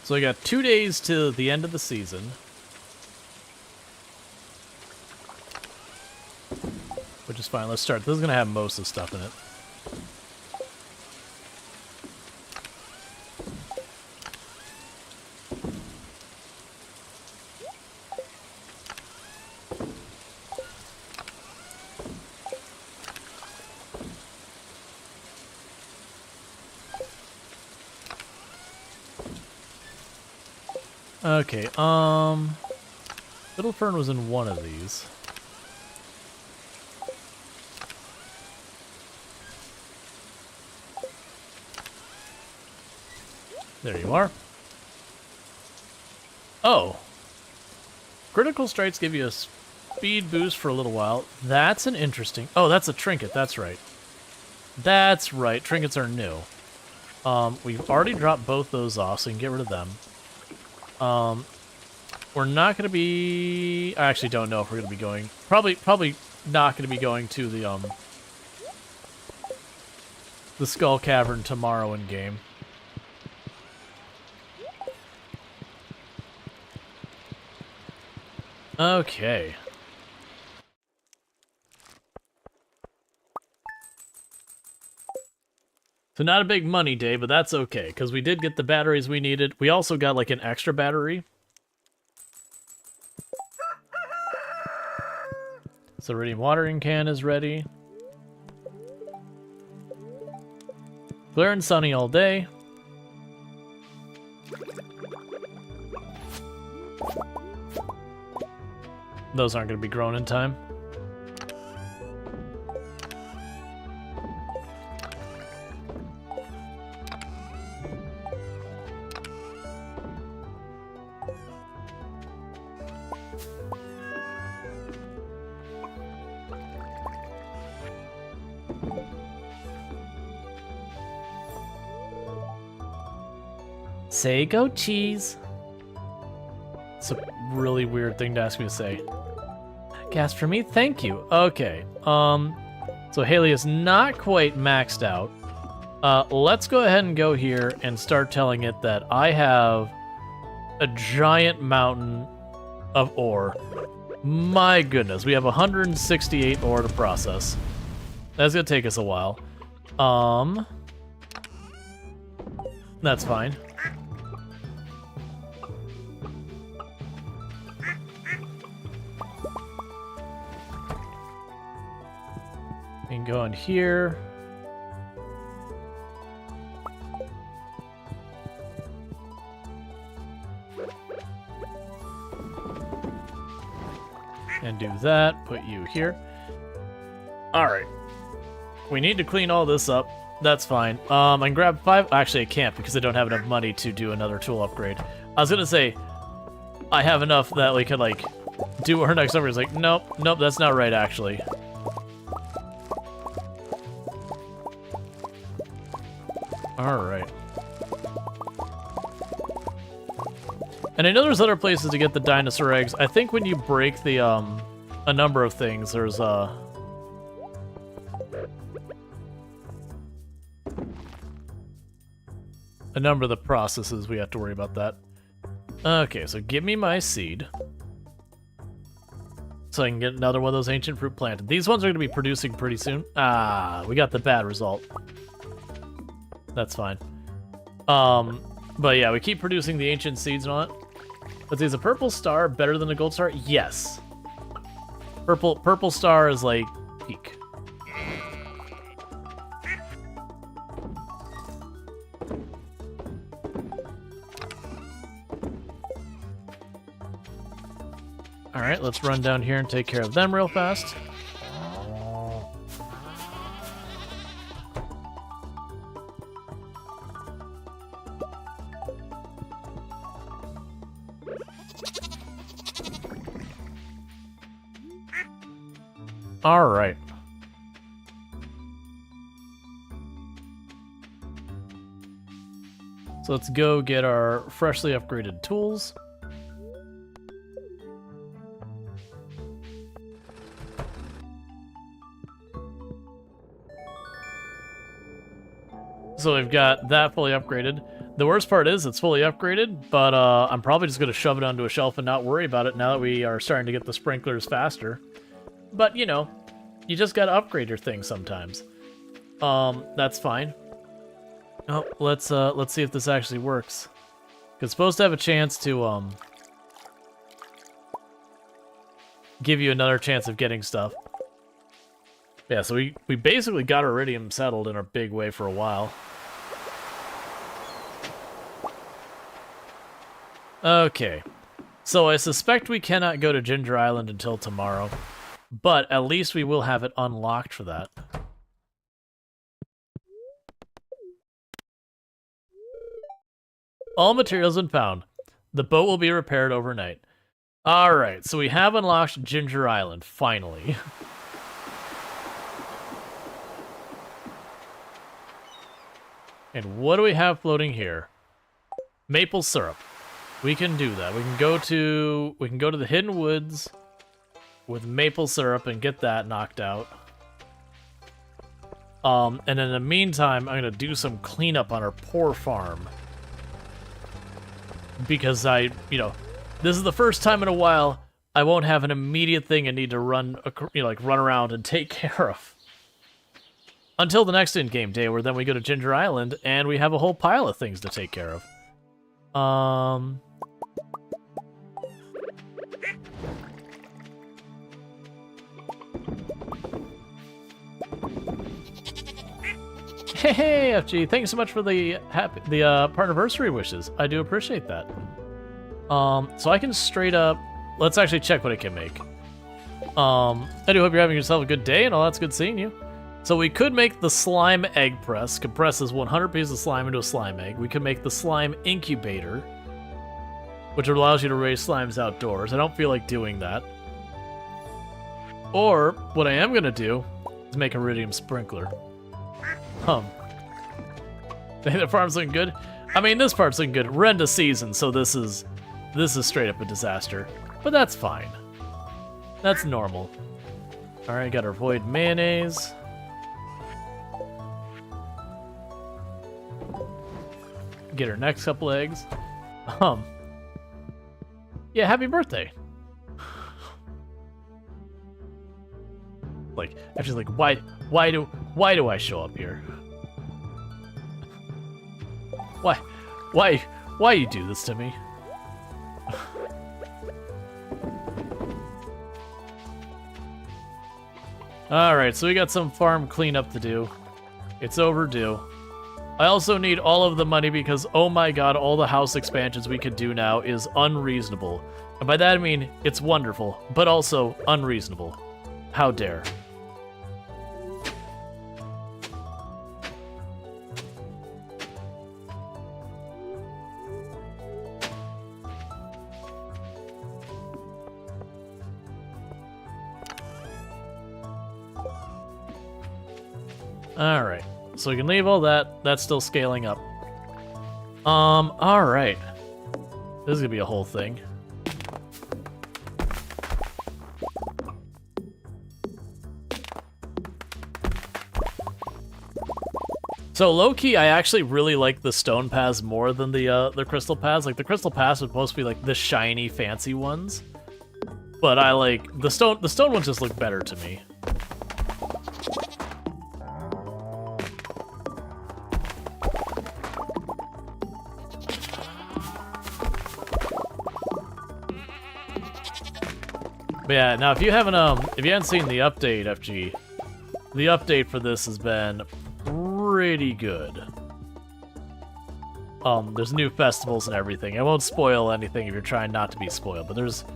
So we got 2 days to the end of the season. Which is fine. Let's start. This is going to have most of the stuff in it. Okay, Little Fern was in one of these. There you are. Oh. Critical strikes give you a speed boost for a little while. That's an interesting... Oh, that's a trinket, that's right. That's right, trinkets are new. We've already dropped both those off, so we can get rid of them. We're not going to be... I actually don't know if we're going to be going... Probably not going to be going to the Skull Cavern tomorrow in game. Okay. So not a big money day, but that's okay, because we did get the batteries we needed. We also got, like, an extra battery. So Iridium watering can is ready. Clear and sunny all day. Those aren't going to be grown in time. Say go cheese. It's a really weird thing to ask me to say. Gas for me? Thank you. Okay. So Haley is not quite maxed out. Let's go ahead and go here and start telling it that I have a giant mountain of ore. My goodness, we have 168 ore to process. That's gonna take us a while. That's fine. And go in here. And do that, put you here. Alright. We need to clean all this up. That's fine. I can grab 5. Actually, I can't because I don't have enough money to do another tool upgrade. I was gonna say, I have enough that we could, like, do our next upgrade. It's like, nope, that's not right, actually. Alright. And I know there's other places to get the dinosaur eggs. I think when you break the, a number of things, there's, a number of the processes we have to worry about that. Okay, so give me my seed. So I can get another one of those ancient fruit planted. These ones are going to be producing pretty soon. Ah, we got the bad result. That's fine. But yeah, we keep producing the ancient seeds and all that. But is a purple star better than a gold star? Yes. Purple star is like peak. Alright, let's run down here and take care of them real fast. All right. So let's go get our freshly upgraded tools. So we've got that fully upgraded. The worst part is it's fully upgraded, but I'm probably just going to shove it onto a shelf and not worry about it now that we are starting to get the sprinklers faster. But, you know, you just got to upgrade your thing sometimes. That's fine. Oh, let's see if this actually works. 'Cause it's supposed to have a chance to give you another chance of getting stuff. Yeah, so we basically got iridium settled in a big way for a while. Okay. So I suspect we cannot go to Ginger Island until tomorrow, but at least we will have it unlocked for that. All materials been found. The boat will be repaired overnight. Alright, so we have unlocked Ginger Island, finally. And what do we have floating here? Maple syrup. We can do that. We can go to the Hidden Woods with maple syrup and get that knocked out. And in the meantime, I'm gonna do some cleanup on our poor farm. Because this is the first time in a while I won't have an immediate thing I need to run around and take care of. Until the next in-game day, where then we go to Ginger Island and we have a whole pile of things to take care of. Hey, FG, thank you so much for the partnerversary wishes. I do appreciate that. So I can straight up... Let's actually check what it can make. I do hope you're having yourself a good day, and all that's good seeing you. So we could make the slime egg press. Compresses 100 pieces of slime into a slime egg. We could make the slime incubator, which allows you to raise slimes outdoors. I don't feel like doing that. Or, what I am going to do is make a iridium sprinkler. Think the farm's looking good? I mean, this part's looking good. We're end of season, so this is straight up a disaster. But that's fine. That's normal. Alright, got our void mayonnaise. Get our next couple eggs. Yeah, happy birthday. Like, actually, like, why do I show up here? Why you do this to me? Alright, so we got some farm cleanup to do. It's overdue. I also need all of the money because, oh my god, all the house expansions we could do now is unreasonable. And by that I mean, it's wonderful, but also unreasonable. How dare. Alright, so we can leave all that. That's still scaling up. Alright. This is gonna be a whole thing. So low-key, I actually really like the stone paths more than the crystal paths. Like, the crystal paths are supposed to be like the shiny, fancy ones. But I like the stone ones just look better to me. But yeah, now if you haven't seen the update, FG, the update for this has been pretty good. There's new festivals and everything. I won't spoil anything if you're trying not to be spoiled, but there's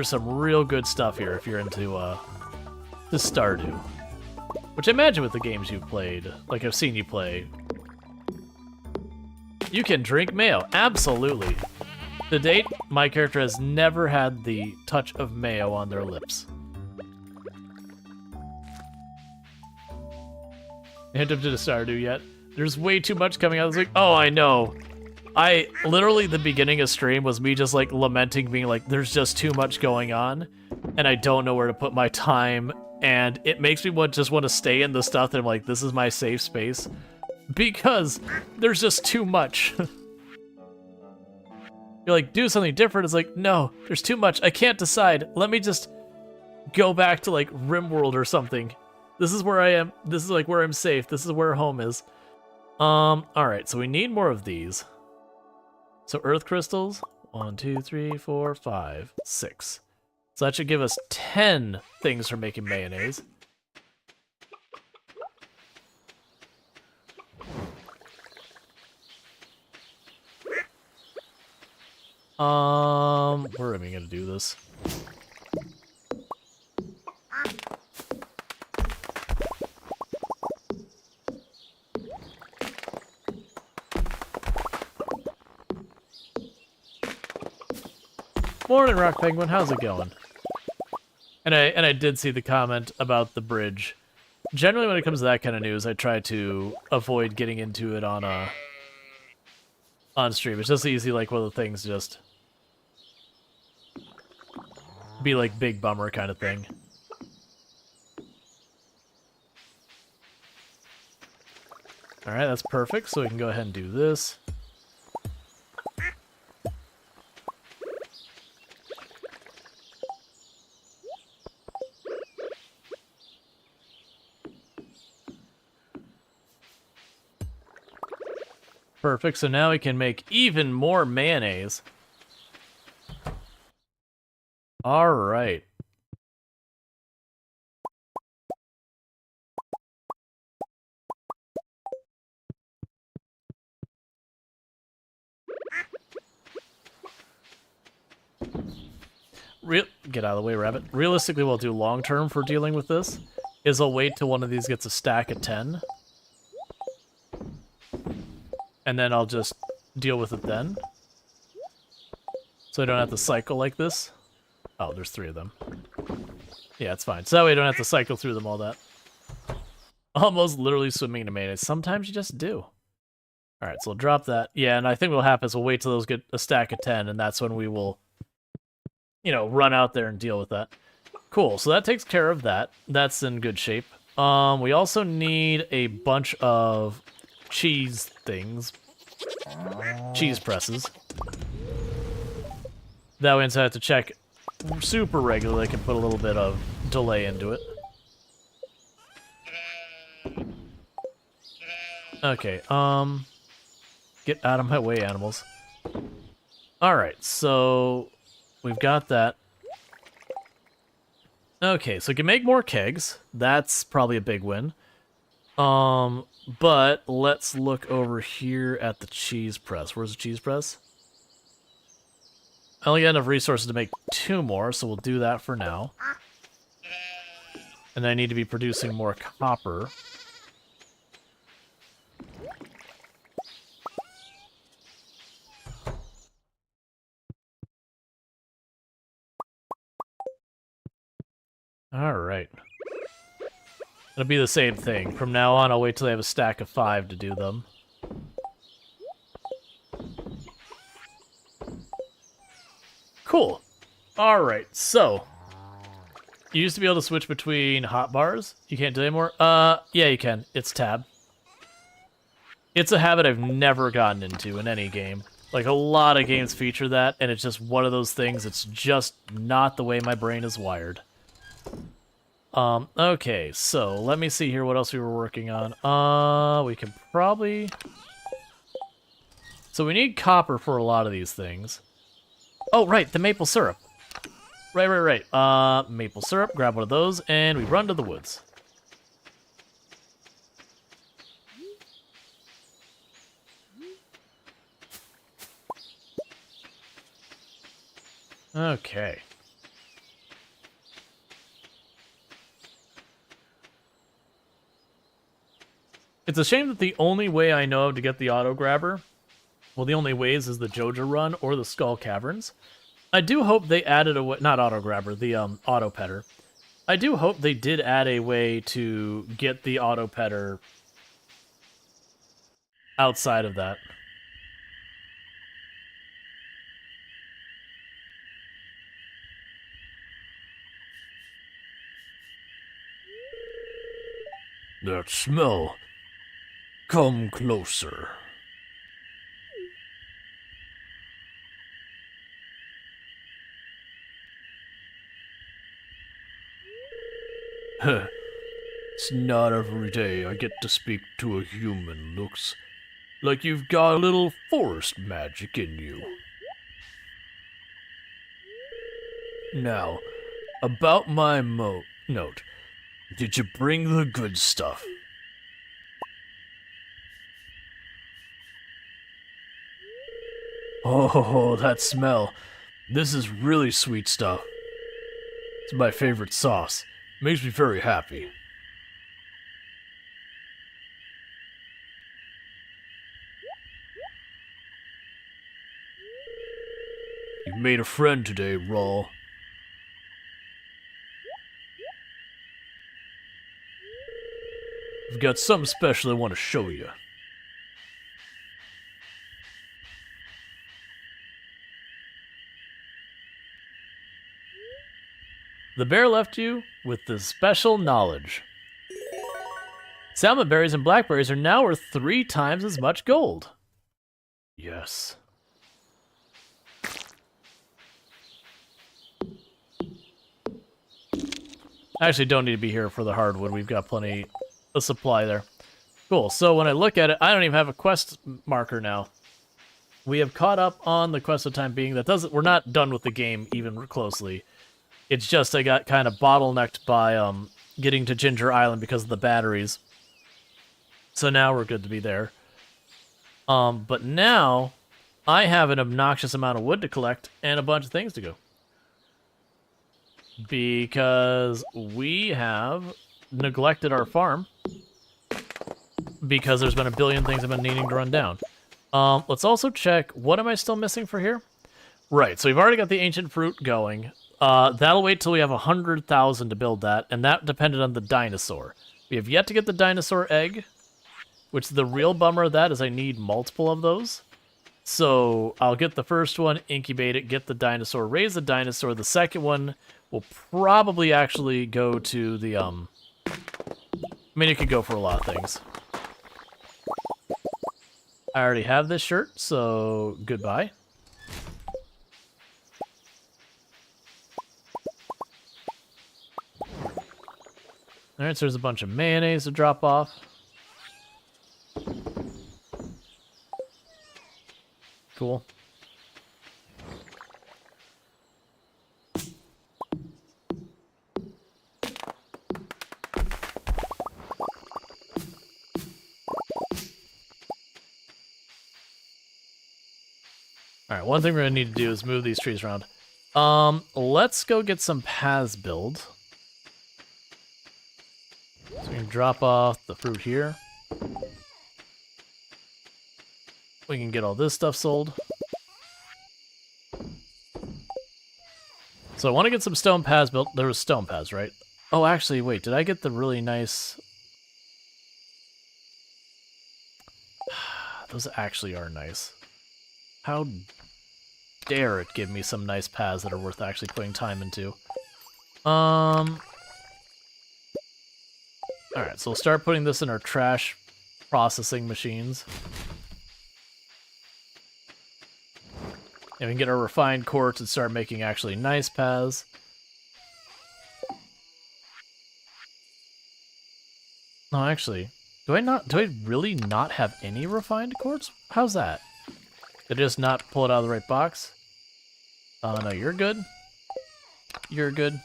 some real good stuff here if you're into Stardew. Which I imagine with the games you've played, like I've seen you play. You can drink mayo, absolutely. To date, my character has never had the touch of mayo on their lips. I haven't did a Stardew yet. There's way too much coming out this week. Oh, I know. I literally, the beginning of stream was me just like lamenting, being like, there's just too much going on, and I don't know where to put my time, and it makes me just want to stay in the stuff that I'm like, this is my safe space, because there's just too much. You're like, do something different. It's like, no, there's too much. I can't decide. Let me just go back to like RimWorld or something. This is where I am. This is like where I'm safe. This is where home is. All right, so we need more of these. So earth crystals, 1, 2, 3, 4, 5, 6. So that should give us 10 things for making mayonnaise. Where am I gonna do this? Morning, Rock Penguin. How's it going? And I did see the comment about the bridge. Generally, when it comes to that kind of news, I try to avoid getting into it on stream. It's just easy, like one of the things, just be like big bummer kind of thing. All right, that's perfect. So we can go ahead and do this. Perfect, so now we can make even more mayonnaise. Alright. Get out of the way, rabbit. Realistically, what I'll do long term for dealing with this is I'll wait till one of these gets a stack of 10. And then I'll just deal with it then. So I don't have to cycle like this. Oh, there's 3 of them. Yeah, it's fine. So that way I don't have to cycle through them all that. Almost literally swimming in a mayonnaise. Sometimes you just do. Alright, so we'll drop that. Yeah, and I think what'll happen is we'll wait till those get a stack of 10, and that's when we will, you know, run out there and deal with that. Cool, so that takes care of that. That's in good shape. We also need a bunch of cheese things. Cheese presses. That way, instead I have to check super regularly, I can put a little bit of delay into it. Okay, get out of my way, animals. Alright, so we've got that. Okay, so we can make more kegs. That's probably a big win. But let's look over here at the cheese press. Where's the cheese press? I only got enough resources to make 2 more, so we'll do that for now. And I need to be producing more copper. Alright. It'll be the same thing. From now on, I'll wait till I have a stack of 5 to do them. Cool. Alright, so. You used to be able to switch between hotbars. You can't do it anymore? Yeah, you can. It's tab. It's a habit I've never gotten into in any game. Like, a lot of games feature that, and it's just one of those things. It's just not the way my brain is wired. Okay, so let me see here what else we were working on. We can probably... So we need copper for a lot of these things. Oh, right, the maple syrup. Right. Maple syrup, grab one of those, and we run to the woods. Okay. It's a shame that the only way I know of to get the auto grabber, well, the only ways is the Joja run or the Skull Caverns. I do hope they added a way, not auto grabber, the auto petter. I do hope they did add a way to get the auto petter outside of that. That smell. Come closer. It's not every day I get to speak to a human. Looks like you've got a little forest magic in you. Now, about my note. Did you bring the good stuff? Oh, that smell. This is really sweet stuff. It's my favorite sauce. Makes me very happy. You made a friend today, Rual. I've got something special I want to show you. The bear left you with this special knowledge. Salmon berries and blackberries are now worth 3 times as much gold. Yes. I actually don't need to be here for the hardwood. We've got plenty of supply there. Cool. So when I look at it, I don't even have a quest marker now. We have caught up on the quest for the time being. That doesn't. We're not done with the game even closely. It's just I got kind of bottlenecked by getting to Ginger Island because of the batteries. So now we're good to be there. But now I have an obnoxious amount of wood to collect and a bunch of things to go. Because we have neglected our farm. Because there's been a billion things I've been needing to run down. Let's also check, what am I still missing for here? Right, so we've already got the ancient fruit going. That'll wait till we have 100,000 to build that, and that depended on the dinosaur. We have yet to get the dinosaur egg, which the real bummer of that is I need multiple of those. So I'll get the first one, incubate it, get the dinosaur, raise the dinosaur. The second one will probably actually go to the, I mean, it could go for a lot of things. I already have this shirt, so goodbye. Alright, so there's a bunch of mayonnaise to drop off. Cool. Alright, one thing we're gonna need to do is move these trees around. Let's go get some paths built. So we can drop off the fruit here. We can get all this stuff sold. So I want to get some stone paths built. There was stone paths, right? Oh, actually, wait. Did I get the really nice... Those actually are nice. How dare it give me some nice paths that are worth actually putting time into. Alright, so we'll start putting this in our trash processing machines. And we can get our refined quartz and start making actually nice paths. No, actually, do I really not have any refined quartz? How's that? Did I just not pull it out of the right box? No, you're good. You're good.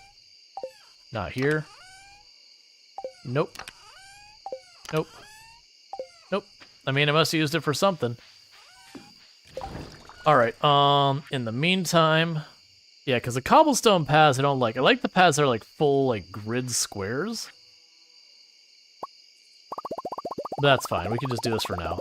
Not here. Nope. Nope. Nope. I mean, I must have used it for something. Alright, in the meantime... Yeah, because the cobblestone paths I don't like. I like the paths that are like full, like, grid squares. But that's fine. We can just do this for now.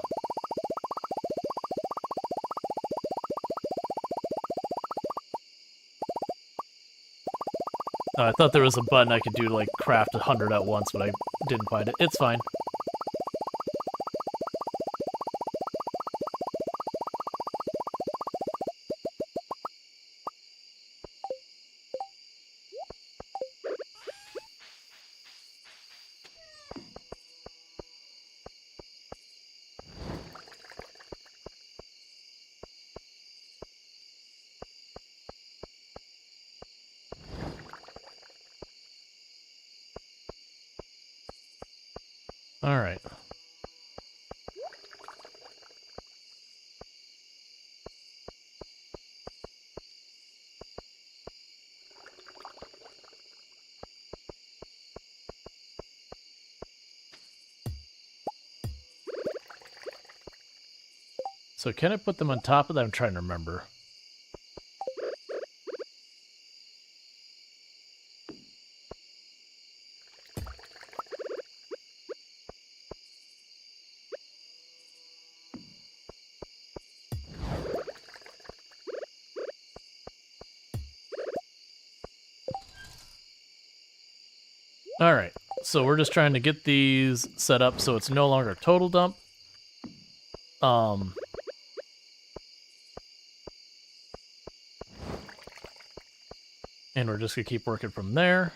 I thought there was a button I could do to, like, craft 100 at once, but I didn't find it. It's fine. All right. So can I put them on top of that? I'm trying to remember. All right, so we're just trying to get these set up so it's no longer a total dump. And we're just gonna keep working from there.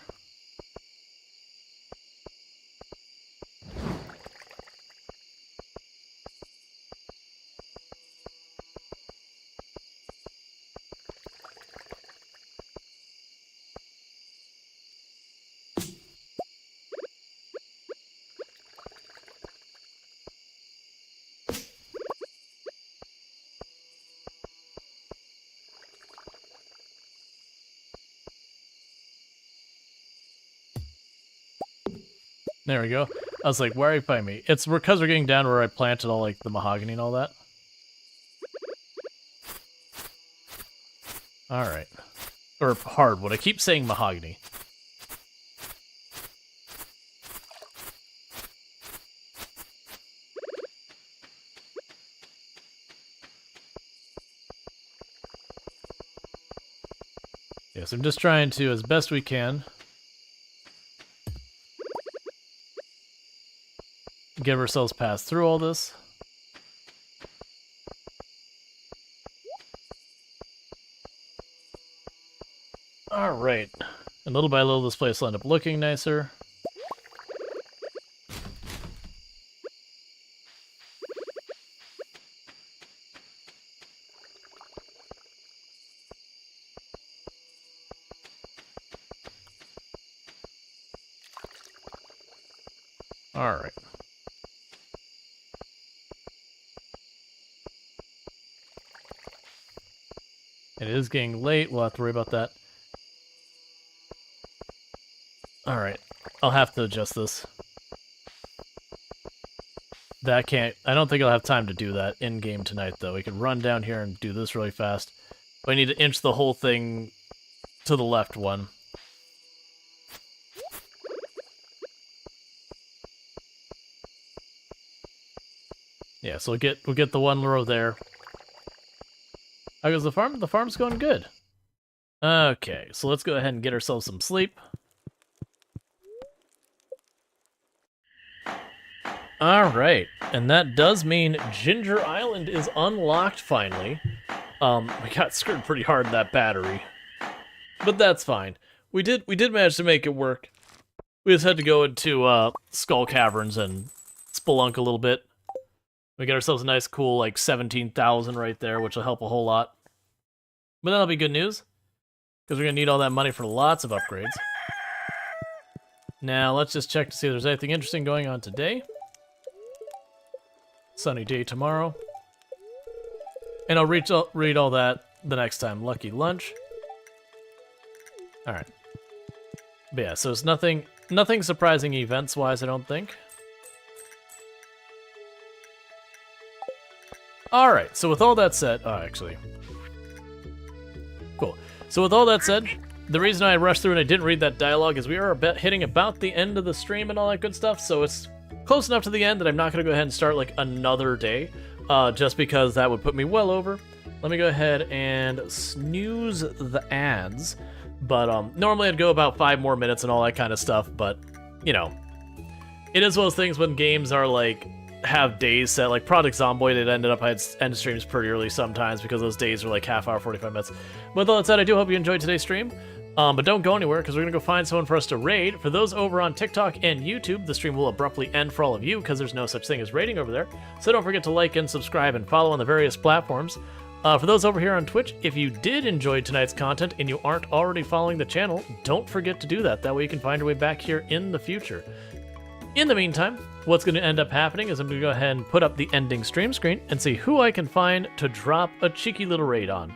There we go. I was like, why are you fighting me? It's because we're getting down where I planted all like the mahogany and all that. Alright. Or hardwood. I keep saying mahogany. Yes, I'm just trying to, as best we can, get ourselves past through all this. Alright. And little by little this place will end up looking nicer. Alright. It is getting late, we'll have to worry about that. Alright, I'll have to adjust this. I don't think I'll have time to do that in-game tonight, though. We can run down here and do this really fast. But I need to inch the whole thing to the left one. Yeah, so we'll get the one row there. How goes the farm? The farm's going good. Okay, so let's go ahead and get ourselves some sleep. Alright, and that does mean Ginger Island is unlocked finally. We got screwed pretty hard in that battery. But that's fine. We did manage to make it work. We just had to go into Skull Caverns and spelunk a little bit. We got ourselves a nice cool like 17,000 right there, which will help a whole lot. But that'll be good news, because we're going to need all that money for lots of upgrades. Now, let's just check to see if there's anything interesting going on today. Sunny day tomorrow. And I'll read all that the next time. Lucky lunch. Alright. But yeah, so it's nothing surprising events-wise, I don't think. Alright, so with all that said... Oh, actually... Cool. So with all that said, the reason I rushed through and I didn't read that dialogue is we are hitting about the end of the stream and all that good stuff, so it's close enough to the end that I'm not going to go ahead and start like another day, just because that would put me well over. Let me go ahead and snooze the ads, but normally I'd go about 5 more minutes and all that kind of stuff, but, you know, it is one of those things when games are like, have days set, like Project Zomboid, it ended up I had end streams pretty early sometimes because those days were like half hour, 45 minutes. With all that said, I do hope you enjoyed today's stream, but don't go anywhere because we're going to go find someone for us to raid. For those over on TikTok and YouTube, the stream will abruptly end for all of you because there's no such thing as raiding over there, so don't forget to like and subscribe and follow on the various platforms. For those over here on Twitch, if you did enjoy tonight's content and you aren't already following the channel, don't forget to do that. That way you can find your way back here in the future. In the meantime, what's going to end up happening is I'm going to go ahead and put up the ending stream screen and see who I can find to drop a cheeky little raid on.